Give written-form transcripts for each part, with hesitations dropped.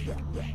Get ready.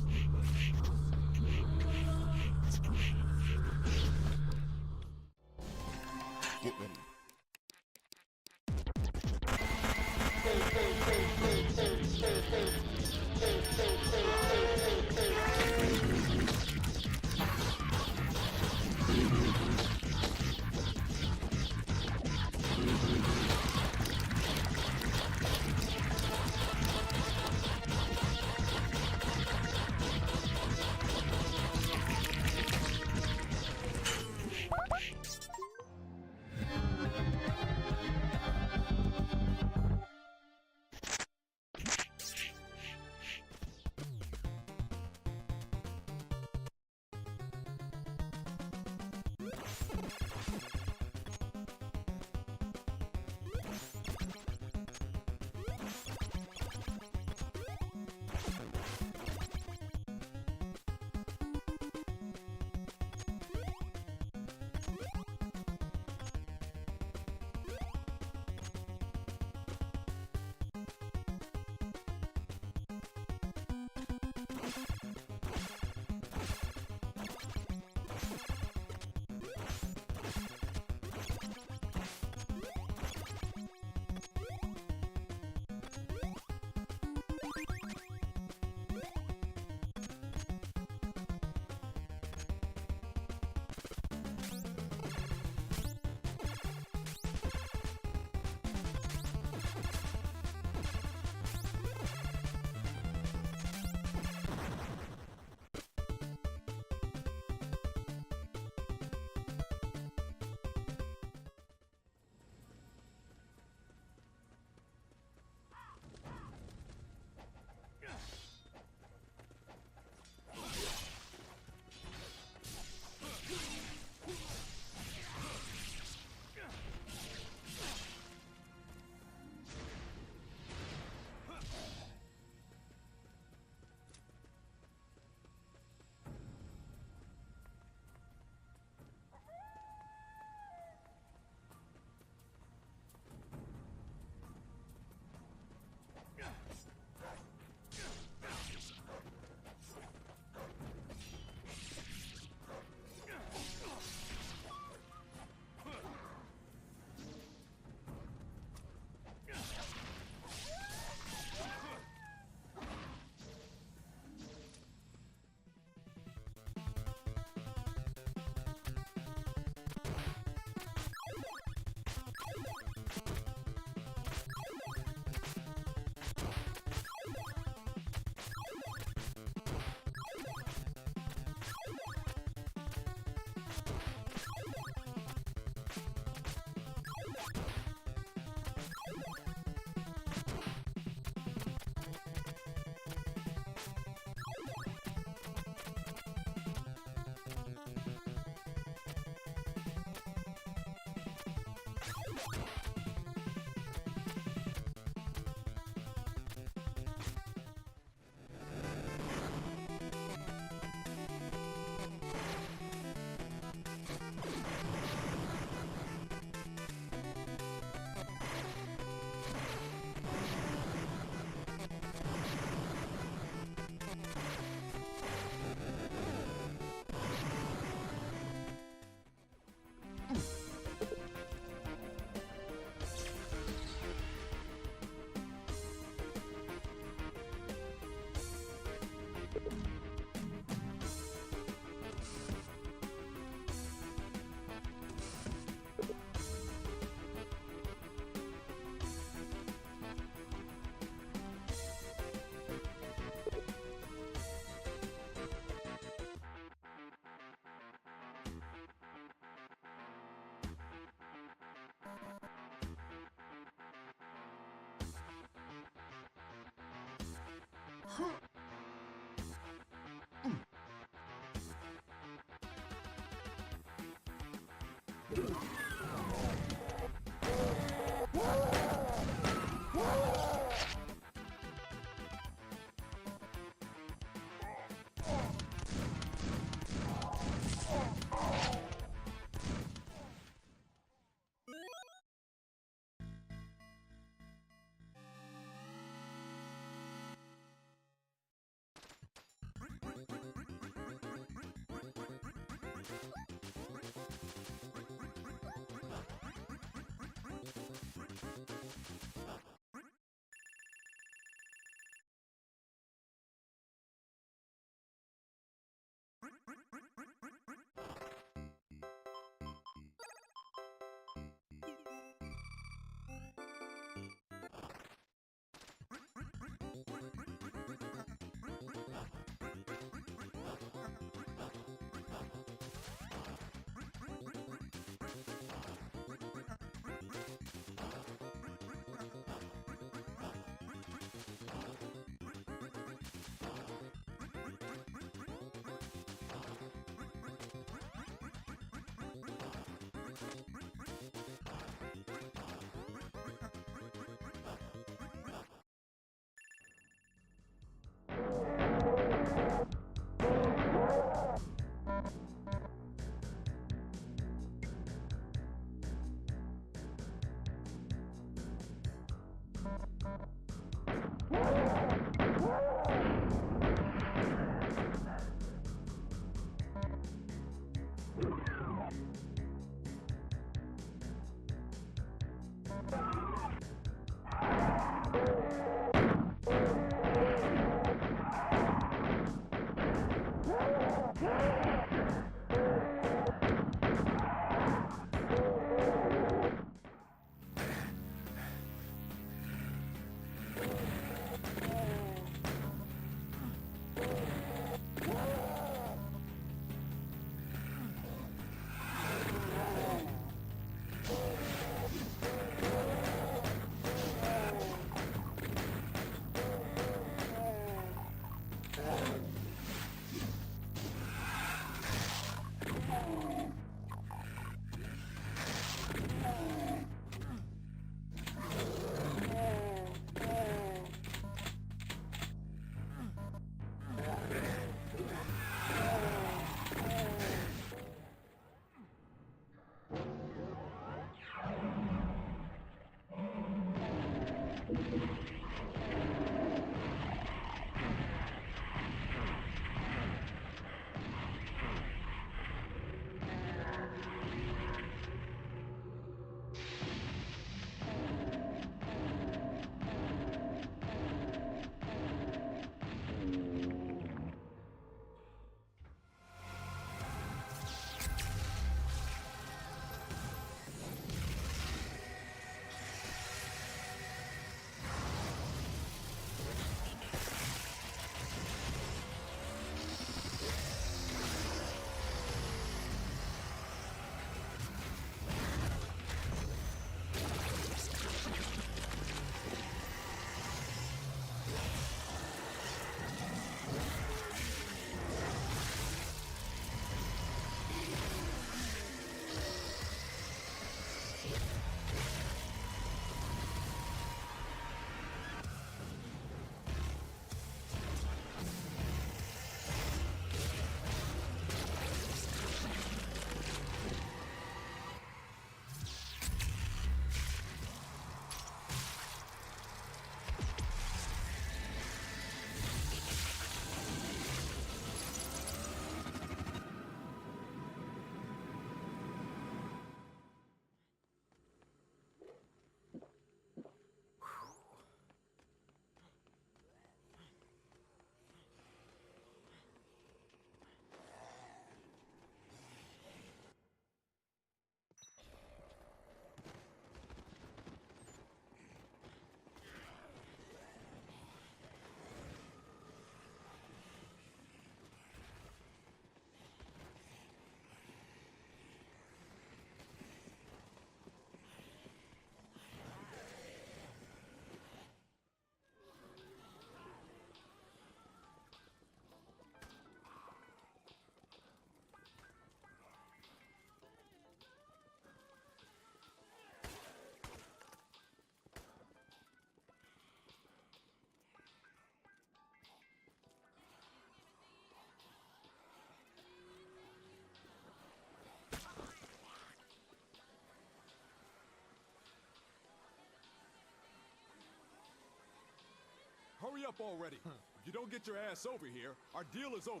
Hurry up already. If you don't get your ass over here, our deal is over.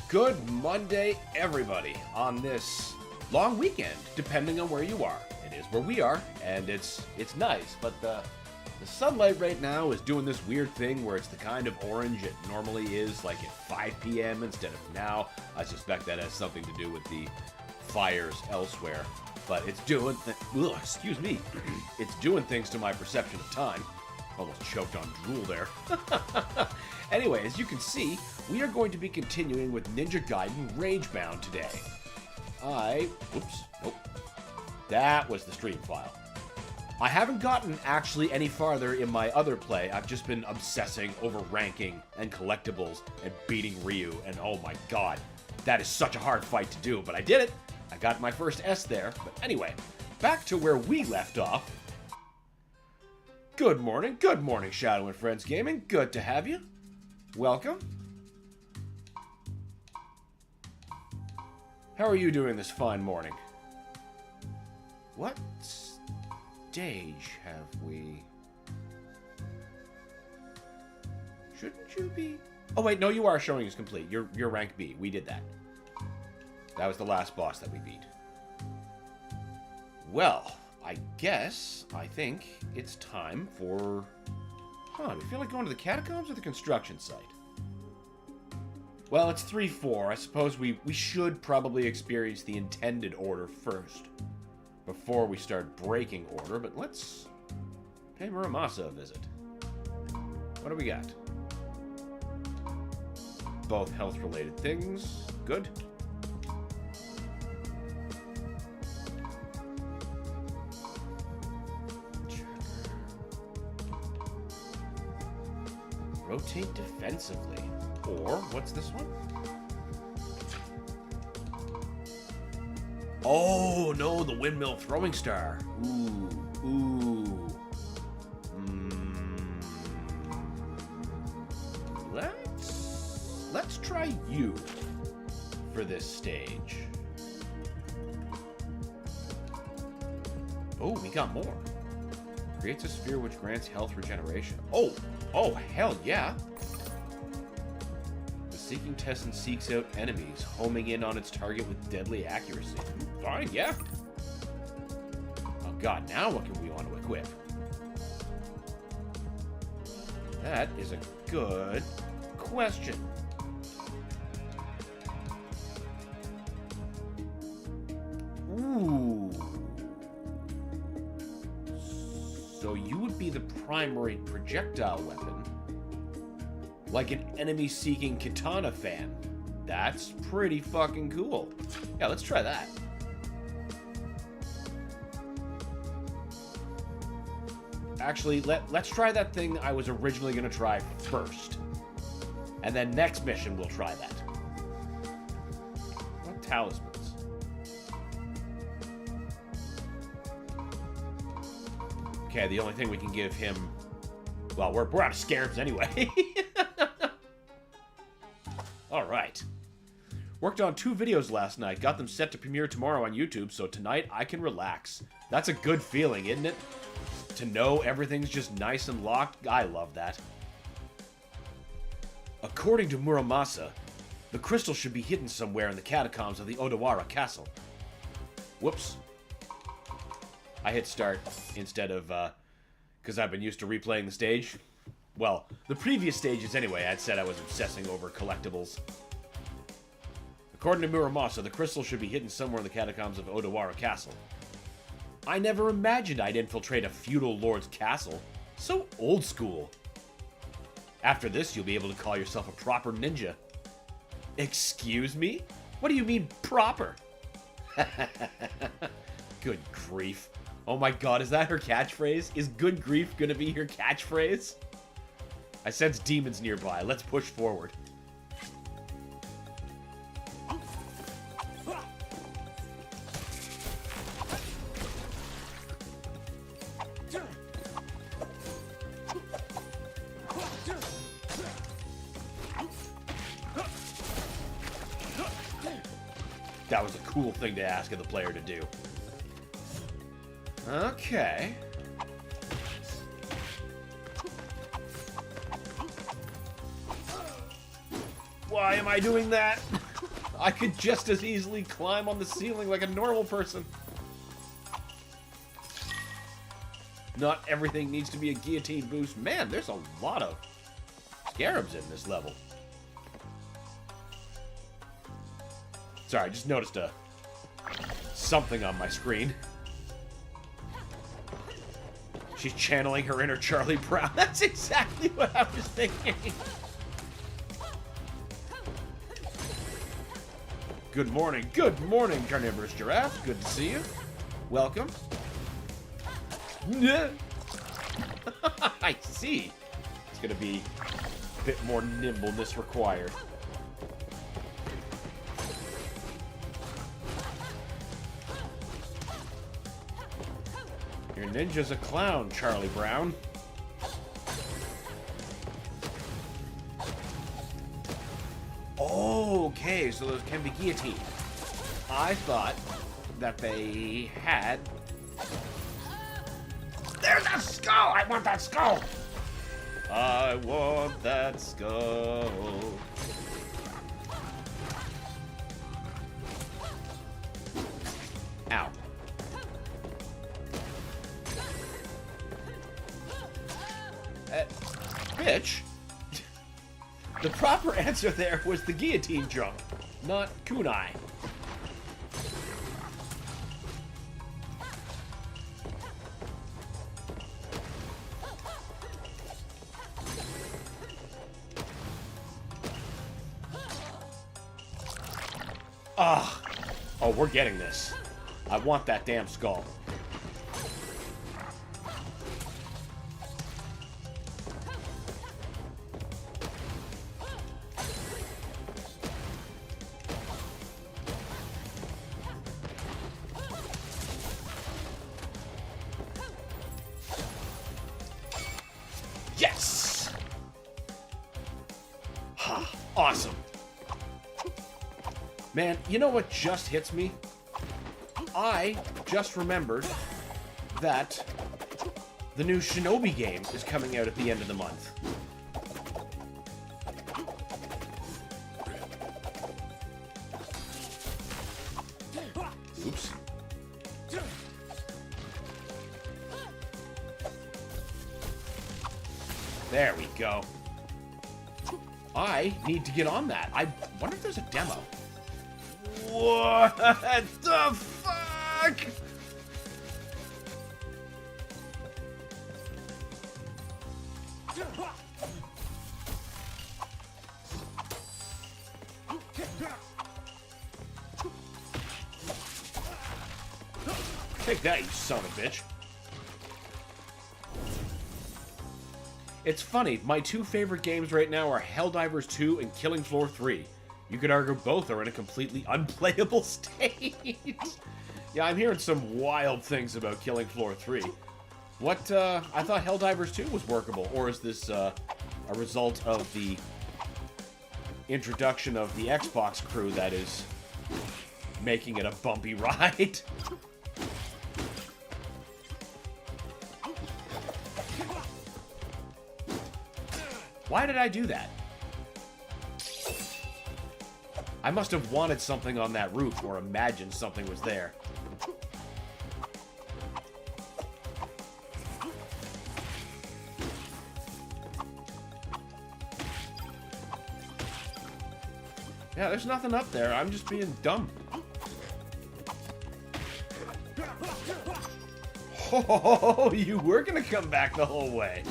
Good Monday, everybody, on this long weekend, depending on where you are. It is where we are, and it's nice, but the sunlight right now is doing this weird thing where it's the kind of orange it normally is, like at 5 p.m. instead of now. I suspect that has something to do with the fires elsewhere, but it's doing, excuse me, it's doing things to my perception of time. Almost choked on drool there. Anyway, as you can see, we are going to be continuing with Ninja Gaiden Ragebound today. Oops, nope. That was the stream file. I haven't gotten actually any farther in my other play. I've just been obsessing over ranking and collectibles and beating Ryu, and oh my god, that is such a hard fight to do, but I did it. I got my first S there, but anyway, back to where we left off. Good morning, Shadow and Friends Gaming. Good to have you. Welcome. How are you doing this fine morning? What stage have we? Shouldn't you be? Oh wait, no, you are showing us complete. You're rank B. We did that. That was the last boss that we beat. Well, I think it's time for... do we feel like going to the catacombs or the construction site? Well, it's 3-4. I suppose we should probably experience the intended order first, before we start breaking order, but let's pay Muramasa a visit. What do we got? Both health-related things. Good. Rotate defensively. Or, what's this one? Oh, no, the windmill throwing star. Ooh. Let's try you for this stage. Oh, we got more. Creates a sphere which grants health regeneration. Oh, hell yeah. The seeking Tessin seeks out enemies, homing in on its target with deadly accuracy. Fine, yeah. Oh god, now what can we want to equip? That is a good question. Ooh. So you would be the primary projectile weapon, like an enemy-seeking katana fan. That's pretty fucking cool. Yeah, let's try that. Actually, let's try that thing I was originally going to try first. And then next mission, we'll try that. What talismans? Okay, the only thing we can give him... Well, we're out of scarabs anyway. Alright. Worked on 2 videos last night. Got them set to premiere tomorrow on YouTube, so tonight I can relax. That's a good feeling, isn't it? To know everything's just nice and locked. I love that. According to Muramasa, the crystal should be hidden somewhere in the catacombs of the Odawara Castle. Whoops. I hit start instead of, because I've been used to replaying the stage. Well, the previous stages anyway, I'd said I was obsessing over collectibles. According to Muramasa, the crystal should be hidden somewhere in the catacombs of Odawara Castle. I never imagined I'd infiltrate a feudal lord's castle. So old school. After this, you'll be able to call yourself a proper ninja. Excuse me? What do you mean, proper? Good grief. Oh my god, is that her catchphrase? Is good grief gonna be her catchphrase? I sense demons nearby. Let's push forward. That was a cool thing to ask of the player to do. Okay. Why am I doing that? I could just as easily climb on the ceiling like a normal person. Not everything needs to be a guillotine boost. Man, there's a lot of scarabs in this level. Sorry, I just noticed something on my screen. She's channeling her inner Charlie Brown. That's exactly what I was thinking. Good morning, carnivorous giraffe. Good to see you. Welcome. I see. It's gonna be a bit more nimbleness required. Your ninja's a clown, Charlie Brown. Okay, so those can be guillotined. I thought that they had... There's a skull! I want that skull! I want that skull. Ow. Bitch. The proper answer there was the guillotine jump, not kunai. Ah. Oh, we're getting this. I want that damn skull. Yes! Ha, awesome. Man, you know what just hits me? I just remembered that the new Shinobi game is coming out at the end of the month. Oops. There we go. I need to get on that. I wonder if there's a demo. What the fuck? Take that, you son of a bitch. It's funny, my two favorite games right now are Helldivers 2 and Killing Floor 3. You could argue both are in a completely unplayable state. Yeah, I'm hearing some wild things about Killing Floor 3. What, I thought Helldivers 2 was workable, or is this, a result of the introduction of the Xbox crew that is making it a bumpy ride. Why did I do that? I must have wanted something on that roof or imagined something was there. Yeah, there's nothing up there. I'm just being dumb. Oh, you were gonna come back the whole way.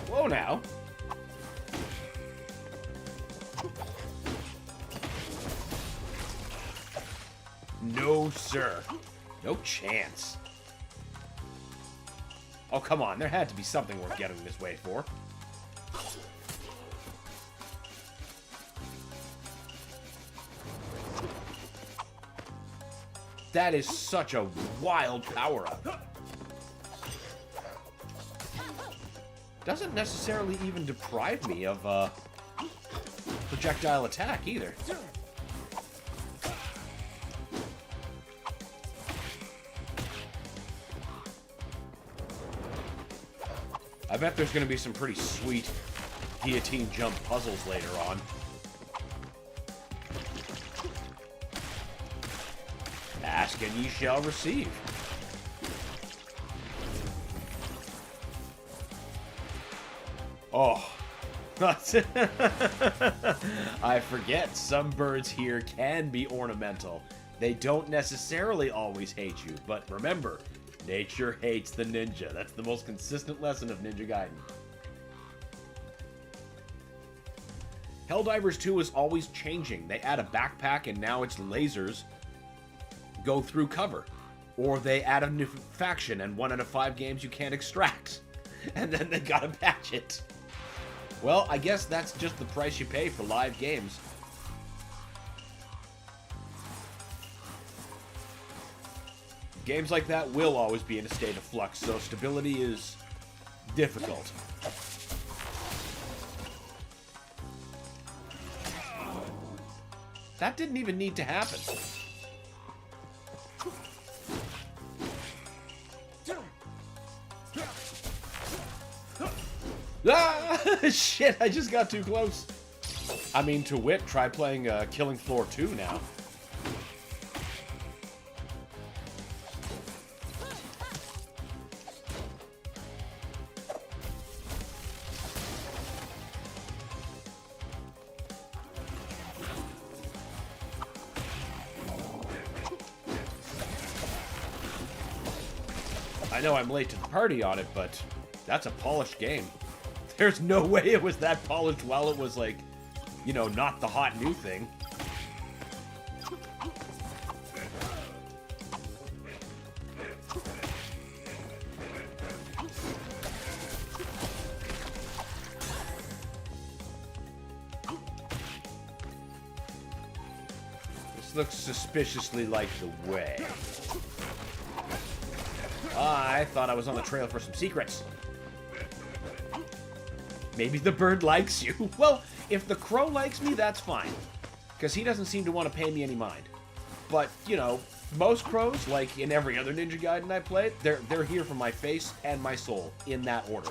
Whoa now. No, sir. No chance. Oh, come on. There had to be something worth getting this way for. That is such a wild power-up. Doesn't necessarily even deprive me of projectile attack either. I bet there's going to be some pretty sweet guillotine jump puzzles later on. Ask and ye shall receive. Oh. I forget, some birds here can be ornamental. They don't necessarily always hate you, but remember, nature hates the ninja. That's the most consistent lesson of Ninja Gaiden. Helldivers 2 is always changing. They add a backpack and now it's lasers go through cover. Or they add a new faction and 1 out of 5 games you can't extract. And then they gotta patch it. Well, I guess that's just the price you pay for live games. Games like that will always be in a state of flux, so stability is difficult. That didn't even need to happen. Ah! Shit, I just got too close. I mean, to wit, try playing Killing Floor 2 now. I know I'm late to the party on it, but that's a polished game. There's no way it was that polished while it was, like, you know, not the hot new thing. This looks suspiciously like the way. I thought I was on the trail for some secrets. Maybe the bird likes you. Well, if the crow likes me, that's fine. Because he doesn't seem to want to pay me any mind. But, you know, most crows, like in every other Ninja Gaiden I played, they're here for my face and my soul, in that order.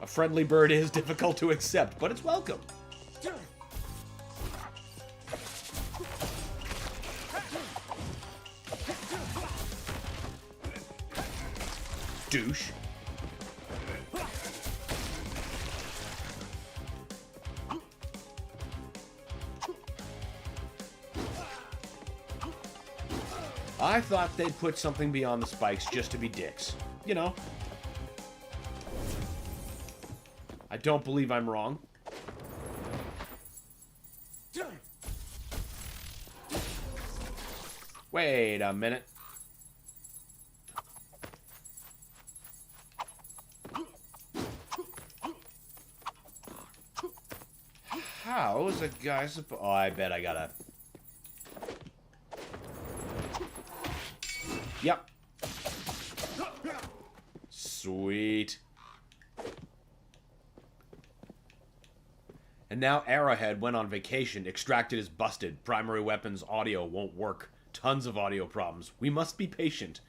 A friendly bird is difficult to accept, but it's welcome. Douche. I thought they'd put something beyond the spikes just to be dicks. You know. I don't believe I'm wrong. Wait a minute. There's a guy oh, I bet I gotta... Yep. Sweet. And now Arrowhead went on vacation. Extracted is busted. Primary weapons audio won't work. Tons of audio problems. We must be patient.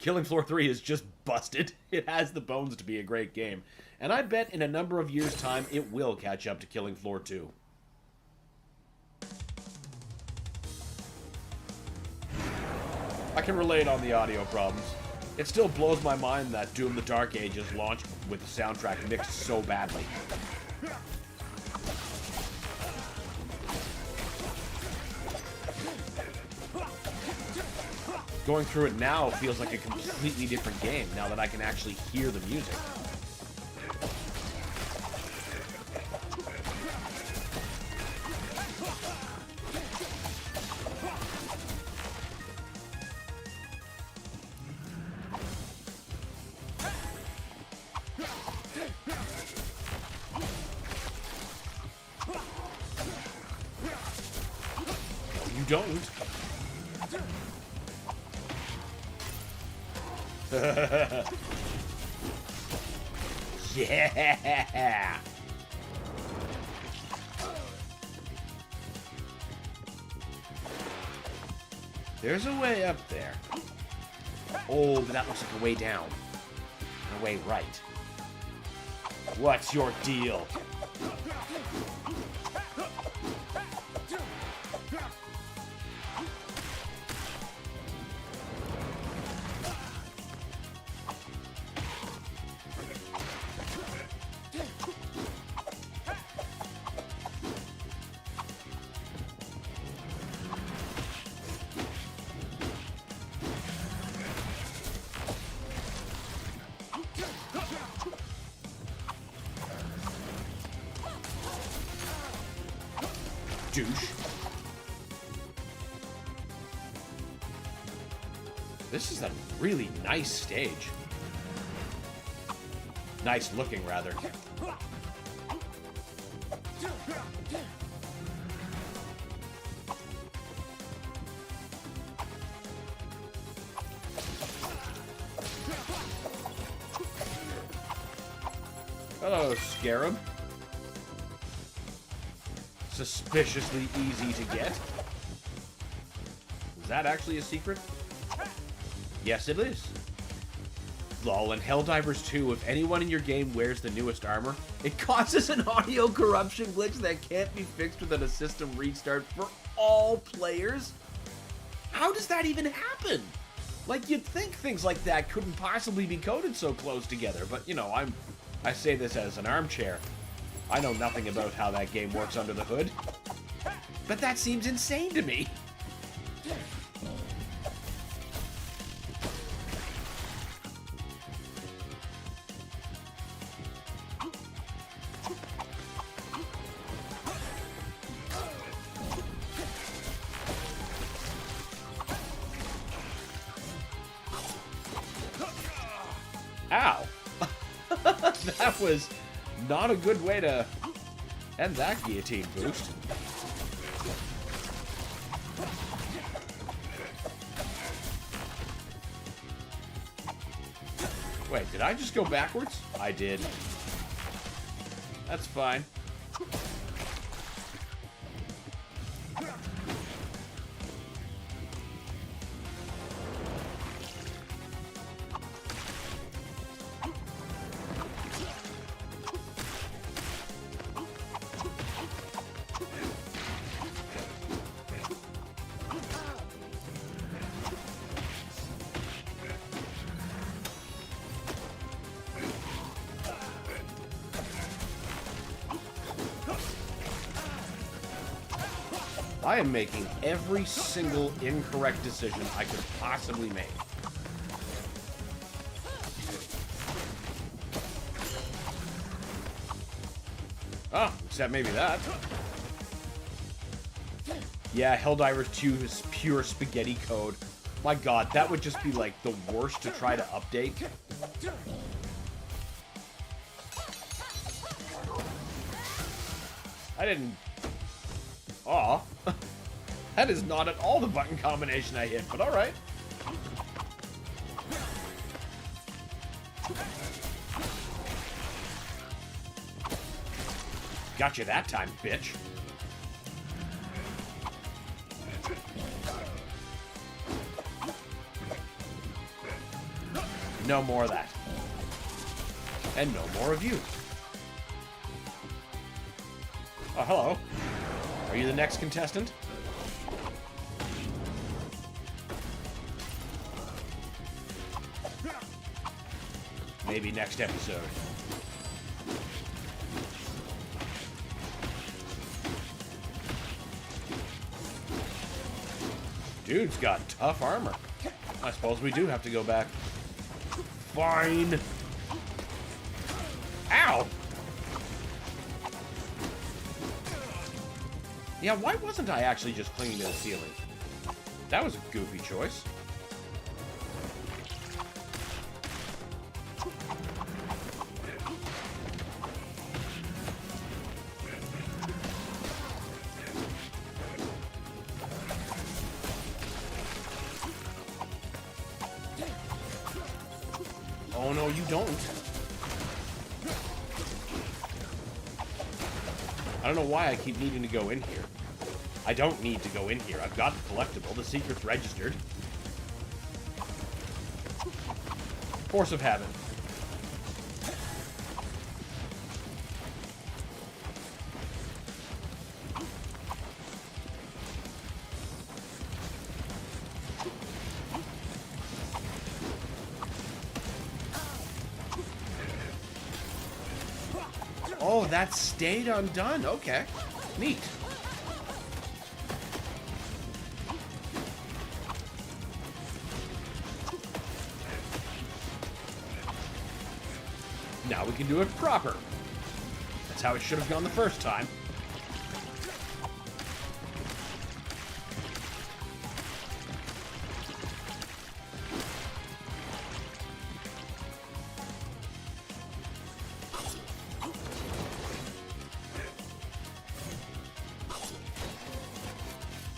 Killing Floor 3 is just busted. It has the bones to be a great game. And I bet in a number of years' time it will catch up to Killing Floor 2. I can relate on the audio problems. It still blows my mind that Doom the Dark Ages launched with the soundtrack mixed so badly. Going through it now feels like a completely different game now that I can actually hear the music. No, you don't. Yeah! There's a way up there. Oh, but that looks like a way down. And a way right. What's your deal? Douche. This is a really nice stage. Nice looking, rather. Hello, Scarab. Suspiciously easy to get. Is that actually a secret? Yes, it is. Lol, in Helldivers 2, if anyone in your game wears the newest armor, it causes an audio corruption glitch that can't be fixed without a system restart for all players? How does that even happen? Like, you'd think things like that couldn't possibly be coded so close together, but, you know, I say this as an armchair. I know nothing about how that game works under the hood. But that seems insane to me. Ow! That was not a good way to end that guillotine boost. Wait, did I just go backwards? I did. That's fine. I am making every single incorrect decision I could possibly make. Oh, except maybe that. Yeah, Helldivers 2 is pure spaghetti code. My god, that would just be like the worst to try to update. I didn't Aw. That is not at all the button combination I hit, but alright. Got you that time, bitch. No more of that. And no more of you. Oh, hello. Are you the next contestant? Maybe next episode. Dude's got tough armor. I suppose we do have to go back. Fine. Ow! Yeah, why wasn't I actually just clinging to the ceiling? That was a goofy choice. Oh, no, you don't. I don't know why I keep needing to go in here. I don't need to go in here. I've got the collectible. The secret's registered. Force of habit. Oh, that stayed undone. Okay. Neat. Now we can do it proper. That's how it should have gone the first time.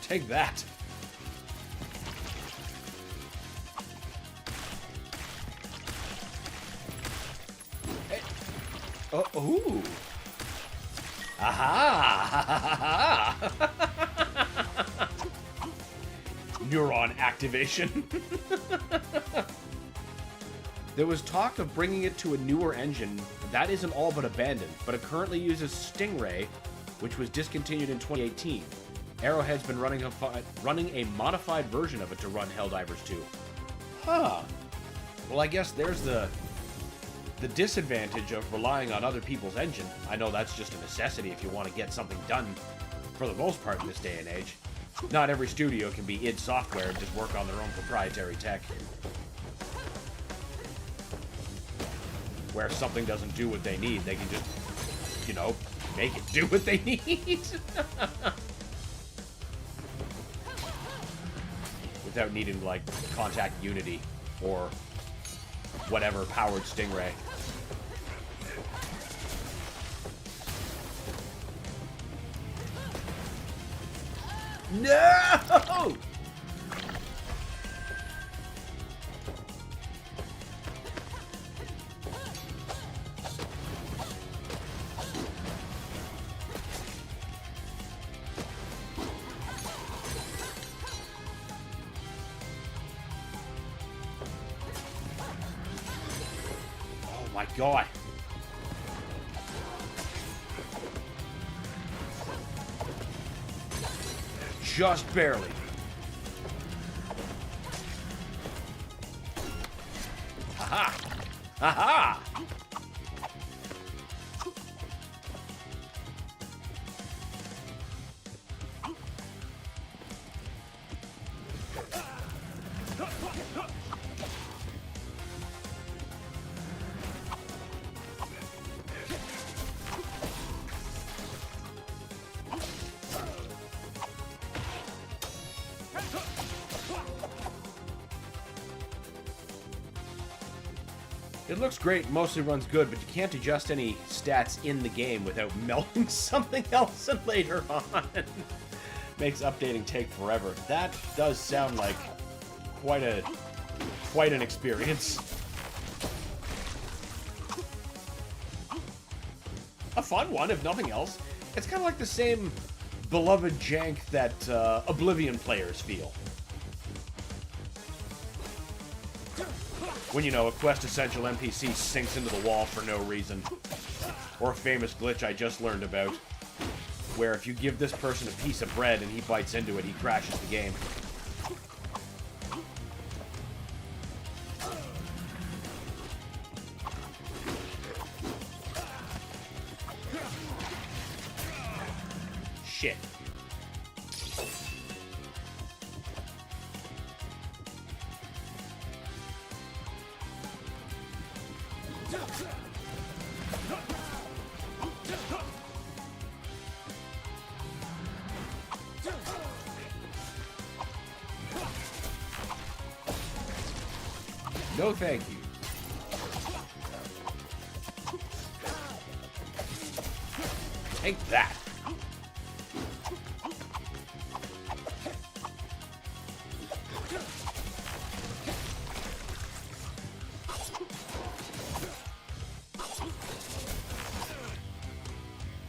Take that. Hey. Oh, ooh. Aha! Neuron activation. There was talk of bringing it to a newer engine. That isn't all but abandoned, but it currently uses Stingray, which was discontinued in 2018. Arrowhead's been running a modified version of it to run Helldivers 2. Huh. Well, I guess there's the disadvantage of relying on other people's engine. I know that's just a necessity if you want to get something done for the most part in this day and age. Not every studio can be id Software and just work on their own proprietary tech. Where if something doesn't do what they need, they can just, you know, make it do what they need. Without needing to, like, contact Unity or whatever powered Stingray. No! My God. Just barely. Aha! Aha! It looks great, mostly runs good, but you can't adjust any stats in the game without melting something else later on. makes updating take forever. That does sound like quite an experience. A fun one, if nothing else. It's kind of like the same beloved jank that Oblivion players feel. When, you know, a Quest Essential NPC sinks into the wall for no reason. Or a famous glitch I just learned about, where if you give this person a piece of bread and he bites into it, he crashes the game. Shit. No thank you. Take that.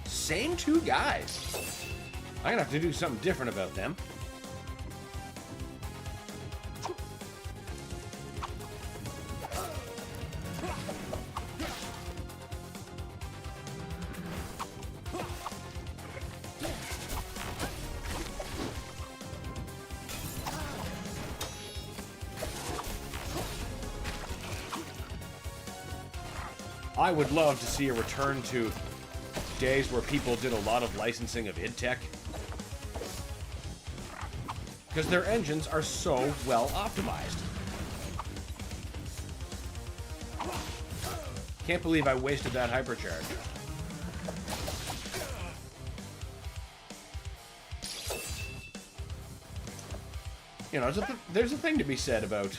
Same two guys. I'm gonna have to do something different about them. I would love to see a return to days where people did a lot of licensing of id Tech. Because their engines are so well optimized. Can't believe I wasted that hypercharge. You know, there's a thing to be said about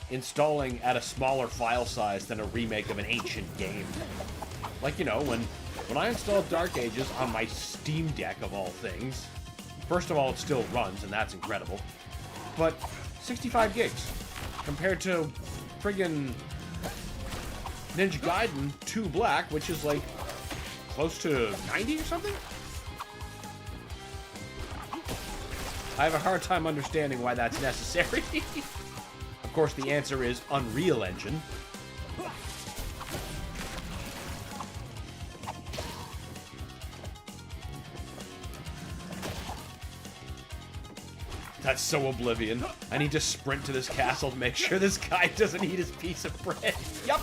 installing at a smaller file size than a remake of an ancient game. Like, you know, when I installed Dark Ages on my Steam Deck, of all things, first of all, it still runs, and that's incredible, but 65 gigs compared to friggin' Ninja Gaiden 2 Black, which is like close to 90 or something? I have a hard time understanding why that's necessary. Of course, the answer is Unreal Engine. That's so Oblivion. I need to sprint to this castle to make sure this guy doesn't eat his piece of bread. Yup.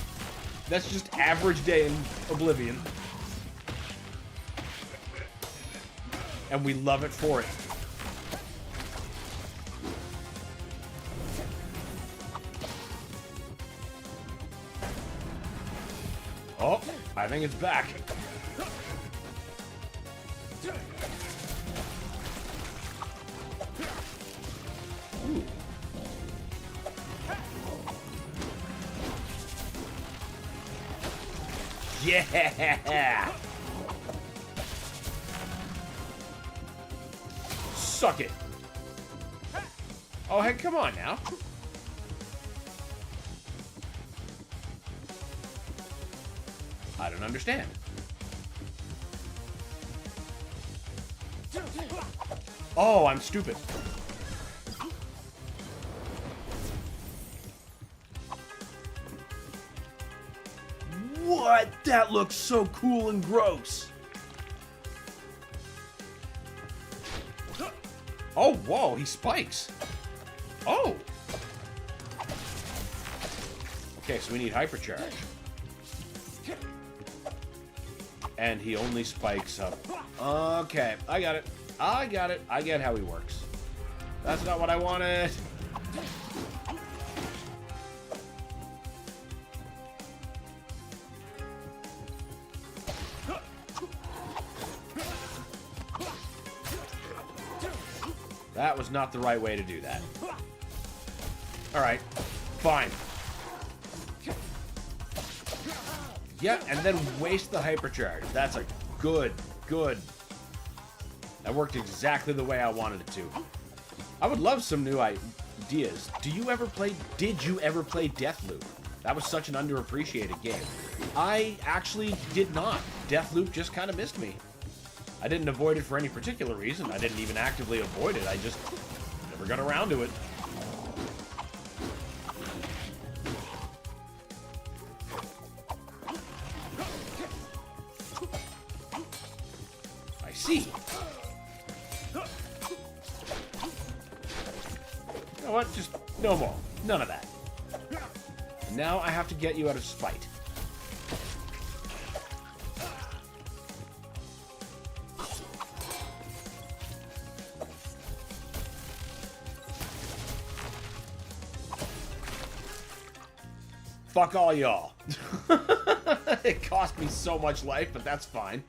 That's just average day in Oblivion. And we love it for it. Oh, I think it's back. Ooh. Yeah! Suck it. Oh, hey, come on now. I don't understand. Oh, I'm stupid. What? That looks so cool and gross. Oh, whoa, he spikes. Oh. Okay, so we need hypercharge. And he only spikes up. Okay, I got it. I got it. I get how he works. That's not what I wanted. That was not the right way to do that. Alright, fine. Yeah, and then waste the hypercharge. That's a good That worked exactly the way I wanted it to. I would love some new ideas. Did you ever play Deathloop? That was such an underappreciated game. I actually did not. Deathloop just kind of missed me. I didn't avoid it for any particular reason. I didn't even actively avoid it. I just never got around to it. I see. You know what? Just no more. None of that. And now I have to get you out of spite. Fuck all y'all. It cost me so much life, but that's fine.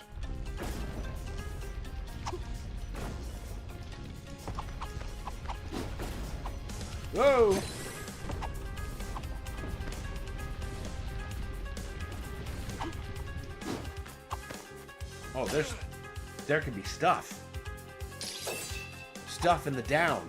Whoa! Oh, there can be stuff. Stuff in the down.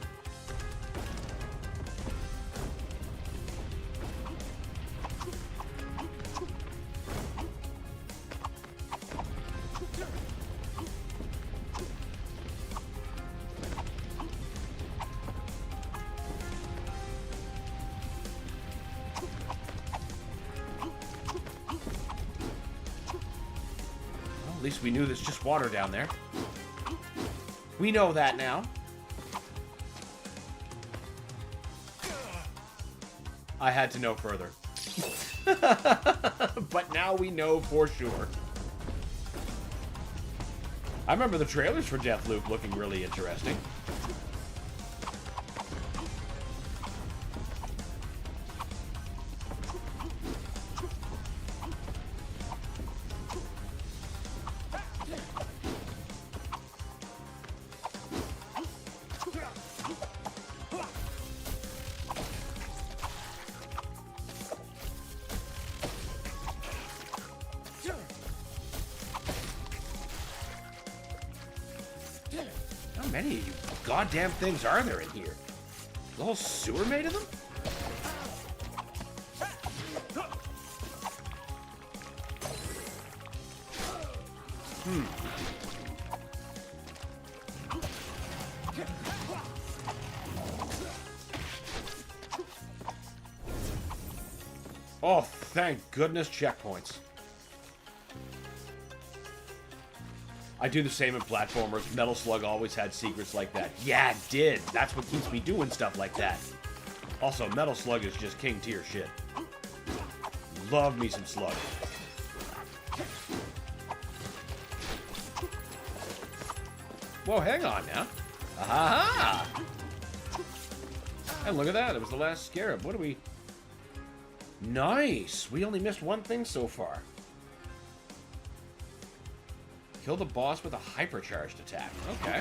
At least we knew there's just water down there. We know that now. I had to know further. But now we know for sure. I remember the trailers for Deathloop looking really interesting. How many of you goddamn things are there in here? The whole sewer made of them? Oh, thank goodness, checkpoints. I do the same in platformers. Metal Slug always had secrets like that. Yeah, it did. That's what keeps me doing stuff like that. Also, Metal Slug is just king tier shit. Love me some Slug. Whoa, hang on now. Aha! And look at that. It was the last scarab. What do we... Nice! We only missed one thing so far. Kill the boss with a hypercharged attack. Okay.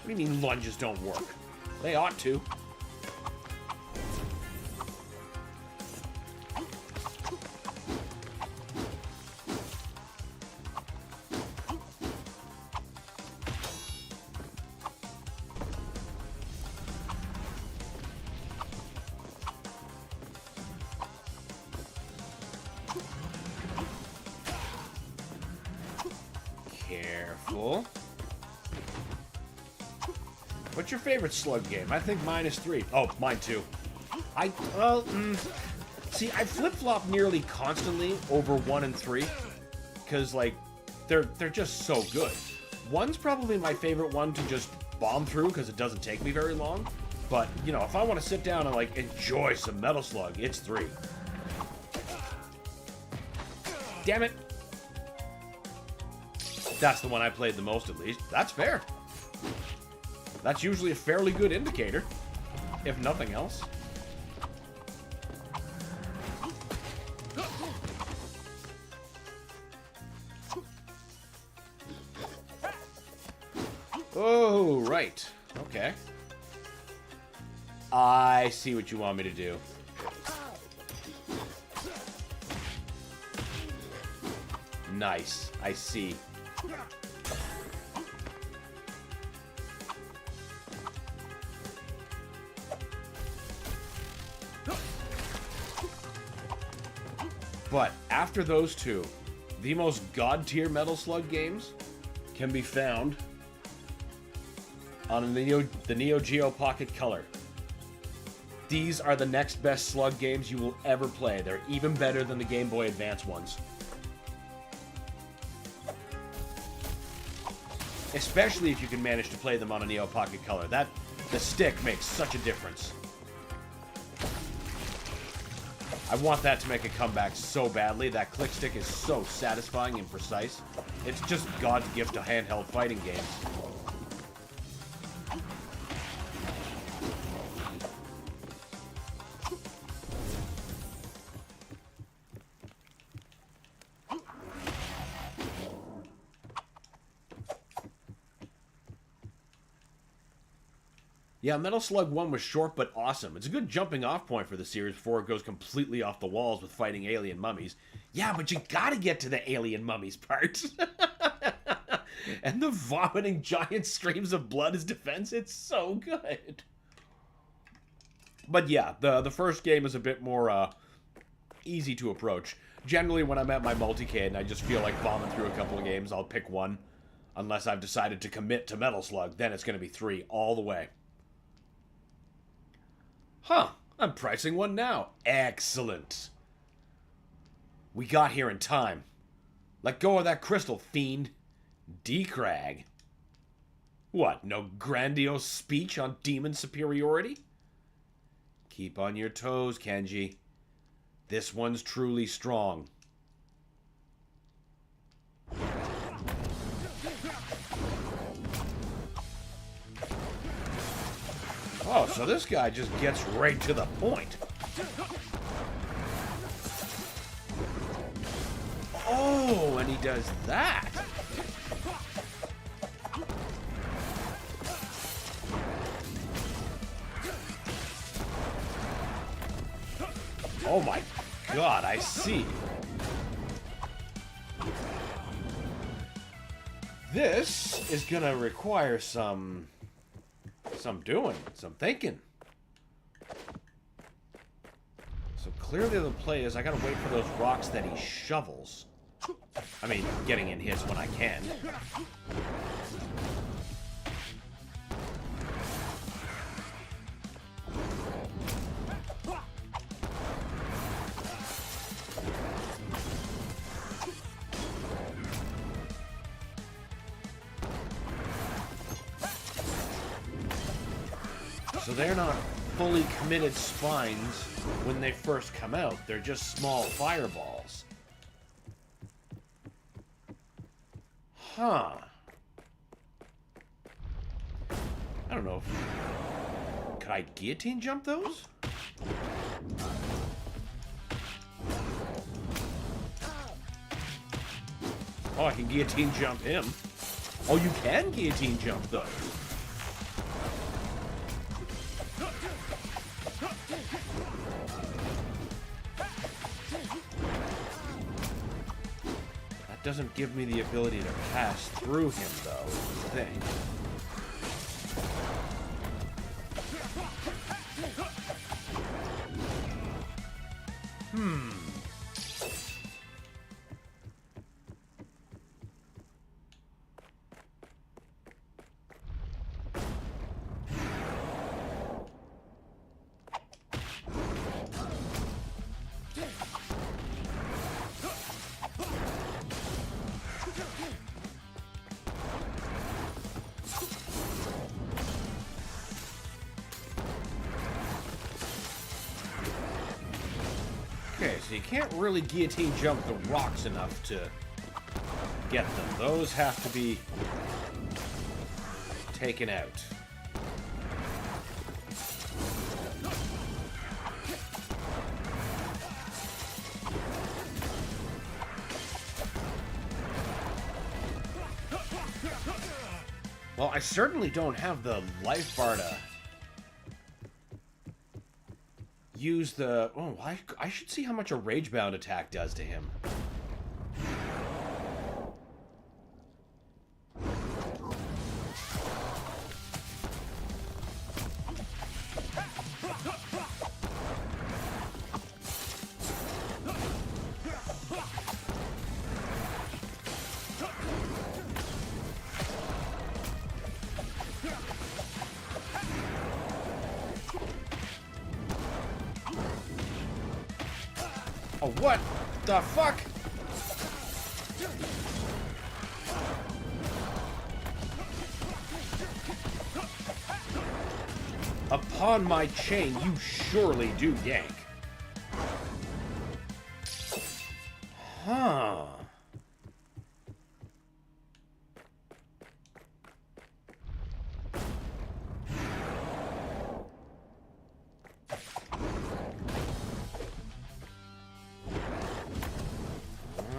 What do you mean lunges don't work? They ought to. Careful. What's your favorite Slug game? I think mine is 3. Oh, mine too. See, I flip-flop nearly constantly over 1 and 3. Because, like, they're just so good. 1's probably my favorite one to just bomb through because it doesn't take me very long. But, you know, if I want to sit down and, like, enjoy some Metal Slug, it's 3. Damn it. That's the one I played the most, at least. That's fair. That's usually a fairly good indicator, if nothing else. Oh, right. Okay. I see what you want me to do. Nice. I see. But after those two, the most god-tier Metal Slug games can be found on the Neo Geo Pocket Color. These are the next best Slug games you will ever play. They're even better than the Game Boy Advance ones. Especially if you can manage to play them on a Neo Pocket Color. The stick makes such a difference. I want that to make a comeback so badly. That click stick is so satisfying and precise. It's just God's gift to handheld fighting games. Yeah, Metal Slug 1 was short but awesome. It's a good jumping off point for the series before it goes completely off the walls with fighting alien mummies. Yeah, but you gotta get to the alien mummies part. And the vomiting giant streams of blood as defense, it's so good. But yeah, the first game is a bit more easy to approach. Generally, when I'm at my multicade and I just feel like bombing through a couple of games, I'll pick one. Unless I've decided to commit to Metal Slug, then it's going to be 3 all the way. Huh, I'm pricing one now. Excellent. We got here in time. Let go of that crystal, fiend. D-Crag. What, no grandiose speech on demon superiority? Keep on your toes, Kenji. This one's truly strong. Oh, so this guy just gets right to the point. Oh, and he does that. Oh my God, I see. This is gonna require some doing, some thinking. So clearly the play is I gotta wait for those rocks that he shovels. I mean, getting in his when I can. So they're not fully committed spines when they first come out. They're just small fireballs. Huh. I don't know if... Could I guillotine jump those? Oh, I can guillotine jump him. Oh, you can guillotine jump those. Doesn't give me the ability to pass through him, though, is the thing. Okay, so you can't really guillotine jump the rocks enough to get them. Those have to be taken out. Well, I certainly don't have the life bar to use the... Oh, I should see how much a Ragebound attack does to him. Oh, what the fuck? Upon my chain, you surely do yank. Huh.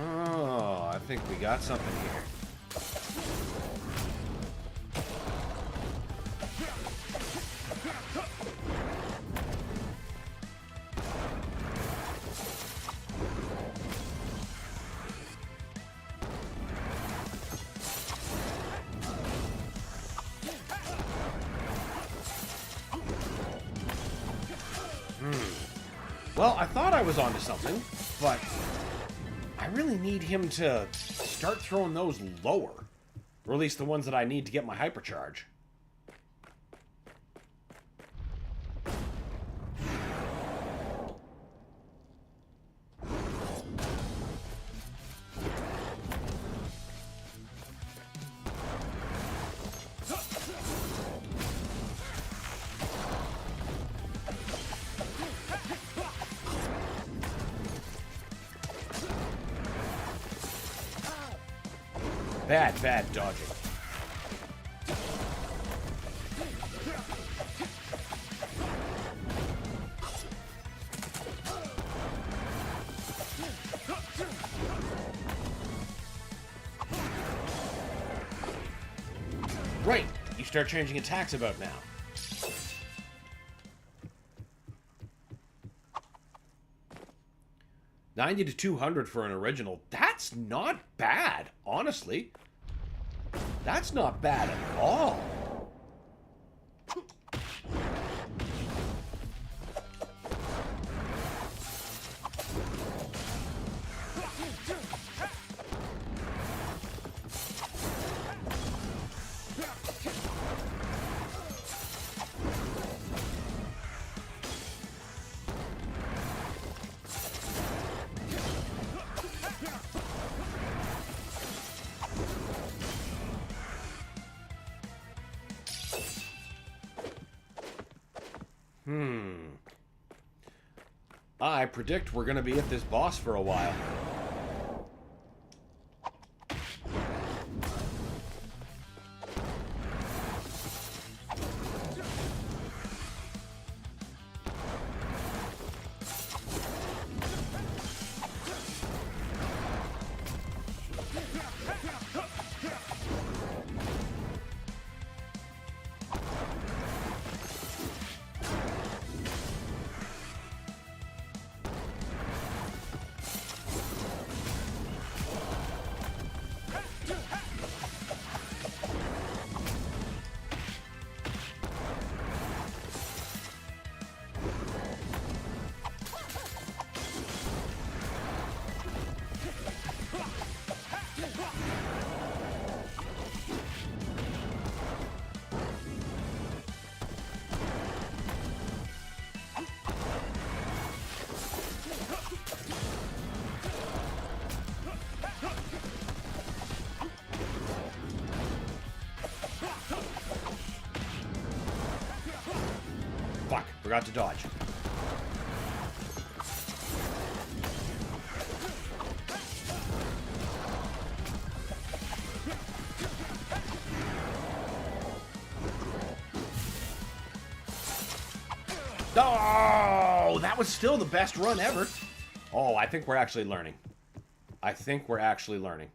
Oh, I think we got something here. Well, I thought I was onto something, but I really need him to start throwing those lower. Or at least the ones that I need to get my hypercharge. Bad dodging. Right, you start changing attacks about now. $90 to $200 for an original. That's not bad, honestly. That's not bad at all. I predict we're going to be at this boss for a while. Fuck, forgot to dodge. Oh, that was still the best run ever. Oh, I think we're actually learning. I think we're actually learning.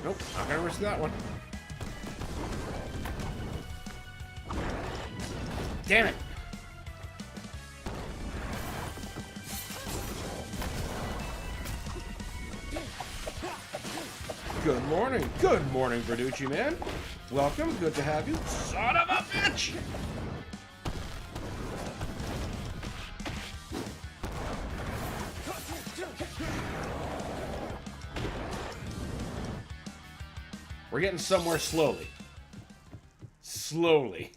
Nope, not gonna risk that one. Damn it! Good morning. Good morning, Verducci man. Welcome. Good to have you. Son of a bitch! We're getting somewhere slowly. Slowly.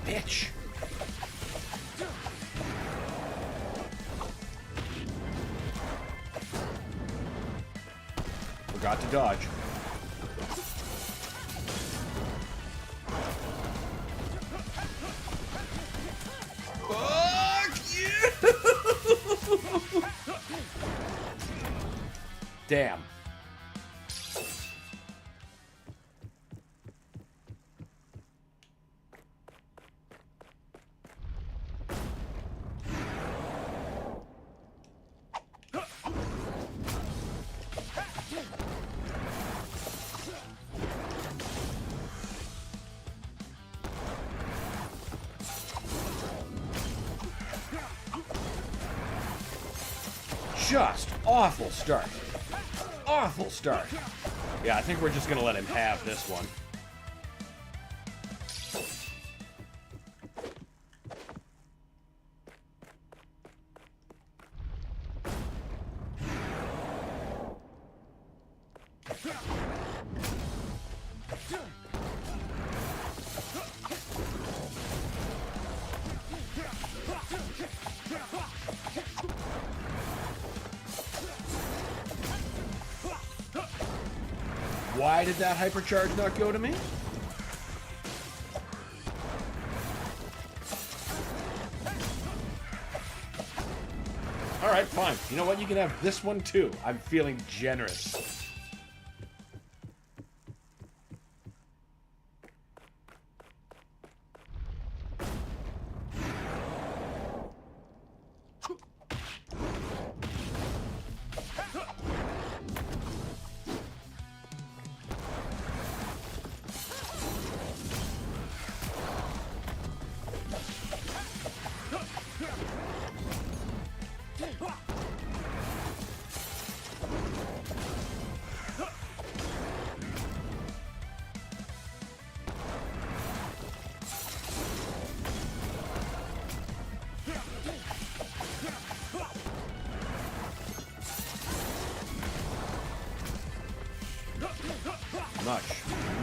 Bitch. Forgot to dodge. Fuck you! Damn. Just awful start. Awful start. Yeah, I think we're just gonna let him have this one. Why did that hypercharge not go to me? Alright, fine. You know what? You can have this one too. I'm feeling generous.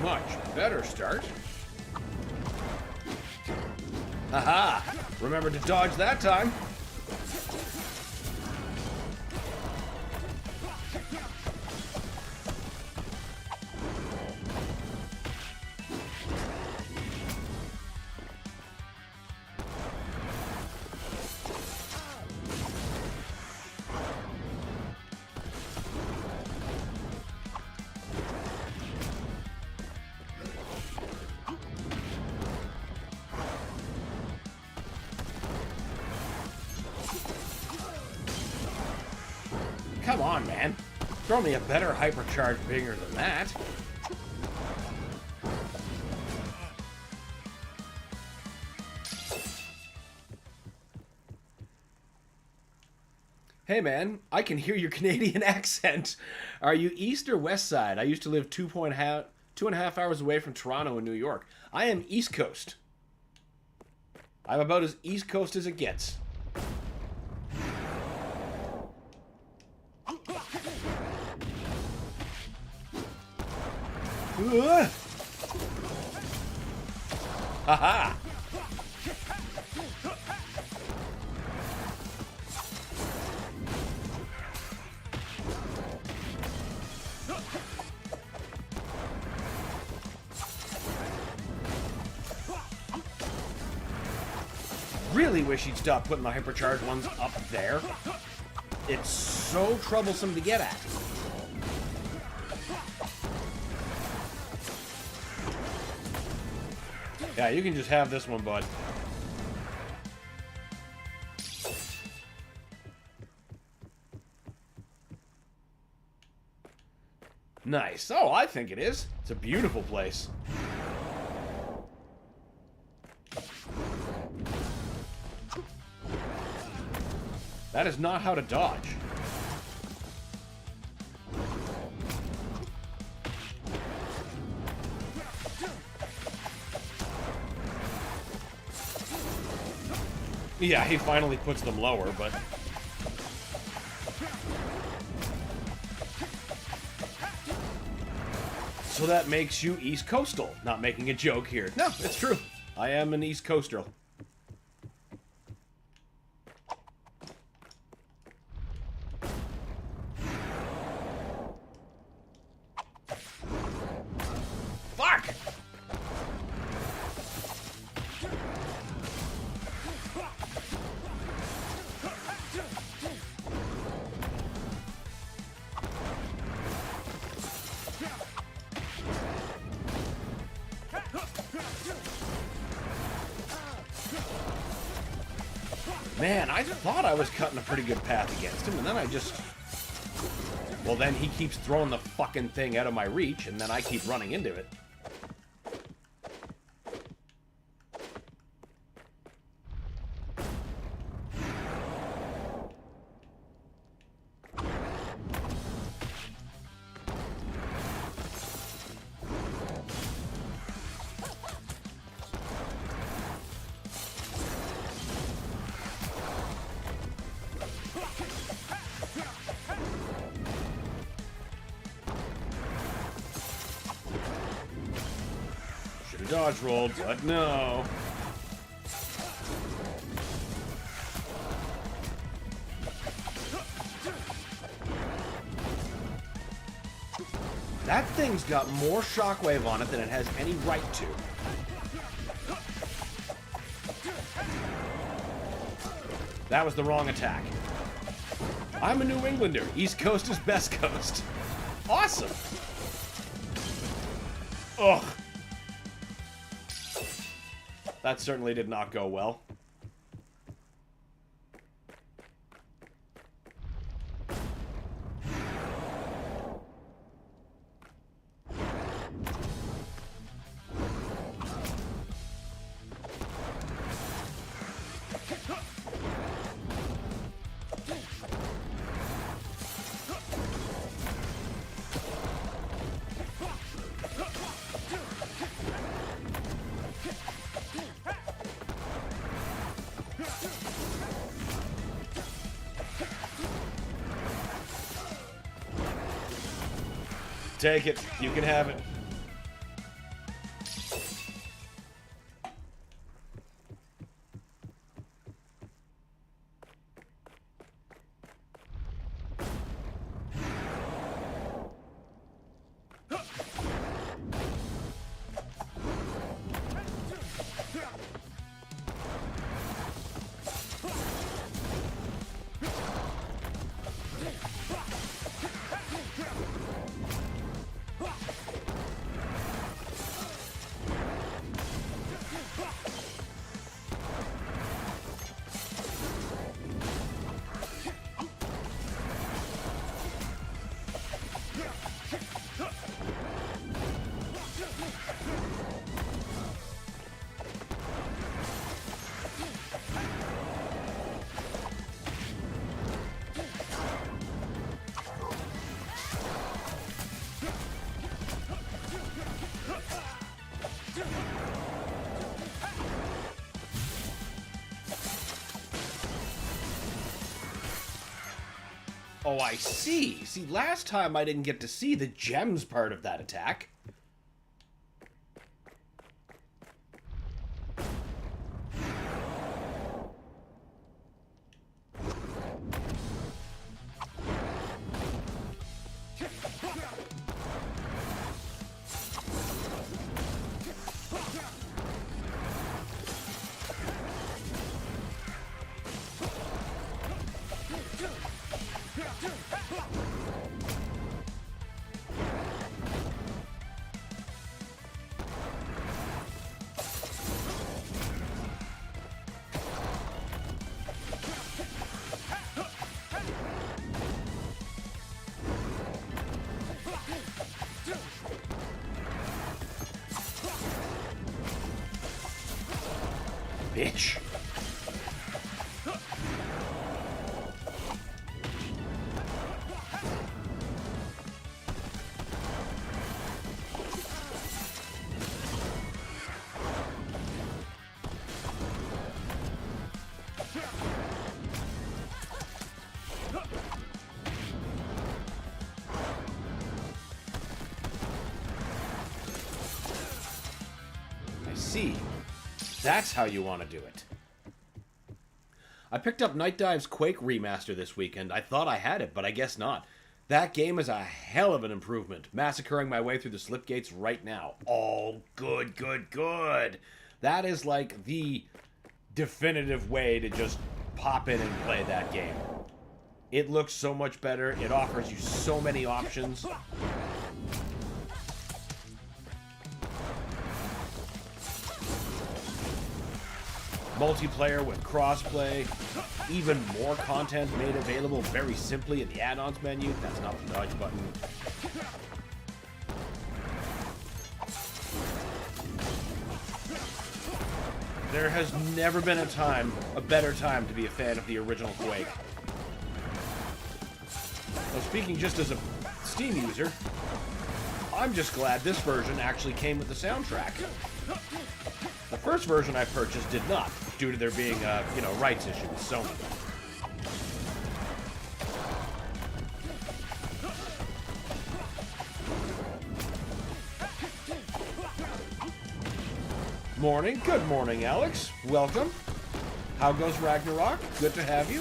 Much better start. Haha! Remember to dodge that time. Come on, man. Throw me a better hypercharge bigger than that. Hey, man, I can hear your Canadian accent. Are you east or west side? I used to live 2.5 hours away from Toronto in New York. I am East Coast. I'm about as East Coast as it gets. Haha! Really wish he'd stop putting the hypercharged ones up there. It's so troublesome to get at. Yeah, you can just have this one, bud. Nice. Oh, I think it is. It's a beautiful place. That is not how to dodge. Yeah, he finally puts them lower, but... So that makes you East Coastal. Not making a joke here. No, it's true. I am an East Coastal. Fuck! Man, I thought I was cutting a pretty good path against him, and then I just... Well, then he keeps throwing the fucking thing out of my reach, and then I keep running into it. Dodge rolled, but no. That thing's got more shockwave on it than it has any right to. That was the wrong attack. I'm a New Englander. East Coast is best coast. Awesome. Ugh. That certainly did not go well. Take it. You can have it. Oh, I see. See, last time I didn't get to see the gems part of that attack. bitch. That's how you want to do it. I picked up Night Dive's Quake remaster this weekend. I thought I had it, but I guess not. That game is a hell of an improvement. Massacring my way through the slip gates right now. Oh, good, good, good. That is like the definitive way to just pop in and play that game. It looks so much better. It offers you so many options. Multiplayer with crossplay, even more content made available very simply in the add-ons menu. That's not the dodge button. There has never been a better time to be a fan of the original Quake. Now, speaking just as a Steam user, I'm just glad this version actually came with the soundtrack. The first version I purchased did not, due to there being a, rights issue with Sony. Morning. Good morning, Alex. Welcome. How goes Ragnarok? Good to have you.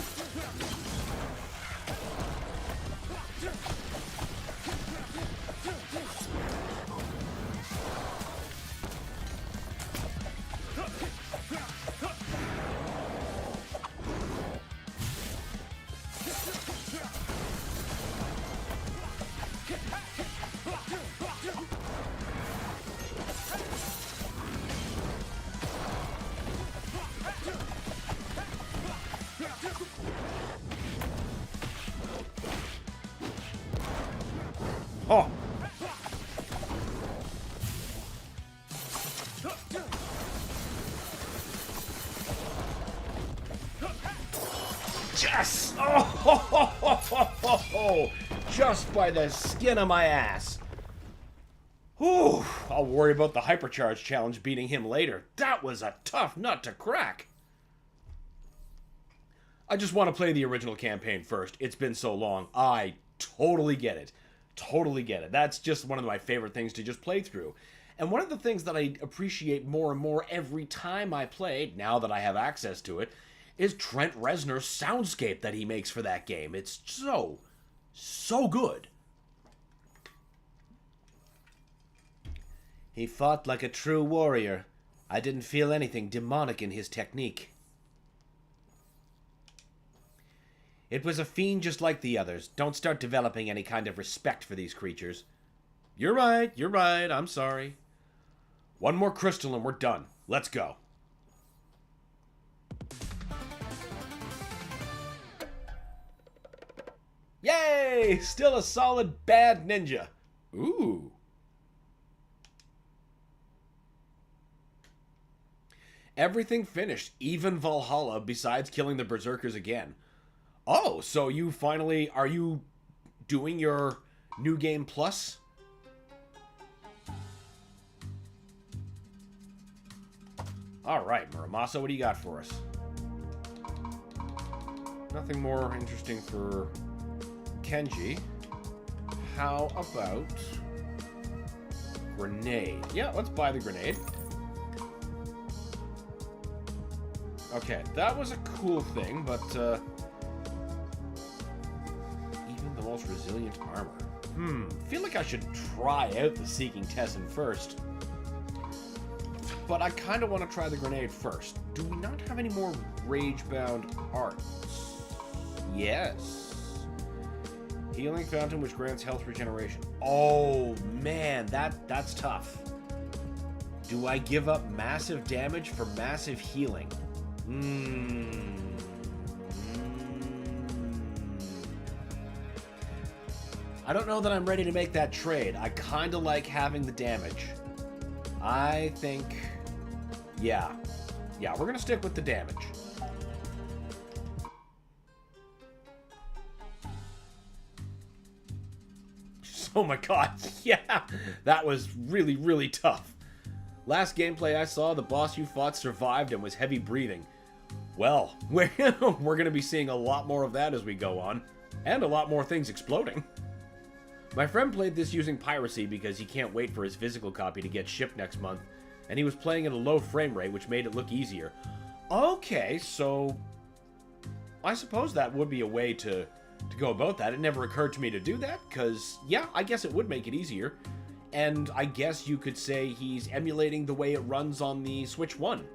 Oh! Yes! Oh! Just by the skin of my ass. Whew! I'll worry about the hypercharge challenge beating him later. That was a tough nut to crack. I just want to play the original campaign first. It's been so long. I totally get it. Totally get it. That's just one of my favorite things to just play through. And one of the things that I appreciate more and more every time I play, now that I have access to it, is Trent Reznor's soundscape that he makes for that game. It's so good. He fought like a true warrior. I didn't feel anything demonic in his technique. It was a fiend just like the others. Don't start developing any kind of respect for these creatures. You're right, I'm sorry. One more crystal and we're done. Let's go. Yay! Still a solid bad ninja. Ooh. Everything finished, even Valhalla, besides killing the Berserkers again. Oh, so you finally... Are you doing your New Game Plus? Alright, Muramasa, what do you got for us? Nothing more interesting for Kenji. How about... Grenade? Yeah, let's buy the grenade. Okay, that was a cool thing, but... most resilient armor. Feel like I should try out the Seeking Tessin first. But I kind of want to try the grenade first. Do we not have any more Ragebound arts? Yes. Healing Fountain, which grants health regeneration. Oh, man, that's tough. Do I give up massive damage for massive healing? I don't know that I'm ready to make that trade. I kind of like having the damage. I think... Yeah. Yeah, we're gonna stick with the damage. Oh my god, yeah, that was really, really tough. Last gameplay I saw, the boss you fought survived and was heavy breathing. Well, we're gonna be seeing a lot more of that as we go on, and a lot more things exploding. My friend played this using piracy because he can't wait for his physical copy to get shipped next month, and he was playing at a low frame rate, which made it look easier. Okay, so I suppose that would be a way to go about that. It never occurred to me to do that, because, yeah, I guess it would make it easier. And I guess you could say he's emulating the way it runs on the Switch 1,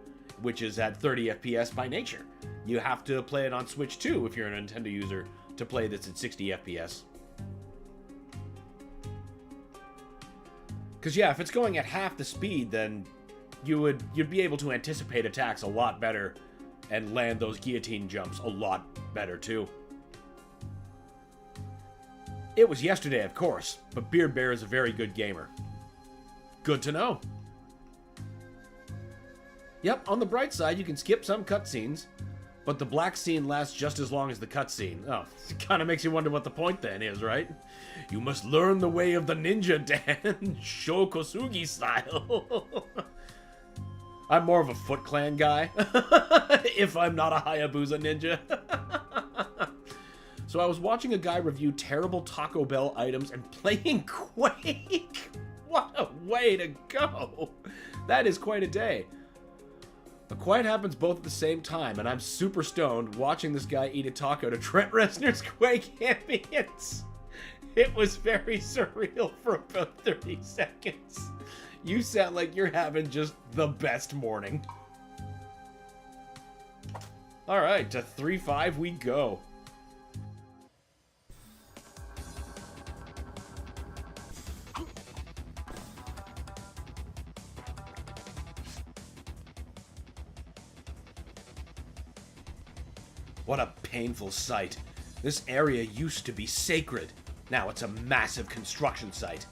which is at 30 FPS by nature. You have to play it on Switch 2 if you're a Nintendo user to play this at 60 FPS. Because, yeah, if it's going at half the speed, then you'd be able to anticipate attacks a lot better and land those guillotine jumps a lot better, too. It was yesterday, of course, but Beard Bear is a very good gamer. Good to know. Yep, on the bright side, you can skip some cutscenes, but the black scene lasts just as long as the cutscene. Oh, it kind of makes you wonder what the point then is, right? You must learn the way of the ninja dance, Shokosugi style. I'm more of a Foot Clan guy, if I'm not a Hayabusa ninja. So I was watching a guy review terrible Taco Bell items and playing Quake. What a way to go. That is quite a day. But quite happens both at the same time, and I'm super stoned watching this guy eat a taco to Trent Reznor's Quake ambience. It was very surreal for about 30 seconds. You sound like you're having just the best morning. Alright, to 3-5 we go. What a painful sight. This area used to be sacred. Now it's a massive construction site.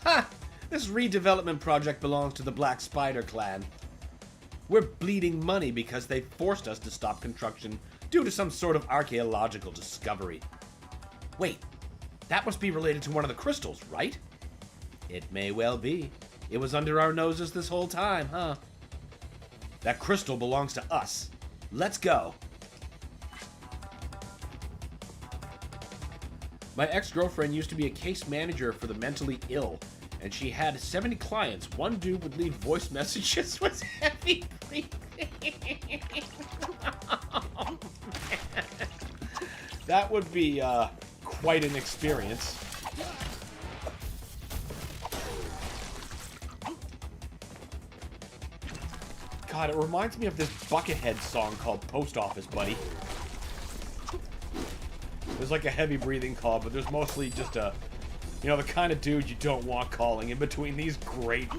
Ha! This redevelopment project belongs to the Black Spider clan. We're bleeding money because they forced us to stop construction due to some sort of archaeological discovery. Wait, that must be related to one of the crystals, right? It may well be. It was under our noses this whole time, huh? That crystal belongs to us. Let's go. My ex-girlfriend used to be a case manager for the mentally ill, and she had 70 clients. One dude would leave voice messages with heavy breathing. Oh, man. That would be quite an experience. God, it reminds me of this Buckethead song called Post Office Buddy. There's like a heavy breathing call, but there's mostly just a, you know, the kind of dude you don't want calling in between these great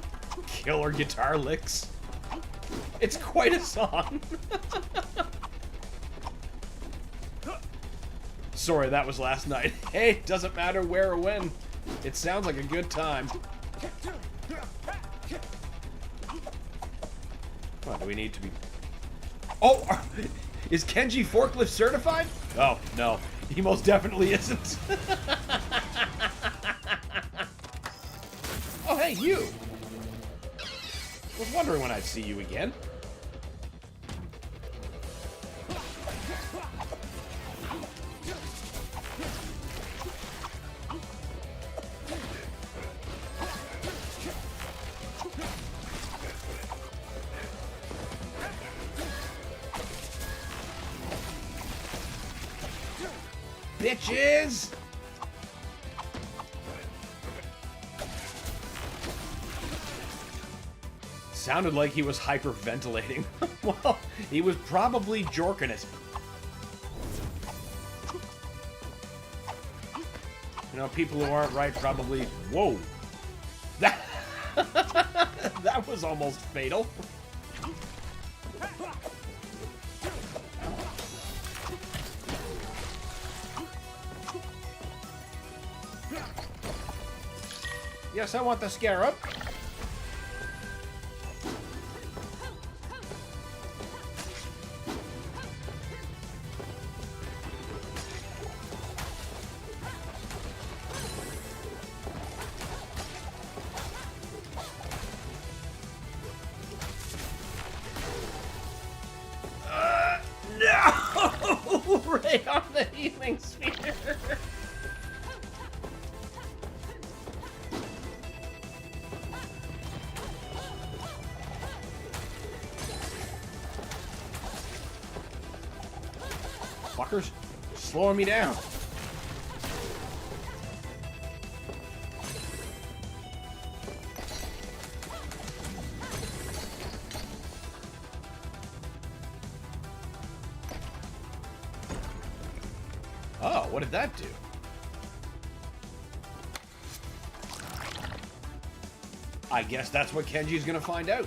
killer guitar licks. It's quite a song. Sorry, that was last night. Hey, doesn't matter where or when. It sounds like a good time. What do we need to be... Oh! Is Kenji forklift certified? Oh, no. He most definitely isn't. Oh, hey, you! Was wondering when I'd see you again. Bitches! Sounded like he was hyperventilating. Well, he was probably jorking it. You know, people who aren't right probably... Whoa! That, that was almost fatal. Yes, I want the scarab. healing sphere. Fuckers, slowing me down. Oh, what did that do? I guess that's what Kenji's gonna find out.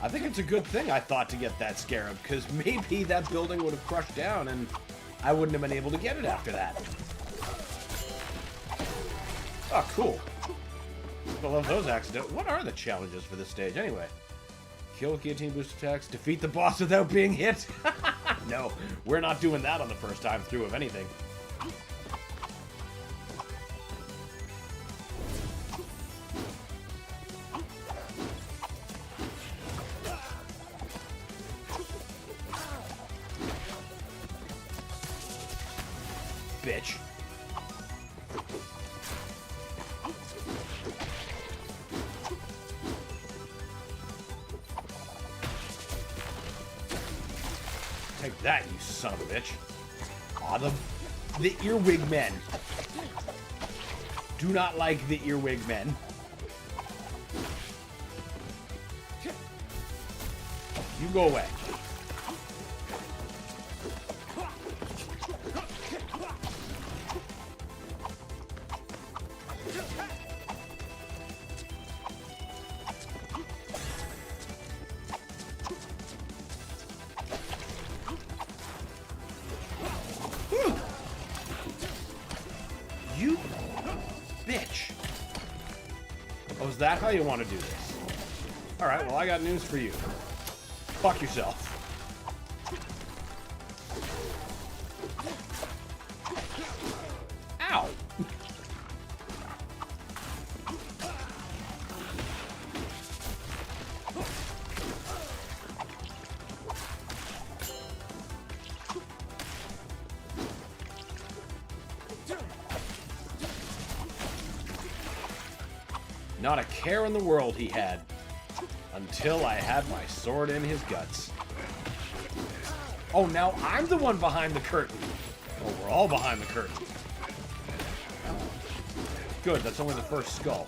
I think it's a good thing I thought to get that scarab, because maybe that building would have crushed down and I wouldn't have been able to get it after that. Oh, cool. I love those accidents. What are the challenges for this stage, anyway? Kill with guillotine boost attacks, defeat the boss without being hit. No, we're not doing that on the first time through, if anything. Bitch. Take that, you son of a bitch. Aw, the earwig men. Do not like the earwig men. You go away. You bitch. Oh, is that how you want to do this? Alright, well, I got news for you. Fuck yourself. Ow! Not a care in the world he had, until I had my sword in his guts. Oh, now I'm the one behind the curtain. Oh, we're all behind the curtain. Good, that's only the first skull.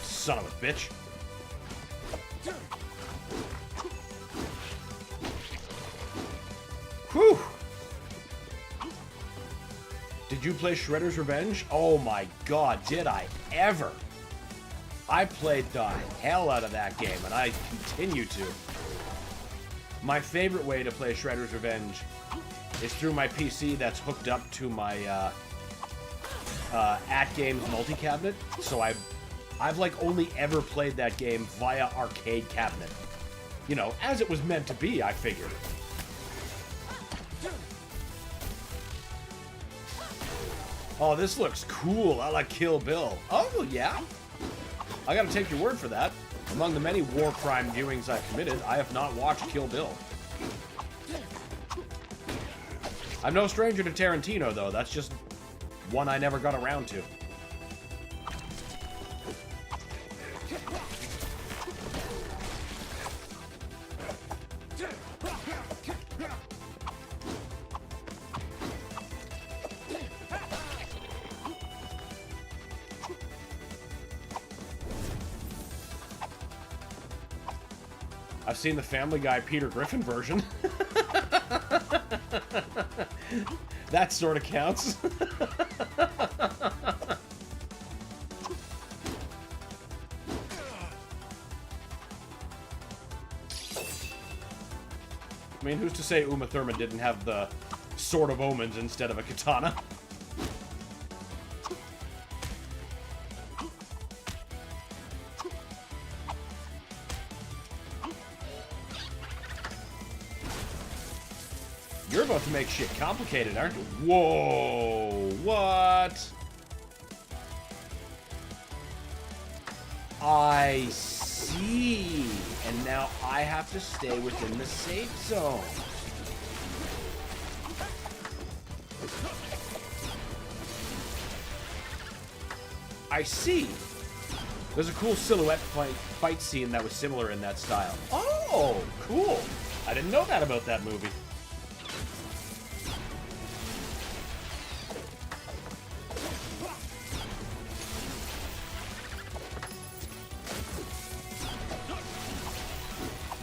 Son of a bitch. Whew! Did you play Shredder's Revenge? Oh my god, did I ever! I played the hell out of that game, and I continue to. My favorite way to play Shredder's Revenge is through my PC that's hooked up to my at-games multi-cabinet. So I've like only ever played that game via arcade cabinet. You know, as it was meant to be, I figured. Oh, this looks cool. I like Kill Bill. Oh, yeah? I gotta take your word for that. Among the many war crime viewings I've committed, I have not watched Kill Bill. I'm no stranger to Tarantino, though. That's just one I never got around to. I've seen the Family Guy Peter Griffin version. That sort of counts. mean, who's to say Uma Thurman didn't have the Sword of Omens instead of a katana? You're about to make shit complicated, aren't you? Whoa, what? I see. And now I have to stay within the safe zone. I see. There's a cool silhouette fight scene that was similar in that style. Oh, cool. I didn't know that about that movie.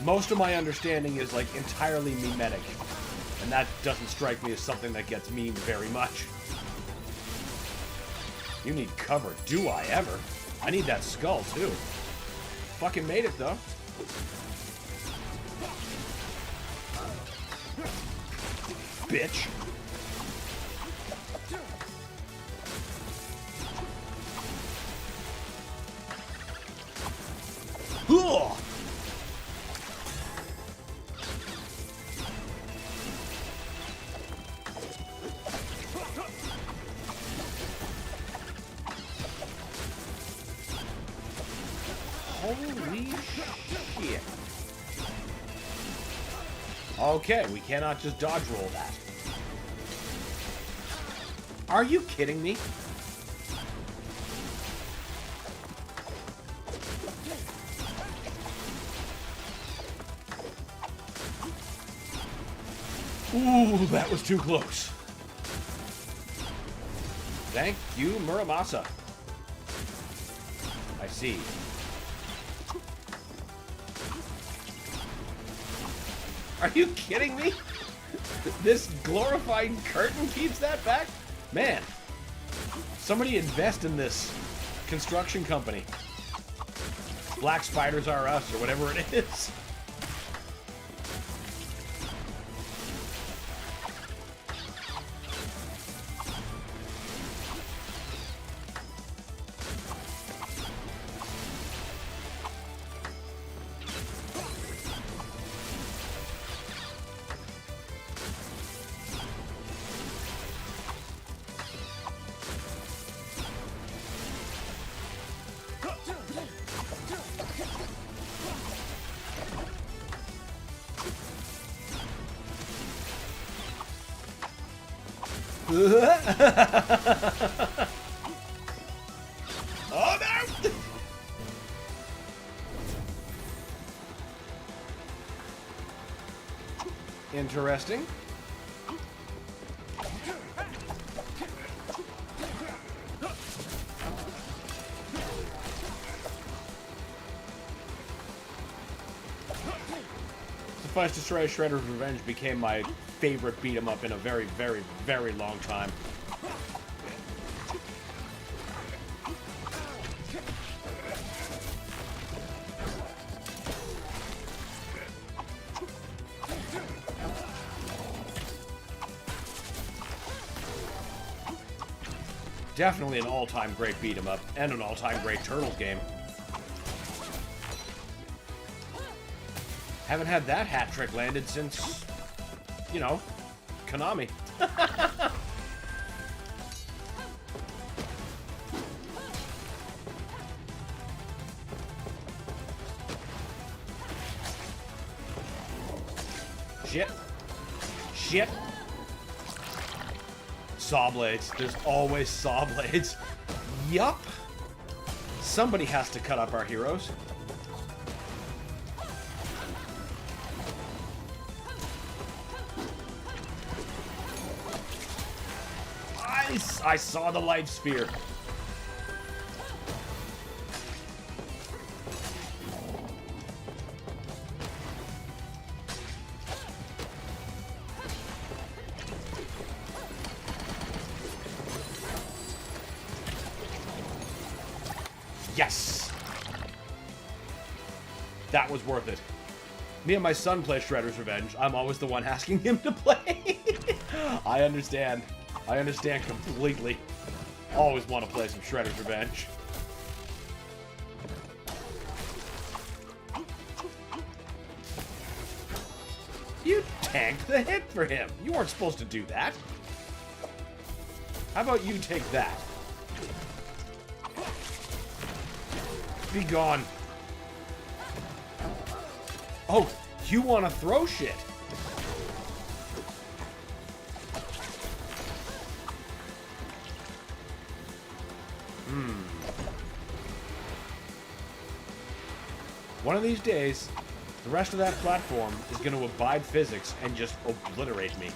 Most of my understanding is, like, entirely memetic. And that doesn't strike me as something that gets memed very much. You need cover. Do I ever? I need that skull, too. Fucking made it, though. Bitch. Ugh! Holy shit. Okay, we cannot just dodge roll that. Are you kidding me? Ooh, that was too close. Thank you, Muramasa. I see. Are you kidding me? This glorified curtain keeps that back? Man, somebody invest in this construction company. Black Spiders Are Us, or whatever it is. Oh no! Interesting. Suffice to say, Shredder's Revenge became my favorite beat 'em up in a very, very, very long time. Definitely an all-time great beat 'em up and an all-time great Turtles game. Haven't had that hat trick landed since, you know, Konami. Shit. Shit. Saw blades. There's always saw blades. Yup. Somebody has to cut up our heroes. I saw the life sphere. Yes! That was worth it. Me and my son play Shredder's Revenge. I'm always the one asking him to play. I understand. I understand completely. Always want to play some Shredder's Revenge. You tanked the hit for him. You weren't supposed to do that. How about you take that? Be gone. Oh, you want to throw shit? One of these days, the rest of that platform is going to abide physics and just obliterate me.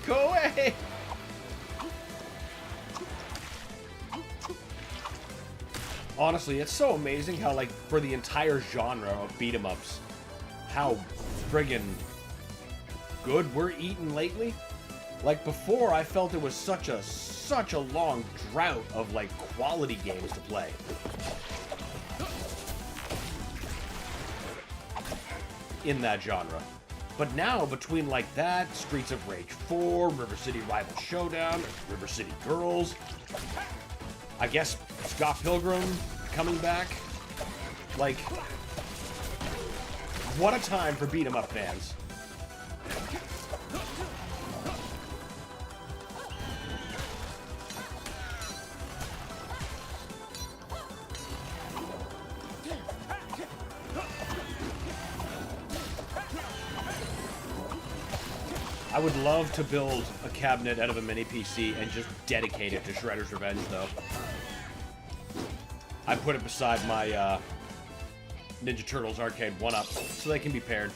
Go away! Honestly, it's so amazing how, like, for the entire genre of beat-em-ups, how friggin' good we're eating lately. Like, before, I felt it was such a long drought of, like, quality games to play. In that genre. But now, between, like, that, Streets of Rage 4, River City Rival Showdown, River City Girls, I guess Scott Pilgrim coming back, like, what a time for beat-em-up fans. I would love to build a cabinet out of a mini PC and just dedicate it to Shredder's Revenge, though. I put it beside my Ninja Turtles arcade 1-up so they can be paired.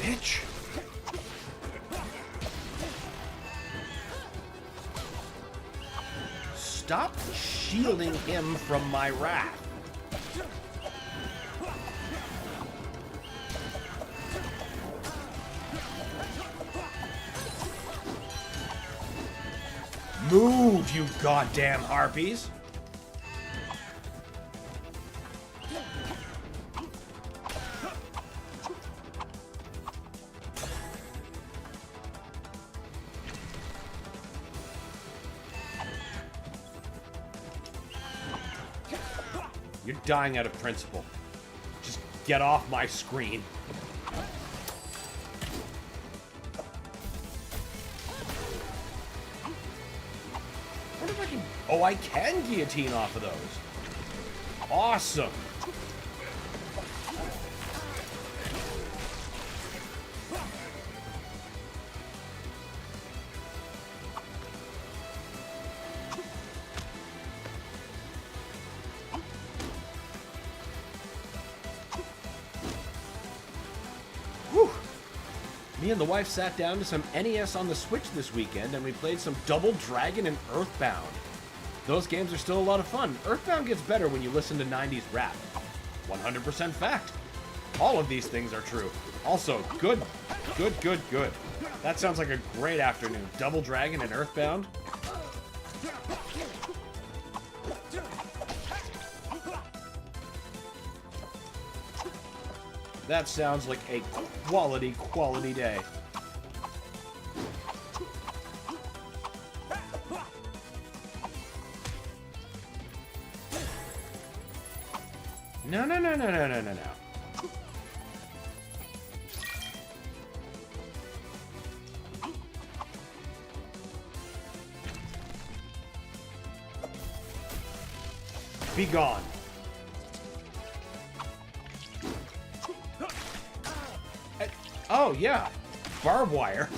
Bitch! Stop shielding him from my wrath. Move, you goddamn harpies! You're dying out of principle. Just get off my screen. I wonder if I can... Oh, I can guillotine off of those. Awesome. Me and the wife sat down to some NES on the Switch this weekend, and we played some Double Dragon and Earthbound. Those games are still a lot of fun. Earthbound gets better when you listen to 90s rap. 100% fact. All of these things are true. Also, good. That sounds like a great afternoon. Double Dragon and Earthbound. That sounds like a quality day. No. Be gone. Oh, yeah. Barbed wire.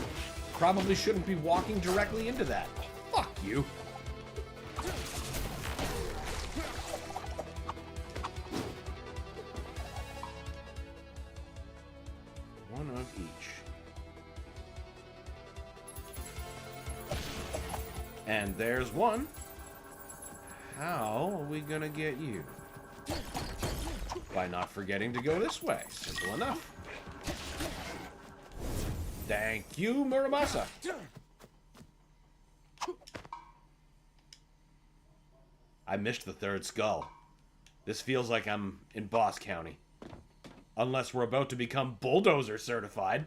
Probably shouldn't be walking directly into that. Fuck you. And there's one. How are we gonna get you? By not forgetting to go this way. Simple enough. Thank you, Muramasa. I missed the third skull. This feels like I'm in Boss County. Unless we're about to become Bulldozer certified.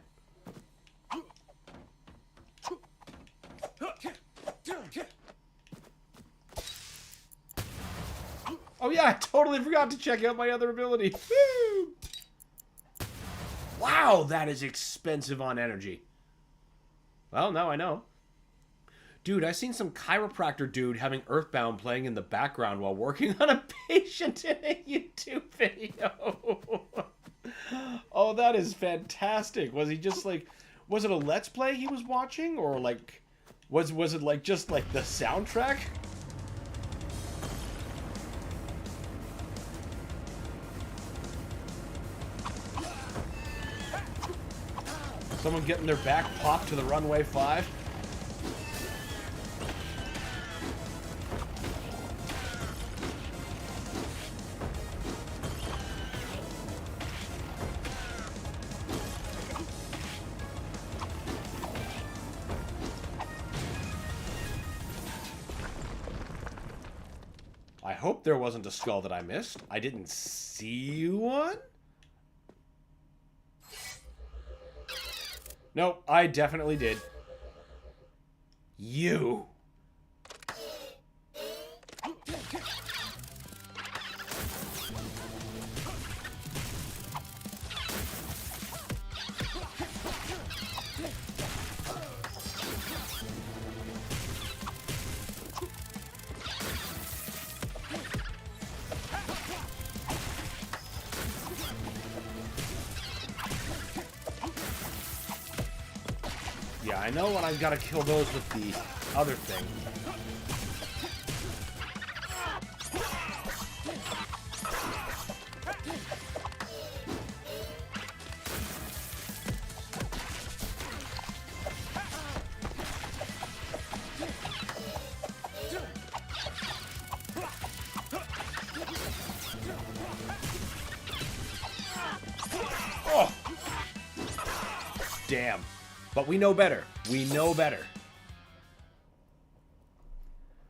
Oh yeah, I totally forgot to check out my other ability. Woo! Wow, that is expensive on energy. Well, now I know. Dude, I seen some chiropractor dude having Earthbound playing in the background while working on a patient in a YouTube video. Oh, that is fantastic. Was he just like, was it a Let's Play he was watching? Or like, was it like just like the soundtrack? Someone getting their back popped to the runway 5. I hope there wasn't a skull that I missed. I didn't see one. Nope, I definitely did. You. Yeah, I know when I've got to kill those with the other thing. Oh! Damn. But we know better. We know better.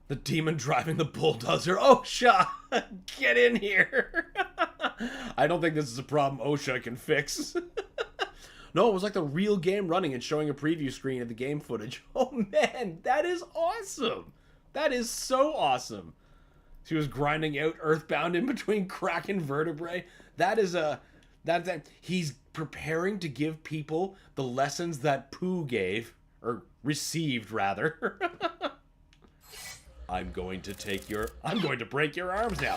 The demon driving the bulldozer. OSHA! Get in here! I don't think this is a problem OSHA can fix. No, it was like the real game running and showing a preview screen of the game footage. Oh man, that is awesome! That is so awesome! She was grinding out Earthbound in between cracking vertebrae. That is a... That he's preparing to give people the lessons that Pooh gave, or received rather. I'm going to break your arms now.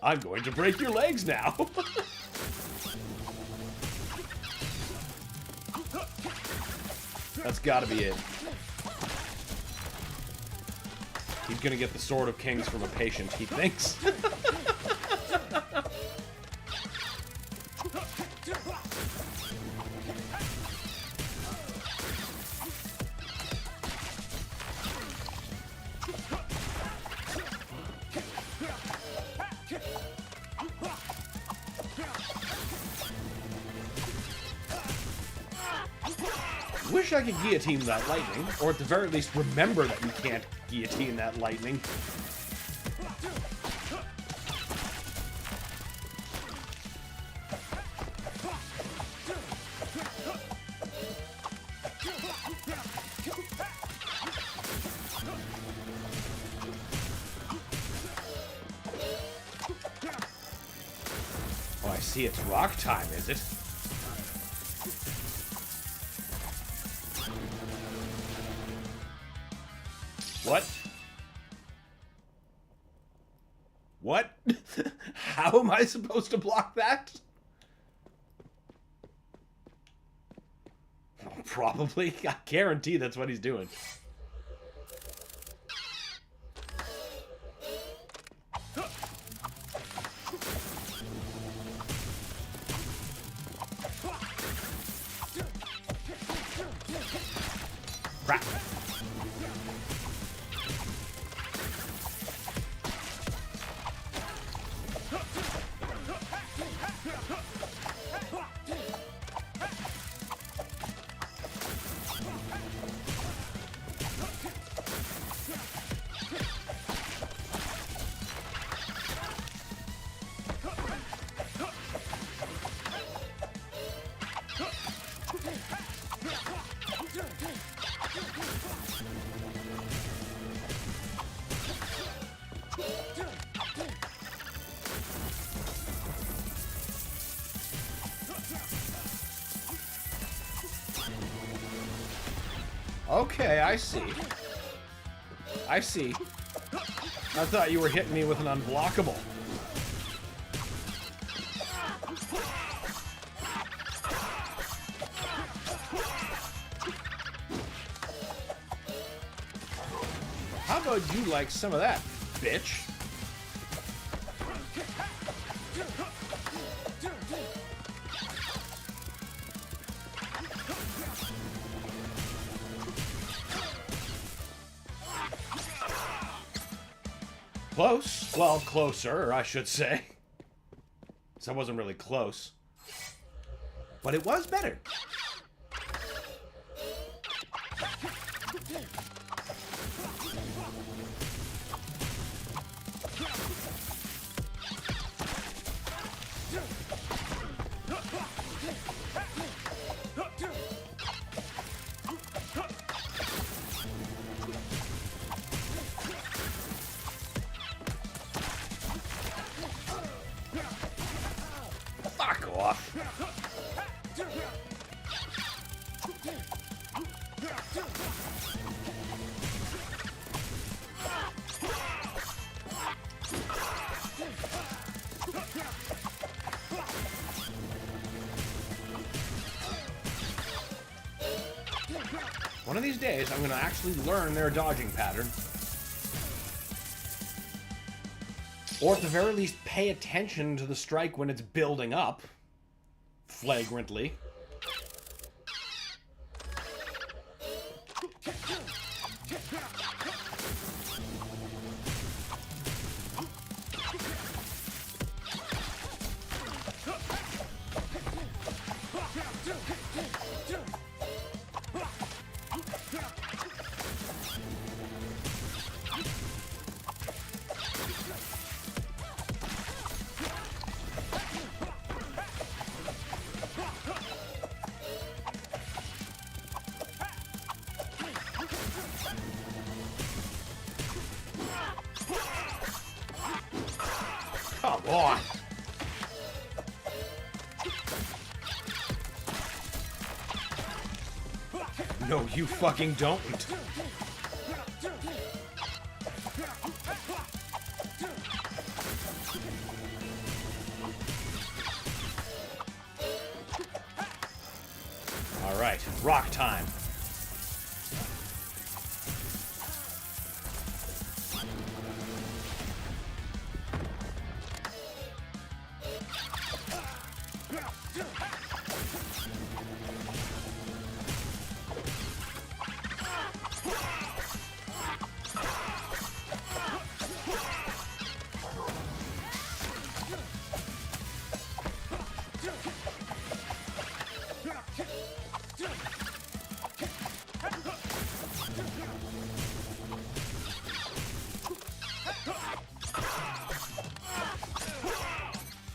I'm going to break your legs now. That's gotta be it. He's gonna get the Sword of Kings from a patient, he thinks. Wish I could guillotine that lightning, or at the very least remember that you can't guillotine that lightning. Oh, I see, it's rock time, is it? What? What? How am I supposed to block that? Probably. I guarantee that's what he's doing. Crap. Okay, I see. I see. I thought you were hitting me with an unblockable. How about you like some of that, bitch? Close. Well, closer, I should say. So I wasn't really close. But it was better. Fuck off. One of these days, I'm going to actually learn their dodging pattern. Or at the very least, pay attention to the strike when it's building up. Flagrantly. Come on. No, you fucking don't. All right, rock time.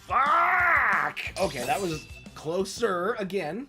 Fuck! Okay, that was closer again.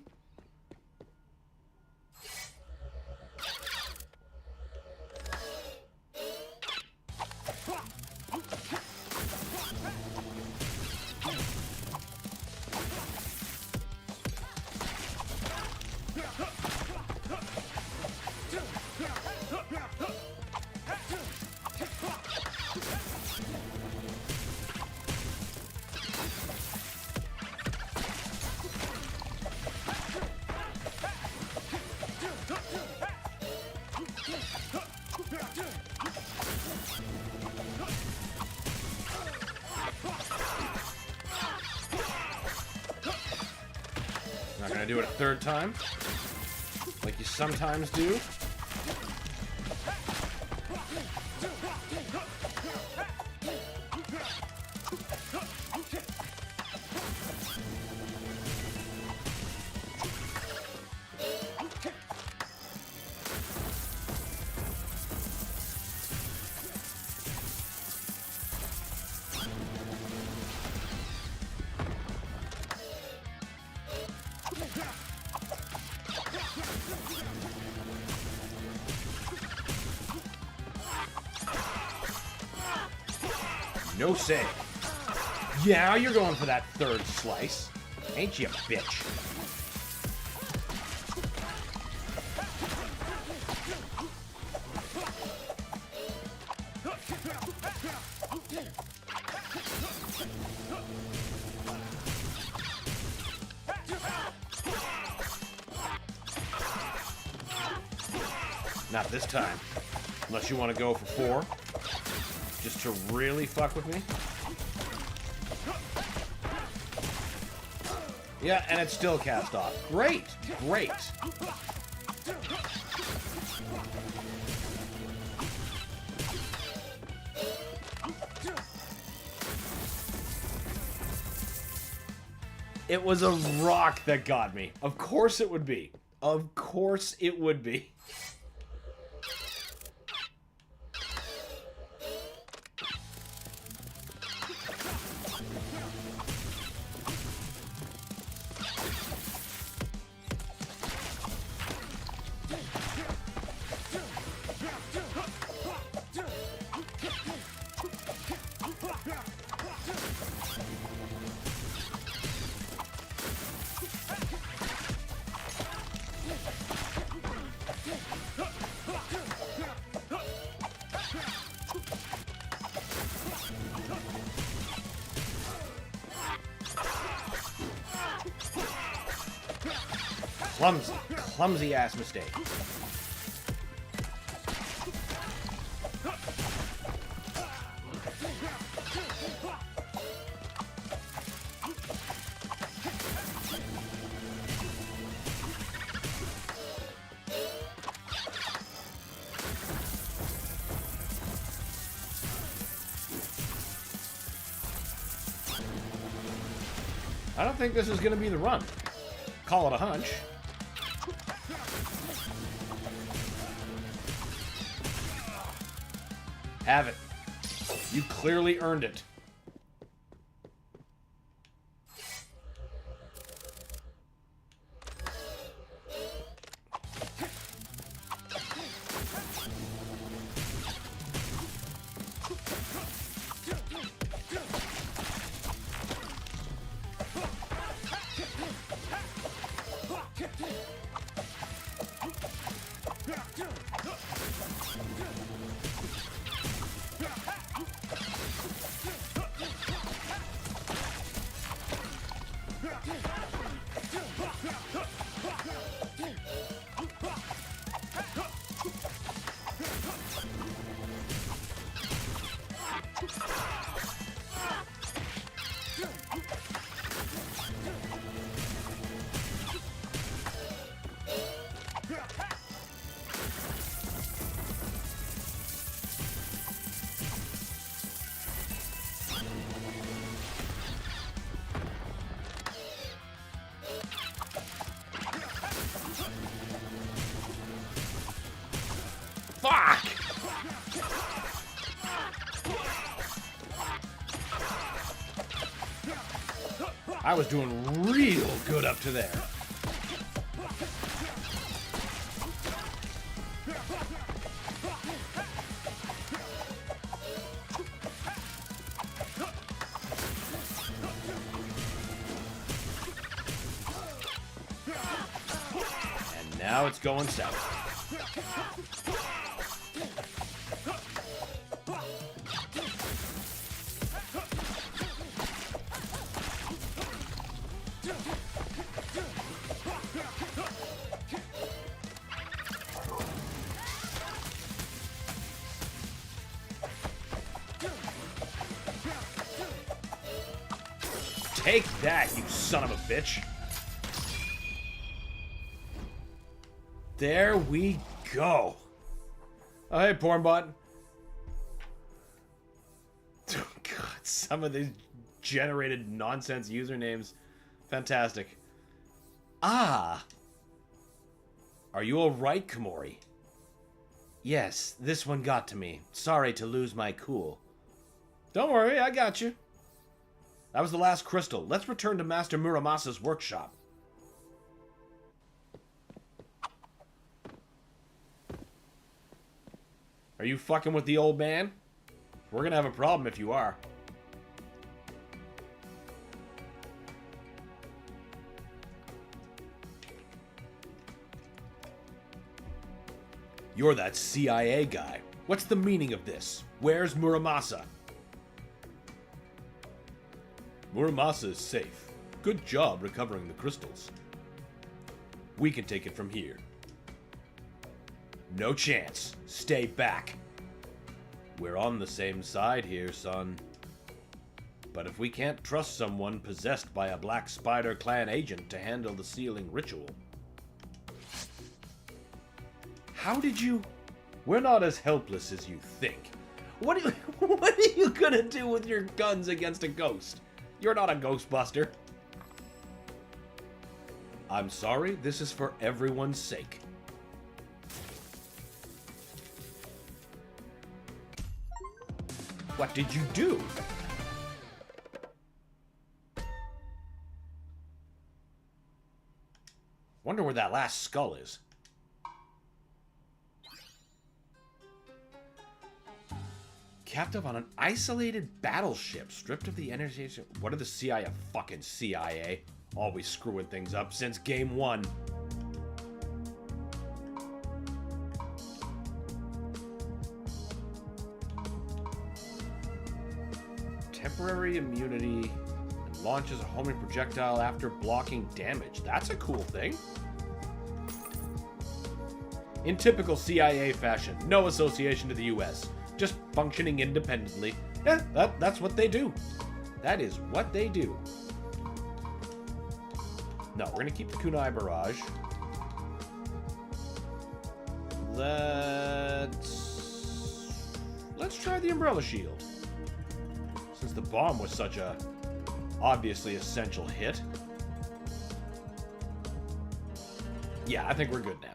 Not gonna do it a third time, like you sometimes do. No save. Yeah, you're going for that third slice. Ain't you a bitch? Not this time. Unless you want to go for 4. Just to really fuck with me. Yeah, and it's still cast off. Great! Great! It was a rock that got me. Of course it would be. Of course it would be. Clumsy ass mistake. I don't think this is going to be the run. Call it a hunch. Have it. You clearly earned it. Fuck! I was doing real good up to there. And now it's going south. Take that, you son of a bitch. There we go. Oh, hey, Pornbot. Oh, God, some of these generated nonsense usernames. Fantastic. Ah. Are you alright, Komori? Yes, this one got to me. Sorry to lose my cool. Don't worry, I got you. That was the last crystal. Let's return to Master Muramasa's workshop. Are you fucking with the old man? We're gonna have a problem if you are. You're that CIA guy. What's the meaning of this? Where's Muramasa? Muramasa is safe. Good job recovering the crystals. We can take it from here. No chance. Stay back. We're on the same side here, son. But if we can't trust someone possessed by a Black Spider clan agent to handle the sealing ritual... How did you... We're not as helpless as you think. What are you gonna do with your guns against a ghost? You're not a Ghostbuster. I'm sorry, this is for everyone's sake. What did you do? Wonder where that last skull is. Captive on an isolated battleship, stripped of the energy. What are the CIA? Fucking CIA. Always screwing things up since game one. Temporary immunity and launches a homing projectile after blocking damage. That's a cool thing. In typical CIA fashion, no association to the US. Just functioning independently. Yeah, that's what they do. That is what they do. No, we're gonna keep the Kunai Barrage. Let's try the Umbrella Shield. Since the bomb was such a obviously essential hit. Yeah, I think we're good now.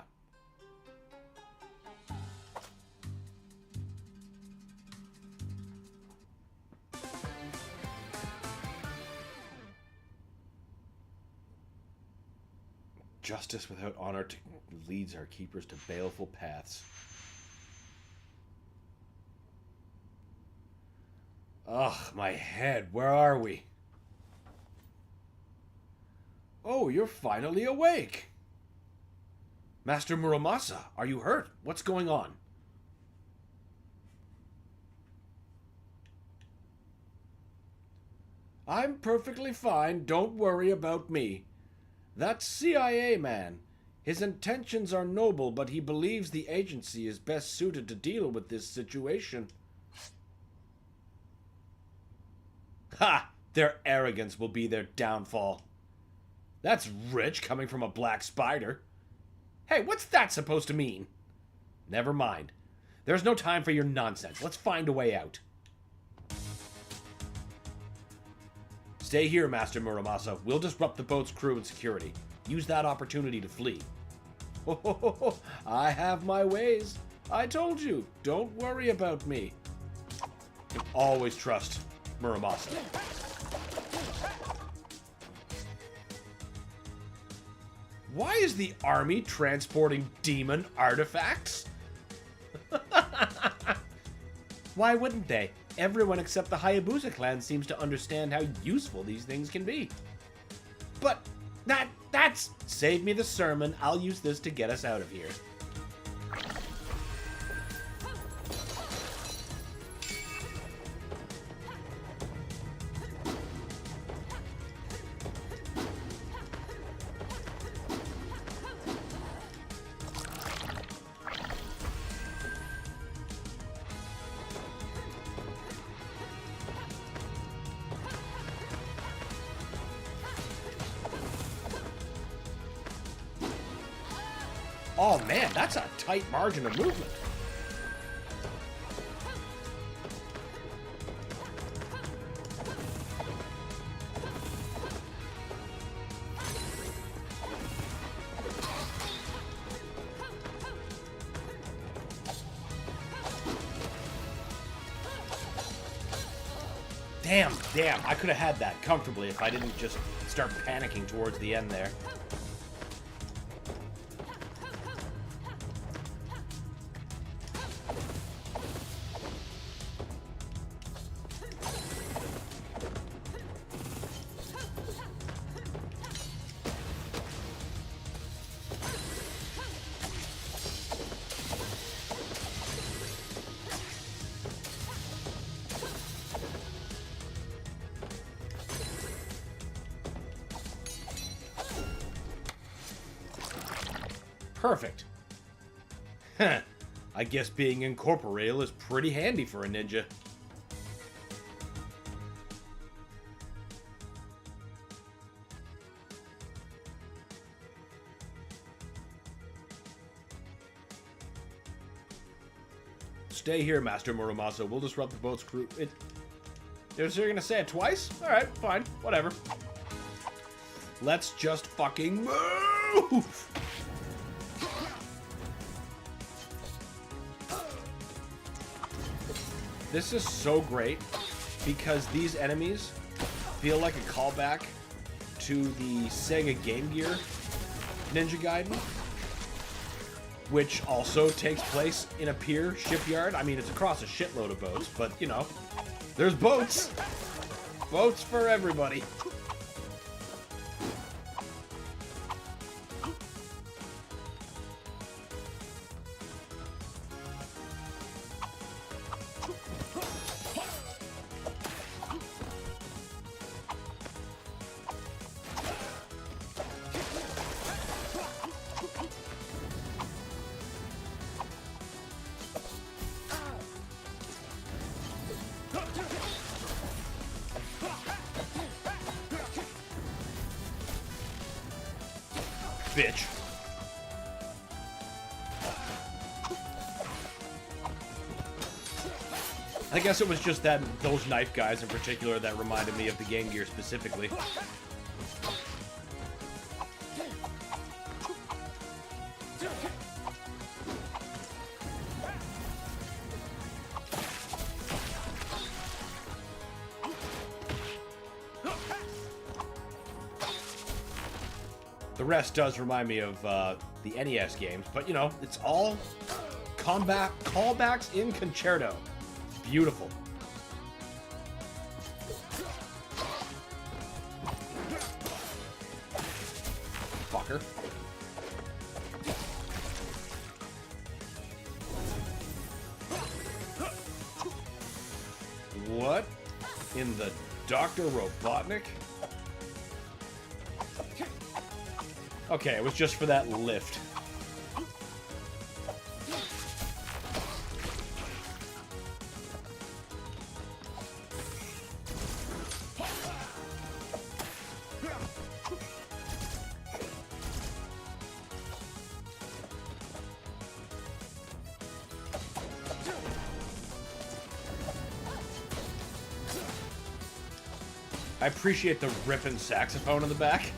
Justice without honor leads our keepers to baleful paths. Ugh, my head. Where are we? Oh, you're finally awake. Master Muramasa, are you hurt? What's going on? I'm perfectly fine. Don't worry about me. That CIA man. His intentions are noble, but he believes the agency is best suited to deal with this situation. Ha! Their arrogance will be their downfall. That's rich coming from a Black Spider. Hey, what's that supposed to mean? Never mind. There's no time for your nonsense. Let's find a way out. Stay here, Master Muramasa. We'll disrupt the boat's crew and security. Use that opportunity to flee. Oh, I have my ways. I told you. Don't worry about me. You always trust Muramasa. Why is the army transporting demon artifacts? Why wouldn't they? Everyone except the Hayabusa clan seems to understand how useful these things can be. But that's... Save me the sermon. I'll use this to get us out of here. Oh man, that's a tight margin of movement. Damn, I could have had that comfortably if I didn't just start panicking towards the end there. Perfect. Heh. I guess being incorporeal is pretty handy for a ninja. Stay here, Master Muramasa. We'll disrupt the boat's crew. They're gonna say it twice? Alright, fine. Whatever. Let's just fucking move! This is so great because these enemies feel like a callback to the Sega Game Gear Ninja Gaiden, which also takes place in a pier shipyard. I mean, it's across a shitload of boats, but, you know, there's boats. Boats for everybody. Bitch. I guess it was just those knife guys in particular that reminded me of the Game Gear specifically. The rest does remind me of the NES games, but you know, it's all combat callbacks in concerto. Beautiful. Fucker. What in the Dr. Robotnik? Okay, it was just for that lift. I appreciate the ripping saxophone in the back.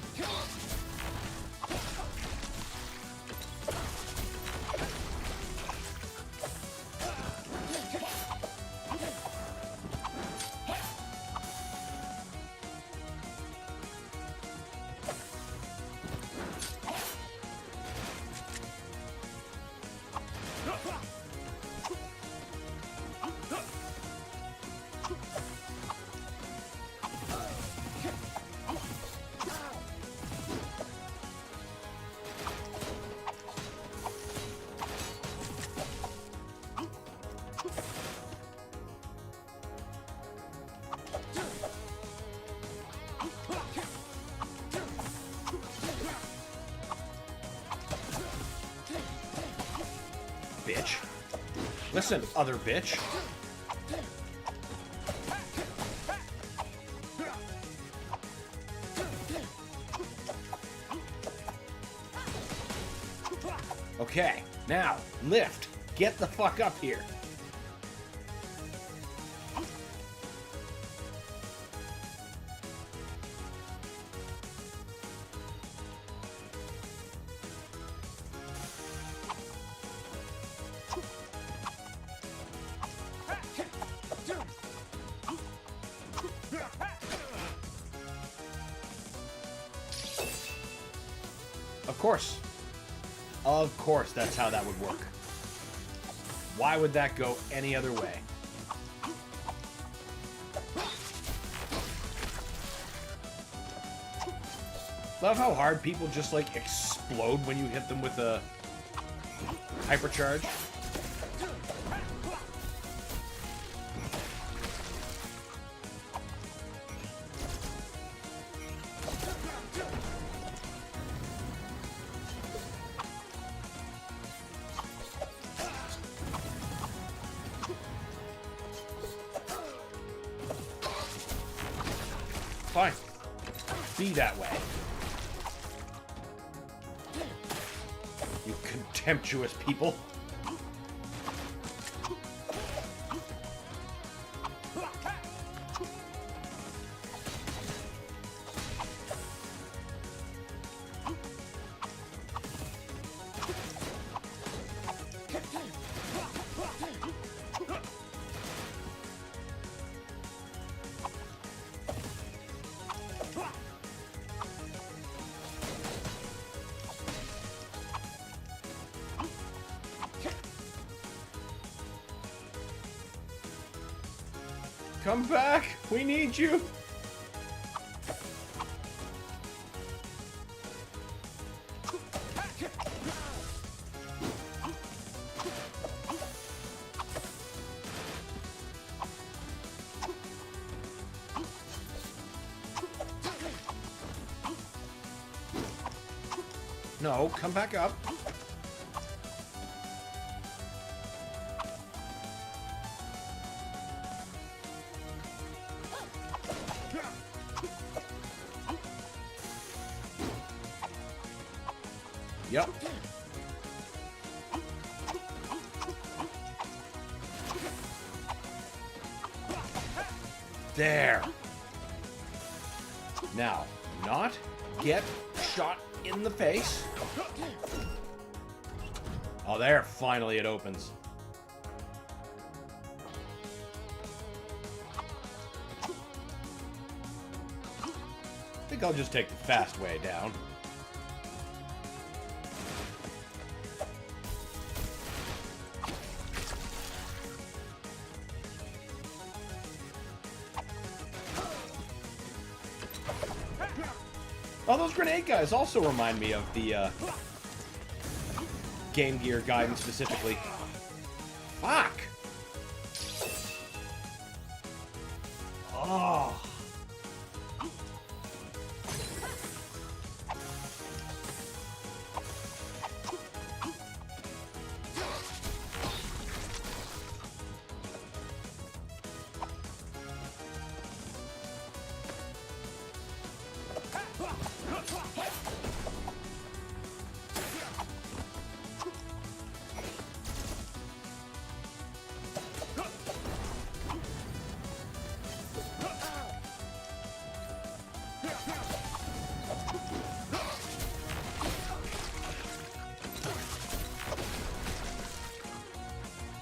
Bitch. Listen, other bitch. Okay, now, lift. Get the fuck up here. Of course, that's how that would work. Why would that go any other way? Love how hard people just, like, explode when you hit them with a hypercharge. fine. Be that way. You contemptuous people. Come back! We need you! No, come back up. Yep. There. Now, not get shot in the face. Oh, there. Finally it opens. I think I'll just take the fast way down. Oh, those grenade guys also remind me of the Game Gear Gaiden specifically. Fuck! Oh.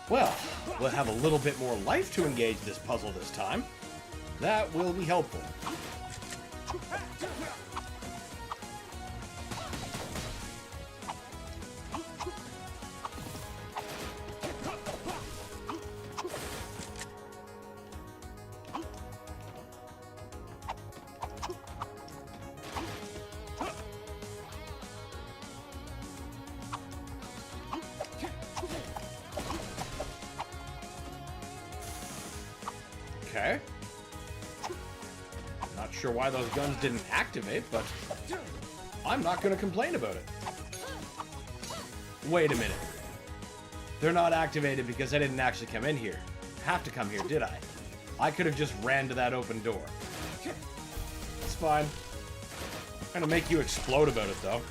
Well, we'll have a little bit more life to engage this puzzle this time. That will be helpful. Okay. Not sure why those guns didn't activate, but I'm not going to complain about it. Wait a minute. They're not activated because I didn't actually come in here. Have to come here, did I? I could have just ran to that open door. It's fine. I'm going to make you explode about it, though.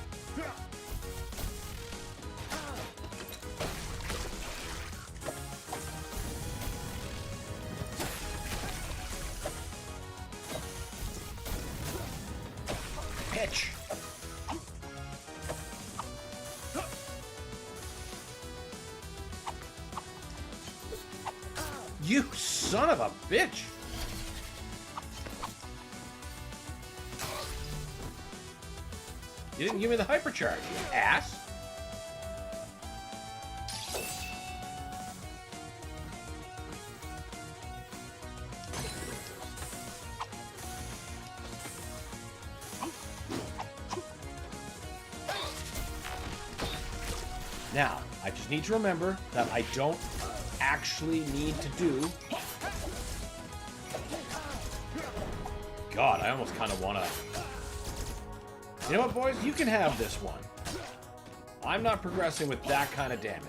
Pitch. You son of a bitch! You didn't give me the hypercharge, you ass! Now, I just need to remember that I don't actually need to do... God, I almost kind of want to... You know what, boys? You can have this one. I'm not progressing with that kind of damage.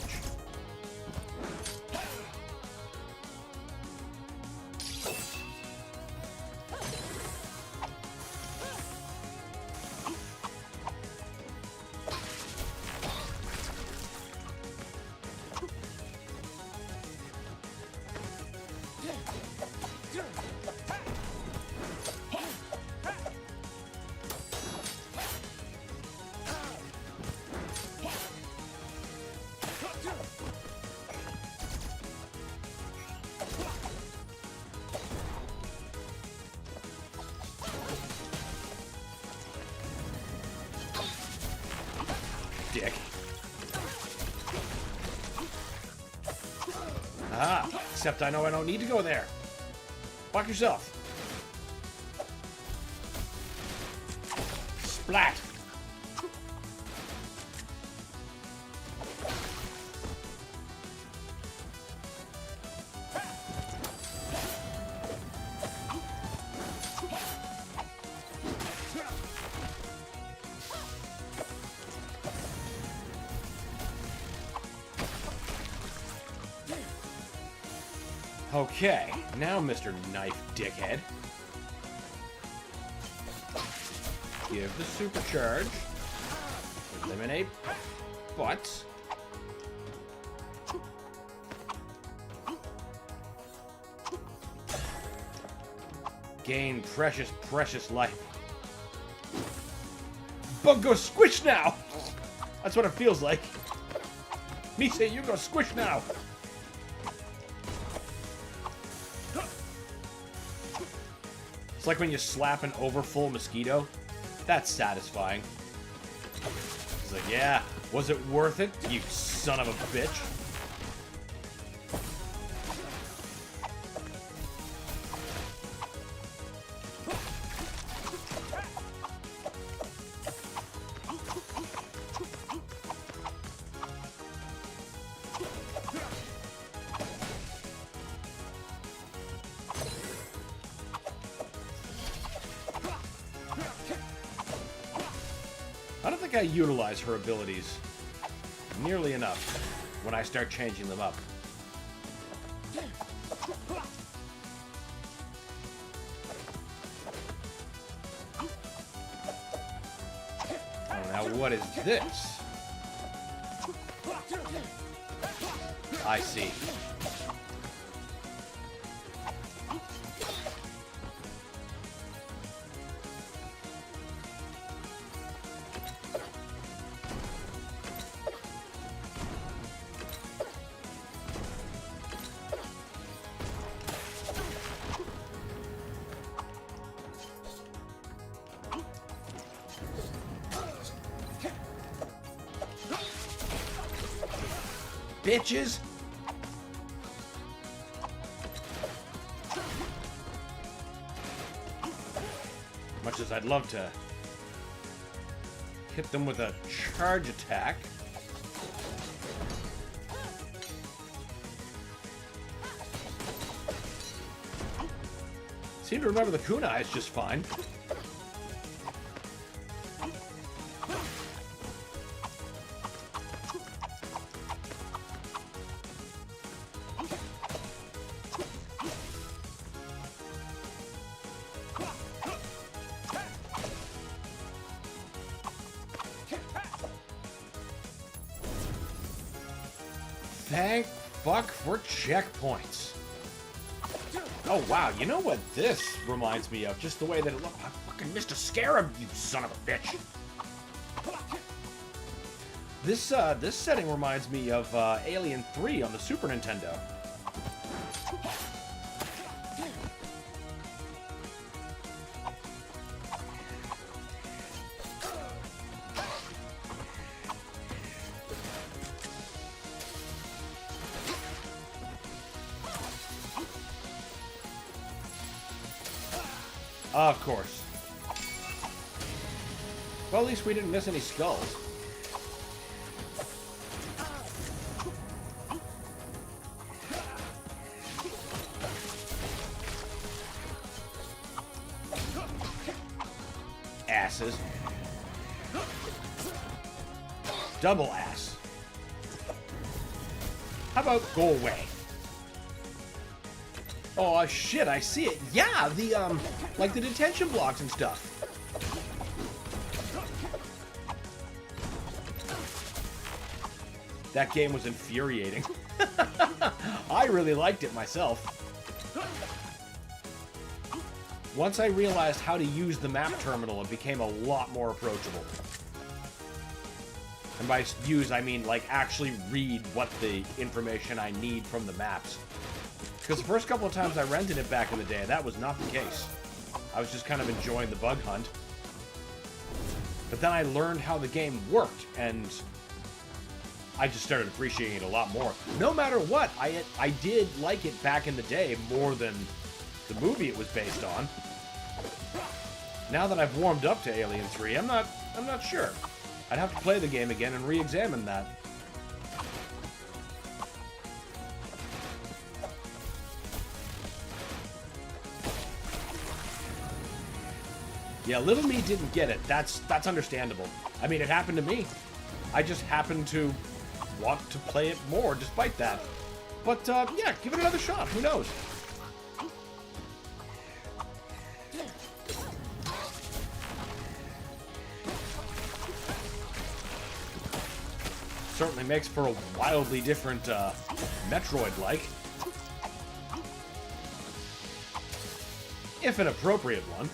Ah, except I know I don't need to go there. Fuck yourself. Splat. Okay, now Mr. Knife Dickhead. Give the supercharge. Eliminate butts. Gain precious, precious life. Bug go squish now! That's what it feels like. Me say you go squish now! It's like when you slap an overfull mosquito. That's satisfying. It's like, yeah, was it worth it, you son of a bitch? I don't think I utilize her abilities nearly enough when I start changing them up. Oh, now what is this? I see. Bitches! Much as I'd love to hit them with a charge attack. Seem to remember the kunais just fine. Thank fuck for checkpoints. Oh wow, you know what this reminds me of? Just the way that it looked. I fucking missed a scarab, you son of a bitch. This setting reminds me of Alien 3 on the Super Nintendo. Of course. Well, at least we didn't miss any skulls. Asses. Double ass. How about go away? Oh shit, I see it. Yeah, the like the detention blocks and stuff. That game was infuriating. I really liked it myself. Once I realized how to use the map terminal, it became a lot more approachable. And by use, I mean like actually read what the information I need from the maps. Because the first couple of times I rented it back in the day, that was not the case. I was just kind of enjoying the bug hunt. But then I learned how the game worked, and I just started appreciating it a lot more. No matter what, I did like it back in the day more than the movie it was based on. Now that I've warmed up to Alien 3, I'm not sure. I'd have to play the game again and re-examine that. Yeah, little me didn't get it. That's understandable. I mean, it happened to me. I just happened to want to play it more despite that. But, yeah, give it another shot. Who knows? Certainly makes for a wildly different, Metroid-like. If an appropriate one.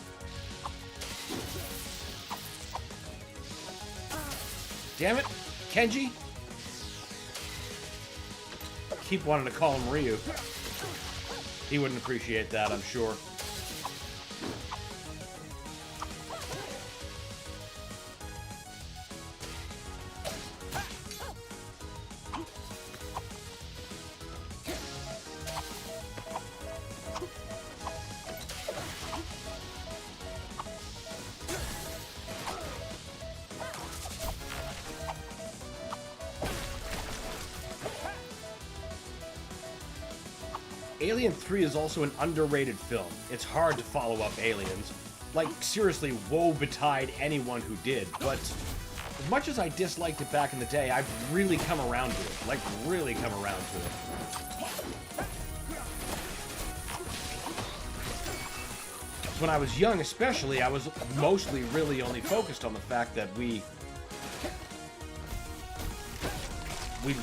Damn it, Kenji. I keep wanting to call him Ryu. He wouldn't appreciate that, I'm sure. Alien 3 is also an underrated film. It's hard to follow up Aliens. Like, seriously, woe betide anyone who did, but as much as I disliked it back in the day, I've really come around to it. Like, really come around to it. When I was young, especially, I was mostly really only focused on the fact that we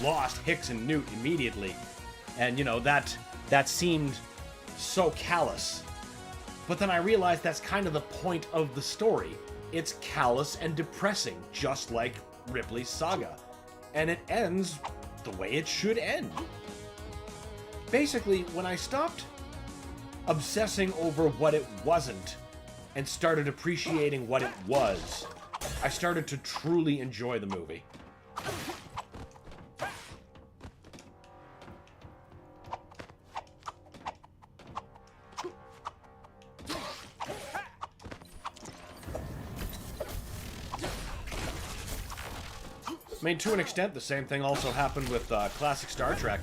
lost Hicks and Newt immediately. And, you know, that seemed so callous. But then I realized that's kind of the point of the story. It's callous and depressing, just like Ripley's saga. And it ends the way it should end. Basically, when I stopped obsessing over what it wasn't and started appreciating what it was, I started to truly enjoy the movie. I mean, to an extent, the same thing also happened with classic Star Trek.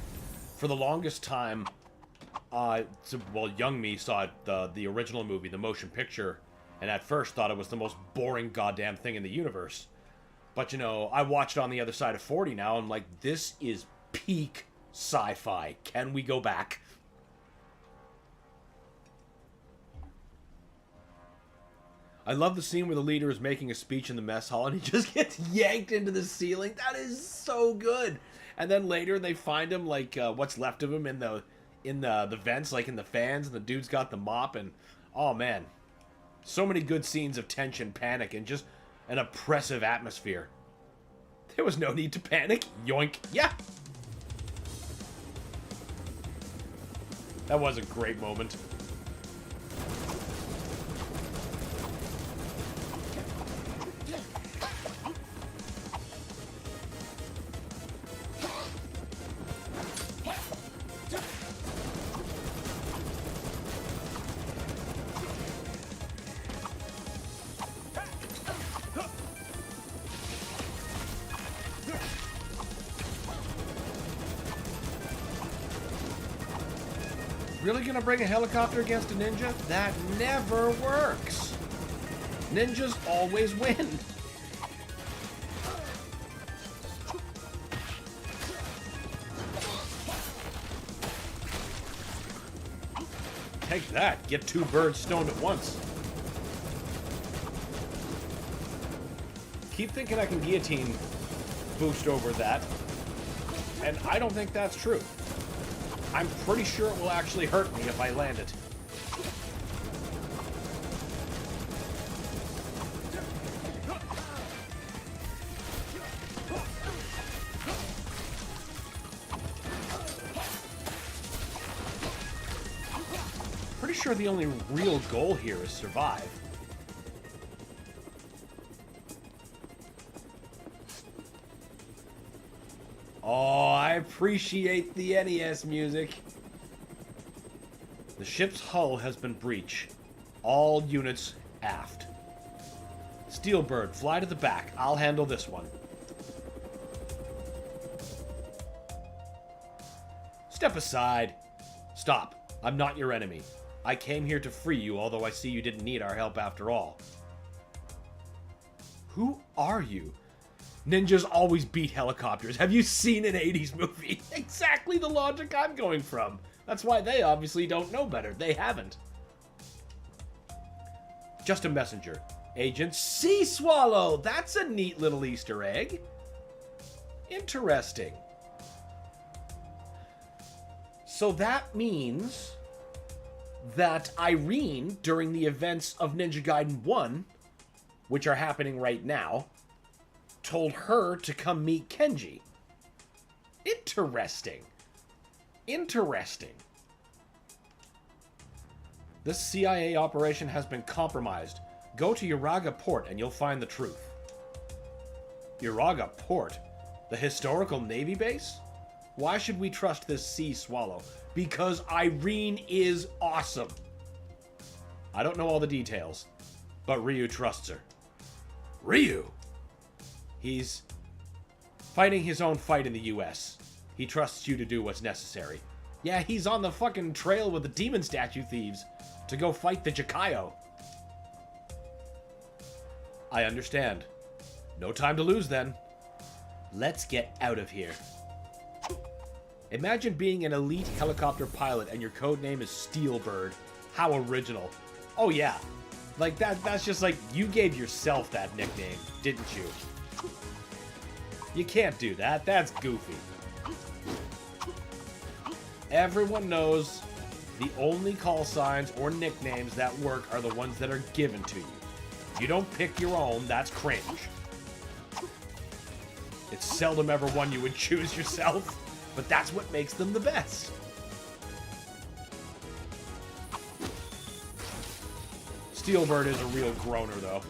For the longest time, young me saw it, the original movie, the motion picture, and at first thought it was the most boring goddamn thing in the universe. But, you know, I watched it on the other side of 40 now, and I'm like, this is peak sci-fi. Can we go back? I love the scene where the leader is making a speech in the mess hall and he just gets yanked into the ceiling. That is so good. And then later they find him, like, what's left of him in the vents, like in the fans, and the dude's got the mop, and oh man. So many good scenes of tension, panic, and just an oppressive atmosphere. There was no need to panic. Yoink. Yeah. That was a great moment. Really gonna bring a helicopter against a ninja? That never works. Ninjas always win. Take that. Get two birds stoned at once. Keep thinking I can guillotine boost over that, and I don't think that's true. I'm pretty sure it will actually hurt me if I land it. Pretty sure the only real goal here is survive. Oh, I appreciate the NES music. The ship's hull has been breached. All units aft. Steelbird, fly to the back. I'll handle this one. Step aside. Stop. I'm not your enemy. I came here to free you, although I see you didn't need our help after all. Who are you? Ninjas always beat helicopters. Have you seen an 80s movie? Exactly the logic I'm going from. That's why they obviously don't know better. They haven't. Just a messenger. Agent Sea Swallow. That's a neat little Easter egg. Interesting. So that means that Irene, during the events of Ninja Gaiden 1, which are happening right now, told her to come meet Kenji. Interesting. Interesting. This CIA operation has been compromised. Go to Uraga Port and you'll find the truth. Uraga Port? The historical Navy base? Why should we trust this Sea Swallow? Because Irene is awesome. I don't know all the details, but Ryu trusts her. Ryu? He's fighting his own fight in the US. He trusts you to do what's necessary. Yeah, he's on the fucking trail with the demon statue thieves to go fight the Jikayo. I understand. No time to lose then. Let's get out of here. Imagine being an elite helicopter pilot and your code name is Steelbird. How original. Oh yeah. Like that's just like you gave yourself that nickname, didn't you? You can't do that. That's goofy. Everyone knows the only call signs or nicknames that work are the ones that are given to you. If you don't pick your own, that's cringe. It's seldom ever one you would choose yourself, but that's what makes them the best. Steelbird is a real groaner, though.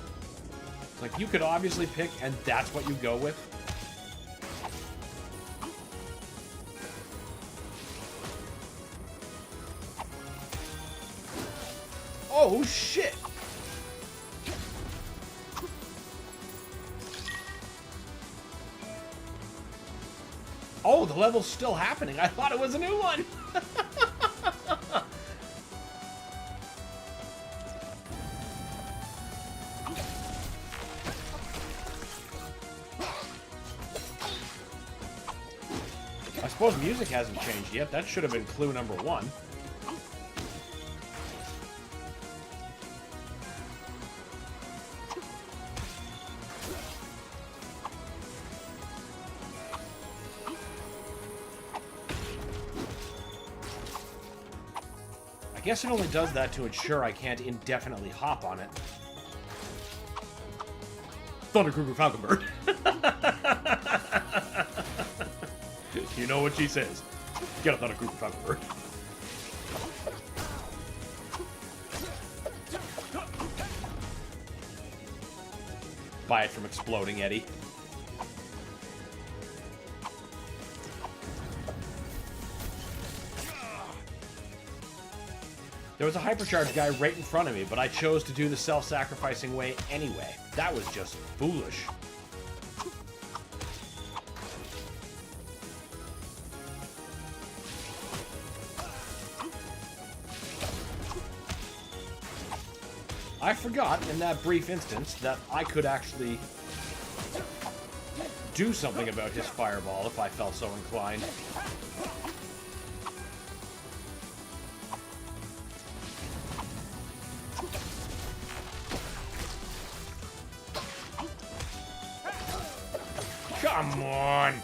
It's like, you could obviously pick, and that's what you go with. Oh, shit! Oh, the level's still happening. I thought it was a new one. I suppose music hasn't changed yet. That should have been clue number 1. I guess it only does that to ensure I can't indefinitely hop on it. Thunderkruger Falconbird. You know what she says. Get a Thunderkruger Falconbird. Buy it from Exploding Eddie. There was a hypercharge guy right in front of me, but I chose to do the self-sacrificing way anyway. That was just foolish. I forgot in that brief instance that I could actually do something about his fireball if I felt so inclined. Come on!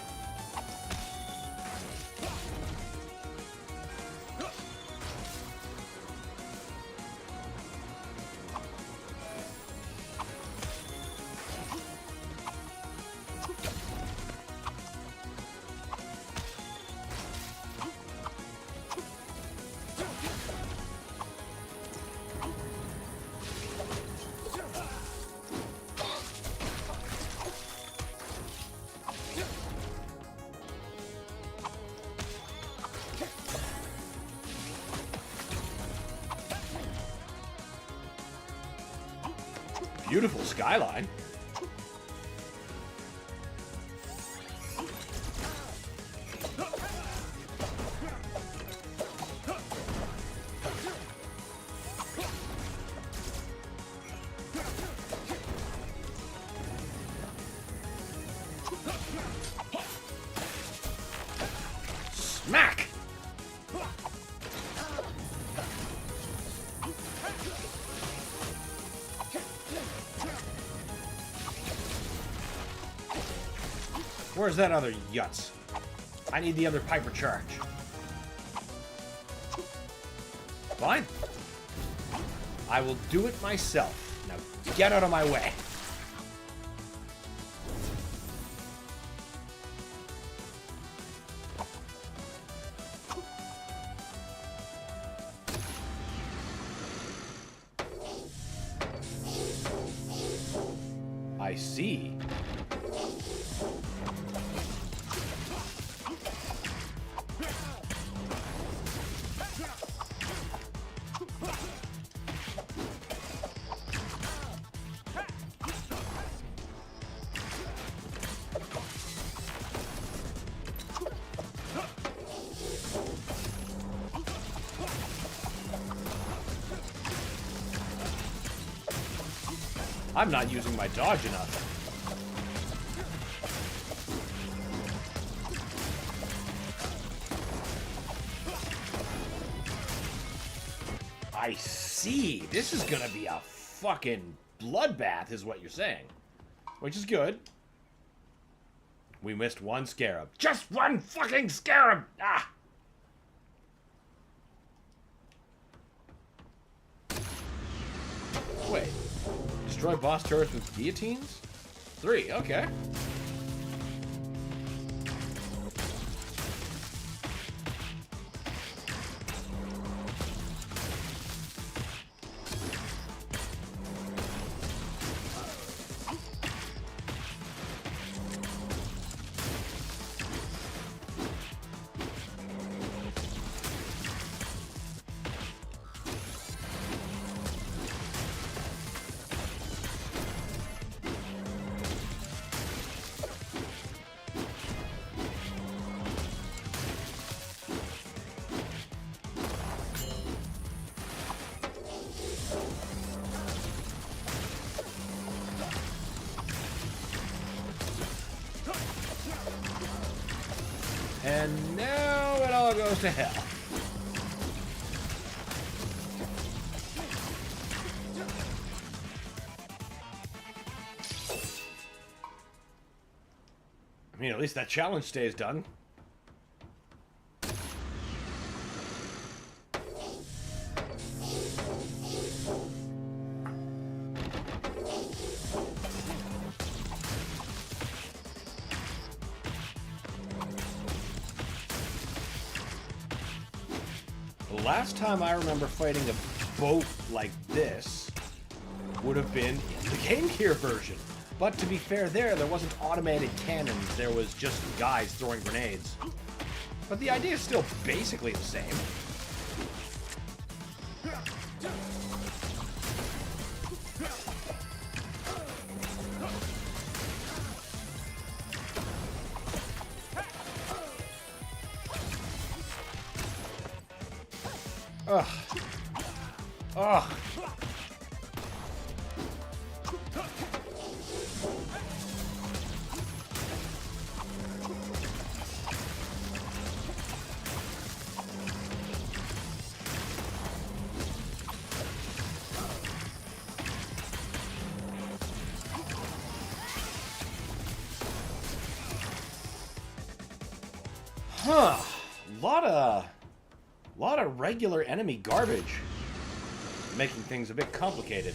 beautiful skyline. Smack! Where's that other yutz? I need the other Piper charge. Fine. I will do it myself. Now get out of my way. I see. I'm not using my dodge enough. I see. This is gonna be a fucking bloodbath, is what you're saying. Which is good. We missed one scarab. Just one fucking scarab! Ah! Wait. Destroy boss turrets with guillotines? 3, okay. And now it all goes to hell. I mean, at least that challenge stays done. The last time I remember fighting a boat like this would have been in the Game Gear version. But to be fair there wasn't automated cannons, there was just guys throwing grenades. But the idea is still basically the same. Ugh. Ugh. Huh. Lot of regular enemy garbage. Making things a bit complicated.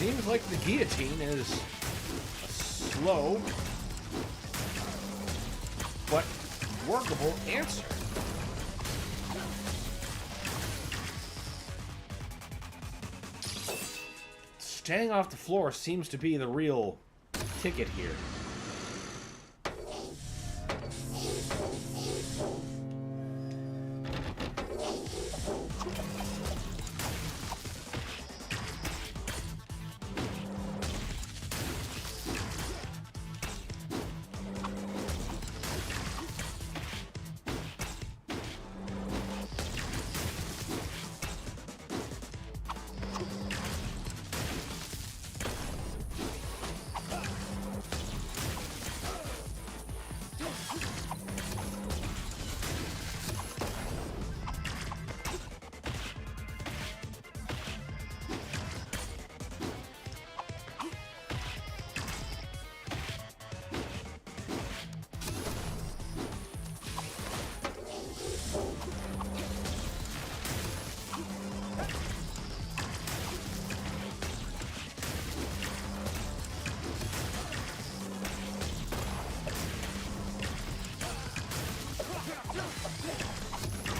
Seems like the guillotine is a slow but workable answer. Staying off the floor seems to be the real ticket here.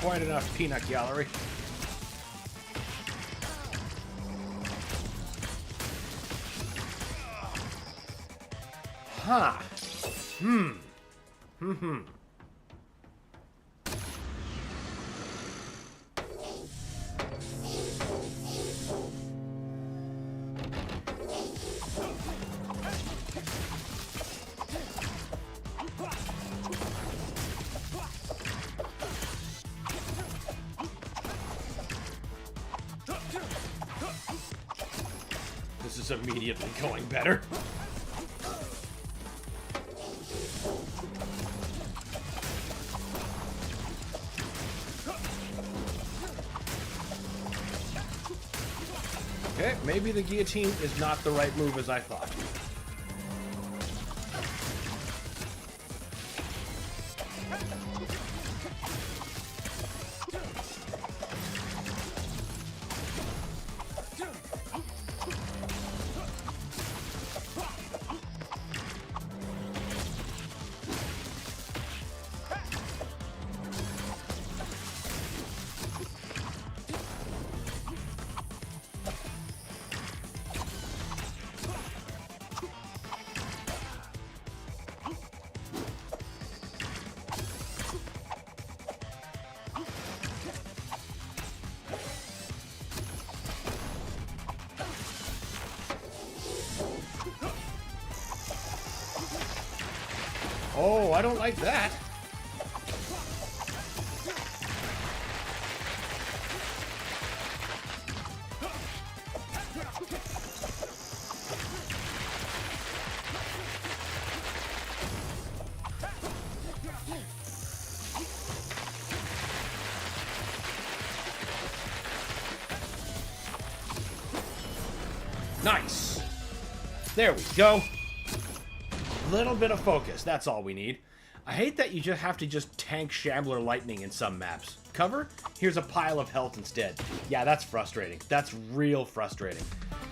Quite enough peanut gallery. Huh. This is immediately going better. Okay, maybe the guillotine is not the right move as I thought. Oh, I don't like that. Nice. There we go. Little bit of focus, that's all we need. I hate that you just have to tank Shambler Lightning in some maps. Cover? Here's a pile of health instead. Yeah, that's frustrating. That's real frustrating.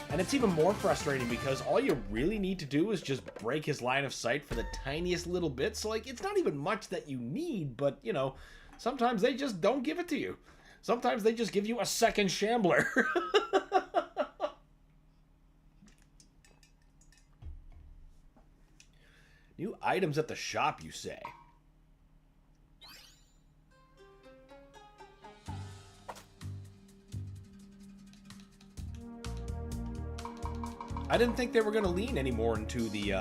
And it's even more frustrating because all you really need to do is just break his line of sight for the tiniest little bit. So, like, it's not even much that you need, but, you know, sometimes they just don't give it to you. Sometimes they just give you a second Shambler. New items at the shop, you say? I didn't think they were going to lean any more into the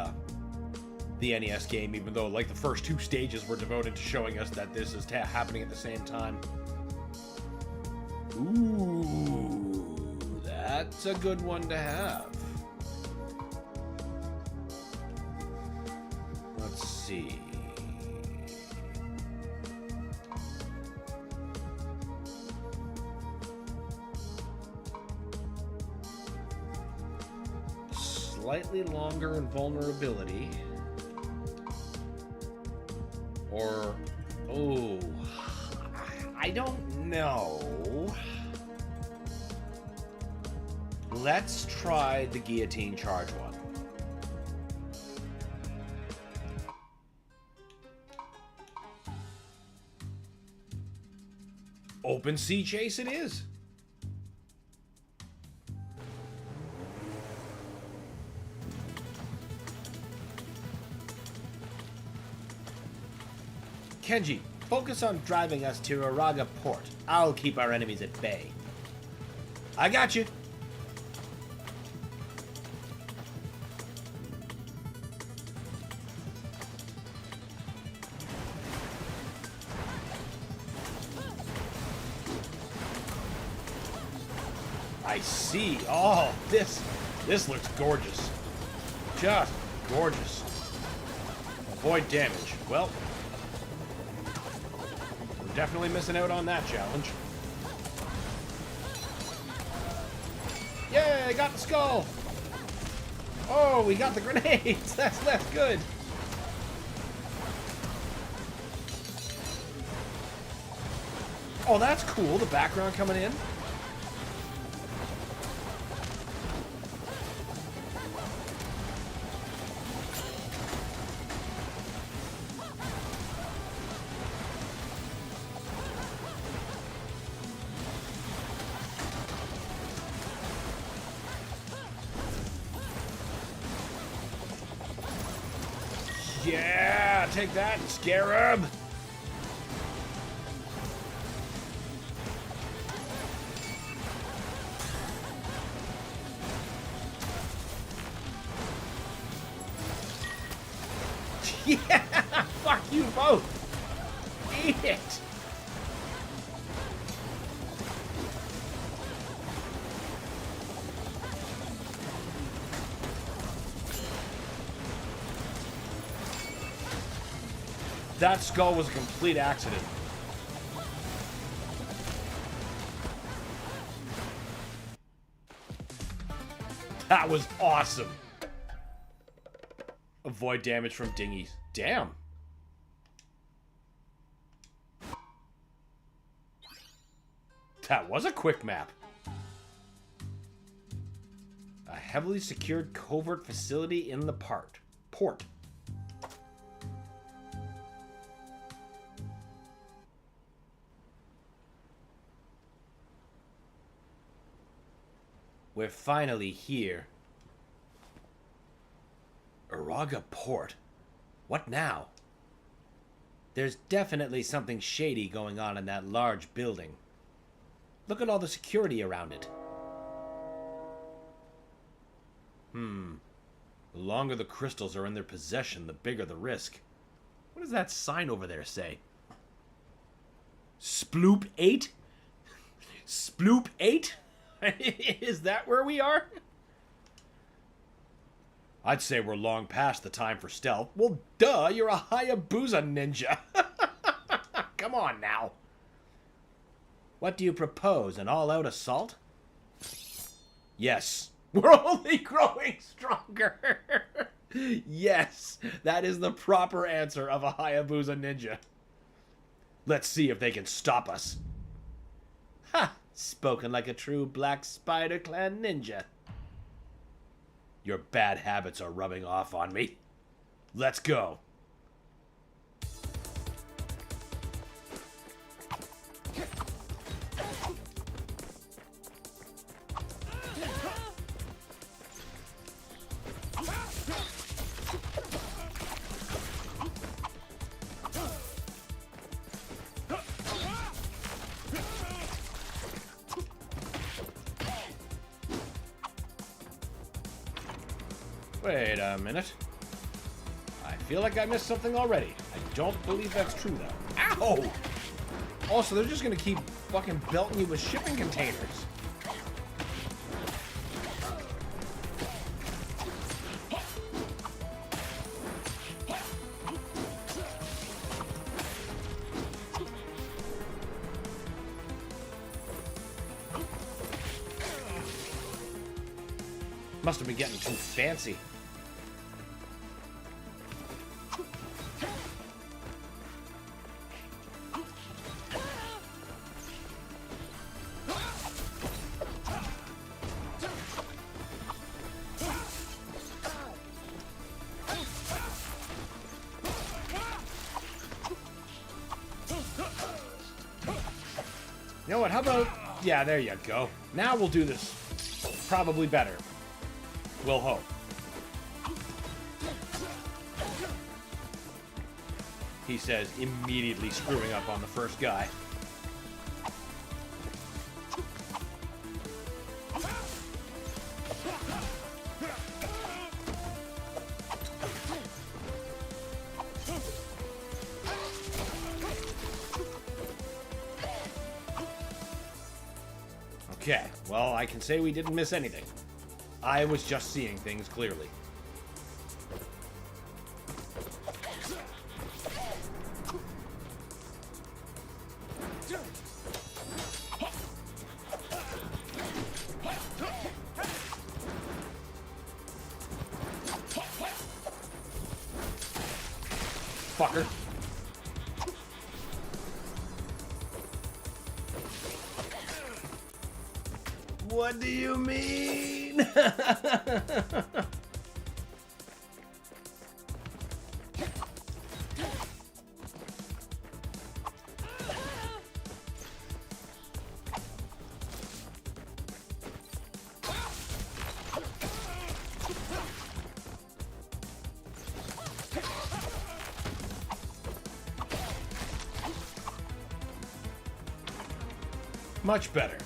NES game, even though, like, the first two stages were devoted to showing us that this is happening at the same time. Ooh, that's a good one to have. Let's see. Slightly longer invulnerability. Or, oh, I don't know. Let's try the guillotine charge one. Open sea chase it is. Kenji, focus on driving us to Uraga Port. I'll keep our enemies at bay. I got you. I see. Oh, this looks gorgeous. Just gorgeous. Avoid damage. Well, we're definitely missing out on that challenge. Yay, got the skull. Oh, we got the grenades. That's good. Oh, that's cool. The background coming in. Yeah, take that, Scarab! Yeah! Fuck you both! Eat it! That skull was a complete accident. That was awesome. Avoid damage from dinghies. Damn. That was a quick map. A heavily secured covert facility in the port. We're finally here. Uraga Port? What now? There's definitely something shady going on in that large building. Look at all the security around it. The longer the crystals are in their possession, the bigger the risk. What does that sign over there say? Sploop 8? Sploop 8? Is that where we are? I'd say we're long past the time for stealth. Well, duh, you're a Hayabusa ninja. Come on now. What do you propose, an all-out assault? Yes. We're only growing stronger. Yes, that is the proper answer of a Hayabusa ninja. Let's see if they can stop us. Ha! Spoken like a true Black Spider Clan ninja. Your bad habits are rubbing off on me. Let's go. Wait a minute. I feel like I missed something already. I don't believe that's true, though. Ow! Also, they're just gonna keep fucking belting you with shipping containers. Must have been getting too fancy. You know what? How about... Yeah, there you go. Now we'll do this probably better. We'll hope. He says, immediately screwing up on the first guy. Okay, well, I can say we didn't miss anything. I was just seeing things clearly. Fucker. What do you mean? Much better.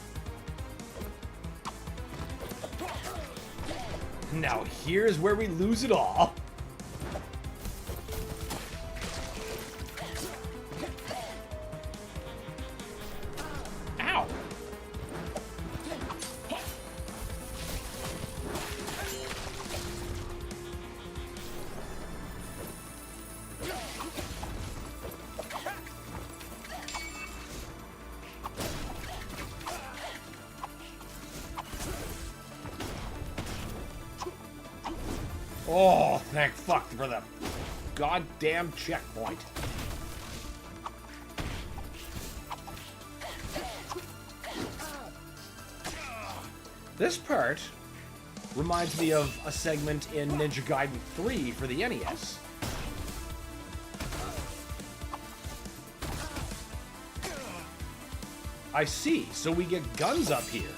Now here's where we lose it all. Ow. Oh, thank fuck for the goddamn checkpoint. This part reminds me of a segment in Ninja Gaiden 3 for the NES. I see, so we get guns up here.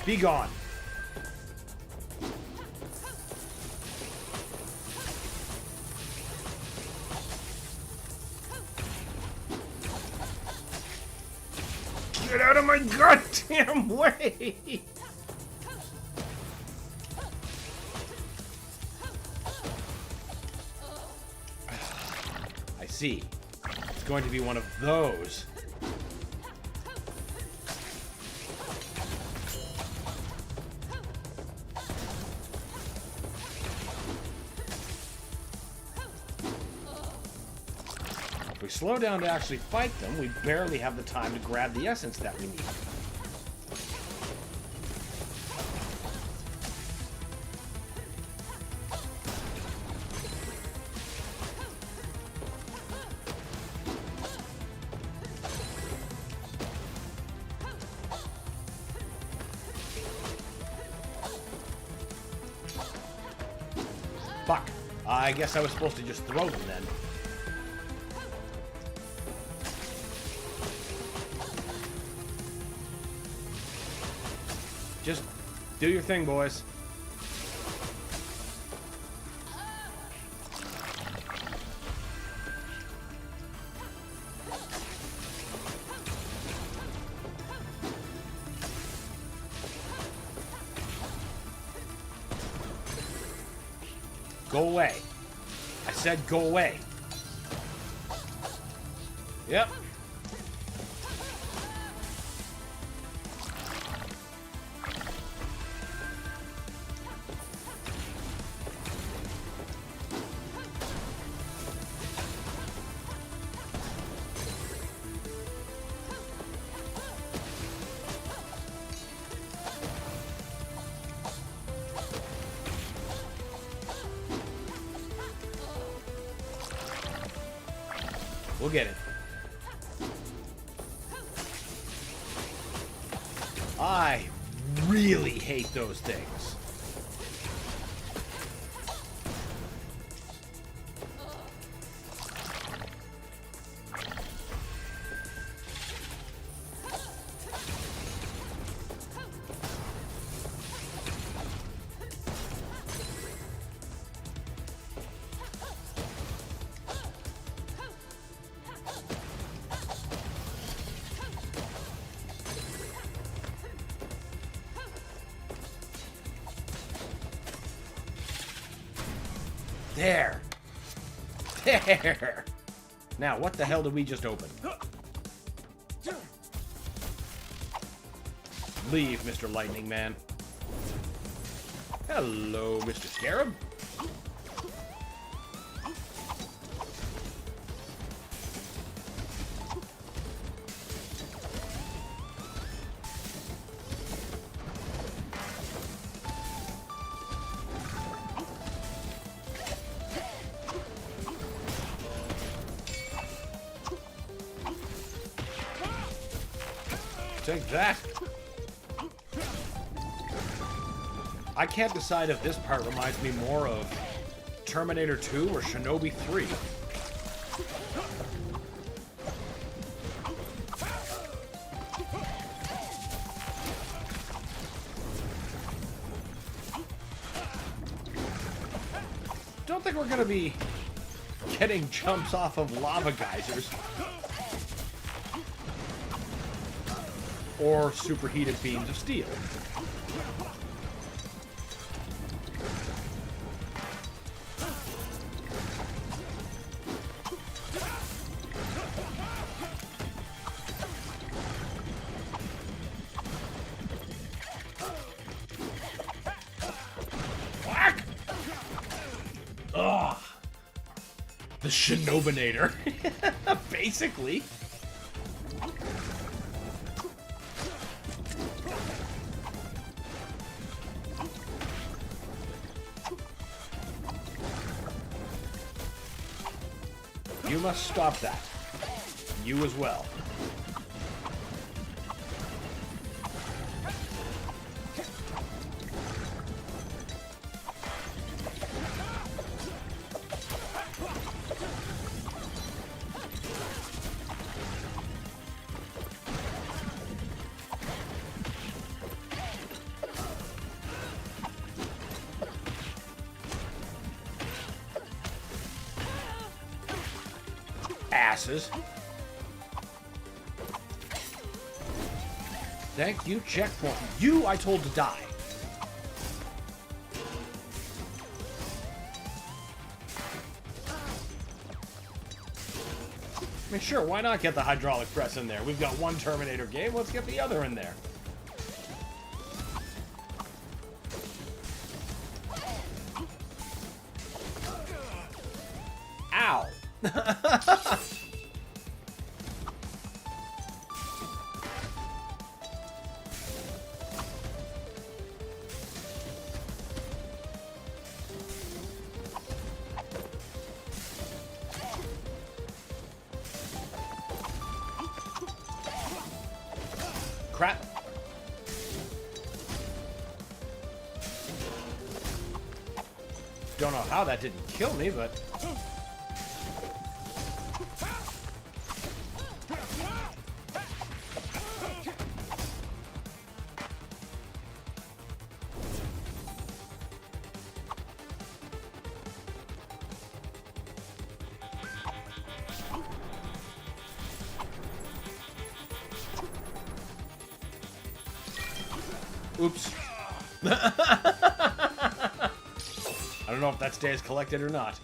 Be gone. Get out of my goddamn way! I see. It's going to be one of those. If we slow down to actually fight them, we barely have the time to grab the essence that we need. Fuck. I guess I was supposed to just throw them then. Just do your thing, boys. Go away. I said go away. Yep. We'll get it. I really hate those things. There. There. Now, what the hell did we just open? Leave, Mr. Lightning Man. Hello, Mr. Scarab. Take that. I can't decide if this part reminds me more of Terminator 2 or Shinobi 3. Don't think we're gonna be getting jumps off of lava geysers. Or superheated beams of steel. Whack! Ugh. The Shinobinator. Basically. You must stop that. You as well. Asses. Thank you, checkpoint. You I told to die. I mean, sure, why not get the hydraulic press in there? We've got one Terminator game, let's get the other in there. Ow. Crap. Don't know how that didn't kill me, but... Oops. I don't know if that stays collected or not.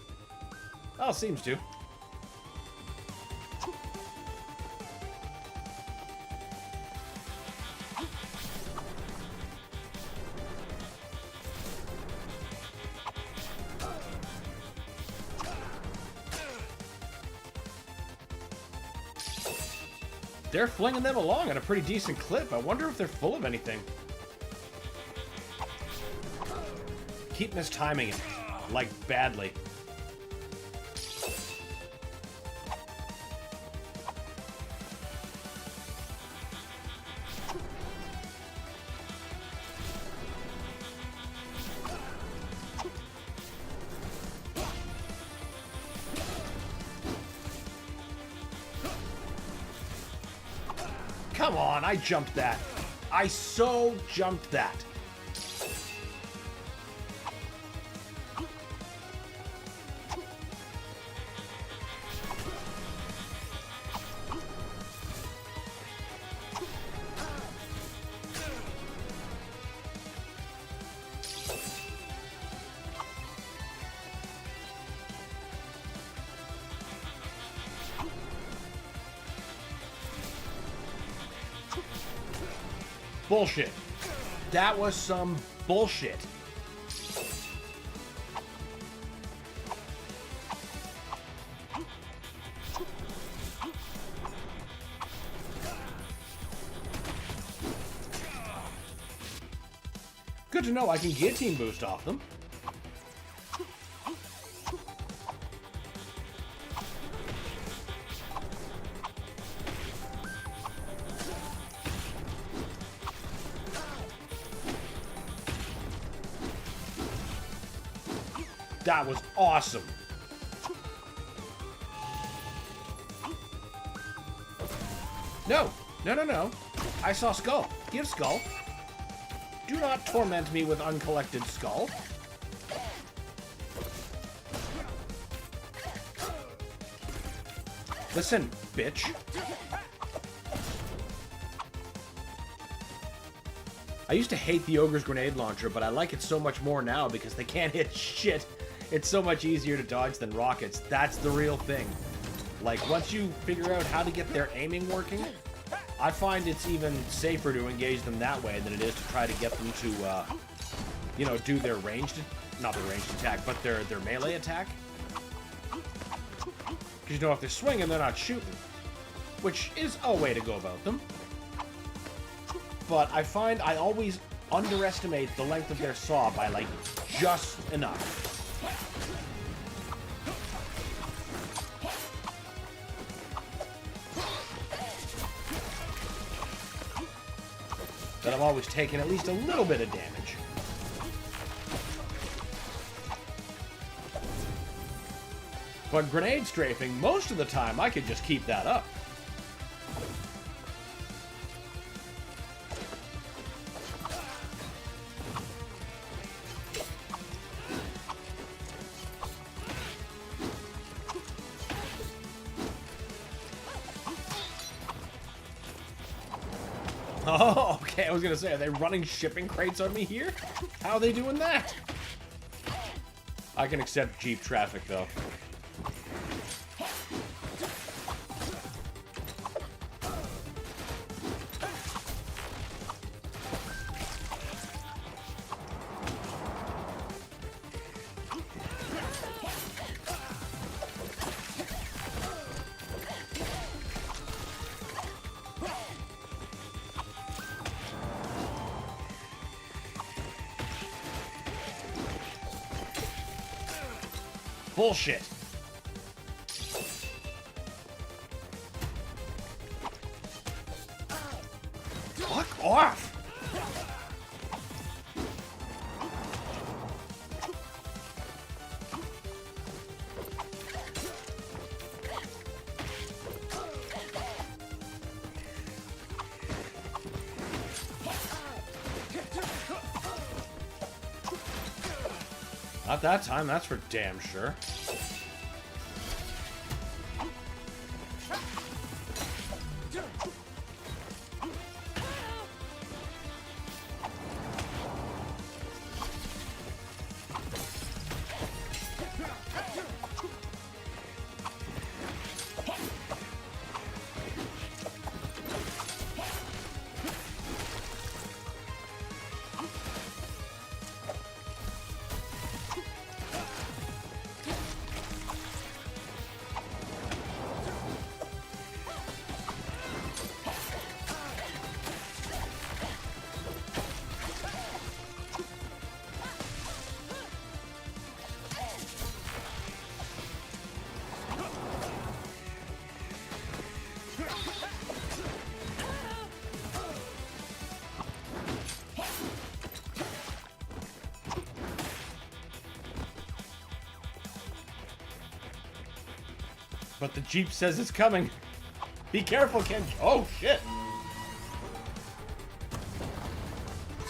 Oh, seems to. They're flinging them along at a pretty decent clip. I wonder if they're full of anything. Keep mistiming it, like badly. Come on, I jumped that. I so jumped that. Bullshit. That was some bullshit. Good to know I can guillotine boost off them. That was awesome. No. No, no, no. I saw Skull. Give Skull. Do not torment me with uncollected Skull. Listen, bitch. I used to hate the Ogre's grenade launcher, but I like it so much more now because they can't hit shit. It's so much easier to dodge than rockets. That's the real thing. Like, once you figure out how to get their aiming working, I find it's even safer to engage them that way than it is to try to get them to, you know, do their ranged, not their ranged attack, but their melee attack. Because, you know, if they're swinging, they're not shooting. Which is a way to go about them. But I find I always underestimate the length of their saw by, like, just enough. That I'm always taking at least a little bit of damage. But grenade strafing, most of the time, I could just keep that up. Oh, okay, I was gonna say, are they running shipping crates on me here? How are they doing that? I can accept Jeep traffic, though. Bullshit. Fuck off. Not that time, that's for damn sure. But the Jeep says it's coming. Be careful, Ken. Oh, shit.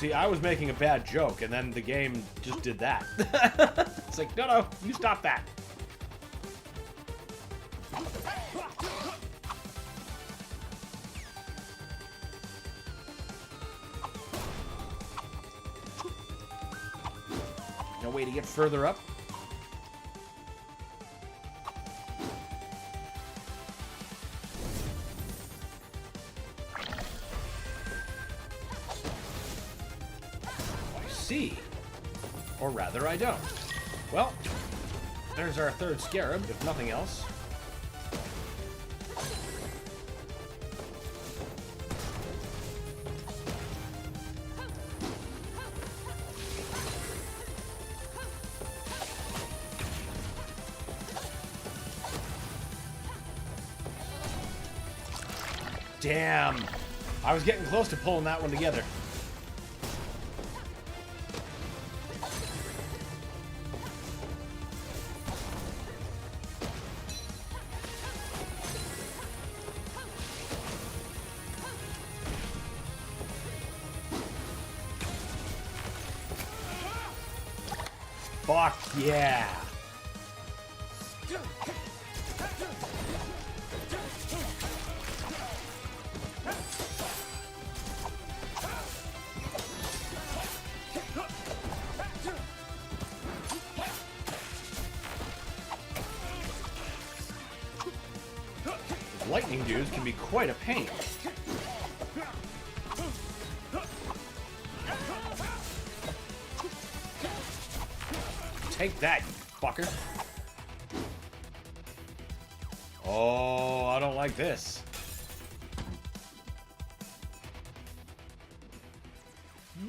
See, I was making a bad joke, and then the game just did that. It's like, no, you stop that. No way to get further up. See. Or rather, I don't. Well, there's our third scarab, if nothing else. Damn. I was getting close to pulling that one together. Fuck yeah! Lightning dudes can be quite a pain. Take that, you fucker. Oh, I don't like this.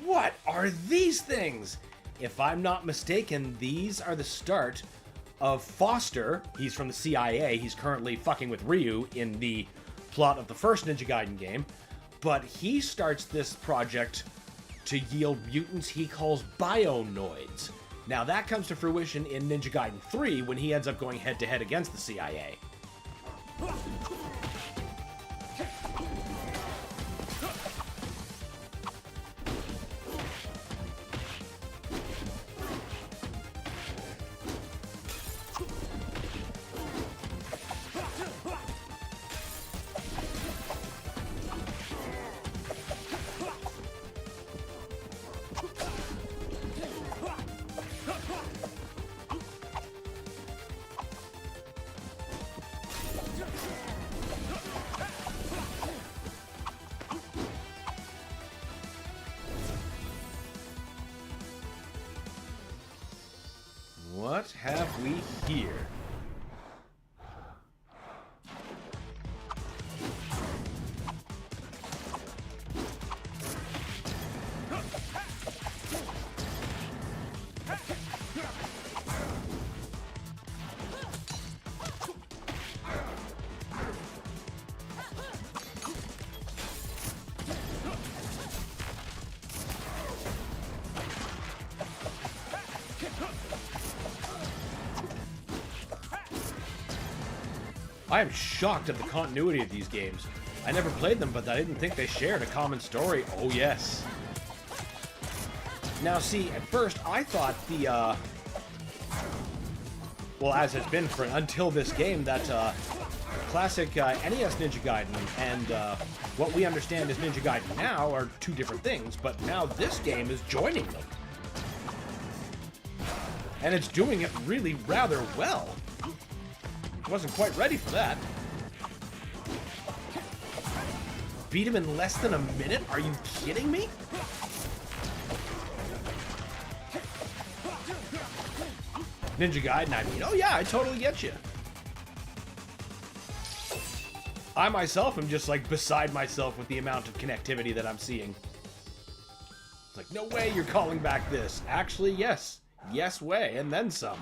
What are these things? If I'm not mistaken, these are the start of Foster. He's from the CIA. He's currently fucking with Ryu in the plot of the first Ninja Gaiden game. But he starts this project to yield mutants he calls bionoids. Now that comes to fruition in Ninja Gaiden 3 when he ends up going head-to-head against the CIA. What have we here? I am shocked at the continuity of these games. I never played them, but I didn't think they shared a common story. Oh, yes. Now, see, at first, I thought the, well, as has been for until this game, that, classic NES Ninja Gaiden and, what we understand as Ninja Gaiden now are two different things, but now this game is joining them. And it's doing it really rather well. Wasn't quite ready for that. Beat him in less than a minute? Are you kidding me? Ninja Gaiden, I mean. Oh yeah, I totally get you. I myself am just like beside myself with the amount of connectivity that I'm seeing. It's like, no way you're calling back this. Actually, yes. Yes way, and then some.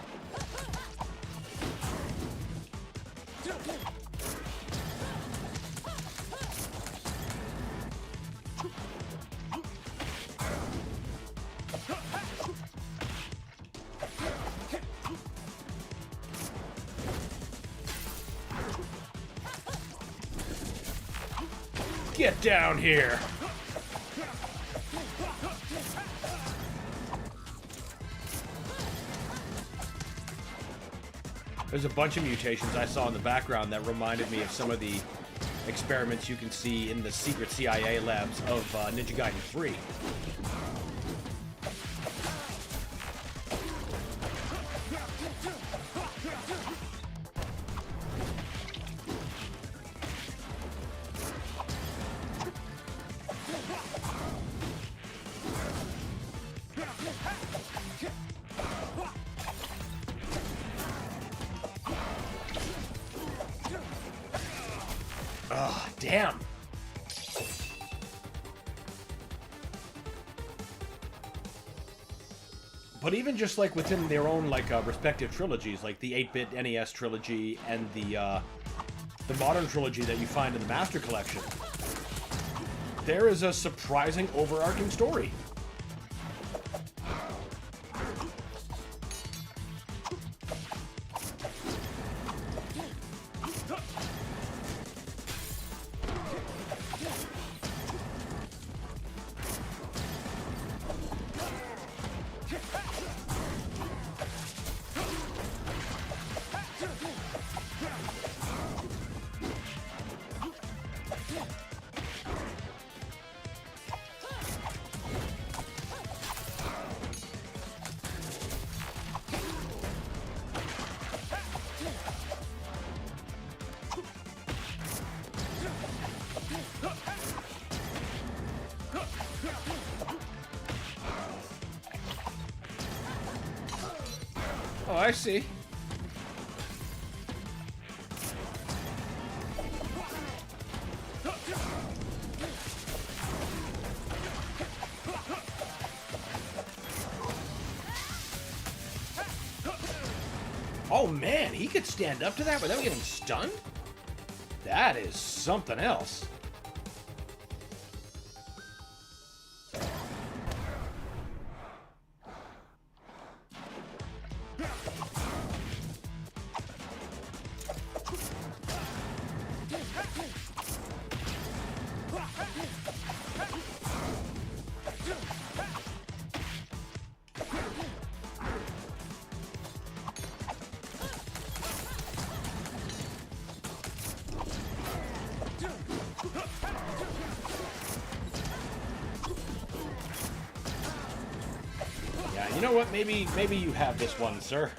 Get down here! There's a bunch of mutations I saw in the background that reminded me of some of the experiments you can see in the secret CIA labs of Ninja Gaiden 3. Ugh, damn. But even just like within their own like respective trilogies, like the 8-bit NES trilogy and the modern trilogy that you find in the Master Collection, there is a surprising overarching story. Oh, I see. Oh man, he could stand up to that without getting stunned? That is something else. Yeah, you know what? Maybe you have this one, sir.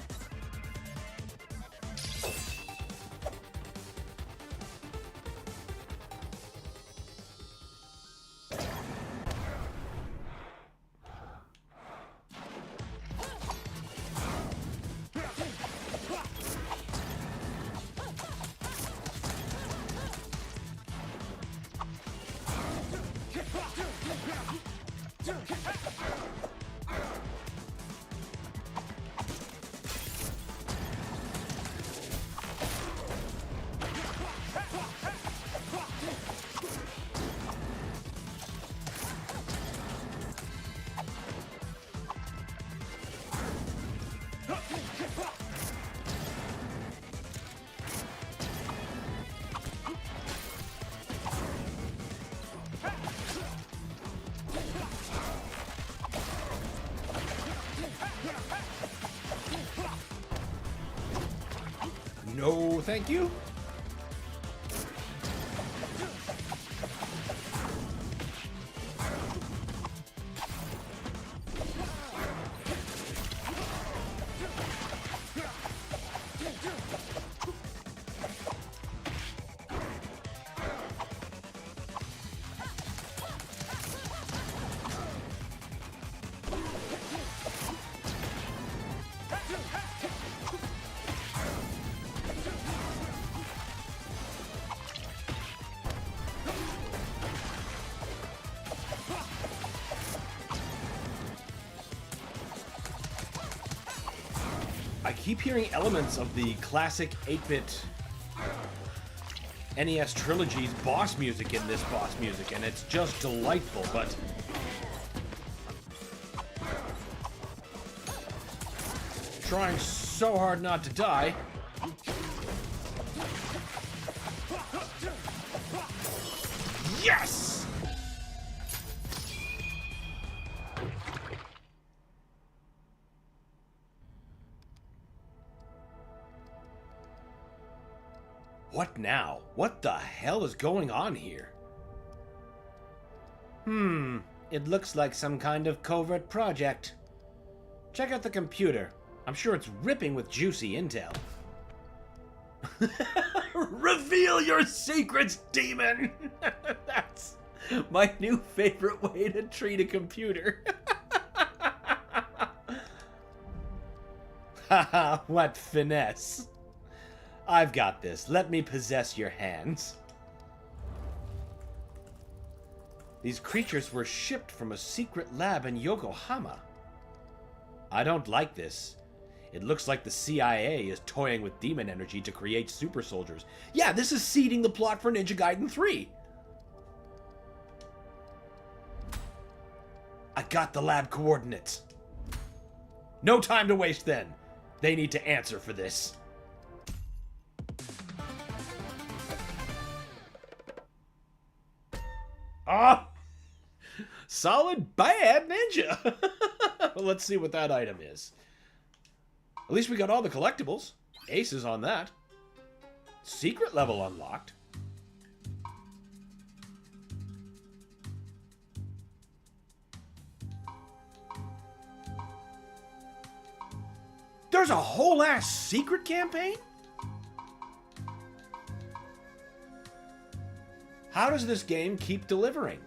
No, thank you. I keep hearing elements of the classic 8-bit NES trilogy's boss music in this boss music, and it's just delightful, but trying so hard not to die. Yes! What now? What the hell is going on here? It looks like some kind of covert project. Check out the computer. I'm sure it's ripping with juicy intel. Reveal your secrets, demon! That's my new favorite way to treat a computer. Haha, what finesse. I've got this. Let me possess your hands. These creatures were shipped from a secret lab in Yokohama. I don't like this. It looks like the CIA is toying with demon energy to create super soldiers. Yeah, this is seeding the plot for Ninja Gaiden 3. I got the lab coordinates. No time to waste then. They need to answer for this. Ah! Solid bad ninja! Let's see what that item is. At least we got all the collectibles. Aces on that. Secret level unlocked. There's a whole ass secret campaign? How does this game keep delivering?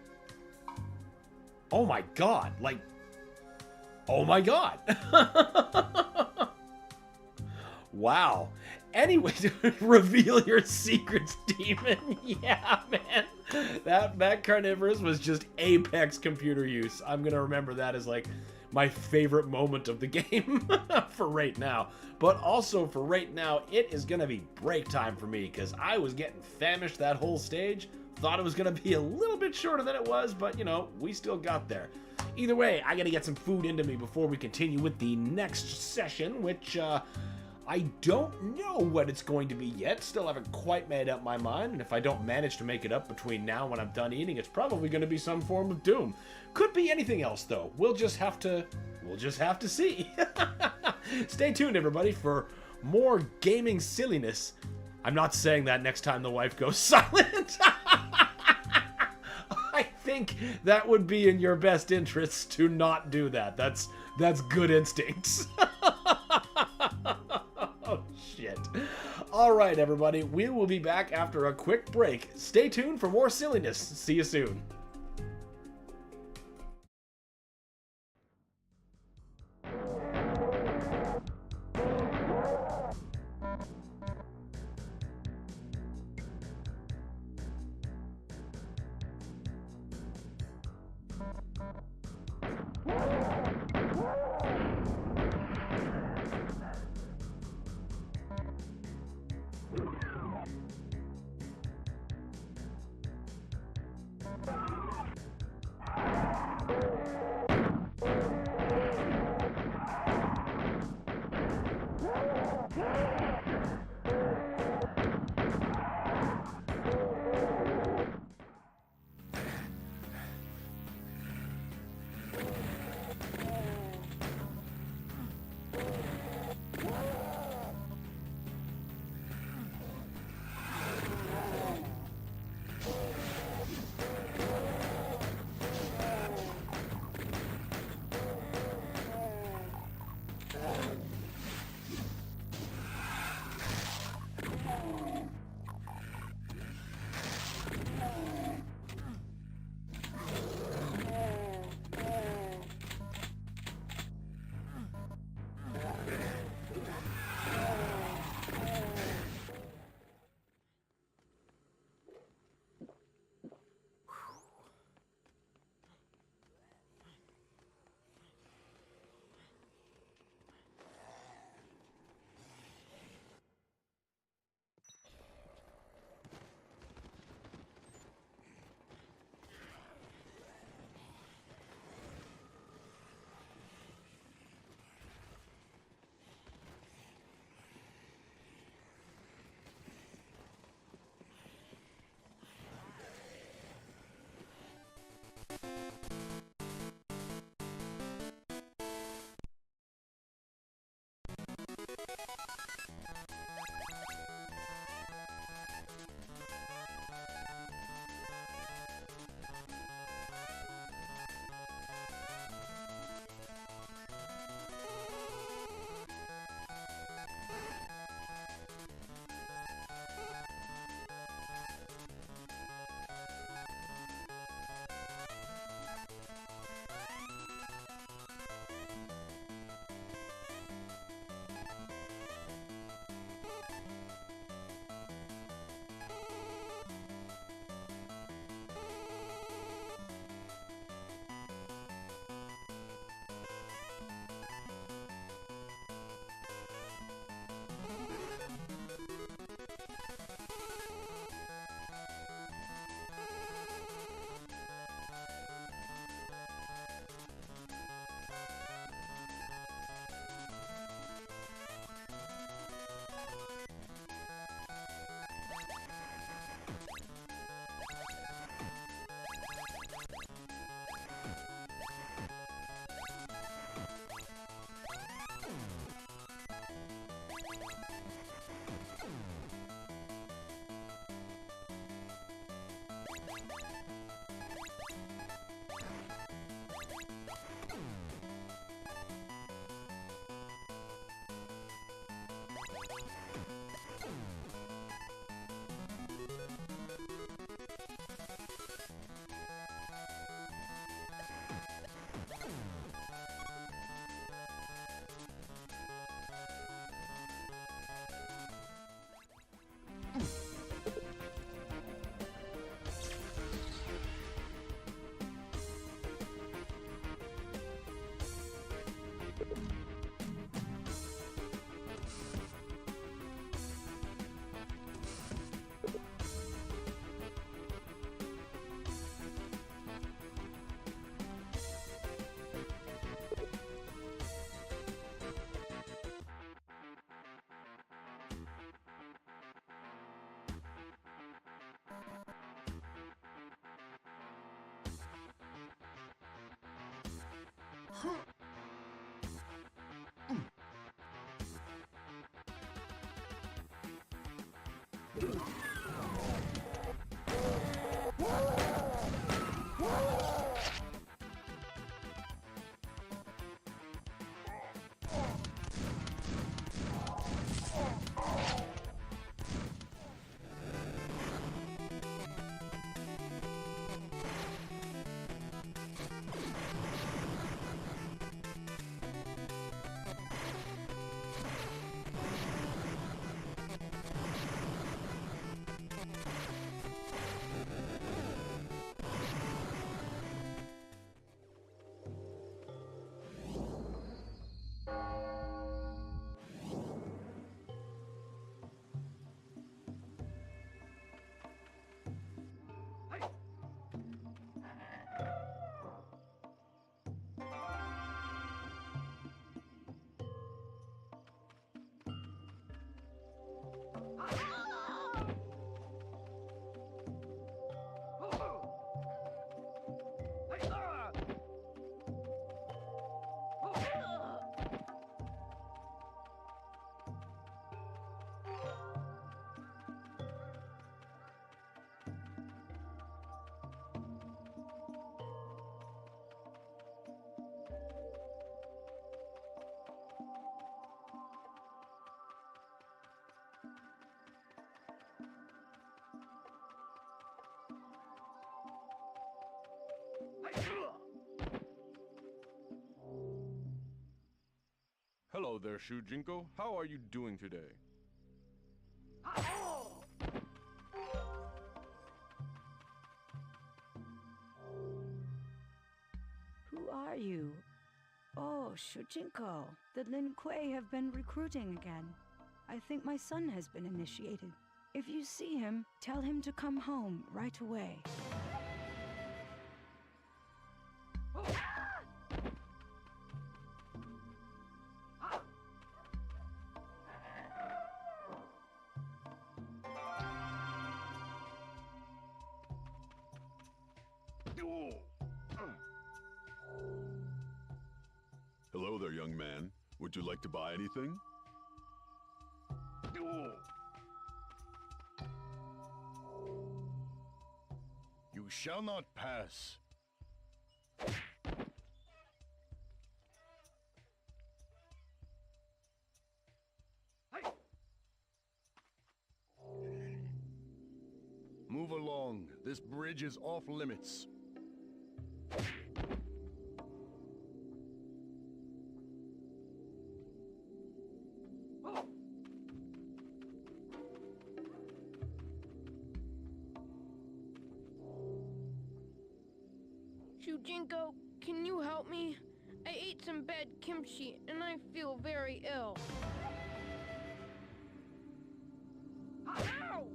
Oh my god, like... Oh my god! Wow. Anyway, reveal your secrets, demon. Yeah, man. That Carnivorous was just apex computer use. I'm gonna remember that as like my favorite moment of the game for right now. But also for right now, it is gonna be break time for me because I was getting famished that whole stage. Thought it was gonna be a little bit shorter than it was, but you know, we still got there. Either way, I gotta get some food into me before we continue with the next session, which I don't know what it's going to be yet. Still haven't quite made up my mind, and if I don't manage to make it up between now and when I'm done eating, it's probably going to be some form of Doom. Could be anything else, though. We'll just have to see. Stay tuned, everybody, for more gaming silliness. I'm not saying that next time the wife goes silent. I think that would be in your best interests to not do that. That's good instincts. Oh, shit. All right, everybody. We will be back after a quick break. Stay tuned for more silliness. See you soon. Hello there, Shujinko. How are you doing today? Who are you? Oh, Shujinko. The Lin Kuei have been recruiting again. I think my son has been initiated. If you see him, tell him to come home right away. Hello there, young man. Would you like to buy anything? You shall not pass. Move along. This bridge is off limits. Shujinko, can you help me? I ate some bad kimchi and I feel very ill. Ow!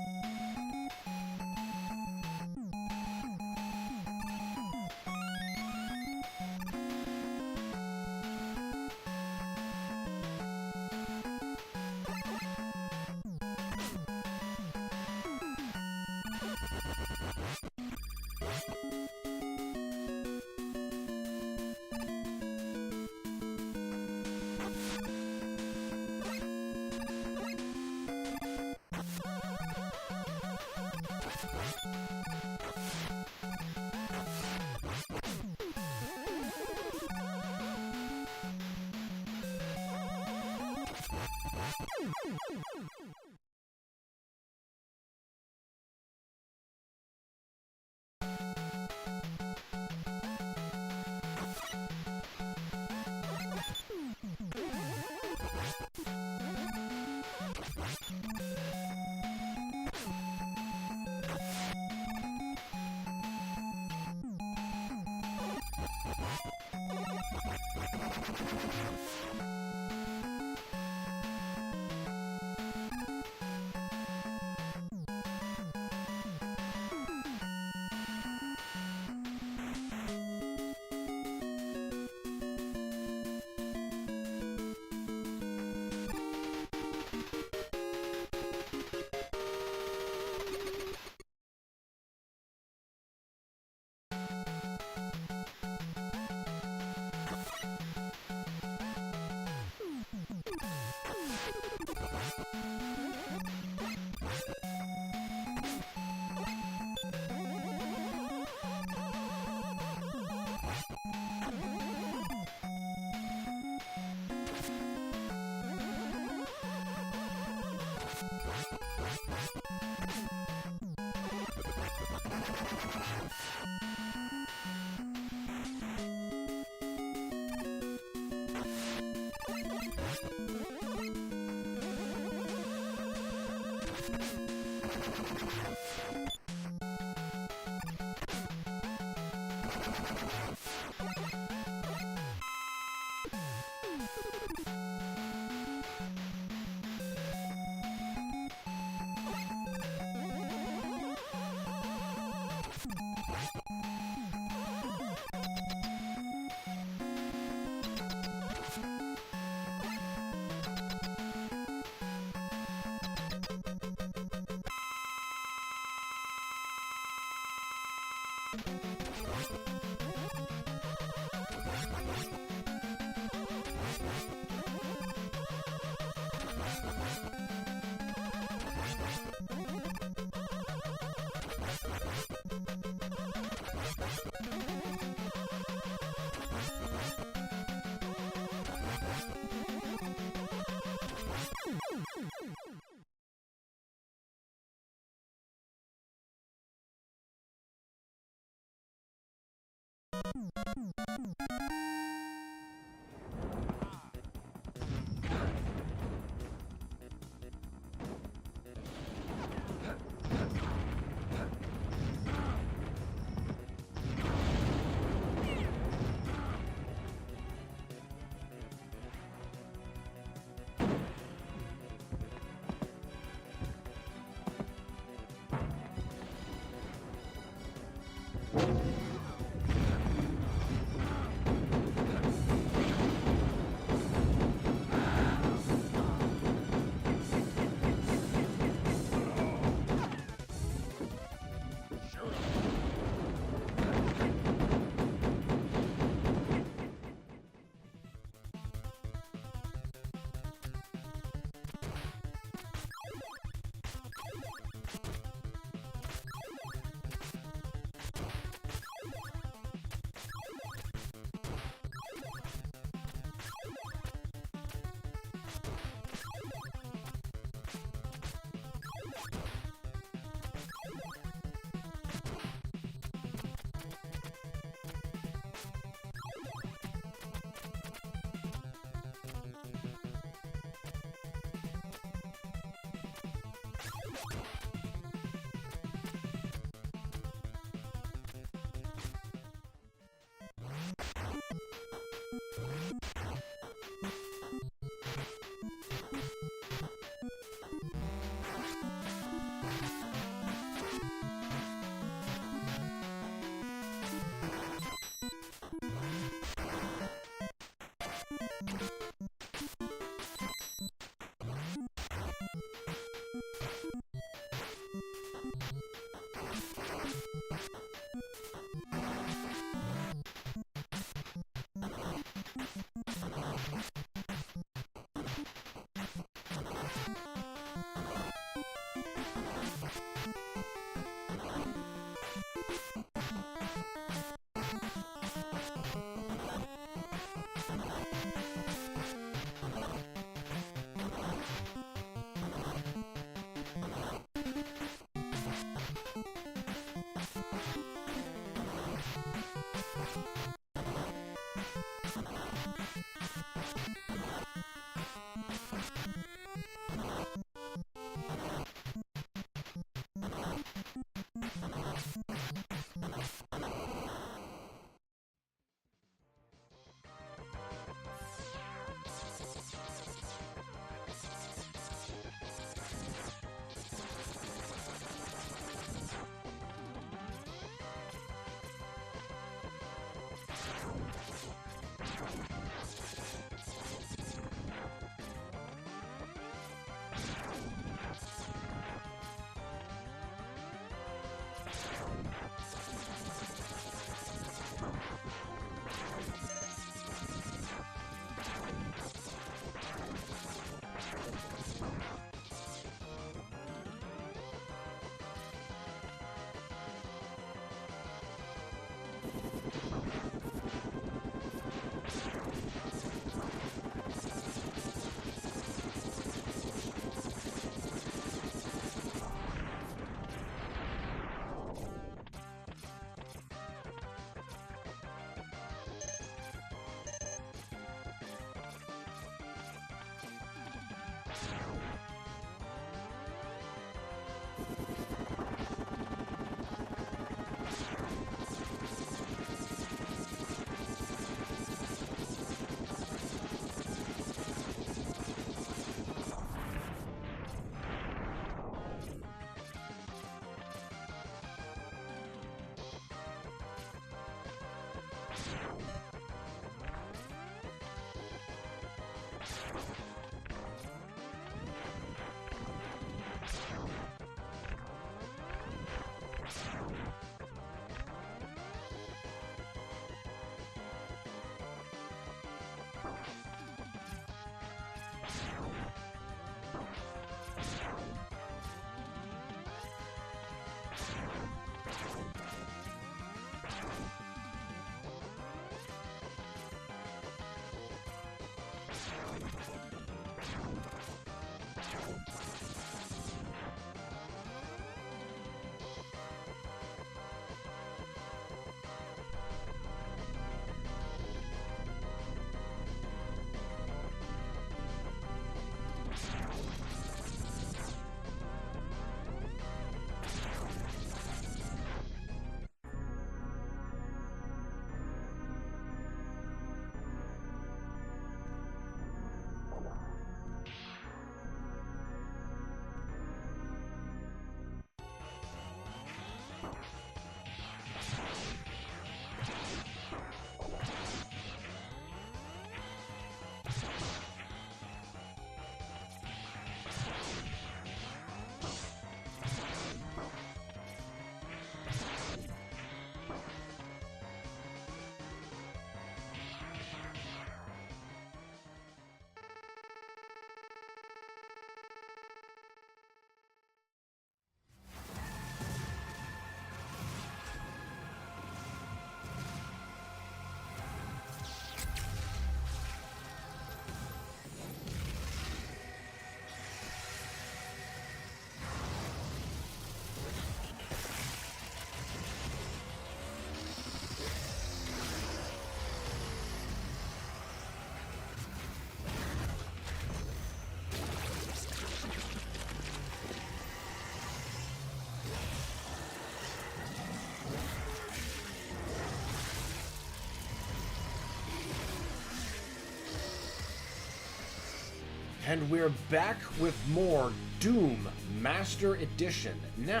And we're back with more Doom Master Edition. Now,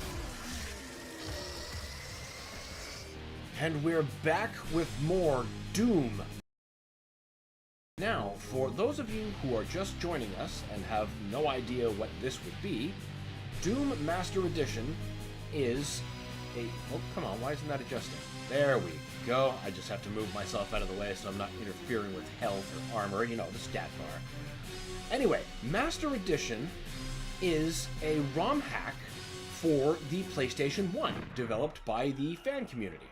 for those of you who are just joining us and have no idea what this would be, Doom Master Edition is a... Oh, come on, why isn't that adjusting? There we go. I just have to move myself out of the way so I'm not interfering with health or armor, you know, the stat bar. Anyway, Master Edition is a ROM hack for the PlayStation 1, developed by the fan community.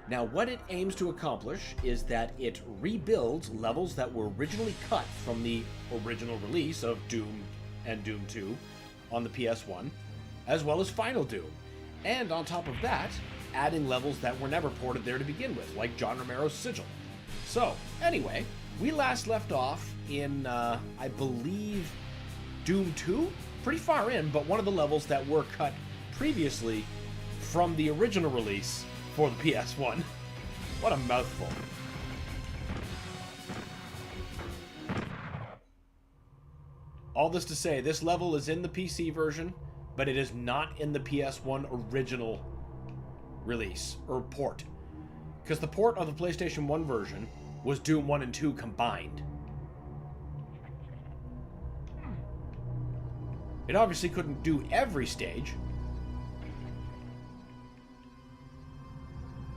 Now, what it aims to accomplish is that it rebuilds levels that were originally cut from the original release of Doom and Doom 2 on the PS1, as well as Final Doom. And on top of that, adding levels that were never ported there to begin with, like John Romero's Sigil. So, anyway, we last left off in, I believe, Doom 2? Pretty far in, but one of the levels that were cut previously from the original release for the PS1. What a mouthful. All this to say, this level is in the PC version, but it is not in the PS1 original release, or port. Because the port of the PlayStation 1 version was Doom 1 and 2 combined. It obviously couldn't do every stage.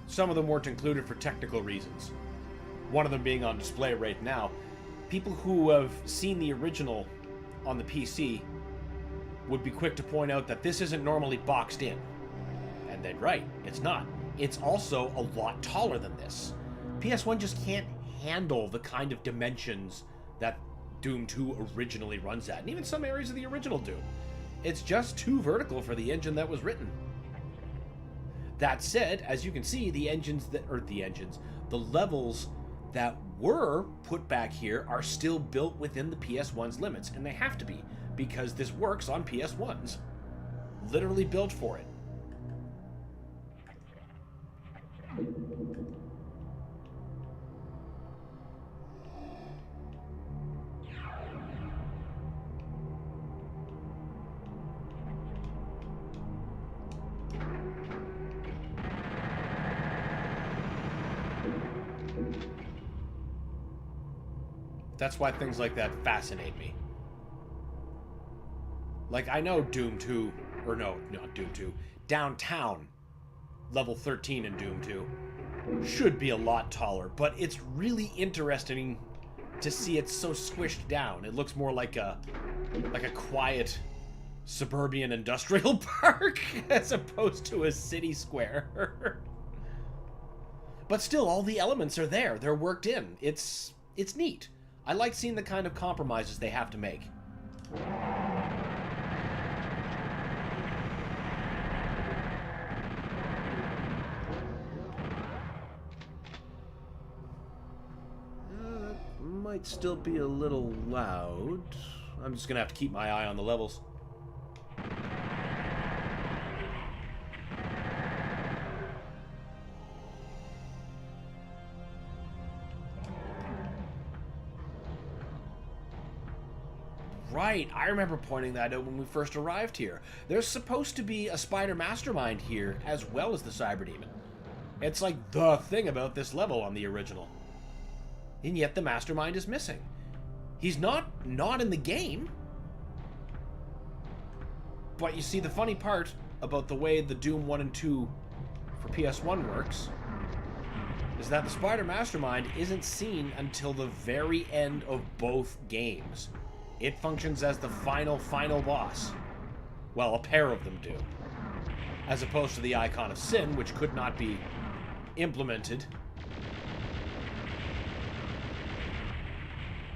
Some of them weren't included for technical reasons. One of them being on display right now. People who have seen the original on the PC would be quick to point out that this isn't normally boxed in. And they're right, it's not. It's also a lot taller than this. PS1 just can't handle the kind of dimensions that Doom 2 originally runs at, and even some areas of the original Doom. It's just too vertical for the engine that was written. That said, as you can see, the levels that were put back here are still built within the PS1's limits, and they have to be, because this works on PS1s. Literally built for it. That's why things like that fascinate me. Like, I know Doom 2, or no, not Doom 2, Downtown, level 13 in Doom 2, should be a lot taller, but it's really interesting to see it so squished down. It looks more like a quiet suburban industrial park as opposed to a city square. But still, all the elements are there. They're worked in. It's neat. I like seeing the kind of compromises they have to make. Might still be a little loud. I'm just gonna have to keep my eye on the levels. Right, I remember pointing that out when we first arrived here. There's supposed to be a spider mastermind here as well as the cyber demon. It's like the thing about this level on the original. And yet the mastermind is missing. He's not in the game. But you see, the funny part about the way the Doom 1 and 2 for PS1 works is that the Spider Mastermind isn't seen until the very end of both games. It functions as the final boss. Well, a pair of them do. As opposed to the Icon of Sin, which could not be implemented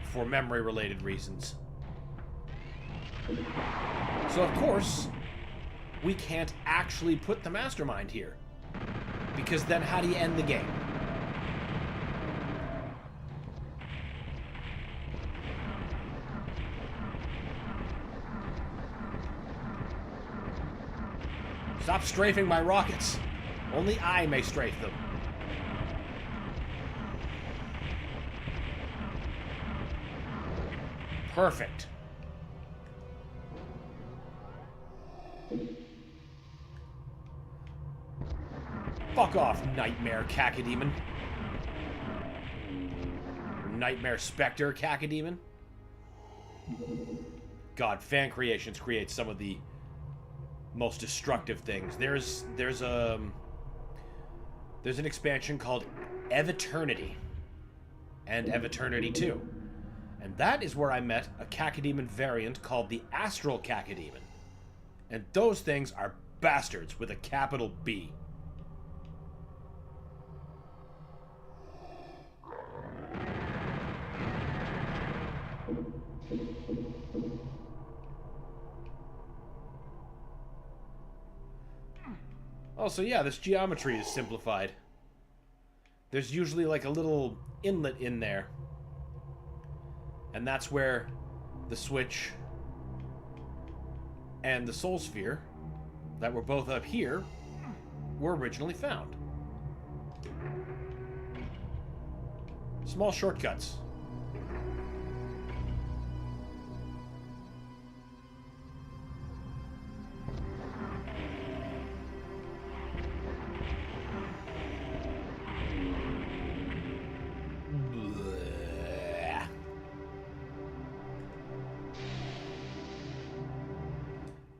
for memory-related reasons. So, of course, we can't actually put the Mastermind here. Because then how do you end the game? Stop strafing my rockets. Only I may strafe them. Perfect. Fuck off, Nightmare Cacodemon. Or Nightmare Spectre Cacodemon. God, fan creations create some of the most destructive things. There's an expansion called Eviternity and Eviternity 2. And that is where I met a Cacodemon variant called the Astral Cacodemon. And those things are bastards with a capital B. Also, yeah, this geometry is simplified. There's usually like a little inlet in there. And that's where the Switch and the Soul Sphere, that were both up here, were originally found. Small shortcuts.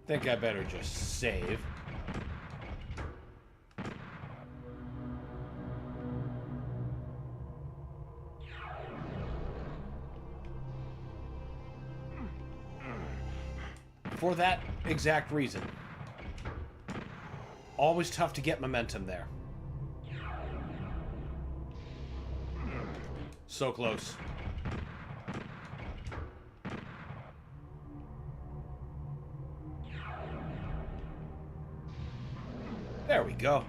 Think I better just save. For that exact reason. Always tough to get momentum there. So close. There we go.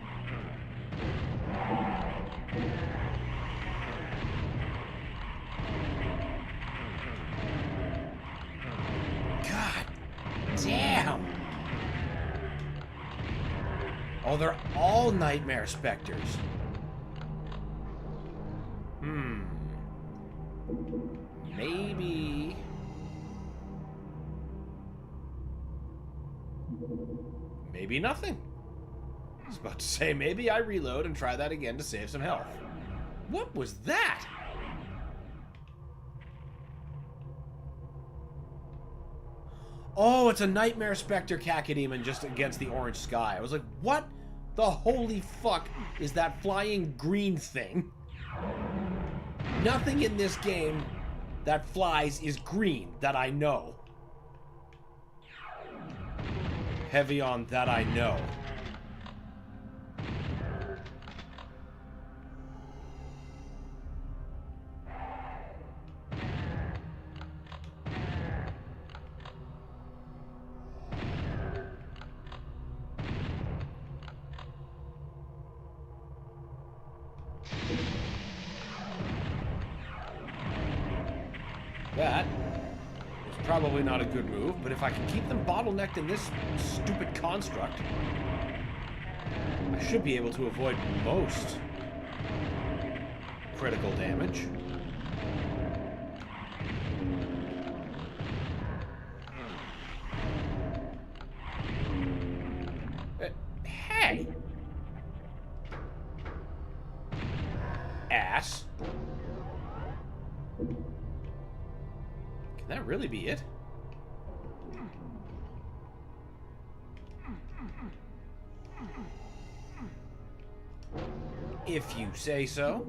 God damn. Oh, they're all Nightmare Specters. Maybe. Maybe nothing. I was about to say, maybe I reload and try that again to save some health. What was that? Oh, it's a Nightmare Spectre cacodemon just against the orange sky. I was like, what the holy fuck is that flying green thing? Nothing in this game that flies is green, that I know. Heavy on that I know. That was probably not a good move, but if I can keep them bottlenecked in this stupid construct, I should be able to avoid most critical damage. Hey! Ass. Can that really be it? If you say so.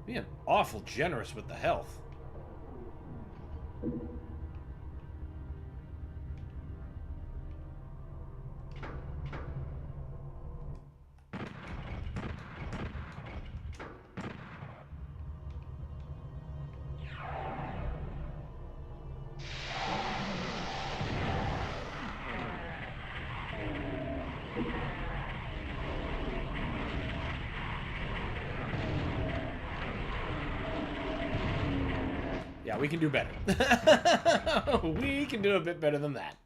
Being awful generous with the health. Yeah, we can do better. We can do a bit better than that.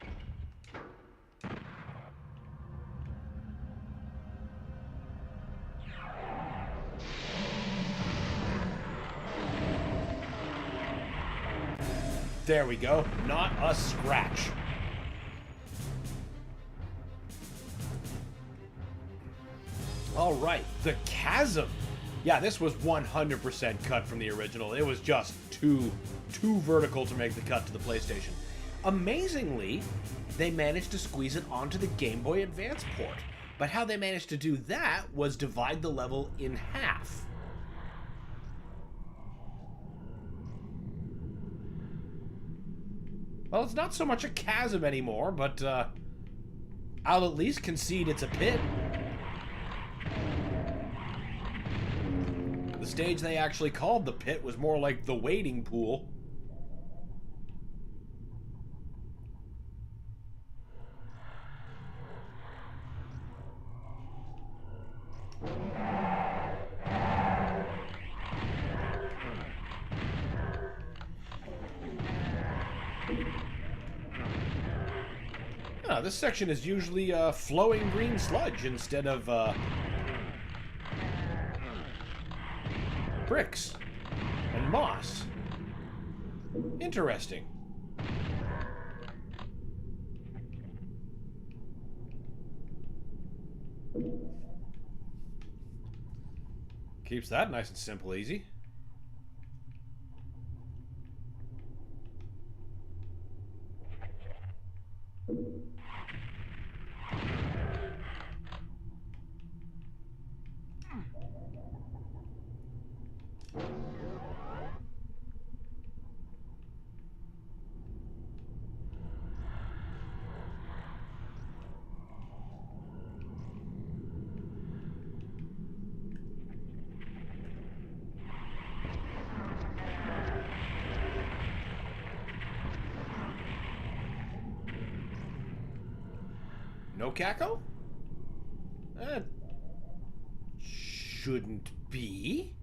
There we go. Not a scratch. All right, the chasm. Yeah, this was 100% cut from the original. It was just too vertical to make the cut to the PlayStation. Amazingly, they managed to squeeze it onto the Game Boy Advance port. But how they managed to do that was divide the level in half. Well, it's not so much a chasm anymore, but I'll at least concede it's a pit. The stage they actually called the pit was more like the wading pool. This section is usually flowing green sludge instead of bricks and moss. Interesting. Keeps that nice and simple, easy. No cackle? That shouldn't be.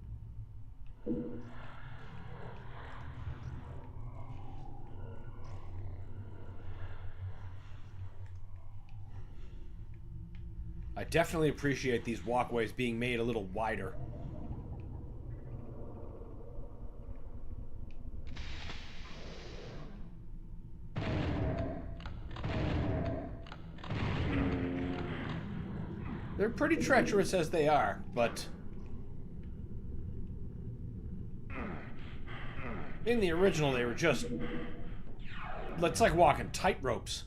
I definitely appreciate these walkways being made a little wider. They're pretty treacherous as they are, but in the original they were just It's like walking tight ropes.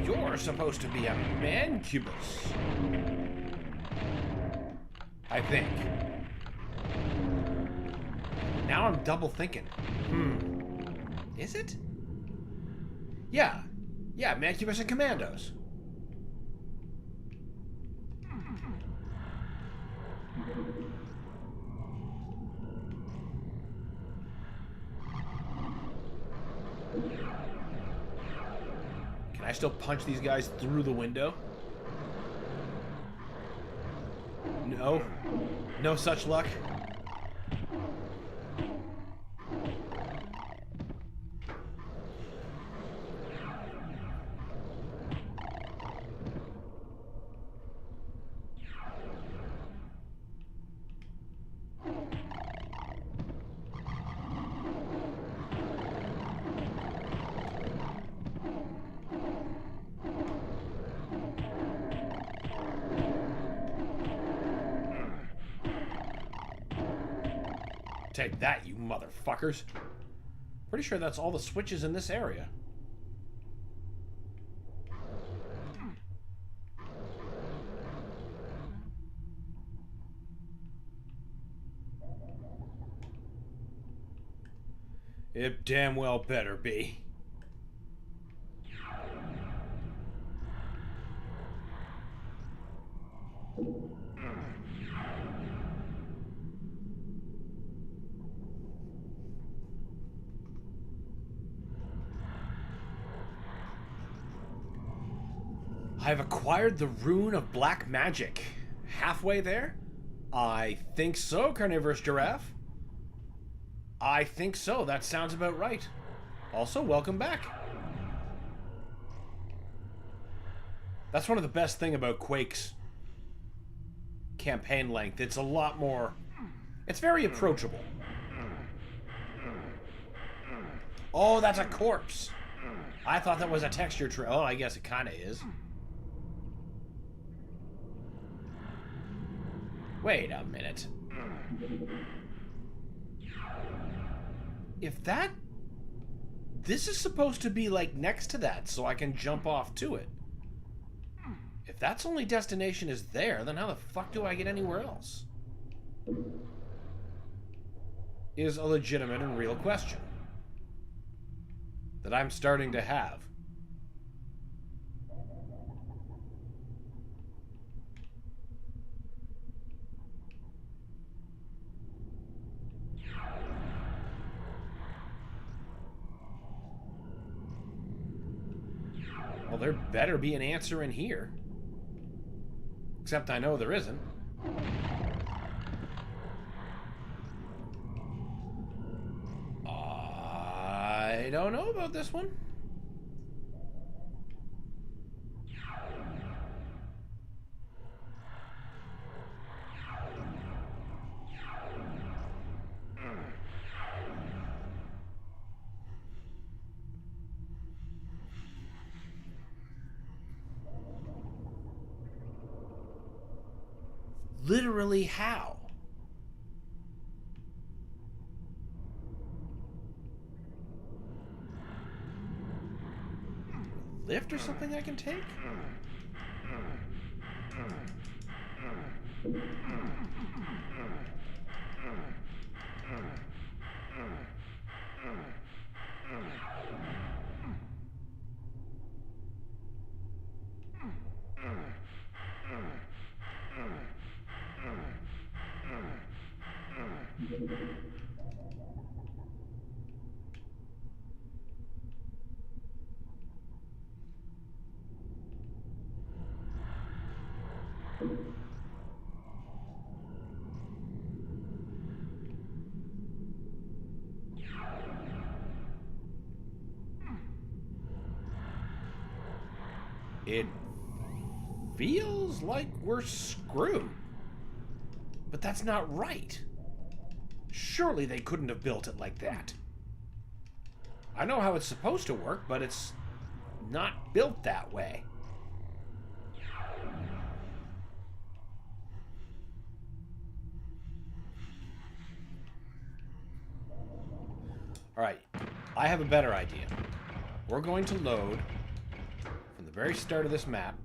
You're supposed to be a mancubus. I think. Now I'm double thinking. Is it? Yeah. Yeah, mancubus and commandos. Can I still punch these guys through the window? No. No such luck. Take that, you motherfuckers. Pretty sure that's all the switches in this area. It damn well better be. I've acquired the Rune of Black Magic. Halfway there? I think so, Carnivorous Giraffe. I think so. That sounds about right. Also, welcome back. That's one of the best things about Quake's campaign length. It's a lot more... It's very approachable. Oh, that's a corpse. I thought that was a texture tree. Oh, I guess it kind of is. Wait a minute. If that... This is supposed to be, like, next to that, so I can jump off to it. If that's only destination is there, then how the fuck do I get anywhere else? Is a legitimate and real question that I'm starting to have. Well, there better be an answer in here. Except I know there isn't. I don't know about this one. Literally how? Lift or something I can take? It feels like we're screwed. But that's not right. Surely they couldn't have built it like that. I know how it's supposed to work, but it's not built that way. Alright, I have a better idea. We're going to load from the very start of this map,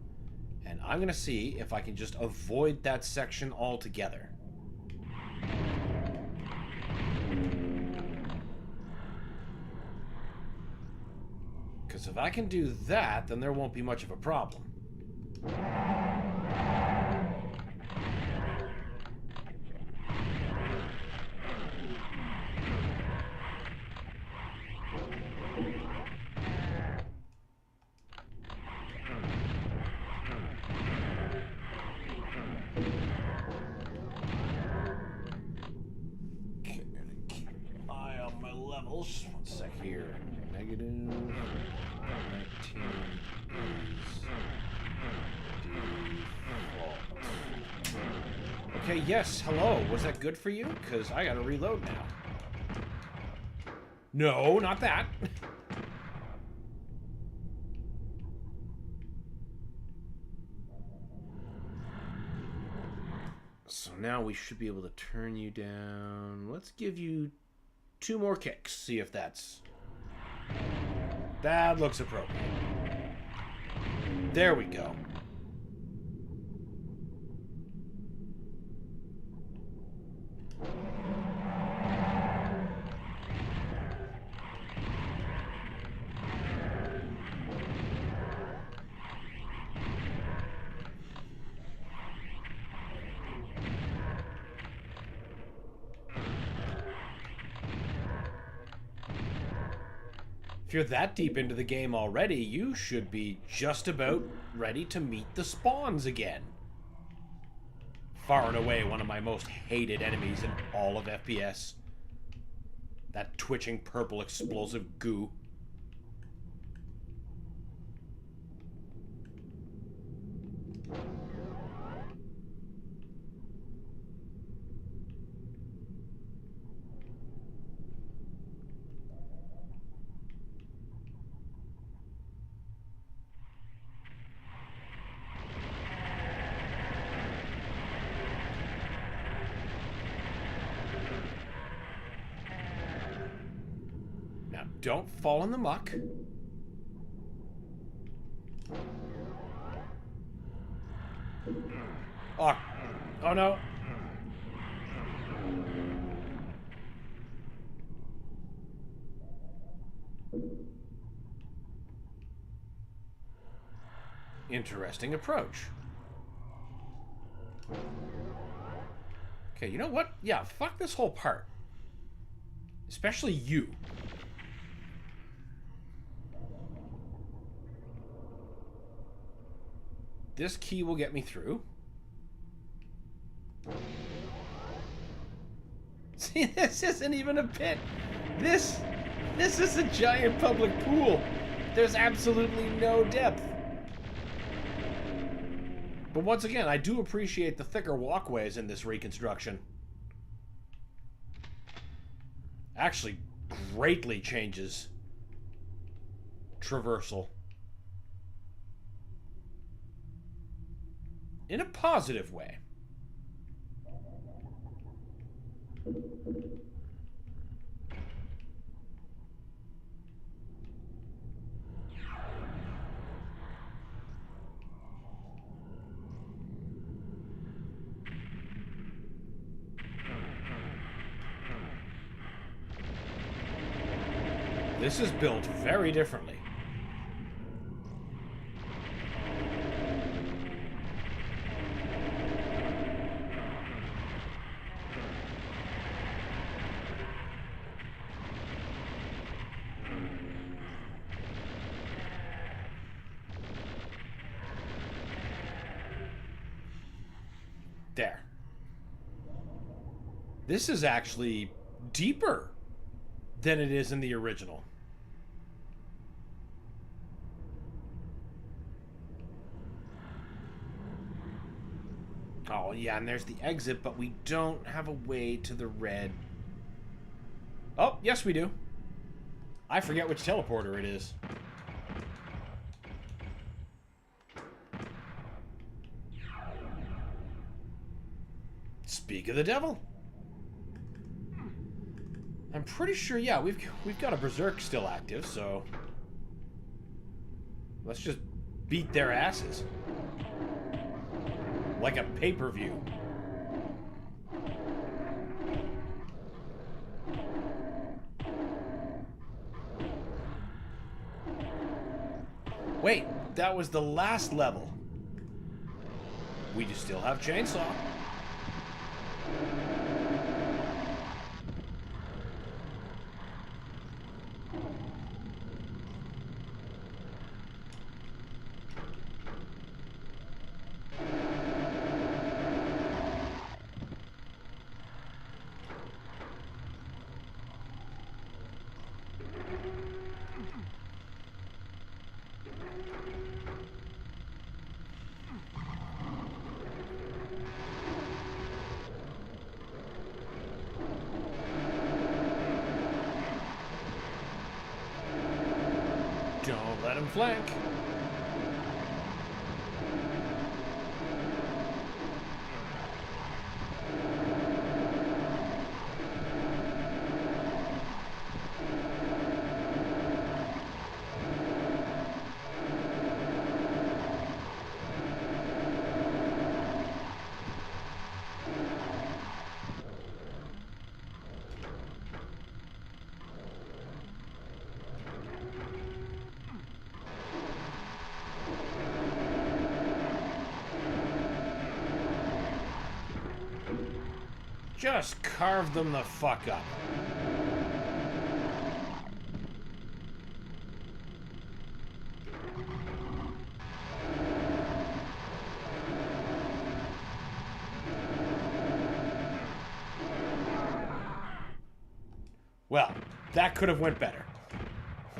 and I'm going to see if I can just avoid that section altogether. Because if I can do that, then there won't be much of a problem. Okay, I'm gonna keep an eye on my levels. One sec here. Negative 19 is default. Okay, yes, hello. Was that good for you? Because I gotta reload now. No, not that. So now we should be able to turn you down. Let's give you 2 more kicks. See if that's... That looks appropriate. There we go. If you're that deep into the game already, you should be just about ready to meet the spawns again. Far and away one of my most hated enemies in all of FPS. That twitching purple explosive goo. Don't fall in the muck. Oh, oh no. Interesting approach. Okay, you know what? Yeah, fuck this whole part. Especially you. This key will get me through. See, this isn't even a pit. This is a giant public pool. There's absolutely no depth. But once again, I do appreciate the thicker walkways in this reconstruction. Actually, greatly changes traversal. In a positive way. This is built very differently. There. This is actually deeper than it is in the original. Oh, yeah, and there's the exit, but we don't have a way to the red. Oh, yes we do. I forget which teleporter it is. Speak of the devil. I'm pretty sure, yeah, we've got a berserk still active, so let's just beat their asses. Like a pay-per-view. Wait, that was the last level. We just still have chainsaw. Don't let him flank. Just carve them the fuck up. Well, that could have went better.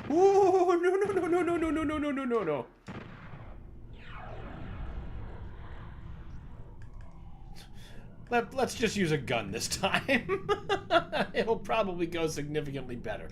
Ooh, no. Let's just use a gun this time. It'll probably go significantly better.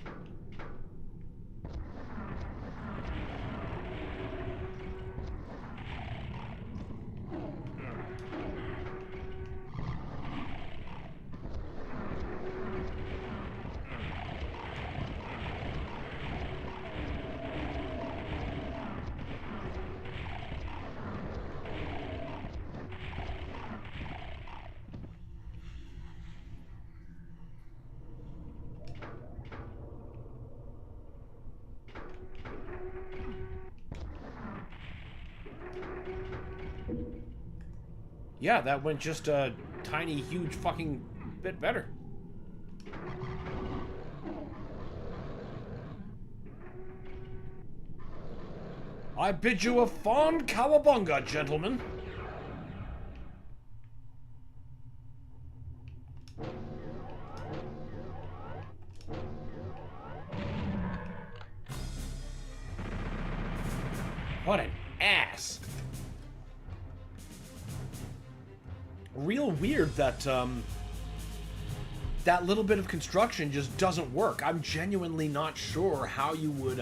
Yeah, that went just a tiny, huge fucking bit better. I bid you a fond cowabunga, gentlemen. What an ass. Real weird that that little bit of construction just doesn't work. I'm genuinely not sure how you would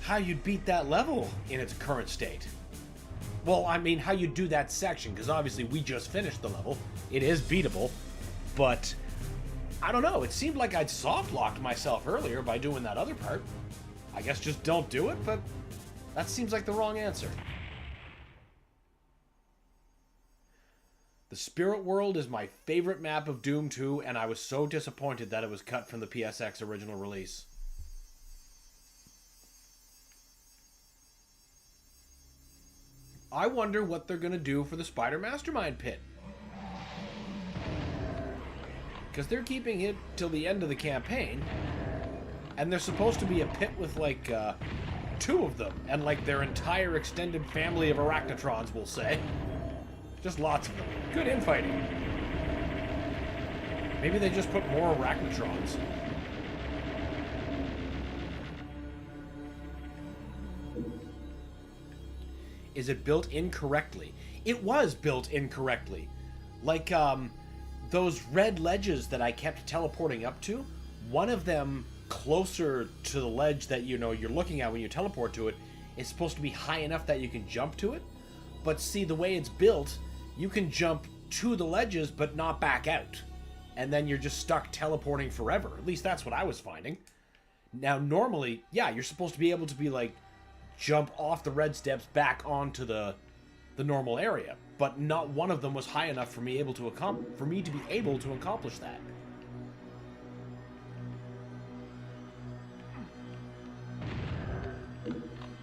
how you'd beat that level in its current state. Well, I mean, how you do that section, because obviously we just finished the level. It is beatable, but I don't know. It seemed like I'd soft-locked myself earlier by doing that other part. I guess just don't do it, but that seems like the wrong answer. The Spirit World is my favorite map of Doom 2, and I was so disappointed that it was cut from the PSX original release. I wonder what they're going to do for the Spider Mastermind pit. Because they're keeping it till the end of the campaign, and there's supposed to be a pit with, like, 2 of them, and, like, their entire extended family of Arachnotrons, we'll say. Just lots of them. Good infighting. Maybe they just put more Arachnotrons. Is it built incorrectly? It was built incorrectly. Like, those red ledges that I kept teleporting up to, one of them closer to the ledge that, you know, you're looking at when you teleport to it is supposed to be high enough that you can jump to it. But see, the way it's built, you can jump to the ledges but not back out. And then you're just stuck teleporting forever. At least that's what I was finding. Now, normally, yeah, you're supposed to be able to be like, jump off the red steps back onto the normal area. But not one of them was high enough for me to be able to accomplish that.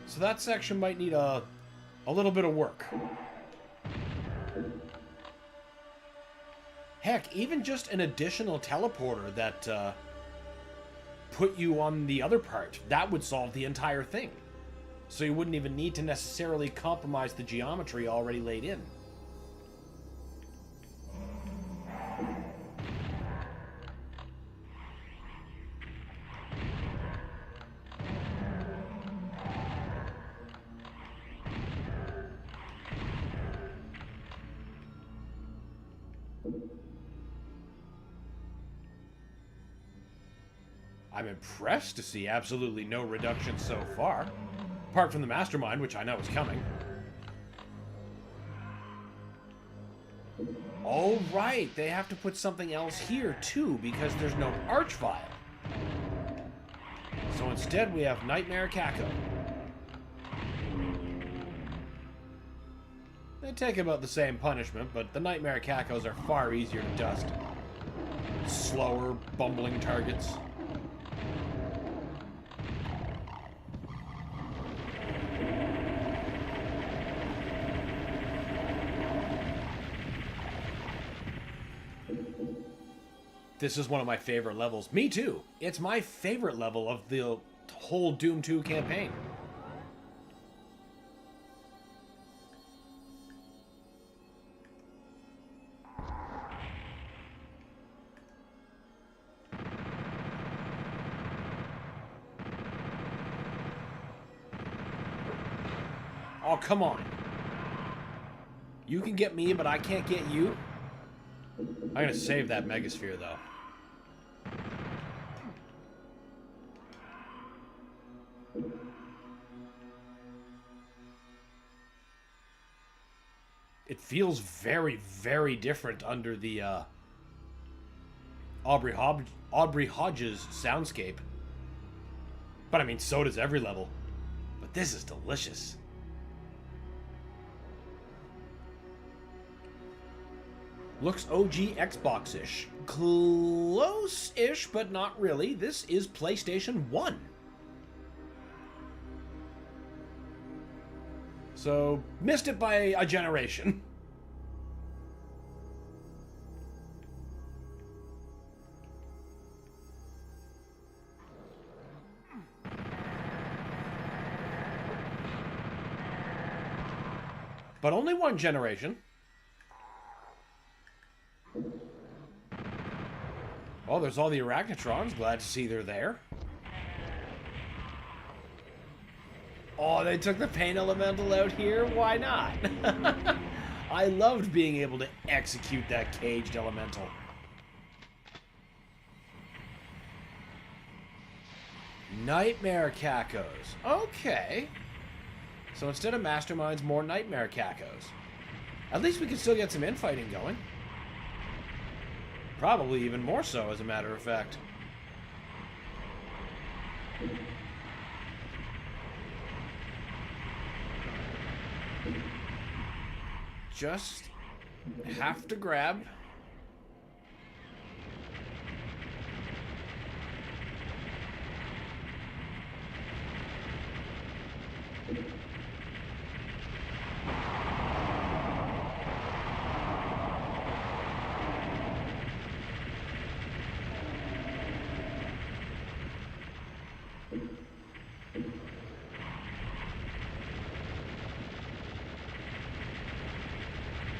So that section might need a little bit of work. Heck, even just an additional teleporter that put you on the other part, that would solve the entire thing. So you wouldn't even need to necessarily compromise the geometry already laid in. I'm impressed to see absolutely no reduction so far. Apart from the mastermind, which I know is coming. Oh, right. They have to put something else here, too, because there's no archvile. So instead, we have Nightmare Kako. They take about the same punishment, but the Nightmare Kakos are far easier to dust. Slower, bumbling targets. This is one of my favorite levels. Me too. It's my favorite level of the whole Doom 2 campaign. Oh, come on. You can get me, but I can't get you? I'm gonna save that Megasphere, though. It feels very, very different under the Aubrey Hodges soundscape. But I mean, so does every level. But this is delicious. Looks OG Xbox-ish. Close-ish, but not really. This is PlayStation 1. So, missed it by a generation. But only one generation. Oh, there's all the Arachnotrons. Glad to see they're there. Oh, they took the pain elemental out here? Why not? I loved being able to execute that caged elemental. Nightmare Kakos. Okay. So instead of masterminds, more Nightmare Kakos. At least we can still get some infighting going. Probably even more so, as a matter of fact. Just have to grab.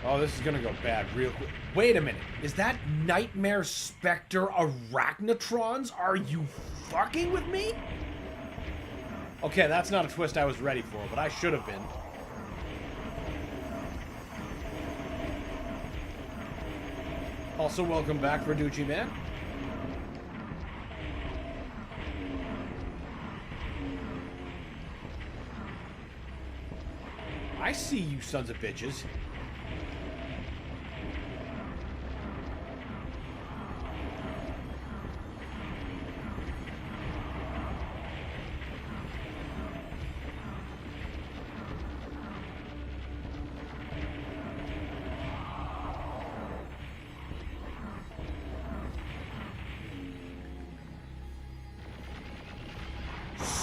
Oh, this is gonna go bad real quick. Wait a minute. Is that Nightmare Spectre Arachnotrons? Are you fucking with me? Okay, that's not a twist I was ready for, but I should have been. Also, welcome back, Verducci Man. I see you sons of bitches.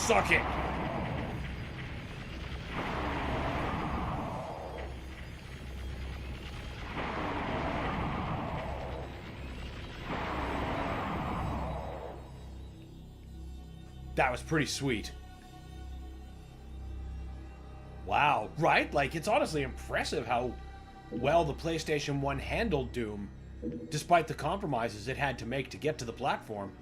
Suck it! That was pretty sweet. Wow, right? Like, it's honestly impressive how well the PlayStation 1 handled Doom, despite the compromises it had to make to get to the platform.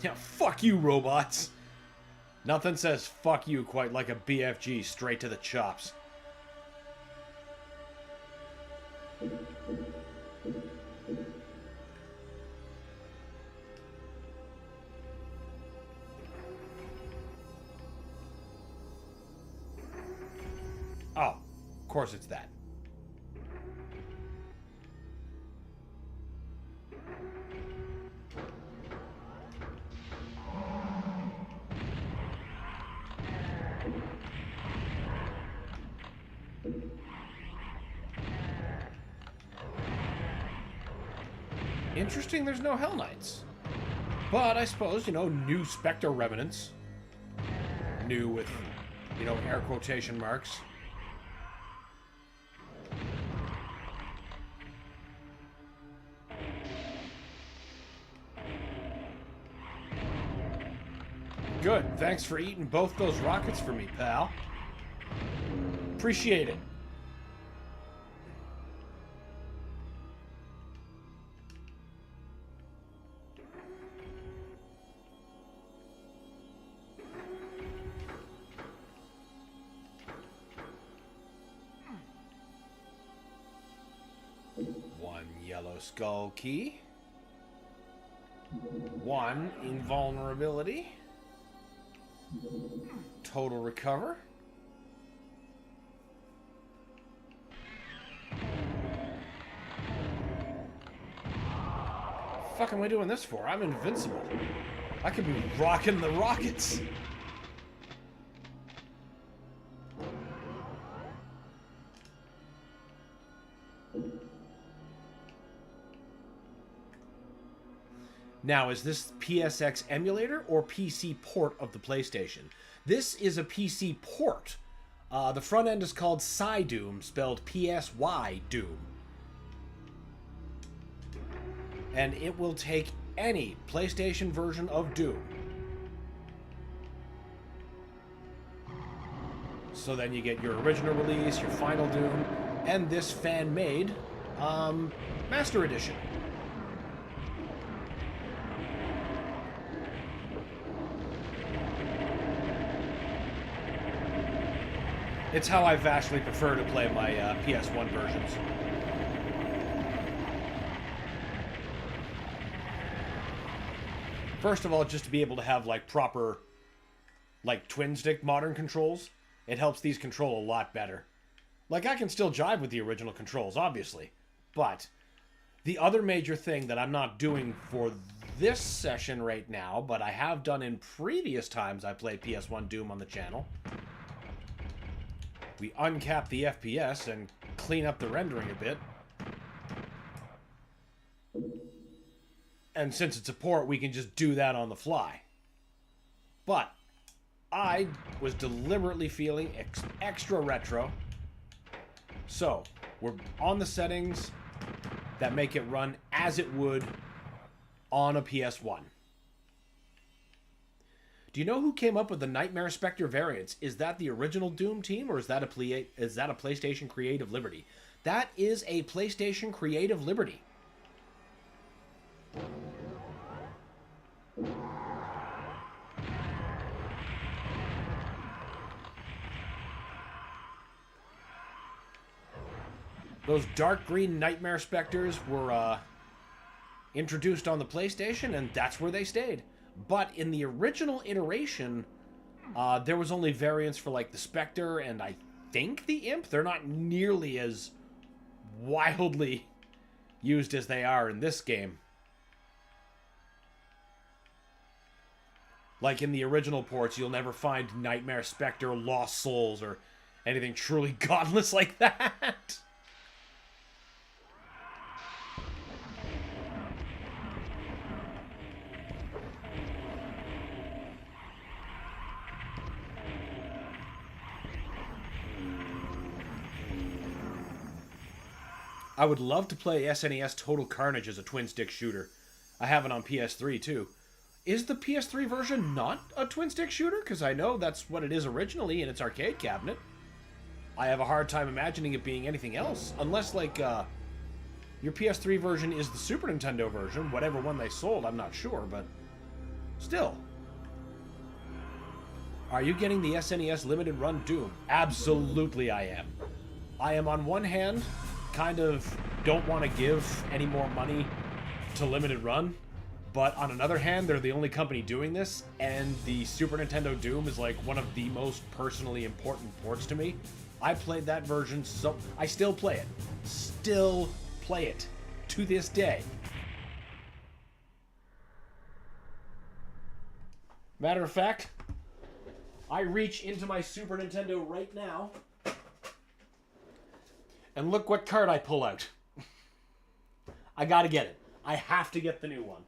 Yeah, fuck you, robots. Nothing says fuck you quite like a BFG straight to the chops. Oh, of course it's that. Interesting there's no Hell Knights. But I suppose, you know, new Spectre Remnants. New with, you know, air quotation marks. Good. Thanks for eating both those rockets for me, pal. Appreciate it. One yellow skull key. One invulnerability. Total recover. Fuck am I doing this for? I'm invincible. I could be rocking the rockets. Now, is this PSX emulator or PC port of the PlayStation? This is a PC port. The front end is called Psy-Doom, spelled P-S-Y Doom. And it will take any PlayStation version of Doom. So then you get your original release, your final Doom, and this fan-made Master Edition. It's how I vastly prefer to play my PS1 versions. First of all, just to be able to have like proper, like twin stick modern controls, it helps these control a lot better. Like I can still jive with the original controls, obviously, but the other major thing that I'm not doing for this session right now, but I have done in previous times I played PS1 Doom on the channel, we uncap the FPS and clean up the rendering a bit. And since it's a port, we can just do that on the fly. But I was deliberately feeling extra retro. So we're on the settings that make it run as it would on a PS1. Do you know who came up with the Nightmare Spectre variants? Is that the original Doom team, or is that a PlayStation Creative Liberty? That is a PlayStation Creative Liberty. Those dark green Nightmare Spectres were introduced on the PlayStation, and that's where they stayed. But in the original iteration, there was only variants for like the Spectre and I think the Imp. They're not nearly as wildly used as they are in this game. Like in the original ports, you'll never find Nightmare Spectre, Lost Souls, or anything truly godless like that. I would love to play SNES Total Carnage as a twin-stick shooter. I have it on PS3, too. Is the PS3 version not a twin-stick shooter? Because I know that's what it is originally in its arcade cabinet. I have a hard time imagining it being anything else. Unless, like, your PS3 version is the Super Nintendo version. Whatever one they sold, I'm not sure, but still. Are you getting the SNES Limited Run Doom? Absolutely I am. I am, on one hand, kind of don't want to give any more money to Limited Run, but on another hand, they're the only company doing this, and the Super Nintendo Doom is like one of the most personally important ports to me. I played that version, so I still play it. Still play it to this day. Matter of fact, I reach into my Super Nintendo right now, and look what card I pull out. I gotta get it. I have to get the new one.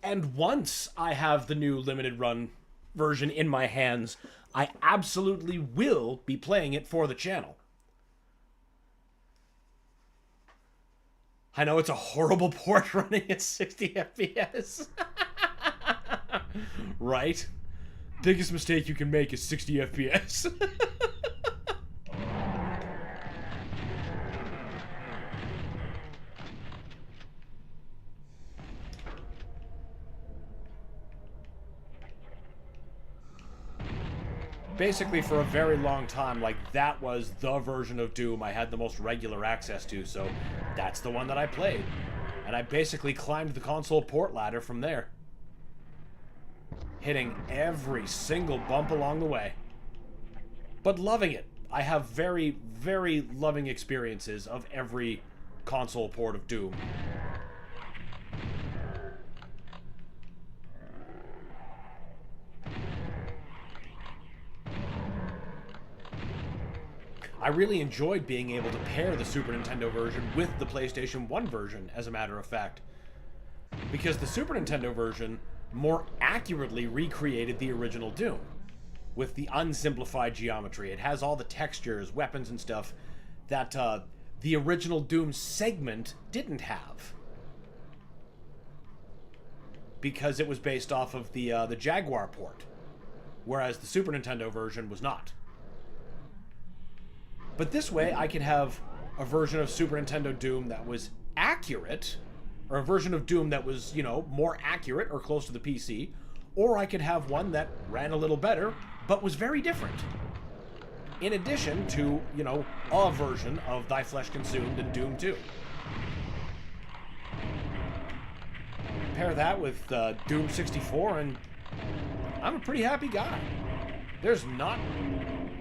And once I have the new limited run version in my hands, I absolutely will be playing it for the channel. I know it's a horrible port running at 60 FPS. Right? Biggest mistake you can make is 60 FPS. Basically, for a very long time, like, that was the version of Doom I had the most regular access to, so that's the one that I played. And I basically climbed the console port ladder from there, hitting every single bump along the way. But loving it. I have very, very loving experiences of every console port of Doom. I really enjoyed being able to pair the Super Nintendo version with the PlayStation 1 version, as a matter of fact. Because the Super Nintendo version more accurately recreated the original Doom, with the unsimplified geometry. It has all the textures, weapons, and stuff that the original Doom segment didn't have. Because it was based off of the Jaguar port, whereas the Super Nintendo version was not. But this way, I could have a version of Super Nintendo Doom that was accurate, or a version of Doom that was, you know, more accurate or close to the PC, or I could have one that ran a little better, but was very different. In addition to, you know, a version of Thy Flesh Consumed and Doom 2. Pair that with Doom 64, and I'm a pretty happy guy. There's not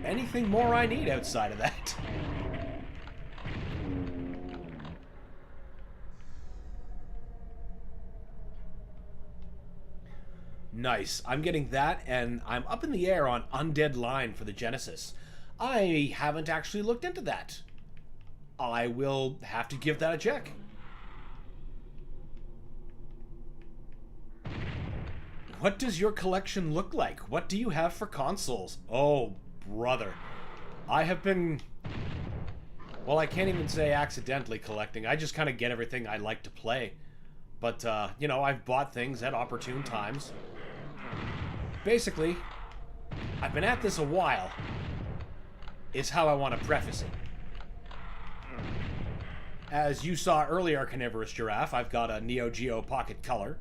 anything more I need outside of that. Nice. I'm getting that, and I'm up in the air on Undead Line for the Genesis. I haven't actually looked into that. I will have to give that a check. What does your collection look like? What do you have for consoles? Oh, brother. I have been... Well, I can't even say accidentally collecting. I just kind of get everything I like to play. But, you know, I've bought things at opportune times. Basically, I've been at this a while, is how I want to preface it. As you saw earlier, Carnivorous Giraffe, I've got a Neo Geo Pocket Color.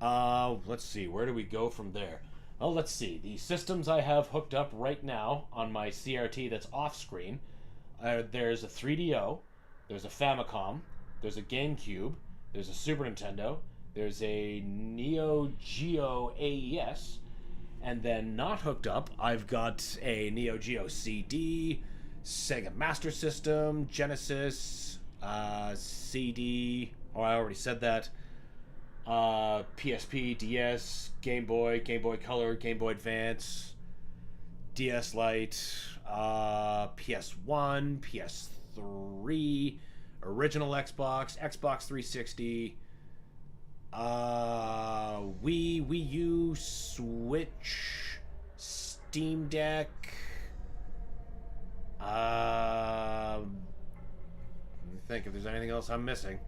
Let's see, where do we go from there? Well, let's see. The systems I have hooked up right now on my CRT that's off-screen, there's a 3DO, there's a Famicom, there's a GameCube, there's a Super Nintendo, there's a Neo Geo AES, and then not hooked up, I've got a Neo Geo CD, Sega Master System, Genesis, CD, oh, I already said that, PSP, DS, Game Boy Color, Game Boy Advance, DS Lite, PS1, PS3, original Xbox, Xbox 360, Wii, Wii U, Switch, Steam Deck, Let me think if there's anything else I'm missing.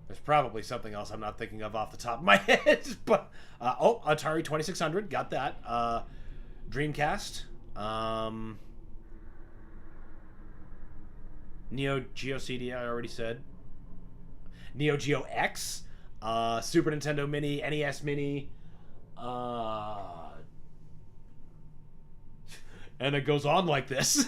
There's probably something else I'm not thinking of off the top of my head. But oh, Atari 2600, got that. Dreamcast. Neo Geo CD, I already said. Neo Geo X. Super Nintendo Mini, NES Mini. And it goes on like this.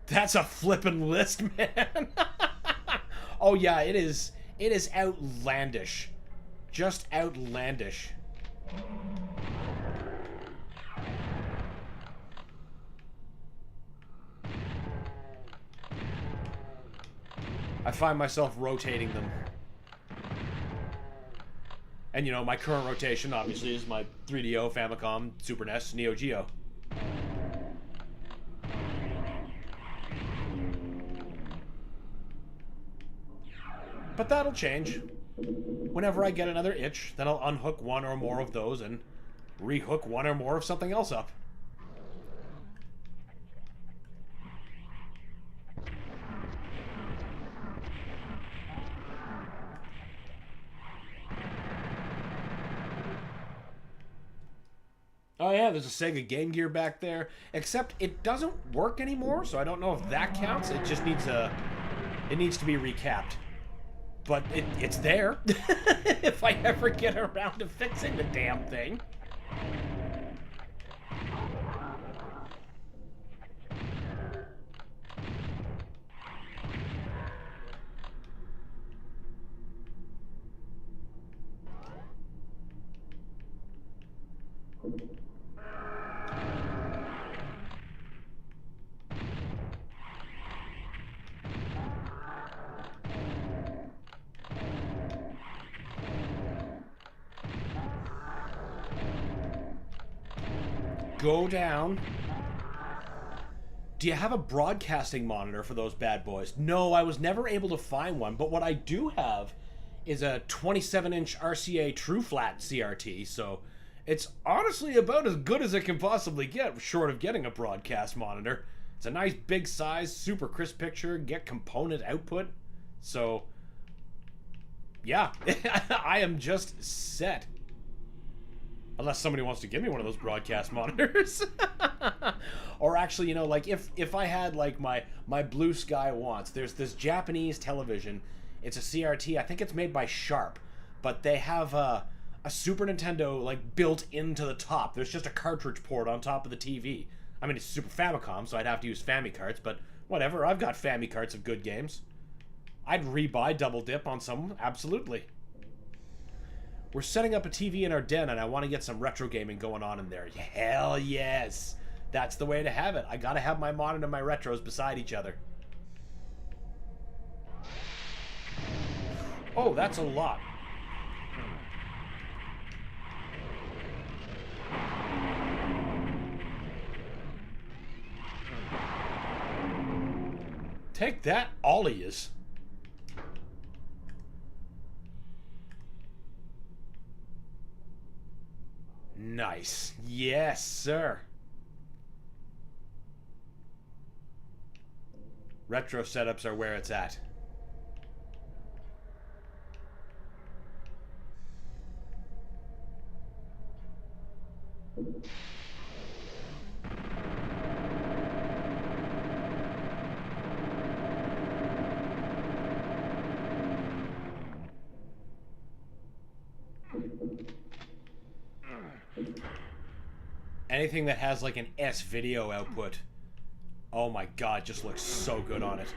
That's a flippin' list, man. Oh yeah, it is. It is outlandish. Just outlandish. I find myself rotating them. And you know, my current rotation obviously is my 3DO, Famicom, Super NES, Neo Geo. But that'll change. Whenever I get another itch, then I'll unhook one or more of those and rehook one or more of something else up. Oh yeah, there's a Sega Game Gear back there, except it doesn't work anymore, so I don't know if that counts. It just needs it needs to be recapped. But it's there, if I ever get around to fixing the damn thing. Go down. Do you have a broadcasting monitor for those bad boys? No, I was never able to find one, but what I do have is a 27-inch RCA True Flat CRT, so it's honestly about as good as it can possibly get, short of getting a broadcast monitor. It's a nice big size, super crisp picture, get component output, so yeah, I am just set. Unless somebody wants to give me one of those broadcast monitors. Or actually, you know, like if I had like my Blue Sky wants, there's this Japanese television. It's a CRT. I think it's made by Sharp, but they have a Super Nintendo like built into the top. There's just a cartridge port on top of the TV. I mean, it's Super Famicom, so I'd have to use Famicarts, but whatever. I've got Famicarts of good games. I'd rebuy Double Dip on some, absolutely. We're setting up a TV in our den, and I want to get some retro gaming going on in there. Hell yes! That's the way to have it. I gotta have my modern and my retros beside each other. Oh, that's a lot. Take that, all of yous. Nice. Yes, sir. Retro setups are where it's at. Anything that has like an S video output, oh my god, just looks so good on it.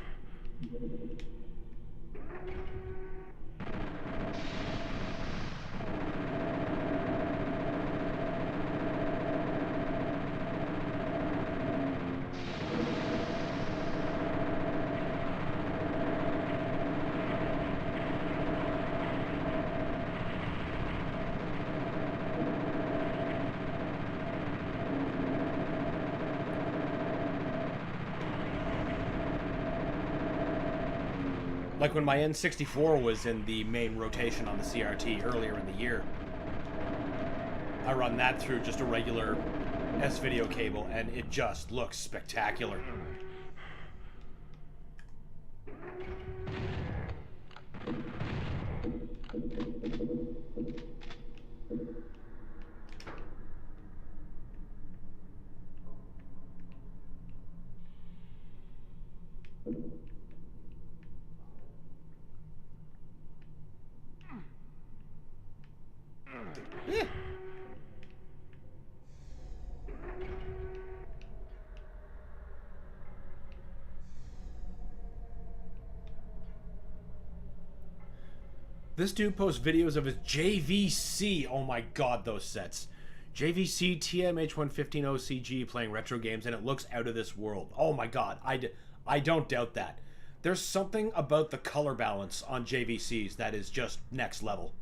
Like when my N64 was in the main rotation on the CRT earlier in the year. I run that through just a regular S-video cable, and it just looks spectacular. Yeah. This dude posts videos of his JVC. Oh my god, those sets. JVC TMH115 OCG playing retro games, and it looks out of this world. Oh my god, I don't doubt that. There's something about the color balance on JVCs that is just next level.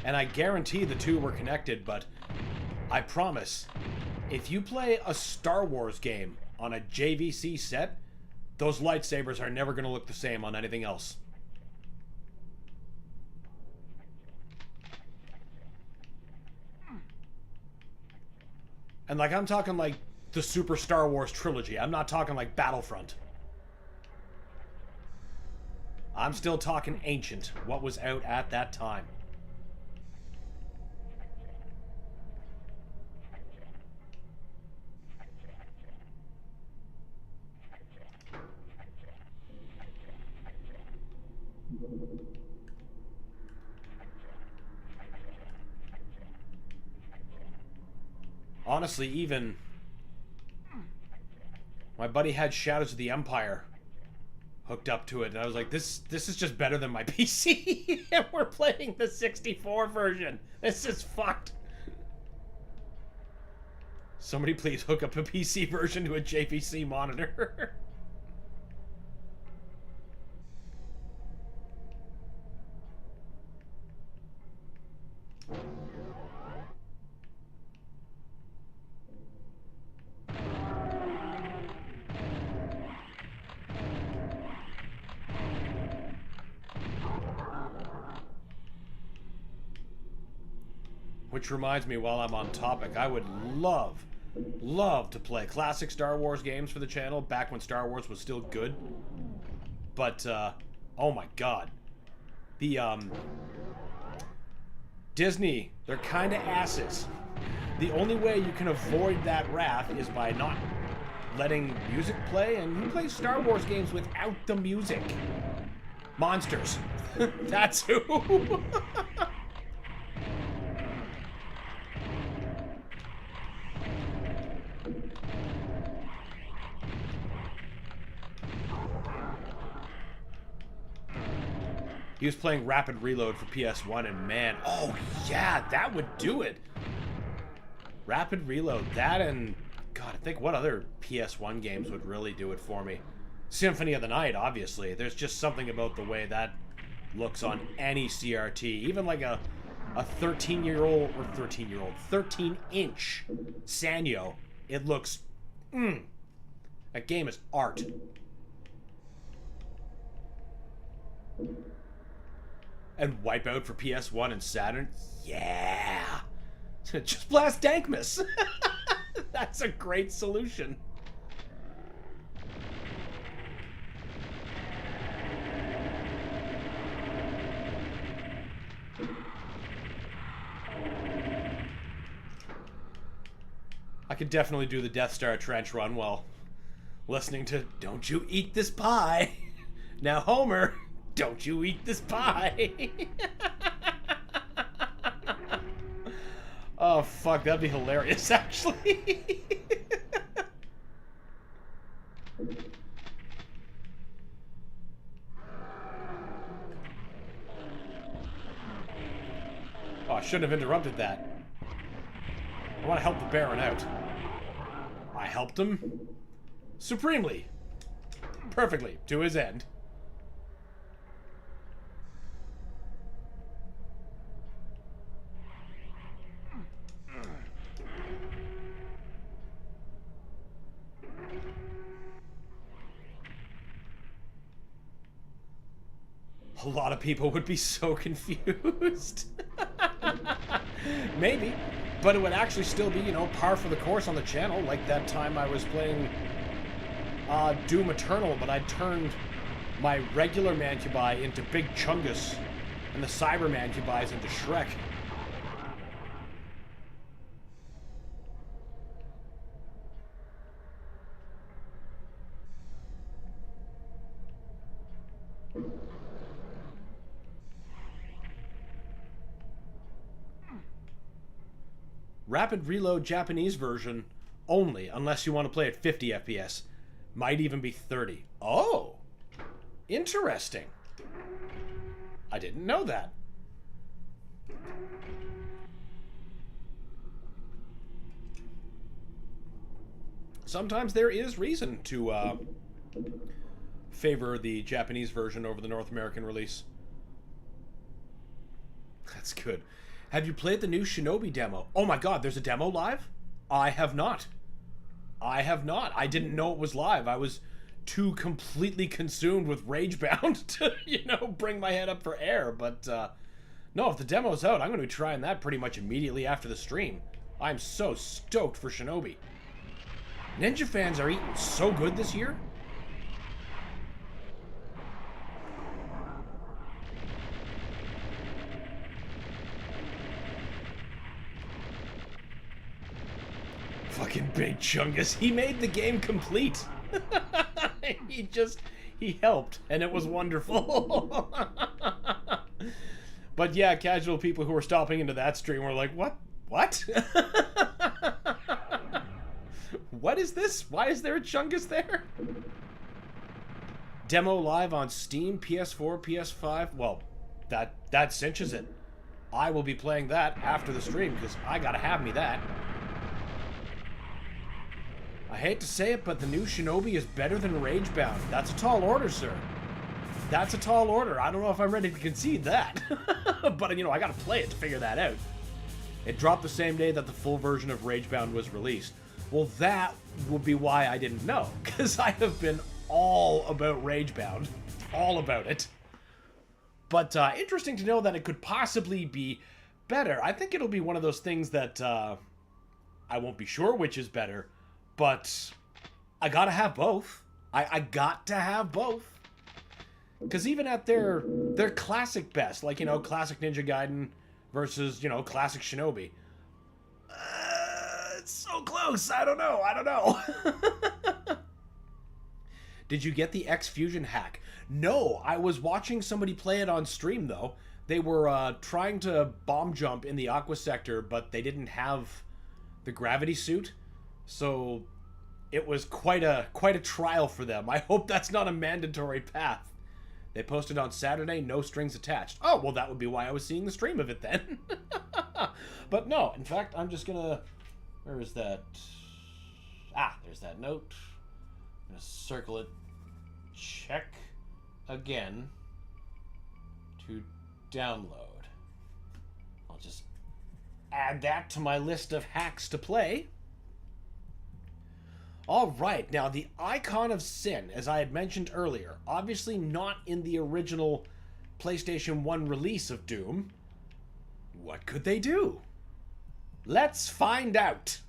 And I guarantee the two were connected, but I promise, if you play a Star Wars game on a JVC set, those lightsabers are never going to look the same on anything else. And like, I'm talking like the Super Star Wars trilogy. I'm not talking like Battlefront. I'm still talking ancient, what was out at that time. Honestly, even my buddy had Shadows of the Empire hooked up to it, and I was like, this is just better than my PC. And we're playing the 64 version. This is fucked. Somebody please hook up a PC version to a JVC monitor. Which reminds me, while I'm on topic, I would love to play classic Star Wars games for the channel back when Star Wars was still good. But, oh my god. The, Disney, they're kinda asses. The only way you can avoid that wrath is by not letting music play, and who plays Star Wars games without the music? Monsters. That's who. He was playing Rapid Reload for PS1, and man, oh yeah, that would do it. Rapid Reload, that and, God, I think what other PS1 games would really do it for me? Symphony of the Night, obviously. There's just something about the way that looks on any CRT. Even like a 13-inch Sanyo, it looks, that game is art. And Wipeout for PS1 and Saturn? Yeah! Just blast Dankmas! That's a great solution. I could definitely do the Death Star trench run while listening to Don't You Eat This Pie! Now Homer, don't you eat this pie! Oh fuck, that'd be hilarious actually. Oh, I shouldn't have interrupted that. I want to help the Baron out. I helped him supremely. Perfectly, to his end. A lot of people would be so confused. Maybe. But it would actually still be, you know, par for the course on the channel. Like that time I was playing Doom Eternal, but I turned my regular Mancubi into Big Chungus and the Cyber Mancubis into Shrek. Rapid reload Japanese version only, unless you want to play at 50 FPS. Might even be 30. Oh! Interesting. I didn't know that. Sometimes there is reason to favor the Japanese version over the North American release. That's good. Have you played the new Shinobi demo? Oh my god, there's a demo live? I have not. I have not. I didn't know it was live. I was too completely consumed with Ragebound to, you know, bring my head up for air. But, no, if the demo's out, I'm going to be trying that pretty much immediately after the stream. I'm so stoked for Shinobi. Ninja fans are eating so good this year. Fucking Big Chungus. He made the game complete. He helped, and it was wonderful. But yeah, casual people who were stopping into that stream were like, what? What? What is this? Why is there a Chungus there? Demo live on Steam, PS4, PS5. Well, that cinches it. I will be playing that after the stream, because I gotta have me that. I hate to say it, but the new Shinobi is better than Ragebound. That's a tall order, sir. That's a tall order. I don't know if I'm ready to concede that. But, you know, I gotta play it to figure that out. It dropped the same day that the full version of Ragebound was released. Well, that would be why I didn't know, because I have been all about Ragebound. All about it. But, interesting to know that it could possibly be better. I think it'll be one of those things that, I won't be sure which is better. But I gotta have both. I got to have both. Because even at their classic best, like, you know, classic Ninja Gaiden versus, you know, classic Shinobi. It's so close. I don't know. Did you get the X-Fusion hack? No, I was watching somebody play it on stream, though. They were trying to bomb jump in the Aqua sector, but they didn't have the gravity suit. So it was quite a trial for them. I hope that's not a mandatory path. They posted on Saturday, no strings attached. Oh, well, that would be why I was seeing the stream of it then. But no, in fact, I'm just gonna... Where is that? Ah, there's that note. I'm gonna circle it. Check again to download. I'll just add that to my list of hacks to play. Alright, now the Icon of Sin, as I had mentioned earlier, obviously not in the original PlayStation 1 release of Doom. What could they do? Let's find out!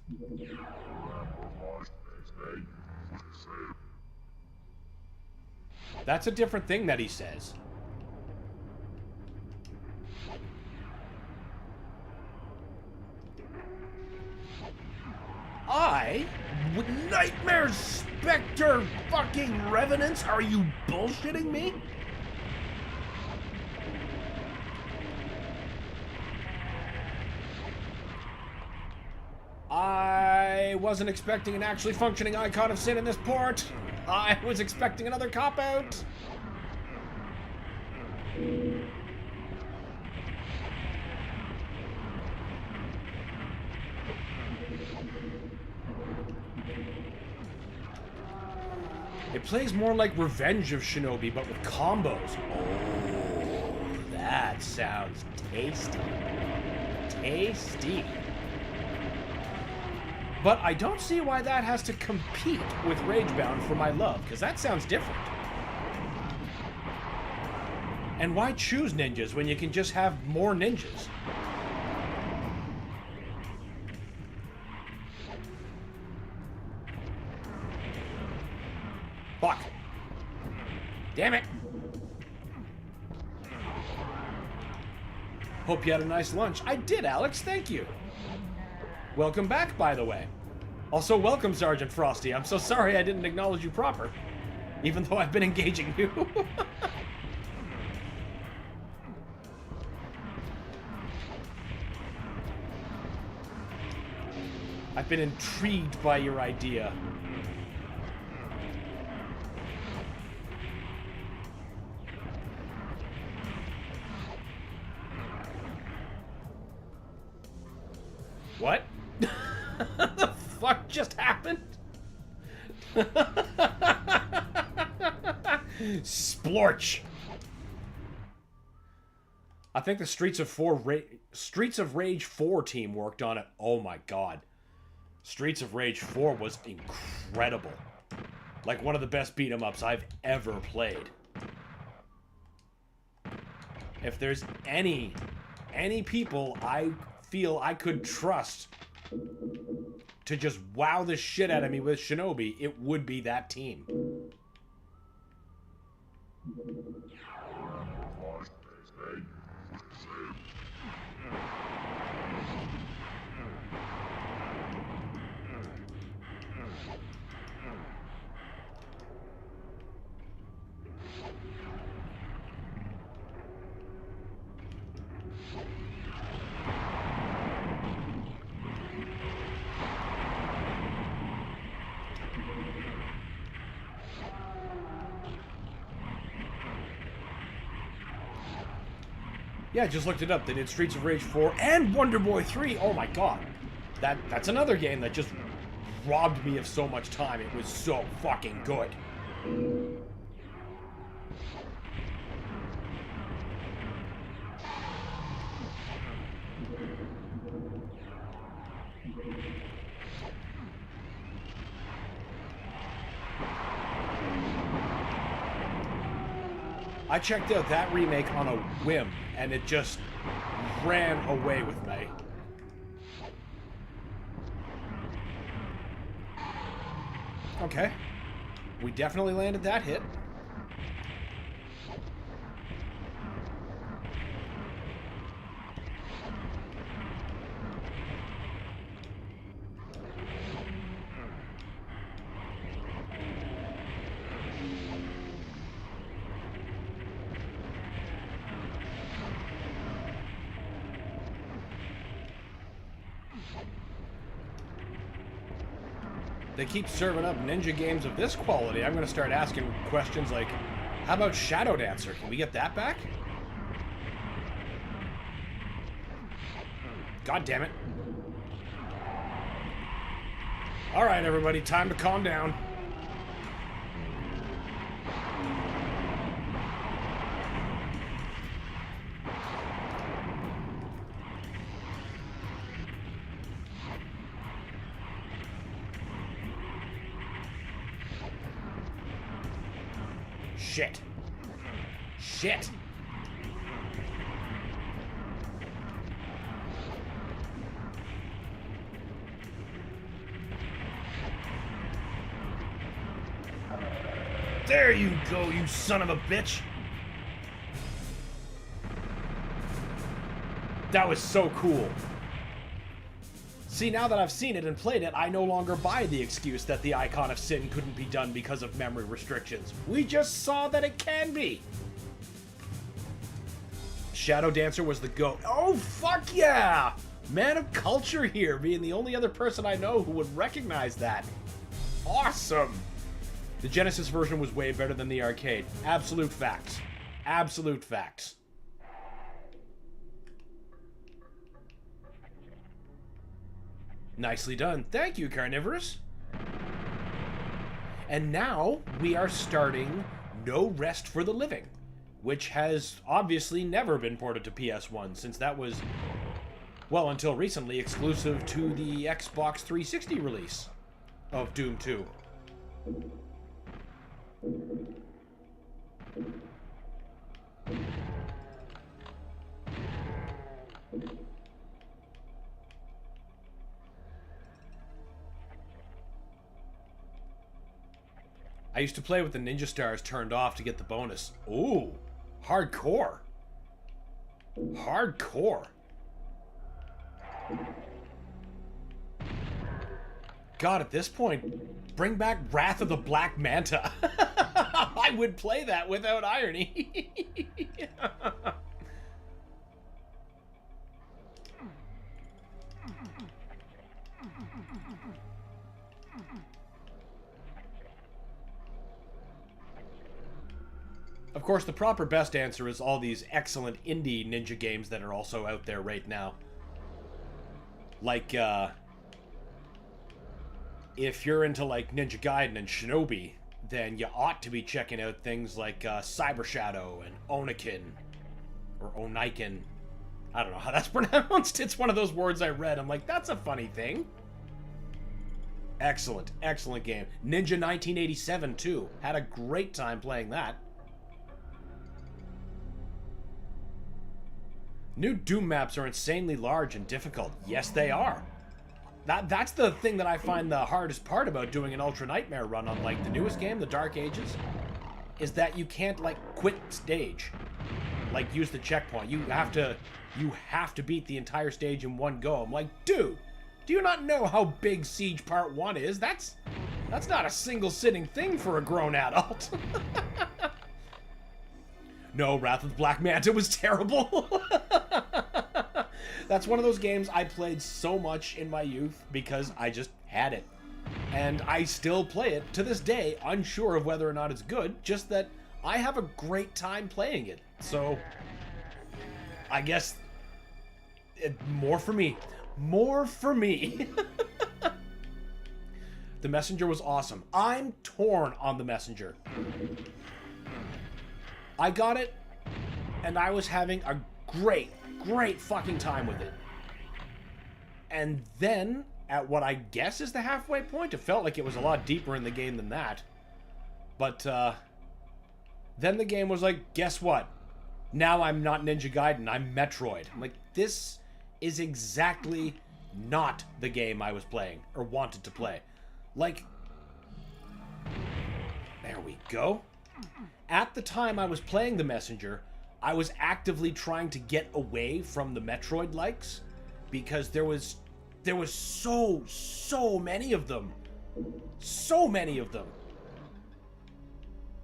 That's a different thing that he says. Nightmare Spectre fucking Revenants? Are you bullshitting me? I wasn't expecting an actually functioning Icon of Sin in this port. I was expecting another cop-out. It plays more like Revenge of Shinobi, but with combos. Oh, that sounds tasty. Tasty. But I don't see why that has to compete with Ragebound for my love, because that sounds different. And why choose ninjas when you can just have more ninjas? Fuck. Damn it. Hope you had a nice lunch. I did, Alex. Thank you. Welcome back, by the way. Also, welcome, Sergeant Frosty. I'm so sorry I didn't acknowledge you proper, even though I've been engaging you. I've been intrigued by your idea. What? The fuck just happened? Splorch. I think the Streets of Rage 4 team worked on it. Oh my god. Streets of Rage 4 was incredible. Like one of the best beat 'em ups I've ever played. If there's any people I feel I could trust to just wow the shit out of me with Shinobi, it would be that team. Yeah, I just looked it up. They did Streets of Rage 4 and Wonder Boy 3. Oh my god. That's another game that just robbed me of so much time. It was so fucking good. I checked out that remake on a whim, and it just ran away with me. Okay. We definitely landed that hit. They keep serving up ninja games of this quality. I'm going to start asking questions like, how about Shadow Dancer? Can we get that back? God damn it. All right, everybody, time to calm down. Shit. Shit. There you go, you son of a bitch. That was so cool. See, now that I've seen it and played it, I no longer buy the excuse that the Icon of Sin couldn't be done because of memory restrictions. We just saw that it can be. Shadow Dancer was the GOAT. Oh, fuck yeah! Man of culture here, being the only other person I know who would recognize that. Awesome! The Genesis version was way better than the arcade. Absolute facts. Absolute facts. Nicely done. Thank you, Carnivorous. And now we are starting No Rest for the Living, which has obviously never been ported to PS1 since that was, well, until recently exclusive to the Xbox 360 release of Doom 2. I used to play with the ninja stars turned off to get the bonus. Ooh, hardcore. Hardcore. God, at this point, bring back Wrath of the Black Manta. I would play that without irony. Of course, the proper best answer is all these excellent indie ninja games that are also out there right now. Like, if you're into, like, Ninja Gaiden and Shinobi, then you ought to be checking out things like Cyber Shadow and Oniken, or Oniken. I don't know how that's pronounced. It's one of those words I read. I'm like, that's a funny thing. Excellent, excellent game. Ninja 1987, too. Had a great time playing that. New Doom maps are insanely large and difficult. Yes, they are. That's the thing that I find the hardest part about doing an Ultra Nightmare run on, like, the newest game, the Dark Ages, is that you can't, like, quit stage. Like, use the checkpoint. You have to beat the entire stage in one go. I'm like, dude, do you not know how big Siege Part 1 is? That's not a single sitting thing for a grown adult. No, Wrath of the Black Manta was terrible. That's one of those games I played so much in my youth because I just had it. And I still play it to this day, unsure of whether or not it's good, just that I have a great time playing it. So, I guess, more for me. More for me. The Messenger was awesome. I'm torn on The Messenger. I got it, and I was having a great fucking time with it. And then, at what I guess is the halfway point, it felt like it was a lot deeper in the game than that. But, then the game was like, guess what? Now I'm not Ninja Gaiden, I'm Metroid. I'm like, this is exactly not the game I was playing, or wanted to play. Like, there we go. At the time I was playing The Messenger, I was actively trying to get away from the Metroid likes because there was so many of them. So many of them.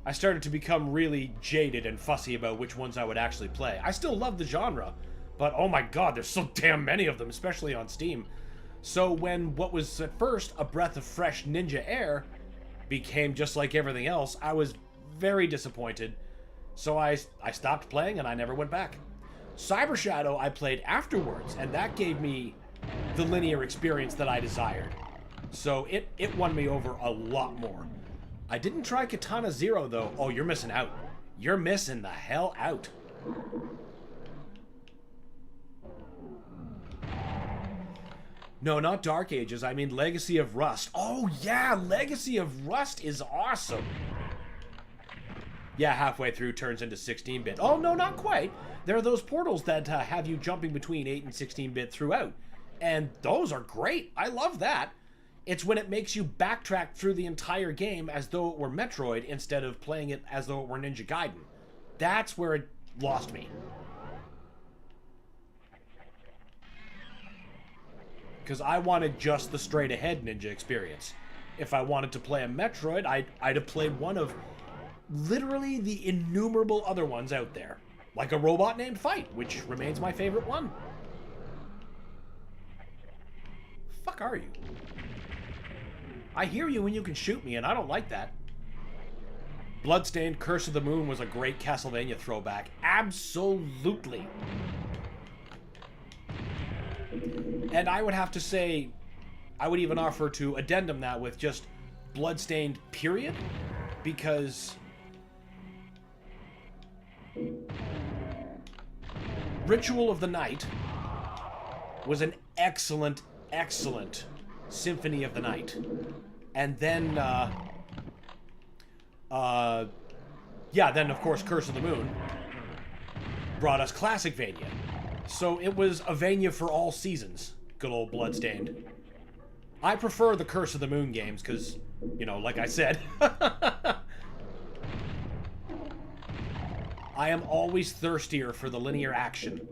I started to become really jaded and fussy about which ones I would actually play. I still love the genre, but oh my god, there's so damn many of them, especially on Steam. So when what was at first a breath of fresh ninja air became just like everything else, I was very disappointed, so I stopped playing and I never went back. Cyber Shadow I played afterwards, and that gave me the linear experience that I desired. So it won me over a lot more. I didn't try Katana Zero though. Oh, you're missing out. You're missing the hell out. No, not Dark Ages, I mean Legacy of Rust. Oh yeah, Legacy of Rust is awesome. Yeah, halfway through turns into 16-bit. Oh, no, not quite. There are those portals that have you jumping between 8 and 16-bit throughout. And those are great. I love that. It's when it makes you backtrack through the entire game as though it were Metroid instead of playing it as though it were Ninja Gaiden. That's where it lost me. Because I wanted just the straight-ahead ninja experience. If I wanted to play a Metroid, I'd have played one of literally the innumerable other ones out there. Like a robot named Fight, which remains my favorite one. Fuck are you? I hear you when you can shoot me, and I don't like that. Bloodstained Curse of the Moon was a great Castlevania throwback. Absolutely. And I would have to say, I would even offer to addendum that with just Bloodstained period, because Ritual of the Night was an excellent Symphony of the Night. And then, then of course Curse of the Moon brought us Classic Vania. So it was a Vania for all seasons, good old Bloodstained. I prefer the Curse of the Moon games because, you know, like I said, I am always thirstier for the linear action.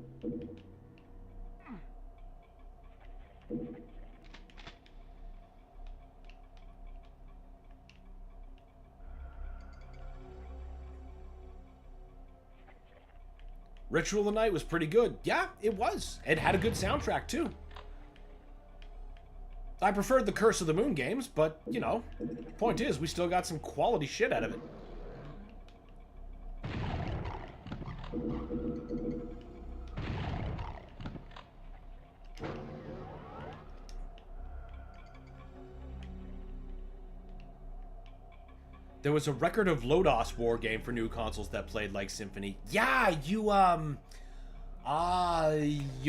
Ritual of the Night was pretty good. Yeah, it was. It had a good soundtrack, too. I preferred the Curse of the Moon games, but, you know, point is, we still got some quality shit out of it. There was a Record of Lodos War game for new consoles that played like Symphony. Yeah, you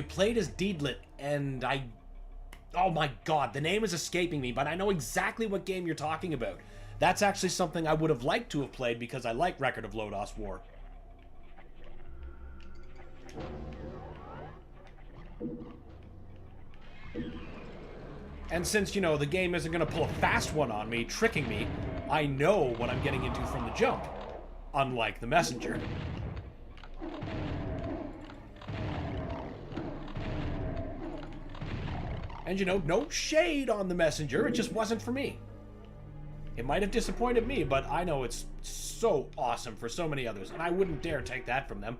played as Deedlit, and oh my god, the name is escaping me, but I know exactly what game you're talking about. That's actually something I would have liked to have played because I like Record of Lodos War. And since, you know, the game isn't going to pull a fast one on me, tricking me, I know what I'm getting into from the jump. Unlike the Messenger. And, you know, no shade on the Messenger, it just wasn't for me. It might have disappointed me, but I know it's so awesome for so many others, and I wouldn't dare take that from them.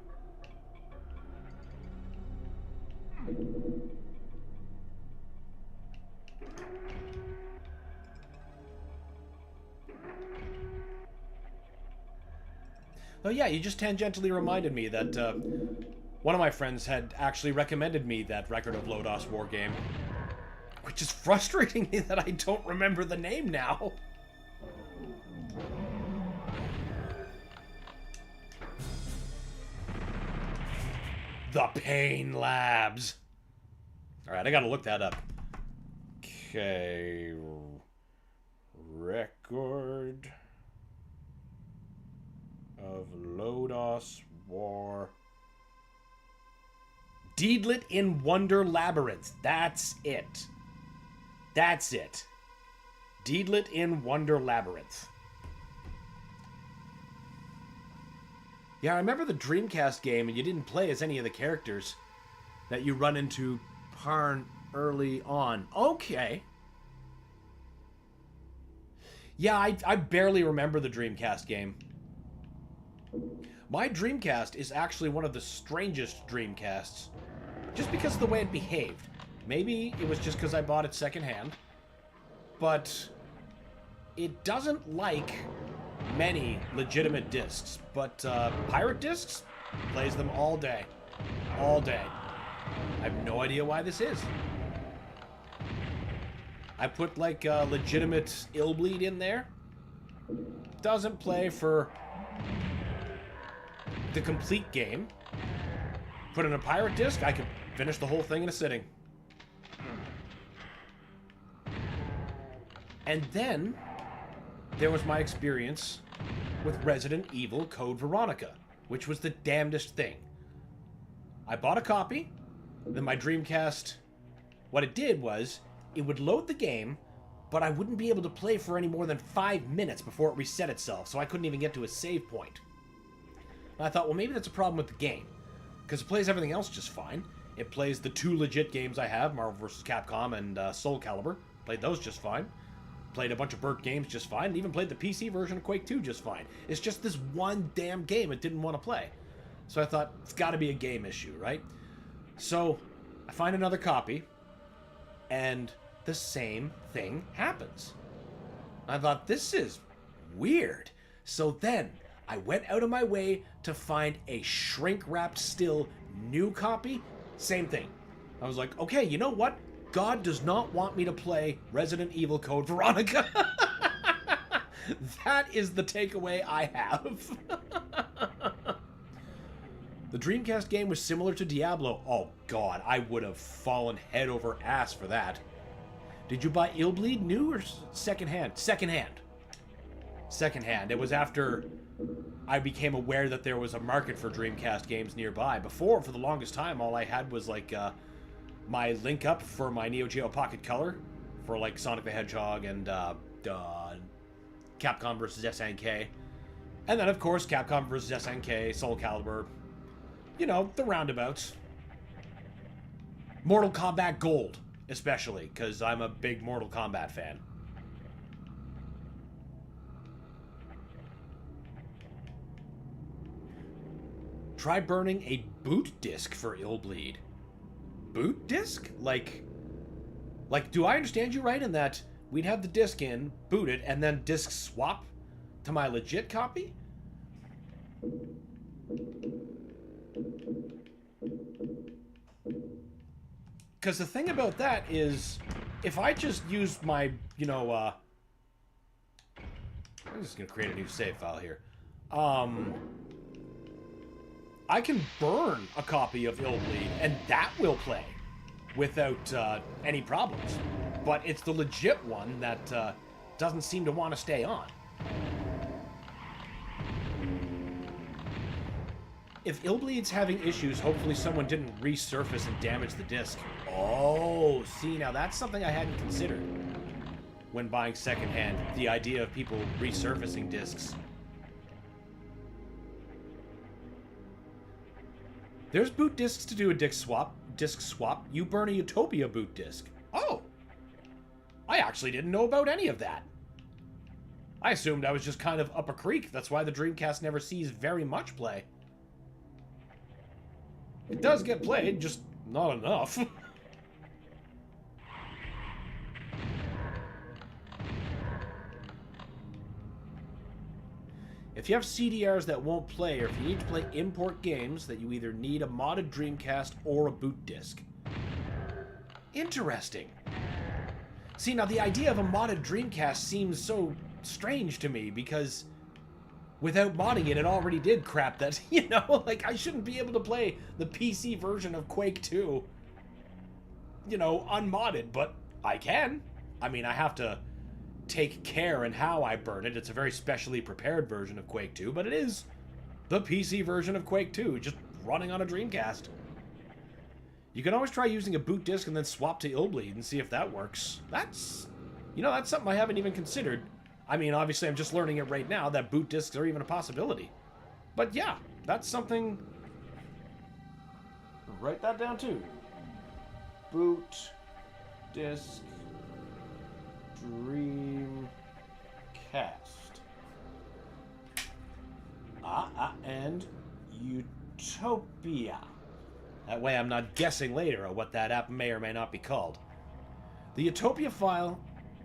Oh yeah, you just tangentially reminded me that one of my friends had actually recommended me that Record of Lodos War game. Which is frustrating me that I don't remember the name now. The Pain Labs. Alright, I gotta look that up. Okay. Record of Lodos War. Deedlit in Wonder Labyrinth. That's it. That's it. Deedlit in Wonder Labyrinth. Yeah, I remember the Dreamcast game, and you didn't play as any of the characters that you run into Parn early on. Okay. Yeah, I barely remember the Dreamcast game. My Dreamcast is actually one of the strangest Dreamcasts, just because of the way it behaved. Maybe it was just because I bought it secondhand, but it doesn't like many legitimate discs, but pirate discs plays them all day. All day. I have no idea why this is. I put like legitimate Illbleed in there. Doesn't play for the complete game. Put in a pirate disc, I could finish the whole thing in a sitting. And then there was my experience with Resident Evil Code Veronica, which was the damnedest thing. I bought a copy, then my Dreamcast, what it did was, it would load the game, but I wouldn't be able to play for any more than 5 minutes before it reset itself, so I couldn't even get to a save point. And I thought, well, maybe that's a problem with the game, because it plays everything else just fine. It plays the 2 legit games I have, Marvel vs. Capcom and Soul Calibur. Played those just fine. Played a bunch of Burt games just fine, and even played the PC version of Quake 2 just fine. It's just this one damn game it didn't want to play. So I thought, it's got to be a game issue, right? So I find another copy, and the same thing happens. I thought, this is weird. So then I went out of my way to find a shrink-wrapped still new copy. Same thing. I was like, okay, you know what? God does not want me to play Resident Evil Code Veronica. That is the takeaway I have. The Dreamcast game was similar to Diablo. Oh god, I would have fallen head over ass for that. Did you buy Illbleed new or secondhand? Secondhand. Secondhand. It was after I became aware that there was a market for Dreamcast games nearby. Before, for the longest time, all I had was like my link up for my Neo Geo Pocket Color for like Sonic the Hedgehog and Capcom vs. SNK. And then, of course, Capcom vs. SNK, Soul Calibur. You know, the roundabouts. Mortal Kombat Gold, especially, because I'm a big Mortal Kombat fan. Try burning a boot disc for Illbleed. Boot disc? Like, do I understand you right in that we'd have the disc in, boot it, and then disc swap to my legit copy? Because the thing about that is, if I just use my, you know, I'm just going to create a new save file here. I can burn a copy of Illbleed, and that will play without any problems. But it's the legit one that doesn't seem to want to stay on. If Illbleed's having issues, hopefully someone didn't resurface and damage the disc. Oh, see, now that's something I hadn't considered when buying secondhand. The idea of people resurfacing discs. There's boot discs to do a disc swap. You burn a Utopia boot disc. Oh! I actually didn't know about any of that. I assumed I was just kind of up a creek. That's why the Dreamcast never sees very much play. It does get played, just not enough. If you have CDRs that won't play, or if you need to play import games, that you either need a modded Dreamcast or a boot disc. Interesting. See, now the idea of a modded Dreamcast seems so strange to me, because without modding it, it already did crap that, you know, like, I shouldn't be able to play the PC version of Quake 2, you know, unmodded, but I can. I mean, I have to take care in how I burn it. It's a very specially prepared version of Quake 2, but it is the PC version of Quake 2, just running on a Dreamcast. You can always try using a boot disc and then swap to Illbleed and see if that works. That's, you know, that's something I haven't even considered. I mean, obviously, I'm just learning it right now that boot discs are even a possibility. But yeah, that's something. Write that down too. Boot disc Dreamcast. And Utopia. That way I'm not guessing later on what that app may or may not be called. The Utopia file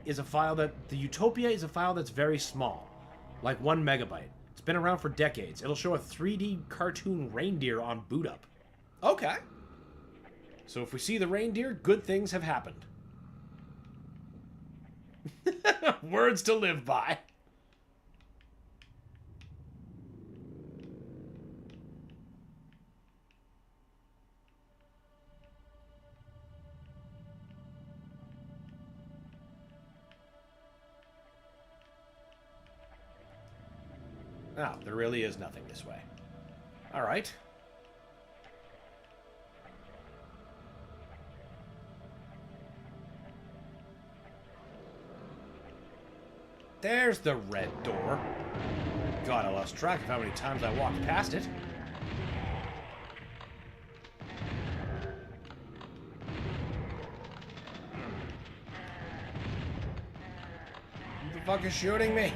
is a file that... The Utopia is a file that's very small. Like 1 megabyte. It's been around for decades. It'll show a 3D cartoon reindeer on boot up. Okay. So if we see the reindeer, good things have happened. Words to live by. Oh, there really is nothing this way. All right. There's the red door. God, I lost track of how many times I walked past it. Who the fuck is shooting me?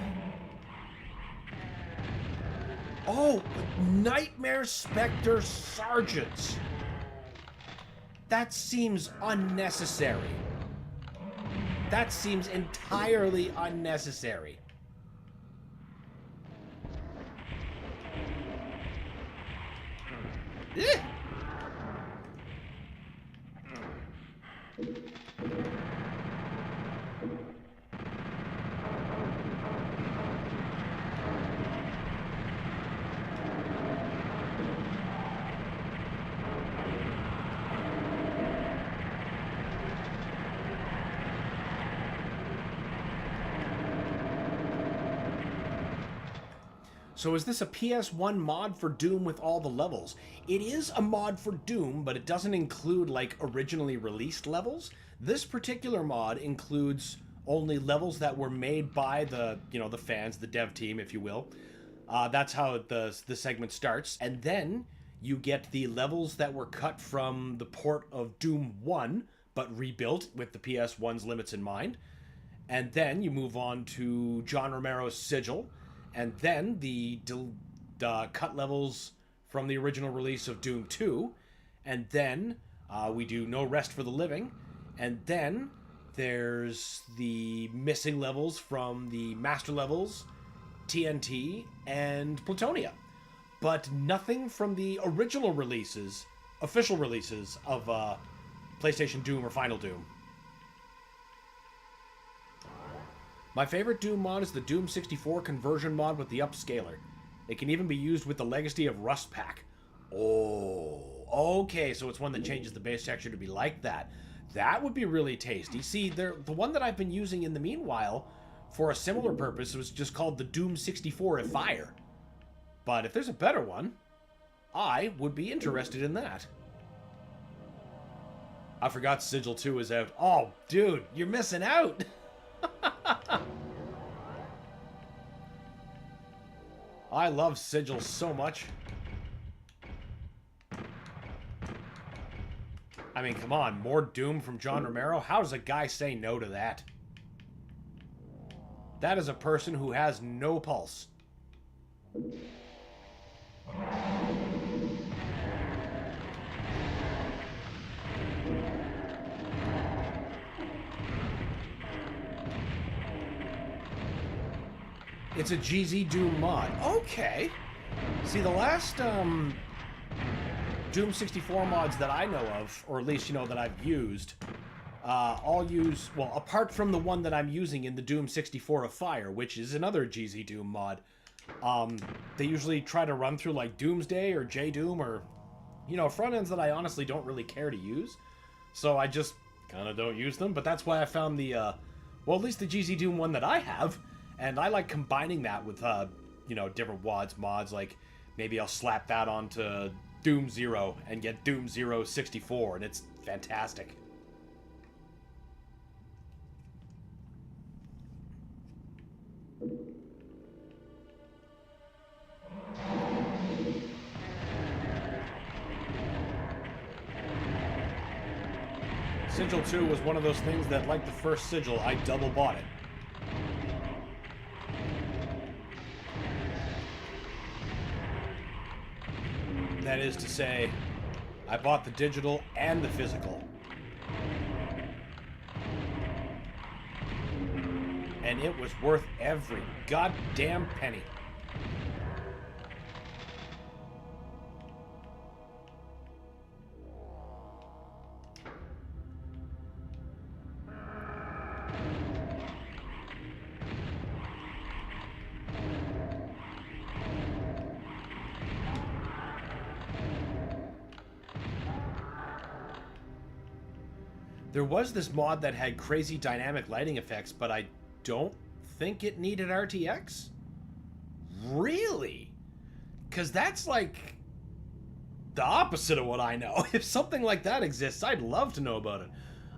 Oh, Nightmare Spectre Sergeants. That seems unnecessary. That seems entirely unnecessary. Eh. So is this a PS1 mod for Doom with all the levels? It is a mod for Doom, but it doesn't include, like, originally released levels. This particular mod includes only levels that were made by the, you know, the fans, the dev team, if you will. That's how the segment starts. And then you get the levels that were cut from the port of Doom 1, but rebuilt with the PS1's limits in mind. And then you move on to John Romero's Sigil, and then the cut levels from the original release of Doom 2, and then we do No Rest for the Living, and then there's the missing levels from the Master Levels, TNT, and Plutonia. But nothing from the original releases, official releases of PlayStation Doom or Final Doom. My favorite Doom mod is the Doom 64 conversion mod with the upscaler. It can even be used with the Legacy of Rust pack. Oh, okay, so it's one that changes the base texture to be like that. That would be really tasty. See, the one that I've been using in the meanwhile for a similar purpose was just called the Doom 64 Fire. But if there's a better one, I would be interested in that. I forgot Sigil 2 is out. Oh, dude, you're missing out. I love Sigil so much. I mean, come on, more Doom from John Romero? How does a guy say no to that? That is a person who has no pulse. It's a GZ Doom mod. Okay. See, the last Doom 64 mods that I know of, or at least, that I've used, all use, well, apart from the one that I'm using in the Doom 64 of Fire, which is another GZ Doom mod, they usually try to run through, like, Doomsday or J-Doom or, front ends that I honestly don't really care to use. So I just kind of don't use them, but that's why I found the, well, at least the GZ Doom one that I have. And I like combining that with, different mods, like maybe I'll slap that onto Doom 0 and get Doom 0 64, and it's fantastic. Sigil 2 was one of those things that, like the first Sigil, I double bought it. That is to say, I bought the digital and the physical. And it was worth every goddamn penny. There was this mod that had crazy dynamic lighting effects, but I don't think it needed RTX? Really? Because that's like the opposite of what I know. If something like that exists, I'd love to know about it.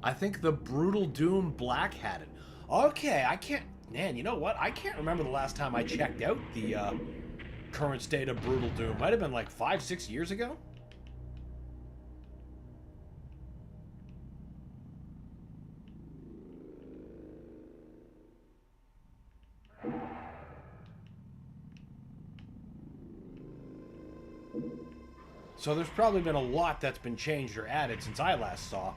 I think the Brutal Doom Black had it. Okay, I can't... Man, you know what? I can't remember the last time I checked out the current state of Brutal Doom. Might have been like 5-6 years ago? So there's probably been a lot that's been changed or added since I last saw.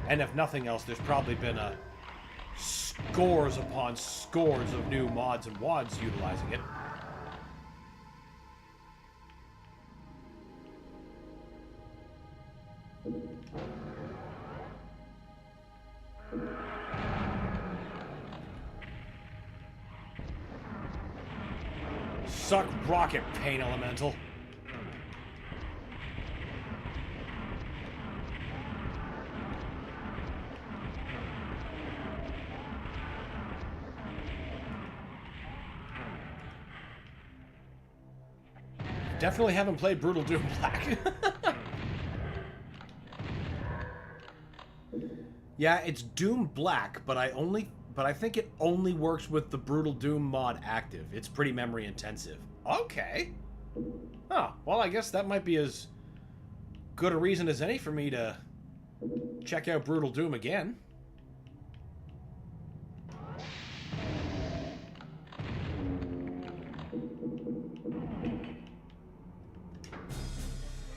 And if nothing else, there's probably been scores upon scores of new mods and WADs utilizing it. Suck rocket, Pain Elemental. Definitely haven't played Brutal Doom Black. Yeah, it's Doom Black, but I think it only works with the Brutal Doom mod active. It's pretty memory intensive. Okay. Oh, well, I guess that might be as good a reason as any for me to check out Brutal Doom again.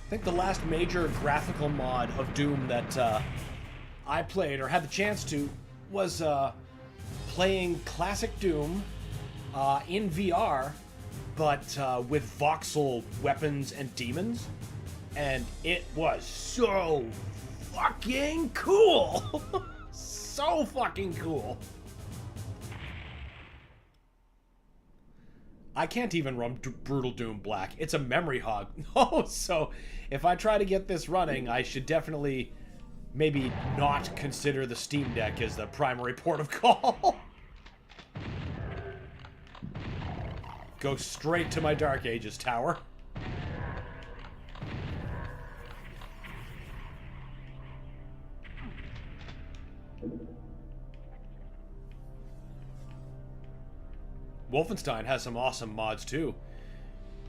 I think the last major graphical mod of Doom that I played or had the chance to was playing classic Doom in VR, but with voxel weapons and demons, and it was so fucking cool. So fucking cool. I can't even run Brutal Doom Black. It's a memory hog. Oh, so if I try to get this running, I should definitely maybe not consider the Steam Deck as the primary port of call. Go straight to my Dark Ages tower. Wolfenstein has some awesome mods too.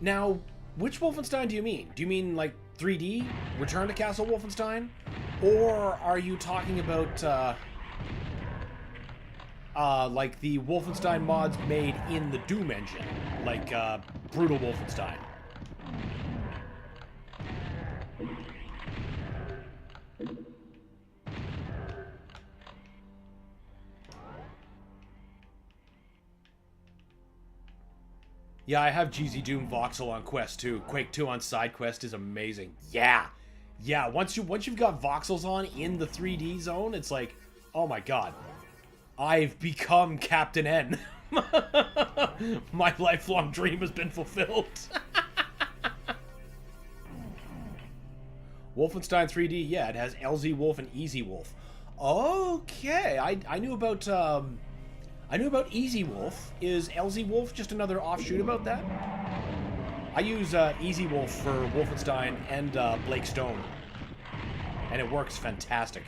Now, which Wolfenstein do you mean? Do you mean like 3D, Return to Castle Wolfenstein? Or are you talking about like the Wolfenstein mods made in the Doom engine, like Brutal Wolfenstein? Yeah, I have GZ Doom Voxel on Quest 2. Quake 2 on Side Quest is amazing. Yeah. Yeah, once you've got voxels on in the 3D zone, it's like, oh my god. I've become Captain N. My lifelong dream has been fulfilled. Wolfenstein 3D, yeah, it has LZ Wolf and Easy Wolf. Okay, I knew about Easy Wolf. Is LZ Wolf just another offshoot about that? I use Easy Wolf for Wolfenstein and Blake Stone, and it works fantastic.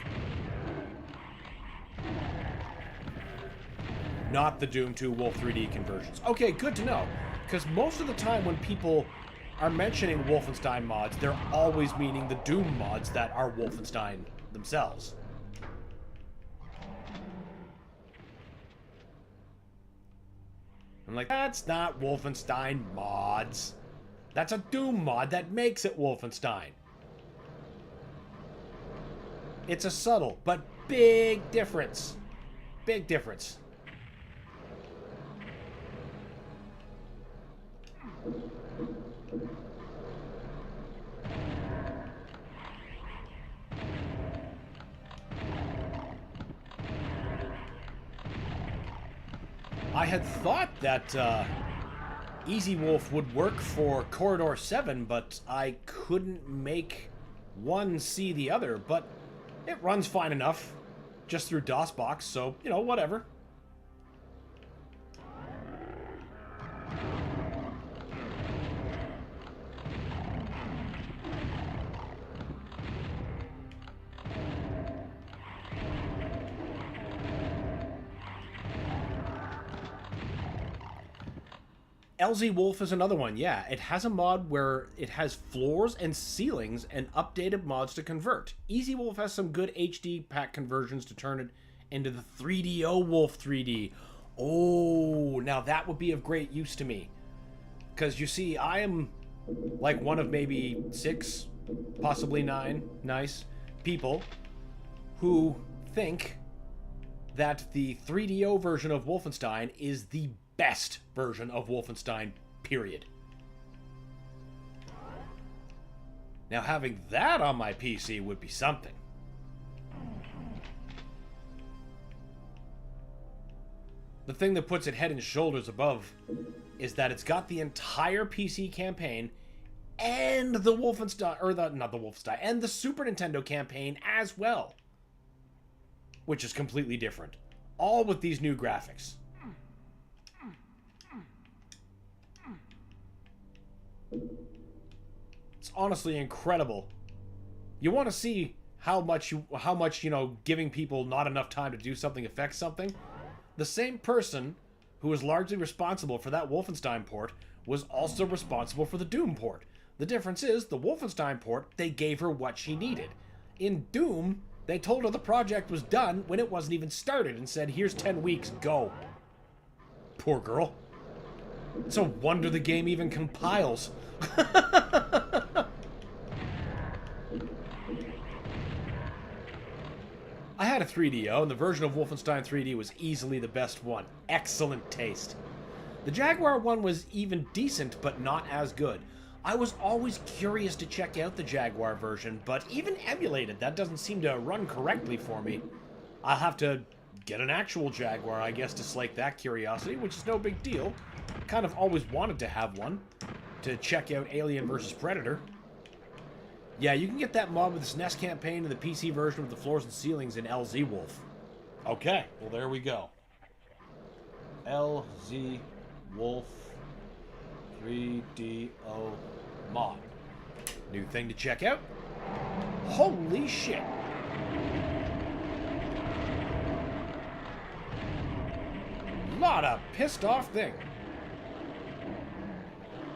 Not the Doom 2 Wolf 3D conversions. Okay, good to know, because most of the time when people are mentioning Wolfenstein mods, they're always meaning the Doom mods that are Wolfenstein themselves. I'm like, that's not Wolfenstein mods. That's a Doom mod that makes it Wolfenstein. It's a subtle but big difference. Big difference. I had thought that Easy Wolf would work for Corridor 7, but I couldn't make one see the other, but it runs fine enough just through DOSBox, so, you know, whatever. LZ Wolf is another one, yeah. It has a mod where it has floors and ceilings and updated mods to convert. Easy Wolf has some good HD pack conversions to turn it into the 3DO Wolf 3D. Oh, now that would be of great use to me. Because you see, I am like one of maybe 6, possibly 9, nice, people who think that the 3DO version of Wolfenstein is the best version of Wolfenstein, period. Now, having that on my PC would be something. The thing that puts it head and shoulders above is that it's got the entire PC campaign and the Wolfenstein, or not the Wolfenstein, and the Super Nintendo campaign as well. Which is completely different. All with these new graphics. It's honestly incredible. You want to see how much, you know, giving people not enough time to do something affects something? The same person who was largely responsible for that Wolfenstein port was also responsible for the Doom port. The difference is, the Wolfenstein port, they gave her what she needed. In Doom, they told her the project was done when it wasn't even started and said, here's 10 weeks, go. Poor girl. It's a wonder the game even compiles. I had a 3DO, and the version of Wolfenstein 3D was easily the best one. Excellent taste. The Jaguar one was even decent, but not as good. I was always curious to check out the Jaguar version, but even emulated, that doesn't seem to run correctly for me. I'll have to get an actual Jaguar, I guess, to slake that curiosity, which is no big deal. Kind of always wanted to have one, to check out Alien vs. Predator. Yeah, you can get that mod with the SNES campaign and the PC version with the floors and ceilings in LZ Wolf. Okay, well there we go. LZ Wolf 3DO mod. New thing to check out. Holy shit. Lot of pissed off thing.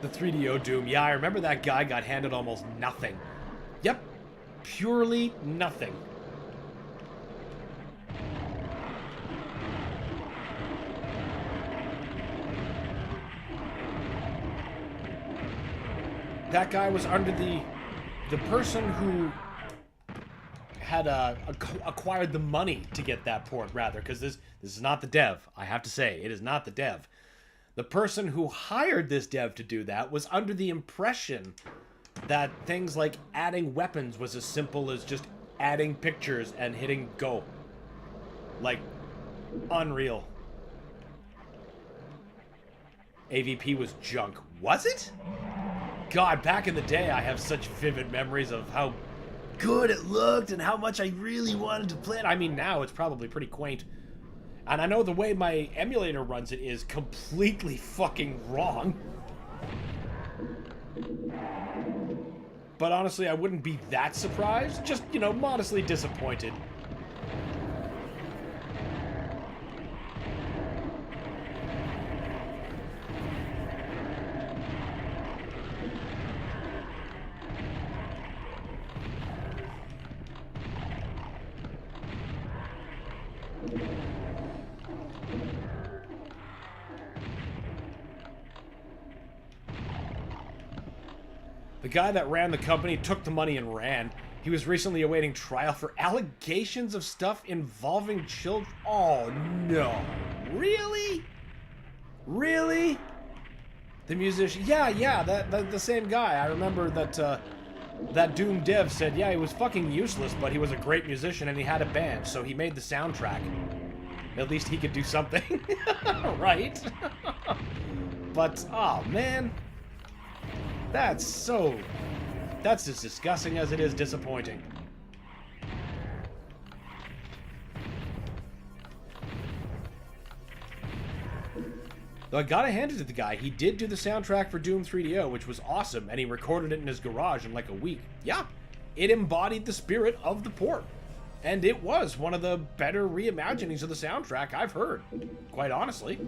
The 3DO Doom. Yeah, I remember that guy got handed almost nothing. Yep, purely nothing. That guy was under the person who had acquired the money to get that port, rather, because this is not the dev. I have to say, it is not the dev. The person who hired this dev to do that was under the impression that things like adding weapons was as simple as just adding pictures and hitting go. Like, unreal. AVP was junk. Was it? God, back in the day, I have such vivid memories of how good it looked and how much I really wanted to play it. I mean, now it's probably pretty quaint. And I know the way my emulator runs it is completely fucking wrong. But honestly, I wouldn't be that surprised. Just, you know, modestly disappointed. The guy that ran the company took the money and ran. He was recently awaiting trial for allegations of stuff involving children. Oh, no. Really? Really? The musician? Yeah, the same guy. I remember that, that Doom dev said, yeah, he was fucking useless, but he was a great musician and he had a band, so he made the soundtrack. At least he could do something. Right? But, oh, man. That's as disgusting as it is disappointing. Though I gotta hand it to the guy, he did do the soundtrack for Doom 3DO, which was awesome, and he recorded it in his garage in like a week. Yeah, it embodied the spirit of the port. And it was one of the better reimaginings of the soundtrack I've heard, quite honestly.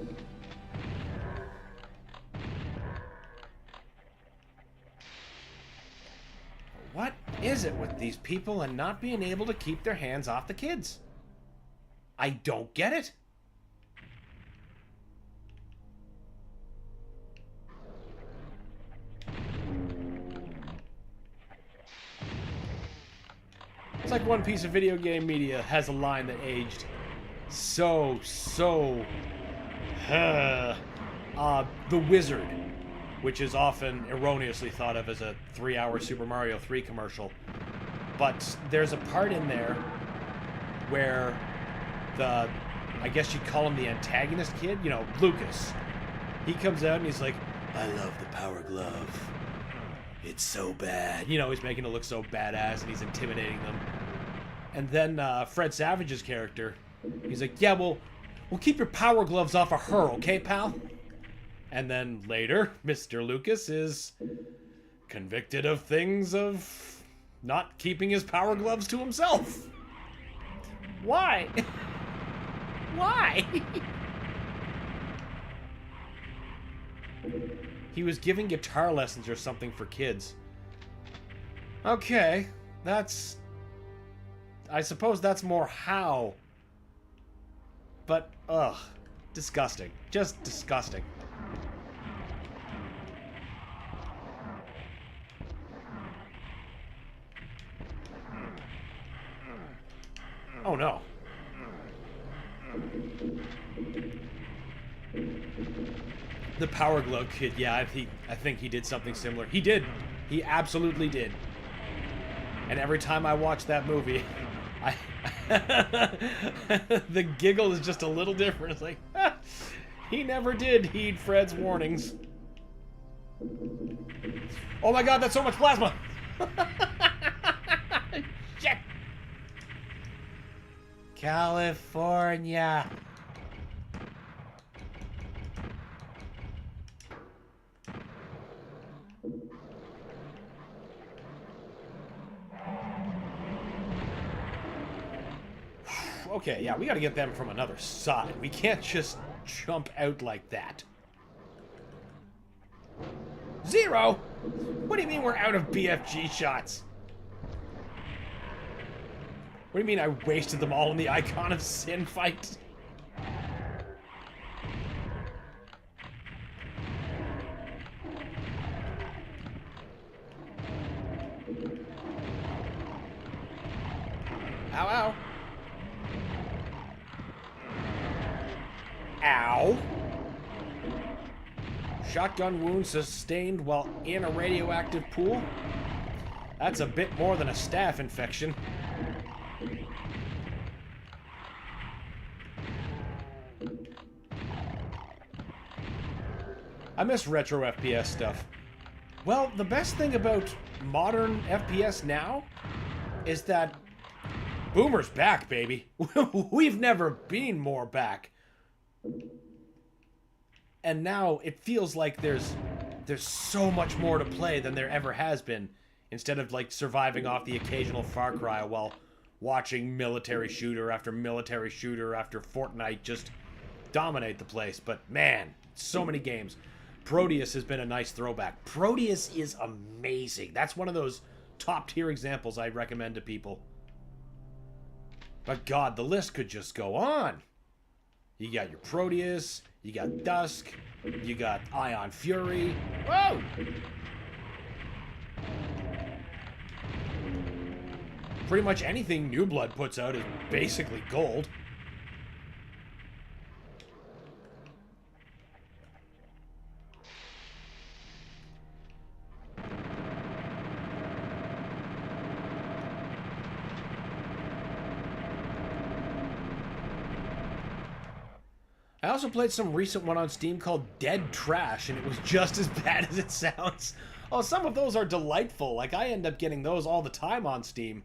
What is it with these people and not being able to keep their hands off the kids? I don't get it. It's like one piece of video game media has a line that aged so... The Wizard, which is often erroneously thought of as a 3-hour Super Mario 3 commercial. But there's a part in there where I guess you'd call him the antagonist kid, you know, Lucas. He comes out and he's like, I love the Power Glove. It's so bad. You know, he's making it look so badass and he's intimidating them. And then Fred Savage's character, he's like, yeah, well, we'll keep your Power Gloves off of her, okay, pal? And then later, Mr. Lucas is convicted of things of not keeping his Power Gloves to himself. Why? Why? He was giving guitar lessons or something for kids. Okay, that's... I suppose that's more how. But, ugh. Disgusting. Just disgusting. Oh no. The Power Glove Kid, yeah, I think he did something similar. He did. He absolutely did. And every time I watch that movie, the giggle is just a little different. It's like, he never did heed Fred's warnings. Oh my god, that's so much plasma! Shit! California. Okay, yeah, we gotta get them from another side. We can't just jump out like that. 0? What do you mean we're out of BFG shots? What do you mean I wasted them all in the Icon of Sin fight? Ow, ow. Ow. Shotgun wound sustained while in a radioactive pool? That's a bit more than a staph infection. I miss retro FPS stuff. Well, the best thing about modern FPS now is that Boomer's back, baby. We've never been more back. And now it feels like there's so much more to play than there ever has been, instead of like surviving off the occasional Far Cry while watching military shooter after Fortnite just dominate the place. But man, so many games. Proteus has been a nice throwback. Proteus is amazing. That's one of those top tier examples I recommend to people. But God, the list could just go on. You got your Proteus, you got Dusk, you got Ion Fury. Whoa! Pretty much anything New Blood puts out is basically gold. I also played some recent one on Steam called Dead Trash, and it was just as bad as it sounds. Oh, some of those are delightful. Like, I end up getting those all the time on Steam.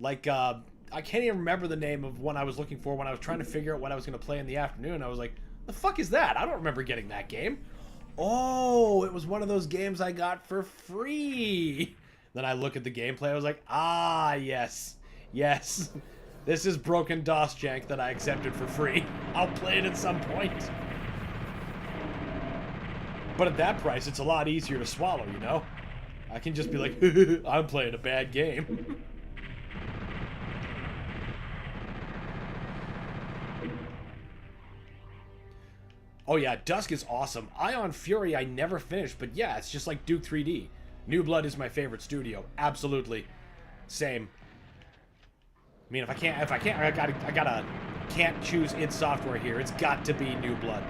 Like, I can't even remember the name of one I was looking for when I was trying to figure out what I was going to play in the afternoon. I was like, the fuck is that? I don't remember getting that game. Oh, it was one of those games I got for free. Then I look at the gameplay, I was like, ah, yes. Yes. This is broken DOS jank that I accepted for free. I'll play it at some point. But at that price, it's a lot easier to swallow, you know? I can just be like, I'm playing a bad game. Oh yeah, Dusk is awesome. Ion Fury I never finished, but yeah, it's just like Duke 3D. New Blood is my favorite studio. Absolutely. Same. I mean, I can't choose id Software here. It's got to be New Blood.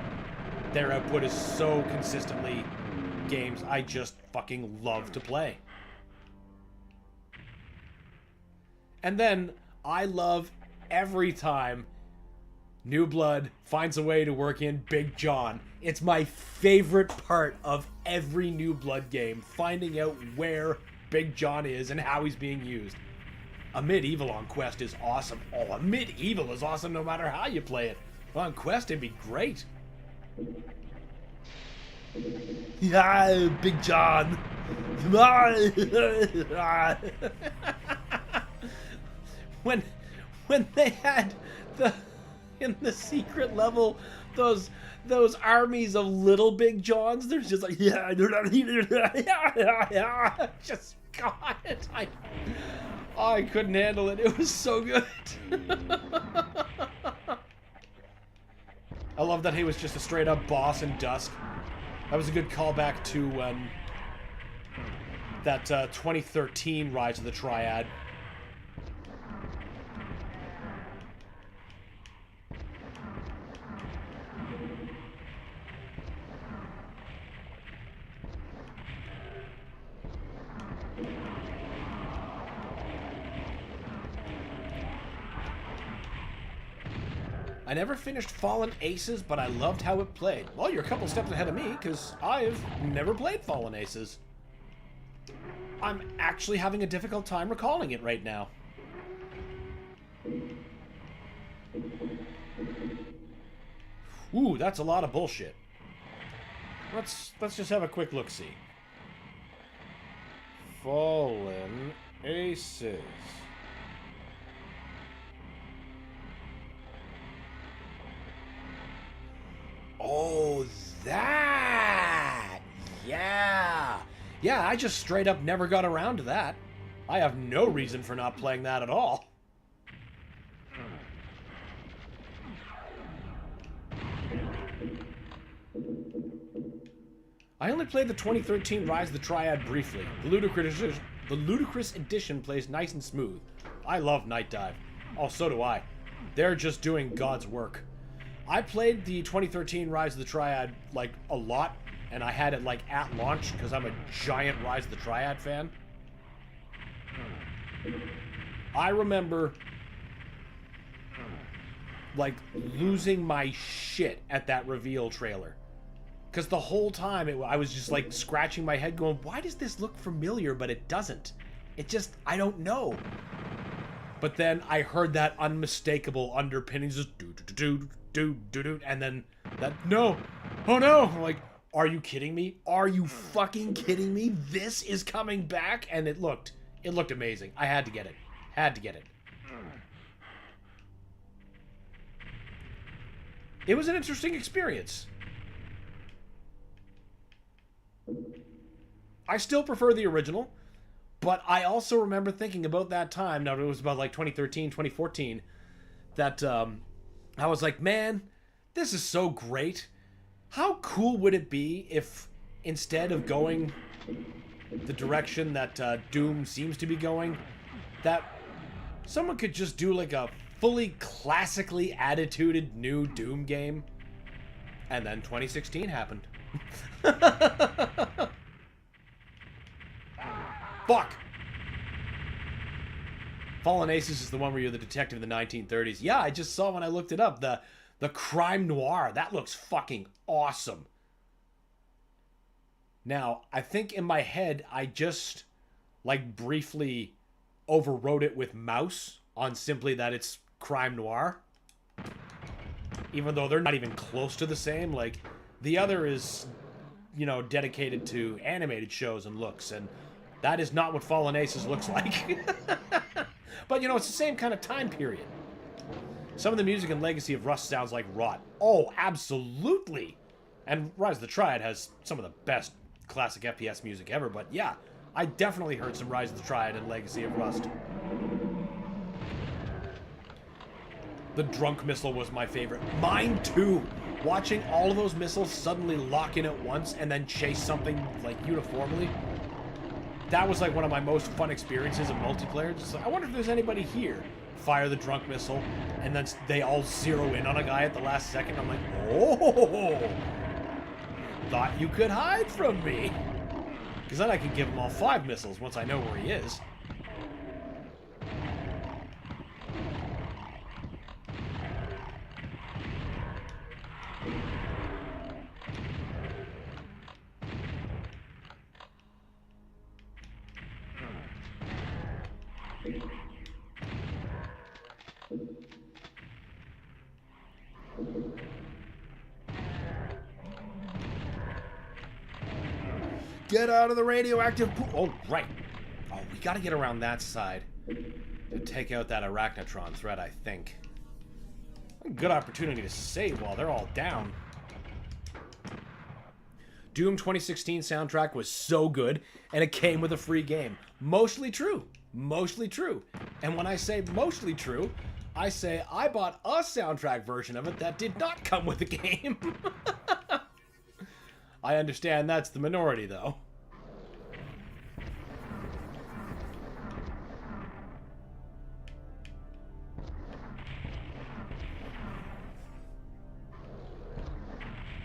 Their output is so consistently games I just fucking love to play. And then I love every time New Blood finds a way to work in Big John. It's my favorite part of every New Blood game, finding out where Big John is and how he's being used. A Medieval on Quest is awesome. Oh, a Medieval is awesome no matter how you play it. On Quest, it'd be great. Yeah, Big John. when they had in the secret level those armies of little Big Johns. They're just like, yeah, just God, I couldn't handle it. It was so good. I love that he was just a straight up boss in Dusk. That was a good callback to that 2013 Rise of the Triad. I never finished Fallen Aces, but I loved how it played. Well, you're a couple steps ahead of me, because I've never played Fallen Aces. I'm actually having a difficult time recalling it right now. Ooh, that's a lot of bullshit. Let's just have a quick look-see. Fallen Aces. Oh, that! Yeah! Yeah, I just straight up never got around to that. I have no reason for not playing that at all. I only played the 2013 Rise of the Triad briefly. The Ludicrous Edition plays nice and smooth. I love Night Dive. Oh, so do I. They're just doing God's work. I played the 2013 Rise of the Triad, like, a lot, and I had it, like, at launch, because I'm a giant Rise of the Triad fan. I remember, like, losing my shit at that reveal trailer. Because the whole time, I was just, like, scratching my head going, why does this look familiar, but it doesn't? It just, I don't know. But then I heard that unmistakable underpinnings, just do, and then that, no, oh no, I'm like, are you kidding me? Are you fucking kidding me? This is coming back, and it looked amazing. I had to get it. It was an interesting experience. I still prefer the original, but I also remember thinking about that time, now it was about like 2013, 2014, that I was like, man, this is so great. How cool would it be if instead of going the direction that Doom seems to be going, that someone could just do like a fully classically attituded new Doom game? And then 2016 happened. Fuck! Fallen Aces is the one where you're the detective in the 1930s. Yeah, I just saw when I looked it up. The crime noir. That looks fucking awesome. Now, I think in my head, I just, like, briefly overwrote it with mouse on simply that it's crime noir. Even though they're not even close to the same. Like, the other is, you know, dedicated to animated shows and looks, and that is not what Fallen Aces looks like. But, you know, it's the same kind of time period. Some of the music in Legacy of Rust sounds like rot. Oh, absolutely! And Rise of the Triad has some of the best classic FPS music ever, but yeah, I definitely heard some Rise of the Triad and Legacy of Rust. The drunk missile was my favorite. Mine too! Watching all of those missiles suddenly lock in at once and then chase something, like, uniformly. That was, like, one of my most fun experiences of multiplayer. Just like, I wonder if there's anybody here. Fire the drunk missile, and then they all zero in on a guy at the last second. I'm like, oh! Thought you could hide from me! Because then I can give him all 5 missiles once I know where he is. Get out of the radioactive pool. Oh, right. Oh, we gotta get around that side to take out that Arachnotron threat, I think. Good opportunity to save while they're all down. Doom 2016 soundtrack was so good, and it came with a free game. Mostly true. Mostly true. And when I say mostly true, I say I bought a soundtrack version of it that did not come with the game. I understand that's the minority, though.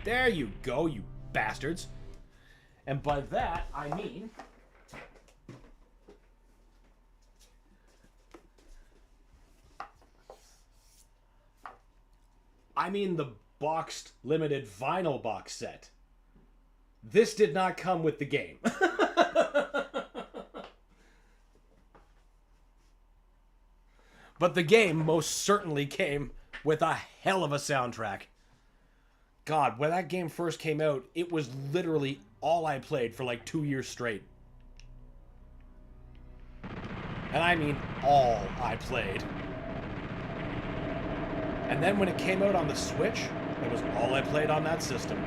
There you go, you bastards. And by that, I mean... the boxed limited vinyl box set. This did not come with the game. But the game most certainly came with a hell of a soundtrack. God, when that game first came out, it was literally all I played for like 2 years straight. And I mean all I played. And then when it came out on the Switch, it was all I played on that system.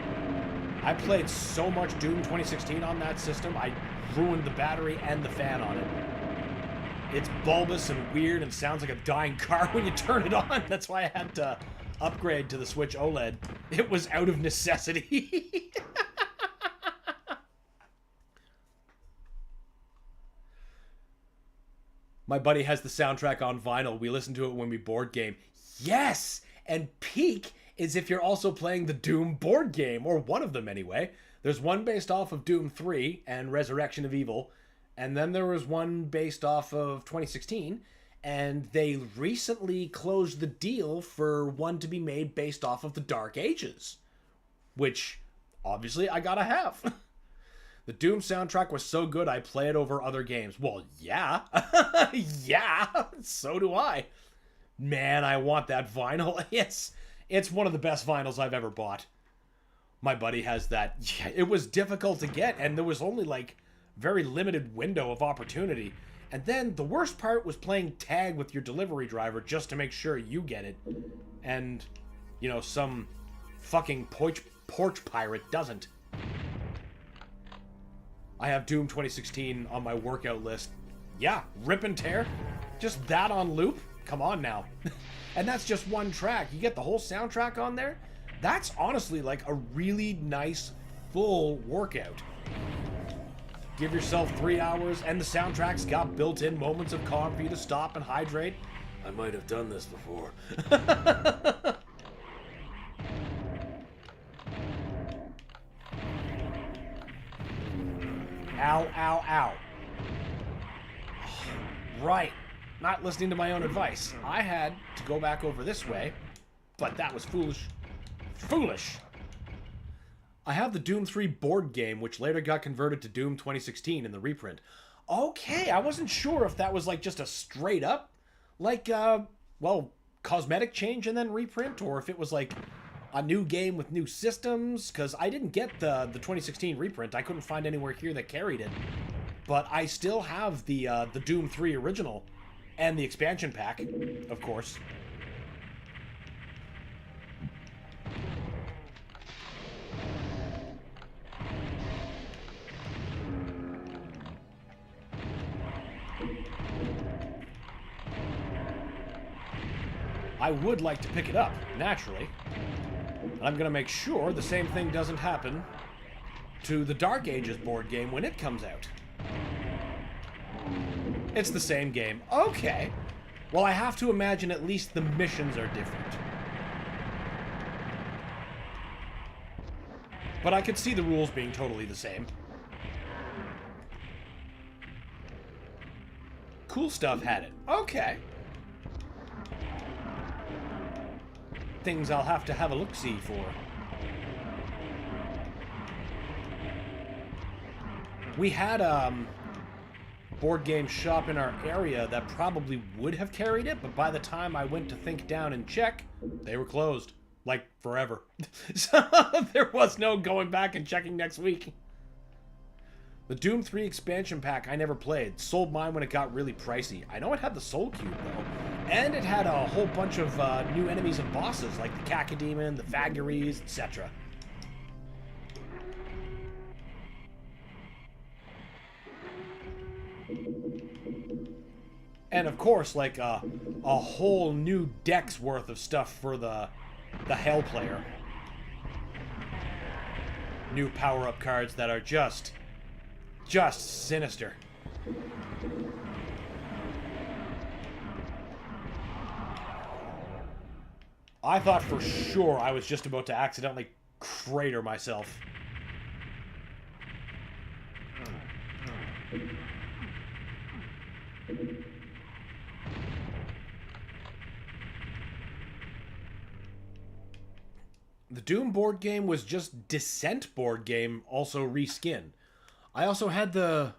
I played so much Doom 2016 on that system, I ruined the battery and the fan on it. It's bulbous and weird and sounds like a dying car when you turn it on. That's why I had to upgrade to the Switch OLED. It was out of necessity. My buddy has the soundtrack on vinyl. We listen to it when we board game. Yes! And peak is if you're also playing the Doom board game, or one of them anyway. There's one based off of Doom 3 and Resurrection of Evil, and then there was one based off of 2016, and they recently closed the deal for one to be made based off of the Dark Ages, which obviously I gotta have. The Doom soundtrack was so good I play it over other games. Well, yeah. Yeah, so do I. Man, I want that vinyl. It's one of the best vinyls I've ever bought. My buddy has that. Yeah, it was difficult to get, and there was only like very limited window of opportunity. And then the worst part was playing tag with your delivery driver just to make sure you get it. And, you know, some fucking porch pirate doesn't. I have Doom 2016 on my workout list. Yeah, rip and tear. Just that on loop? Come on now. And that's just one track. You get the whole soundtrack on there? That's honestly like a really nice full workout. Give yourself 3 hours, and the soundtrack's got built-in moments of calm for you to stop and hydrate. I might have done this before. Ow, ow, ow. Right. Not listening to my own advice. I had to go back over this way, but that was foolish. Foolish! I have the Doom 3 board game, which later got converted to Doom 2016 in the reprint. Okay, I wasn't sure if that was like just a straight up, like, well, cosmetic change and then reprint, or if it was like a new game with new systems, because I didn't get the 2016 reprint. I couldn't find anywhere here that carried it. But I still have the Doom 3 original and the expansion pack, of course. I would like to pick it up, naturally. I'm going to make sure the same thing doesn't happen to the Dark Ages board game when it comes out. It's the same game. Okay. Well, I have to imagine at least the missions are different. But I could see the rules being totally the same. Cool Stuff had it. Okay. Things I'll have to have a look-see for. We had board game shop in our area that probably would have carried it, but by the time I went to think down and check, they were closed. Like, forever. So there was no going back and checking next week. The Doom 3 expansion pack I never played. Sold mine when it got really pricey. I know it had the Soul Cube, though. And it had a whole bunch of new enemies and bosses, like the Cacodemon, the Vagaries, etc. And of course, like a whole new deck's worth of stuff for the Hell player. New power-up cards that are just sinister. I thought for sure I was just about to accidentally crater myself. The Doom board game was just Descent board game, also reskin. I also had the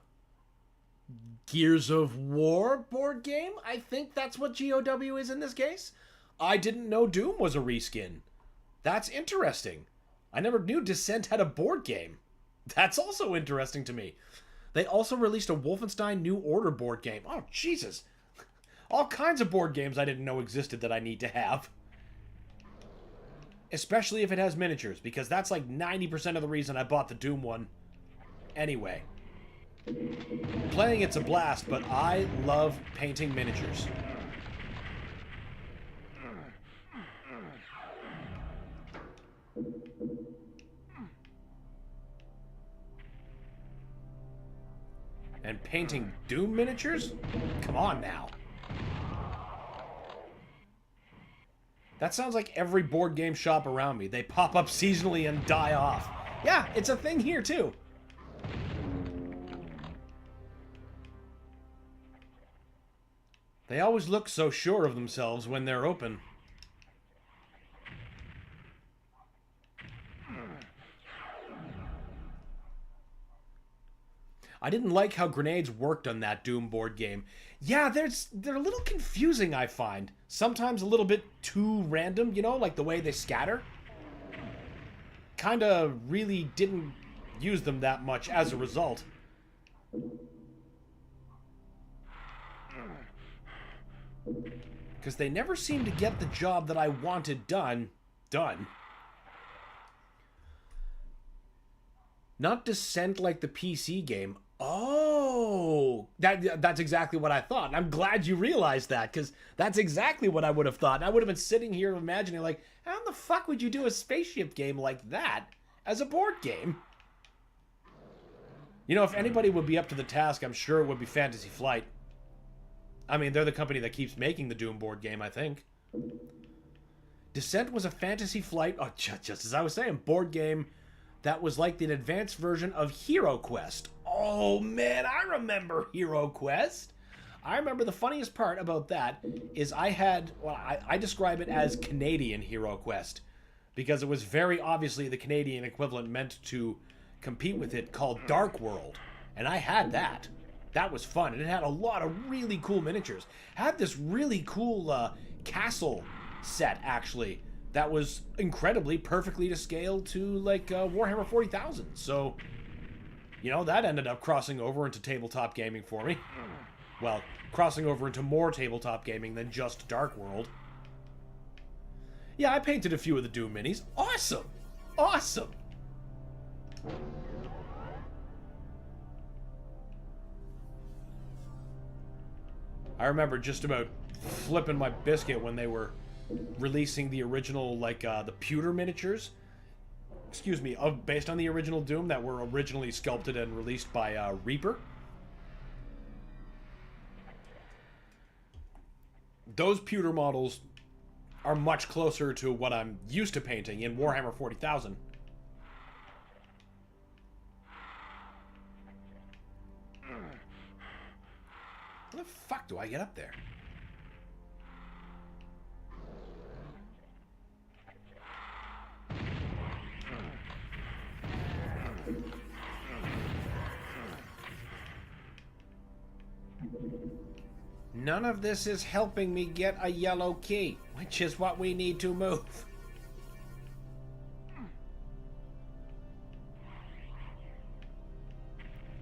Gears of War board game. I think that's what GOW is in this case. I didn't know Doom was a reskin. That's interesting. I never knew Descent had a board game. That's also interesting to me. They also released a Wolfenstein New Order board game. Oh, Jesus. All kinds of board games I didn't know existed that I need to have. Especially if it has miniatures, because that's like 90% of the reason I bought the Doom one. Anyway. Playing it's a blast, but I love painting miniatures. And painting Doom miniatures? Come on now. That sounds like every board game shop around me. They pop up seasonally and die off. Yeah, it's a thing here too. They always look so sure of themselves when they're open. I didn't like how grenades worked on that Doom board game. Yeah, they're a little confusing, I find. Sometimes a little bit too random, you know, like the way they scatter. Kinda really didn't use them that much as a result. Because they never seemed to get the job that I wanted done. Not Descent like the PC game. Oh, that's exactly what I thought. I'm glad you realized that, because that's exactly what I would have thought. I would have been sitting here imagining, like, how in the fuck would you do a spaceship game like that as a board game? You know, if anybody would be up to the task, I'm sure it would be Fantasy Flight. I mean, they're the company that keeps making the Doom board game, I think. Descent was a Fantasy Flight, oh, just as I was saying, board game that was like the advanced version of Hero Quest. Oh man, I remember Hero Quest. I remember the funniest part about that is I describe it as Canadian Hero Quest, because it was very obviously the Canadian equivalent meant to compete with it, called Dark World. And I had that. That was fun, and it had a lot of really cool miniatures. Had this really cool castle set, actually, that was incredibly perfectly to scale to, like, Warhammer 40,000. So, you know, that ended up crossing over into tabletop gaming for me. Well, crossing over into more tabletop gaming than just Dark World. Yeah, I painted a few of the Doom minis. Awesome! Awesome! I remember just about flipping my biscuit when they were releasing the original, like, the pewter miniatures. Excuse me, based on the original Doom that were originally sculpted and released by Reaper. Those pewter models are much closer to what I'm used to painting in Warhammer 40,000. How the fuck do I get up there? None of this is helping me get a yellow key, which is what we need to move.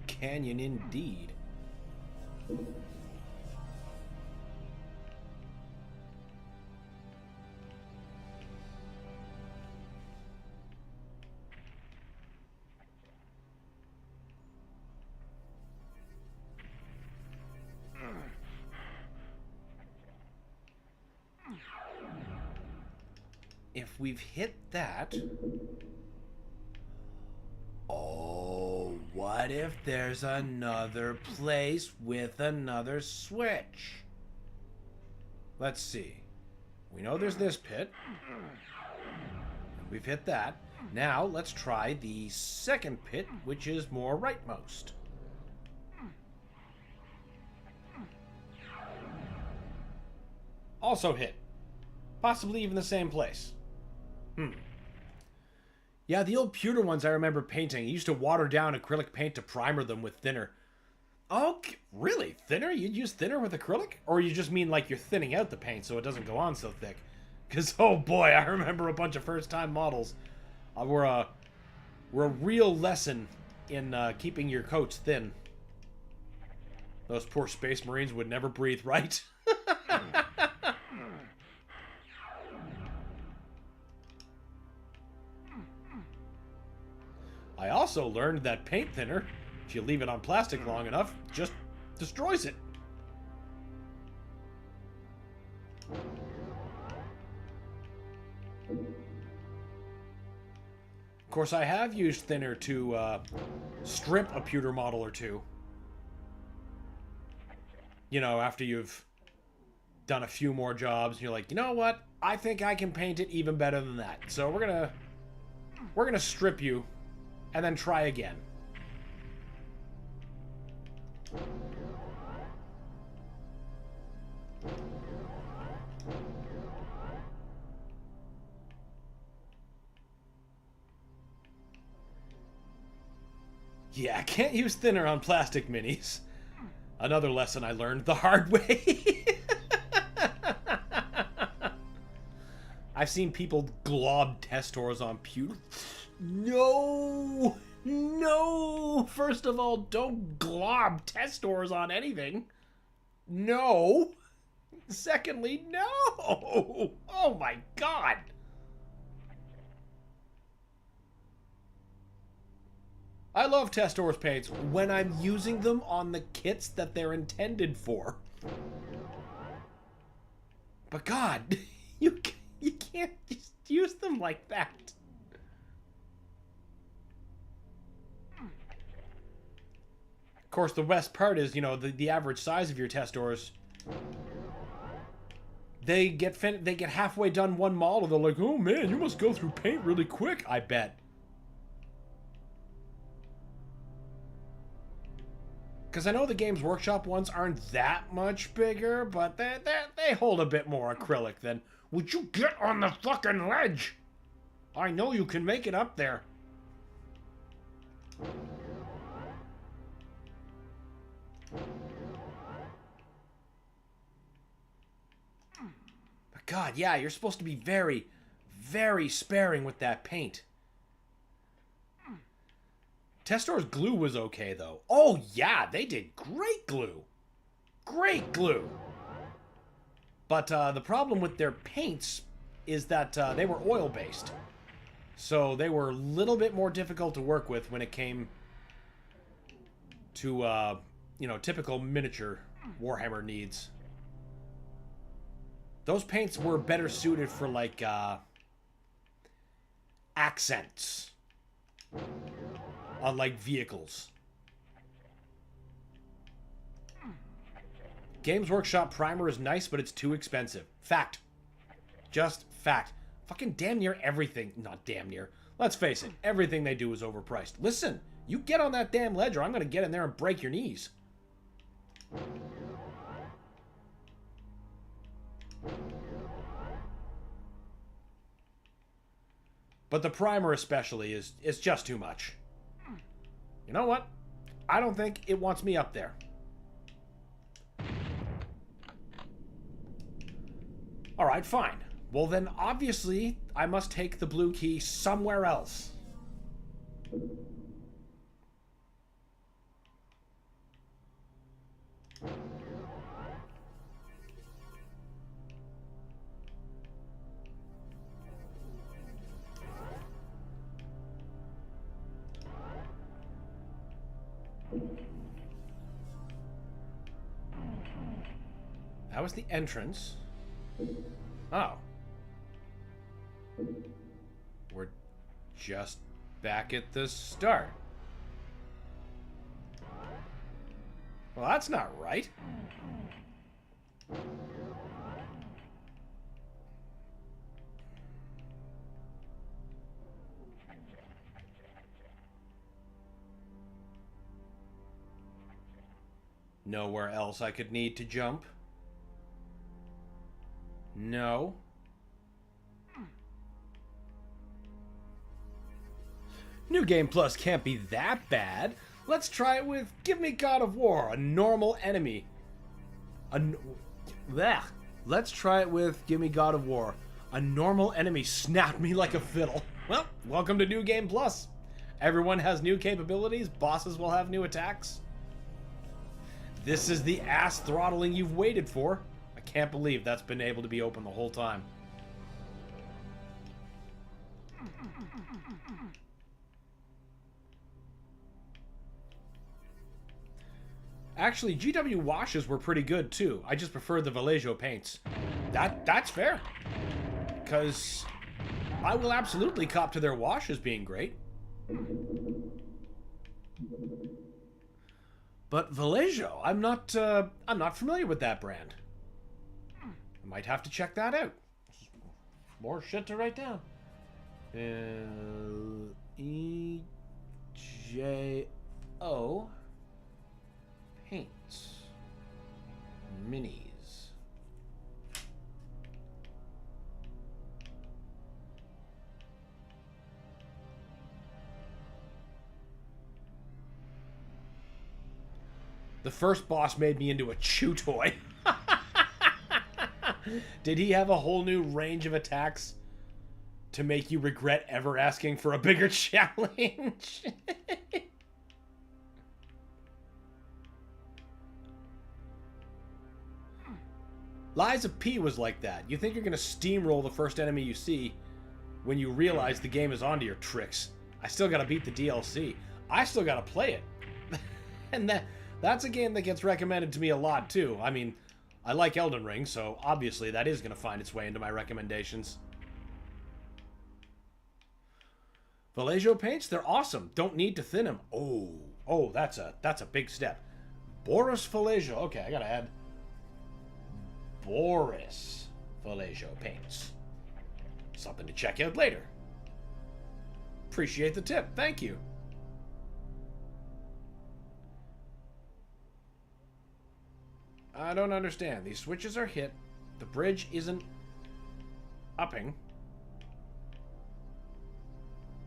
Canyon indeed. if we've hit that... Oh, what if there's another place with another switch? Let's see. We know there's this pit. We've hit that. Now, let's try the second pit, which is more rightmost. Also hit. Possibly even the same place. Yeah, the old pewter ones I remember painting. You used to water down acrylic paint to primer them with thinner. Oh, really? Thinner? You'd use thinner with acrylic? Or you just mean like you're thinning out the paint so it doesn't go on so thick? Because, oh boy, I remember a bunch of first-time models were a real lesson in keeping your coats thin. Those poor Space Marines would never breathe right. I also learned that paint thinner, if you leave it on plastic long enough, just destroys it. Of course, I have used thinner to strip a pewter model or two. You know, after you've done a few more jobs, you're like, you know what? I think I can paint it even better than that. So we're gonna strip you and then try again. Yeah, can't use thinner on plastic minis. Another lesson I learned the hard way. I've seen people glob testors on pewter. No! No! First of all, don't glob testors on anything. No! Secondly, no! Oh my god! I love testors paints when I'm using them on the kits that they're intended for. But god, you can't just use them like that. Of course, the best part is, you know, the average size of your testors. They get halfway done one model, they're like, oh man, you must go through paint really quick, I bet. Because I know the Games Workshop ones aren't that much bigger, but they hold a bit more acrylic than, would you get on the fucking ledge? I know you can make it up there. But god, yeah, you're supposed to be very, very sparing with that paint. Testor's glue was okay, though. Oh, yeah, they did great glue. Great glue. But the problem with their paints is that they were oil-based. So they were a little bit more difficult to work with when it came to, you know, typical miniature Warhammer needs. Those paints were better suited for, like, accents. On, like, vehicles. Games Workshop primer is nice, but it's too expensive. Fact. Just fact. Fucking damn near everything. Not damn near. Let's face it. Everything they do is overpriced. Listen, you get on that damn ledge or I'm going to get in there and break your knees. But the primer especially is just too much. You know what? I don't think it wants me up there. Alright, fine. Well then, obviously, I must take the blue key somewhere else. That was the entrance. Oh. We're just back at the start. Well, that's not right. Nowhere else I could need to jump? No. New Game Plus can't be that bad. Let's try it with Give Me God of War, a normal enemy. Let's try it with Give Me God of War. A normal enemy snapped me like a fiddle. Well, welcome to New Game Plus. Everyone has new capabilities, bosses will have new attacks. This is the ass throttling you've waited for. I can't believe that's been able to be open the whole time. Actually, GW washes were pretty good too. I just preferred the Vallejo paints. That's fair. Because I will absolutely cop to their washes being great. But Vallejo, I'm not familiar with that brand. I might have to check that out. More shit to write down. L-E-J-O Paints. Minis. The first boss made me into a chew toy. Did he have a whole new range of attacks to make you regret ever asking for a bigger challenge? Liza P was like that. You think you're going to steamroll the first enemy you see when you realize the game is onto your tricks. I still got to beat the DLC. I still got to play it. And that's a game that gets recommended to me a lot too. I mean, I like Elden Ring, so obviously that is going to find its way into my recommendations. Vallejo paints, they're awesome. Don't need to thin them. Oh, that's a big step. Boris Vallejo. Okay, I got to add Boris Vallejo paints. Something to check out later. Appreciate the tip. Thank you. I don't understand. These switches are hit. The bridge isn't upping.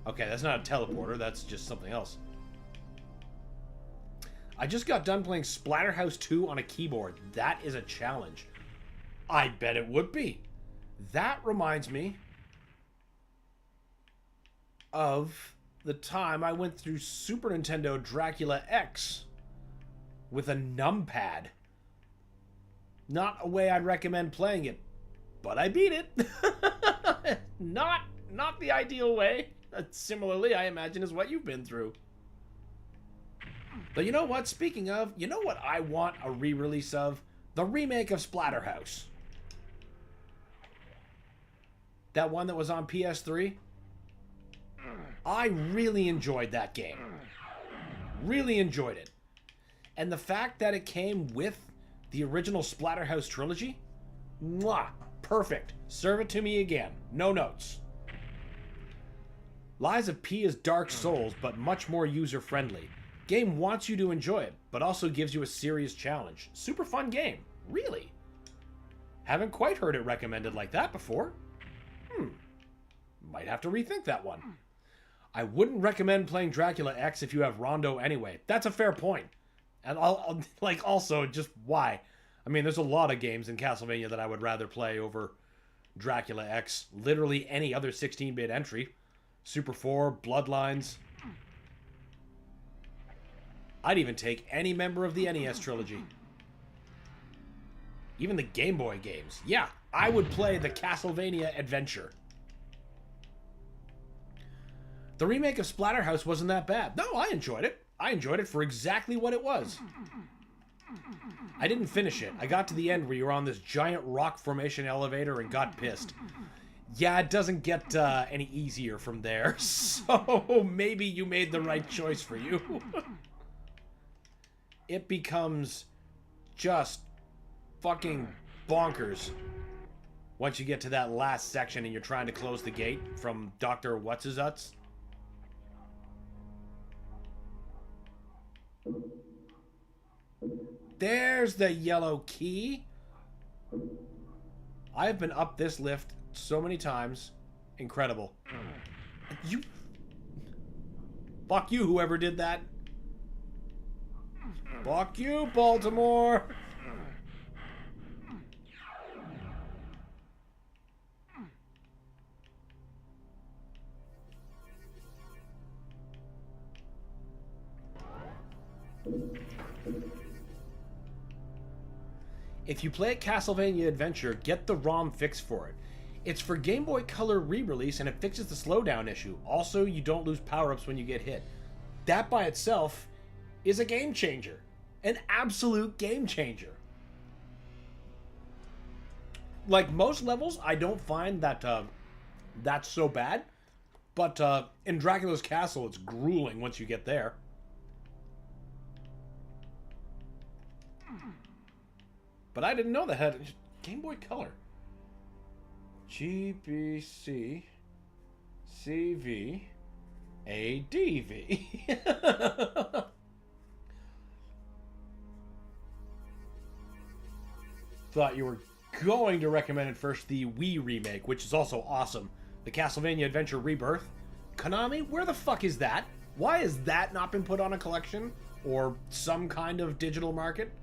Okay, that's not a teleporter. That's just something else. I just got done playing Splatterhouse 2 on a keyboard. That is a challenge. I bet it would be. That reminds me of the time I went through Super Nintendo Dracula X with a numpad. Not a way I'd recommend playing it, but I beat it. Not the ideal way. Similarly, I imagine, is what you've been through. But you know what? Speaking of, you know what I want a re-release of? The remake of Splatterhouse. That one that was on PS3. I really enjoyed that game. Really enjoyed it. And the fact that it came with the original Splatterhouse trilogy? Mwah! Perfect. Serve it to me again. No notes. Lies of P is Dark Souls, but much more user-friendly. Game wants you to enjoy it, but also gives you a serious challenge. Super fun game. Really. Haven't quite heard it recommended like that before. Might have to rethink that one. I wouldn't recommend playing Dracula X if you have Rondo anyway. That's a fair point. And I'll like, also, just why? I mean, there's a lot of games in Castlevania that I would rather play over Dracula X. Literally any other 16-bit entry. Super 4, Bloodlines. I'd even take any member of the NES trilogy. Even the Game Boy games. Yeah, I would play the Castlevania Adventure. The remake of Splatterhouse wasn't that bad. No, I enjoyed it. I enjoyed it for exactly what it was. I didn't finish it. I got to the end where you're on this giant rock formation elevator and got pissed. Yeah, it doesn't get any easier from there, so maybe you made the right choice for you. It becomes just fucking bonkers once you get to that last section and you're trying to close the gate from Dr. What's-His-Uts. There's the yellow key. I've been up this lift so many times. Incredible. You... Fuck you, whoever did that. Fuck you, Baltimore. If you play at Castlevania Adventure, get the ROM fix for it. It's for Game Boy Color re-release and it fixes the slowdown issue. Also, you don't lose power-ups when you get hit. That by itself is a game changer. An absolute game changer. Like most levels, I don't find that that's so bad. But in Dracula's Castle, it's grueling once you get there. But I didn't know that had Game Boy Color. GBC CV ADV. Thought you were going to recommend it first, the Wii remake, which is also awesome. The Castlevania Adventure Rebirth. Konami, where the fuck is that? Why has that not been put on a collection? Or some kind of digital market?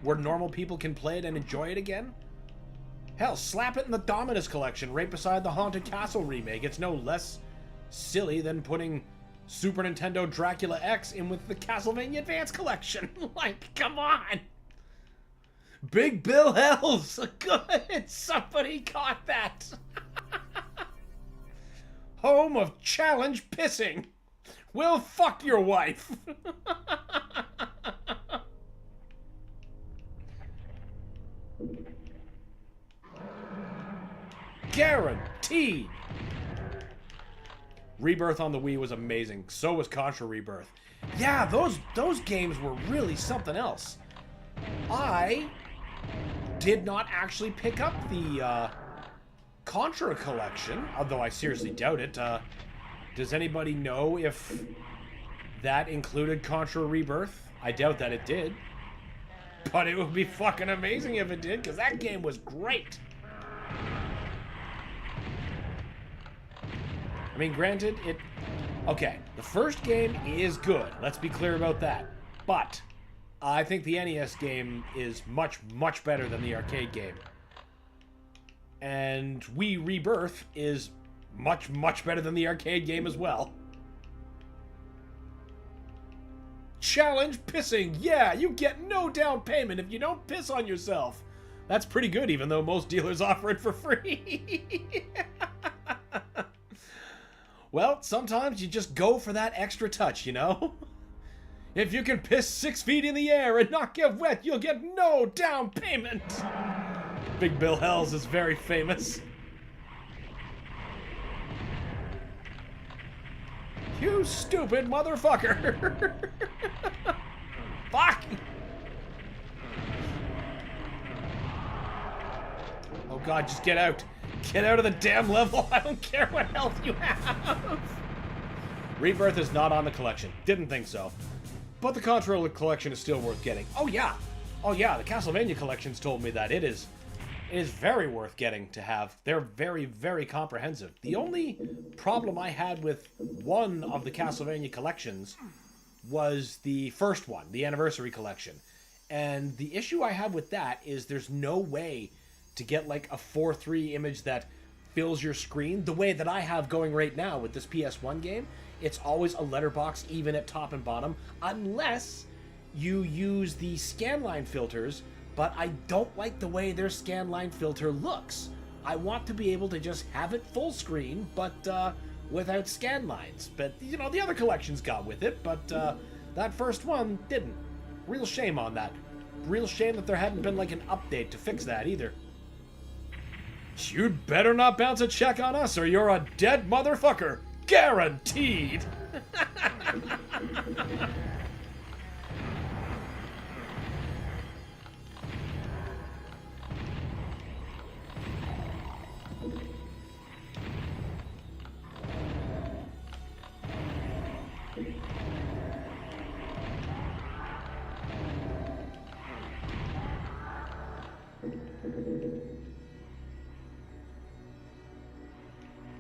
Where normal people can play it and enjoy it again? Hell, slap it in the Dominus collection right beside the Haunted Castle remake. It's no less silly than putting Super Nintendo Dracula X in with the Castlevania Advance collection. Like, come on! Big Bill Hells! Good! Somebody caught that! Home of challenge pissing! Well, fuck your wife! Guaranteed! Rebirth on the Wii was amazing. So was Contra Rebirth. Yeah, those games were really something else. I did not actually pick up the Contra collection, although I seriously doubt it. Does anybody know if that included Contra Rebirth? I doubt that it did. But it would be fucking amazing if it did, because that game was great. I mean, granted, okay, the first game is good. Let's be clear about that. But I think the NES game is much, much better than the arcade game. And Wii Rebirth is much, much better than the arcade game as well. Challenge pissing. Yeah, you get no down payment if you don't piss on yourself. That's pretty good, even though most dealers offer it for free. Well, sometimes you just go for that extra touch, you know? If you can piss 6 feet in the air and not get wet, you'll get no down payment. Big Bill Hells is very famous. You stupid motherfucker. Fuck. Oh god, just get out. Get out of the damn level. I don't care what health you have. Rebirth is not on the collection. Didn't think so. But the Contra collection is still worth getting. Oh yeah. Oh yeah, the Castlevania collections told me that it is very worth getting to have. They're very, very comprehensive. The only problem I had with one of the Castlevania collections was the first one, the Anniversary Collection. And the issue I have with that is there's no way to get like a 4:3 image that fills your screen the way that I have going right now with this PS1 game. It's always a letterbox even at top and bottom unless you use the scanline filters, but I don't like the way their scanline filter looks. I want to be able to just have it full screen, but without scanlines. But, you know, the other collections got with it, but that first one didn't. Real shame on that. Real shame that there hadn't been like an update to fix that either. You'd better not bounce a check on us or you're a dead motherfucker. Guaranteed.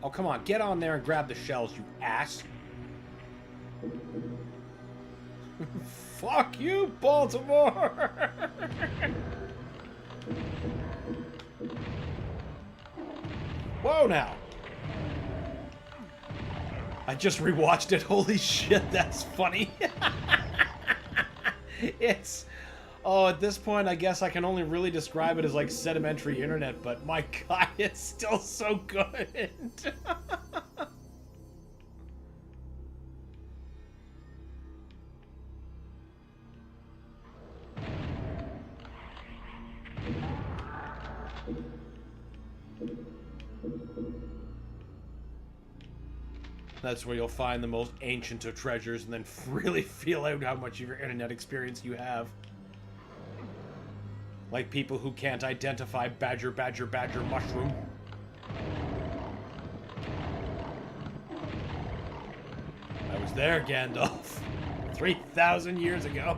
Oh, come on. Get on there and grab the shells, you ass. Fuck you, Baltimore! Whoa, now. I just rewatched it. Holy shit, that's funny. It's... Oh, at this point, I guess I can only really describe it as like sedimentary internet, but my god, it's still so good. That's where you'll find the most ancient of treasures and then really feel out how much of your internet experience you have. Like people who can't identify badger mushroom. I was there, Gandalf. 3,000 years ago.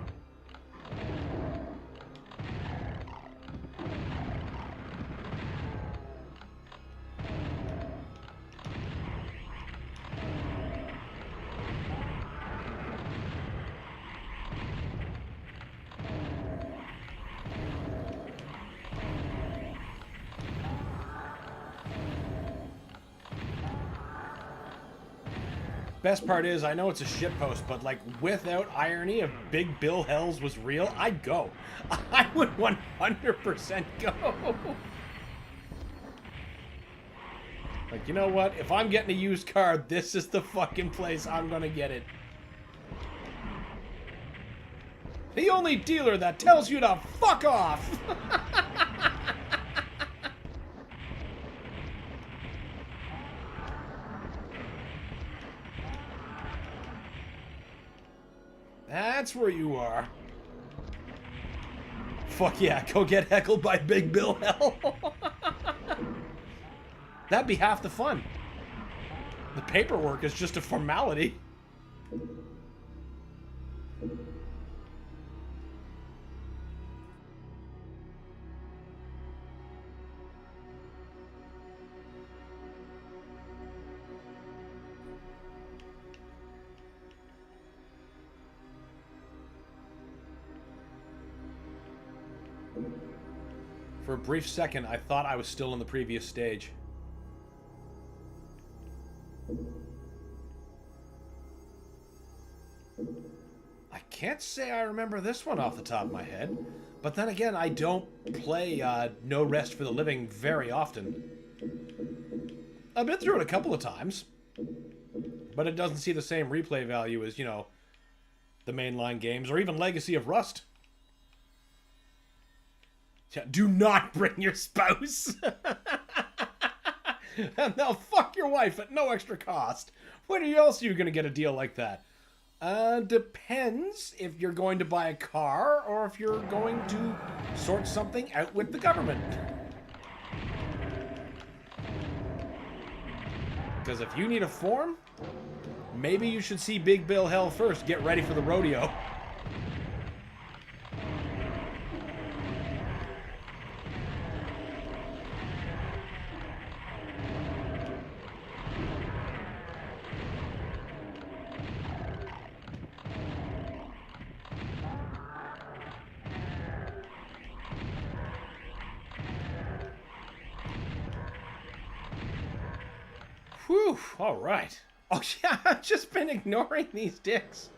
Best part is, I know it's a shitpost, but like, without irony, if Big Bill Hells was real, I'd go. I would 100% go. Like, you know what? If I'm getting a used car, this is the fucking place I'm gonna get it. The only dealer that tells you to fuck off! That's where you are. Fuck yeah, go get heckled by Big Bill Hell. That'd be half the fun. The paperwork is just a formality. For a brief second, I thought I was still in the previous stage. I can't say I remember this one off the top of my head, but then again, I don't play No Rest for the Living very often. I've been through it a couple of times, but it doesn't see the same replay value as, you know, the mainline games, or even Legacy of Rust. Do not bring your spouse. And they'll fuck your wife at no extra cost. When else are you going to get a deal like that? Depends if you're going to buy a car or if you're going to sort something out with the government. Because if you need a form, maybe you should see Big Bill Hell first. Get ready for the rodeo. Whew, all right. Oh yeah, I've just been ignoring these dicks.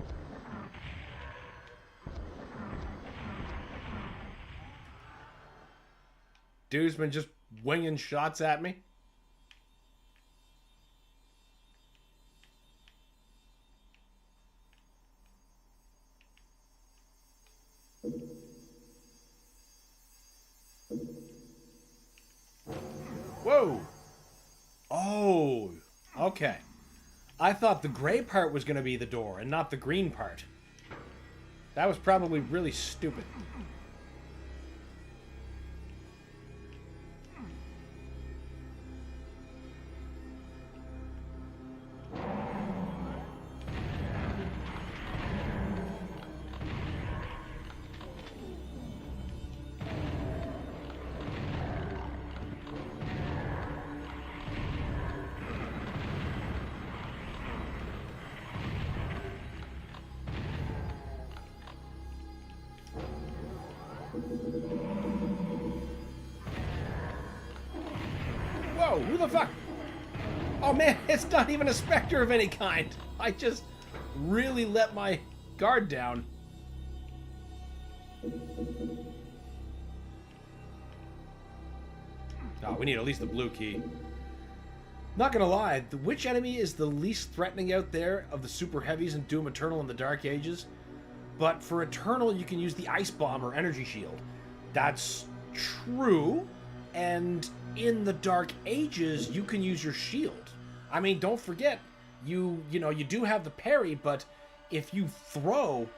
Dude's been just winging shots at me. Whoa! Whoa! Oh, okay. I thought the gray part was going to be the door and not the green part. That was probably really stupid. Whoa, who the fuck? Oh man, it's not even a specter of any kind. I just really let my guard down. Oh, we need at least the blue key. Not gonna lie, which enemy is the least threatening out there of the super heavies in Doom Eternal and the Dark Ages? But for Eternal, you can use the Ice Bomb or Energy Shield. That's true. And in the Dark Ages, you can use your shield. I mean, don't forget, you do have the parry, but if you throw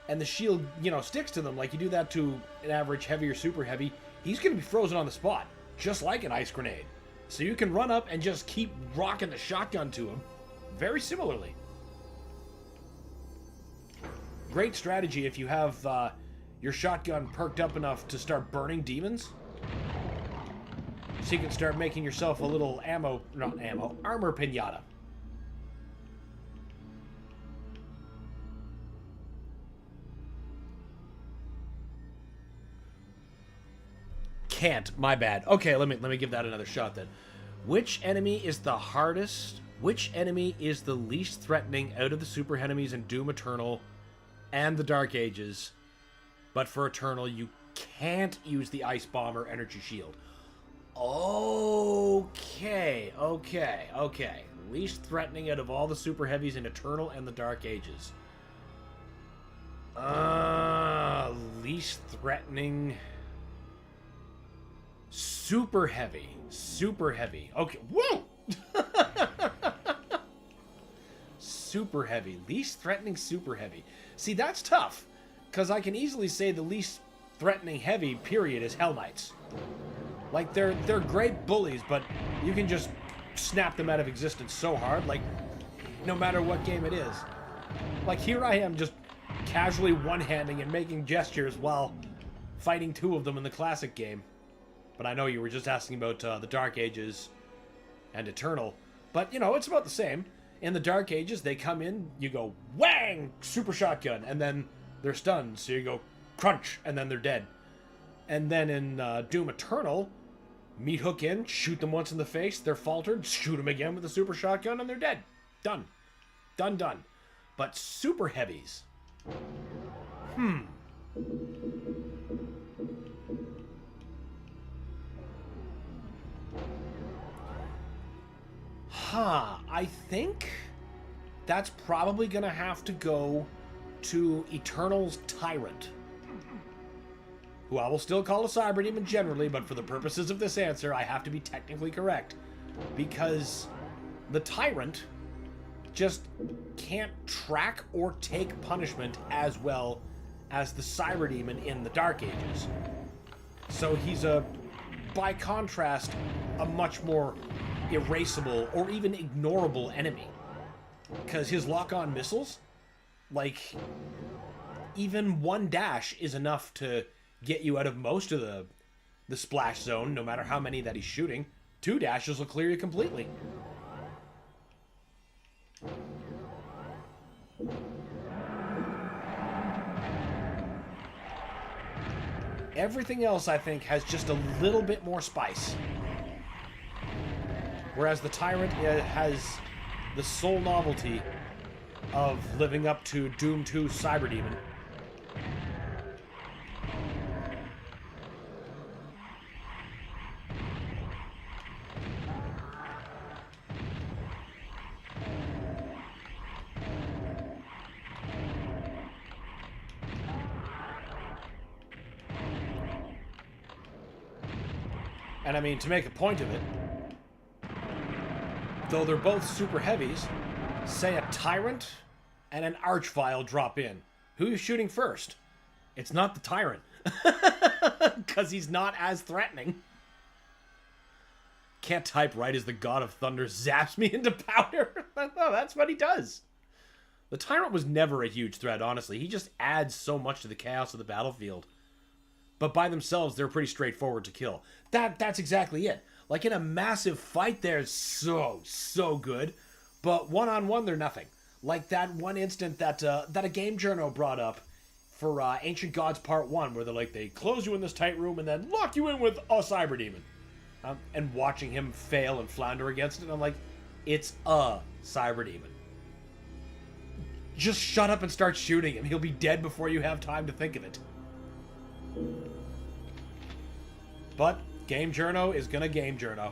and the shield, sticks to them, like you do that to an average heavy or super heavy, he's going to be frozen on the spot, just like an ice grenade. So you can run up and just keep rocking the shotgun to him, very similarly. Great strategy if you have your shotgun perked up enough to start burning demons. So you can start making yourself a little armor pinata. Can't, my bad. Okay, let me give that another shot then. Which enemy is the hardest? Which enemy is the least threatening out of the super enemies in Doom Eternal and the Dark Ages? But for Eternal, you can't use the Ice Bomb or Energy Shield. Okay. Least threatening out of all the super heavies in Eternal and the Dark Ages. Least threatening. Super heavy. Okay, whoa! Super heavy. Least threatening super heavy. See, that's tough. Because I can easily say the least threatening heavy, period, is Hell Knights. Like, they're great bullies, but you can just snap them out of existence so hard, like, no matter what game it is. Like, here I am just casually one-handing and making gestures while fighting two of them in the classic game. But I know you were just asking about the Dark Ages and Eternal. But, it's about the same. In the Dark Ages, they come in, you go, whang! Super shotgun, and then they're stunned, so you go, crunch, and then they're dead. And then in Doom Eternal, meat hook in, shoot them once in the face, they're faltered, shoot them again with a super shotgun, and they're dead. Done. Done. But super heavies. I think that's probably gonna have to go to Eternal's Tyrant, who I will still call a cyber demon generally, but for the purposes of this answer, I have to be technically correct. Because the Tyrant just can't track or take punishment as well as the cyber demon in the Dark Ages. So he's by contrast, a much more erasable or even ignorable enemy. Because his lock-on missiles, like, even one dash is enough to get you out of most of the splash zone, no matter how many that he's shooting. 2 dashes will clear you completely. Everything else, I think, has just a little bit more spice. Whereas the Tyrant has the sole novelty of living up to Doom 2 Cyber Demon. And I mean, to make a point of it, though they're both super heavies, say a Tyrant and an Archvile drop in. Who are you shooting first? It's not the Tyrant. Because he's not as threatening. Can't type right as the God of Thunder zaps me into powder. No, that's what he does. The Tyrant was never a huge threat, honestly. He just adds so much to the chaos of the battlefield. But by themselves, they're pretty straightforward to kill. That's exactly it. Like in a massive fight, they're so good. But one-on-one, they're nothing. Like that one instant that a game journal brought up for Ancient Gods Part 1, where they're like, they close you in this tight room and then lock you in with a cyber demon. And watching him fail and flounder against it, I'm like, it's a cyber demon. Just shut up and start shooting him. He'll be dead before you have time to think of it. But Game Journo is gonna Game Journo.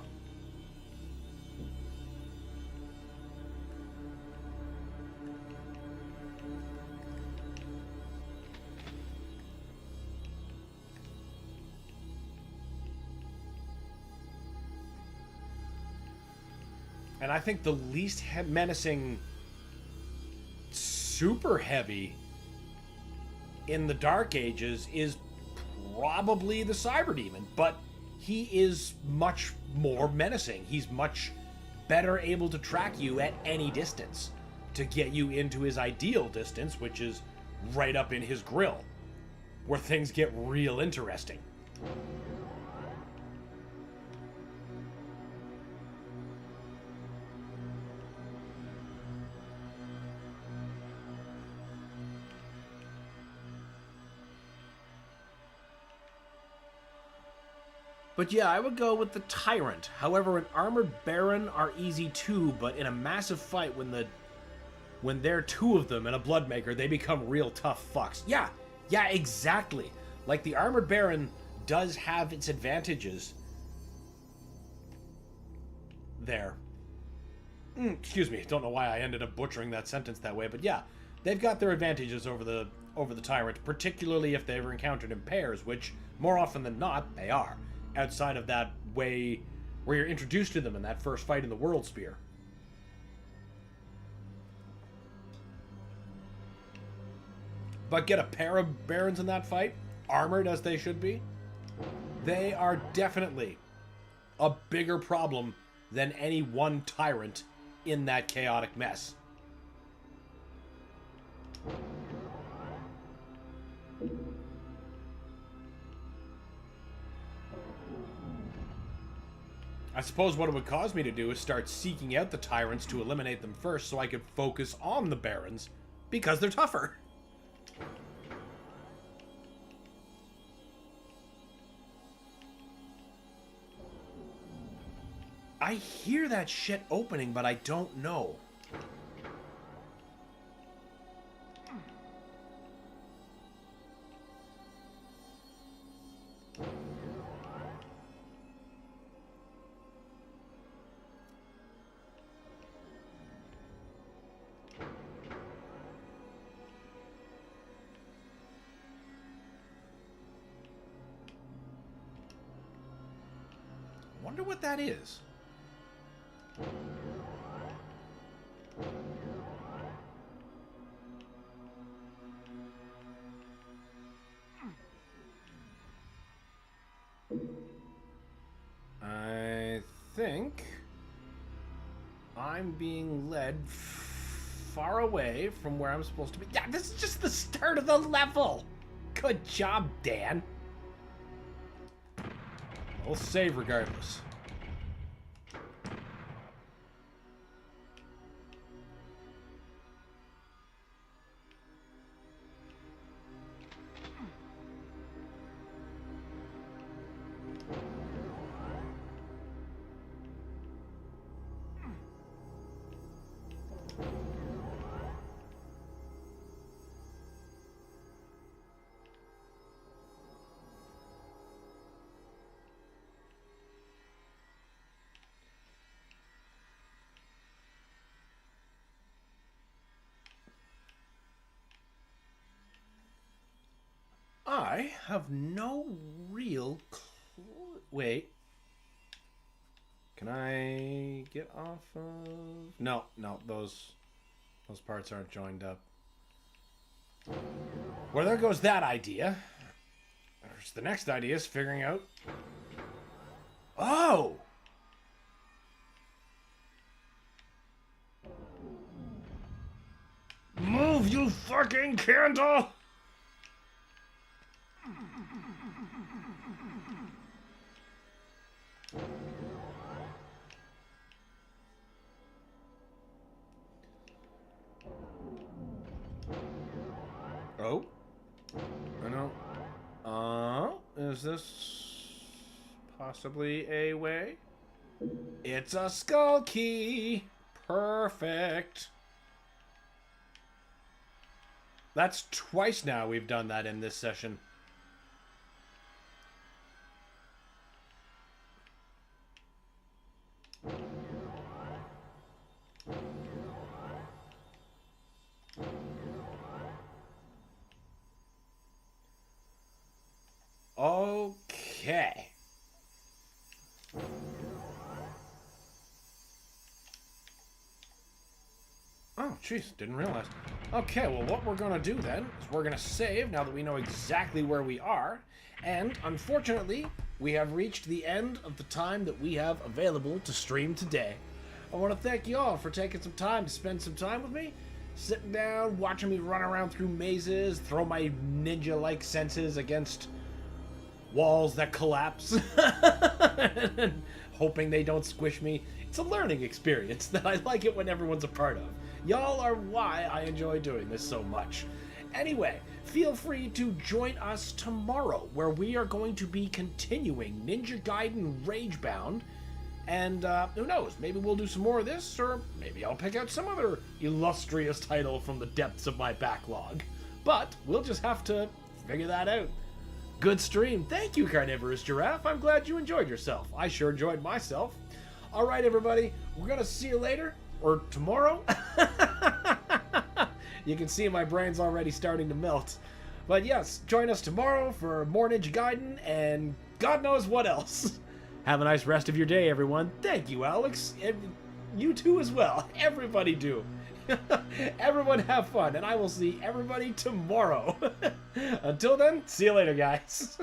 And I think the least menacing super heavy in the Dark Ages is probably the Cyber Demon, but he is much more menacing. He's much better able to track you at any distance to get you into his ideal distance, which is right up in his grill, where things get real interesting. But yeah, I would go with the Tyrant. However, an Armored Baron are easy too, but in a massive fight, when there are two of them and a Bloodmaker, they become real tough fucks. Yeah, exactly. Like, the Armored Baron does have its advantages there. Excuse me, don't know why I ended up butchering that sentence that way, but yeah, they've got their advantages over the Tyrant, particularly if they were encountered in pairs, which, more often than not, they are. Outside of that way where you're introduced to them in that first fight in the World Spear. But get a pair of Barons in that fight, armored as they should be, they are definitely a bigger problem than any one Tyrant in that chaotic mess. I suppose what it would cause me to do is start seeking out the Tyrants to eliminate them first so I could focus on the Barons, because they're tougher. I hear that shit opening, but I don't know. Wonder what that is. I think I'm being led far away from where I'm supposed to be. Yeah, this is just the start of the level. Good job, Dan. We'll save regardless. I have no real clue. Wait. Can I get off of... No, those parts aren't joined up. Well, there goes that idea. The next idea is figuring out... Oh! Move, you fucking candle! Oh? I know. Is this possibly a way? It's a skull key! Perfect! That's twice now we've done that in this session. Okay. Oh, jeez, didn't realize. Okay, well, what we're gonna do then is we're gonna save now that we know exactly where we are. And, unfortunately, we have reached the end of the time that we have available to stream today. I want to thank you all for taking some time to spend some time with me, sitting down, watching me run around through mazes, throw my ninja-like senses against walls that collapse, and hoping they don't squish me. It's a learning experience that I like it when everyone's a part of. Y'all are why I enjoy doing this so much. Anyway, feel free to join us tomorrow, where we are going to be continuing Ninja Gaiden Ragebound. And who knows, maybe we'll do some more of this, or maybe I'll pick out some other illustrious title from the depths of my backlog. But we'll just have to figure that out. Good stream. Thank you, Carnivorous Giraffe. I'm glad you enjoyed yourself. I sure enjoyed myself. All right, everybody, we're going to see you later, or tomorrow. You can see my brain's already starting to melt. But yes, join us tomorrow for more Ninja Gaiden and God knows what else. Have a nice rest of your day, everyone. Thank you, Alex. And you too as well. Everybody do. Everyone have fun, and I will see everybody tomorrow. Until then, see you later, guys.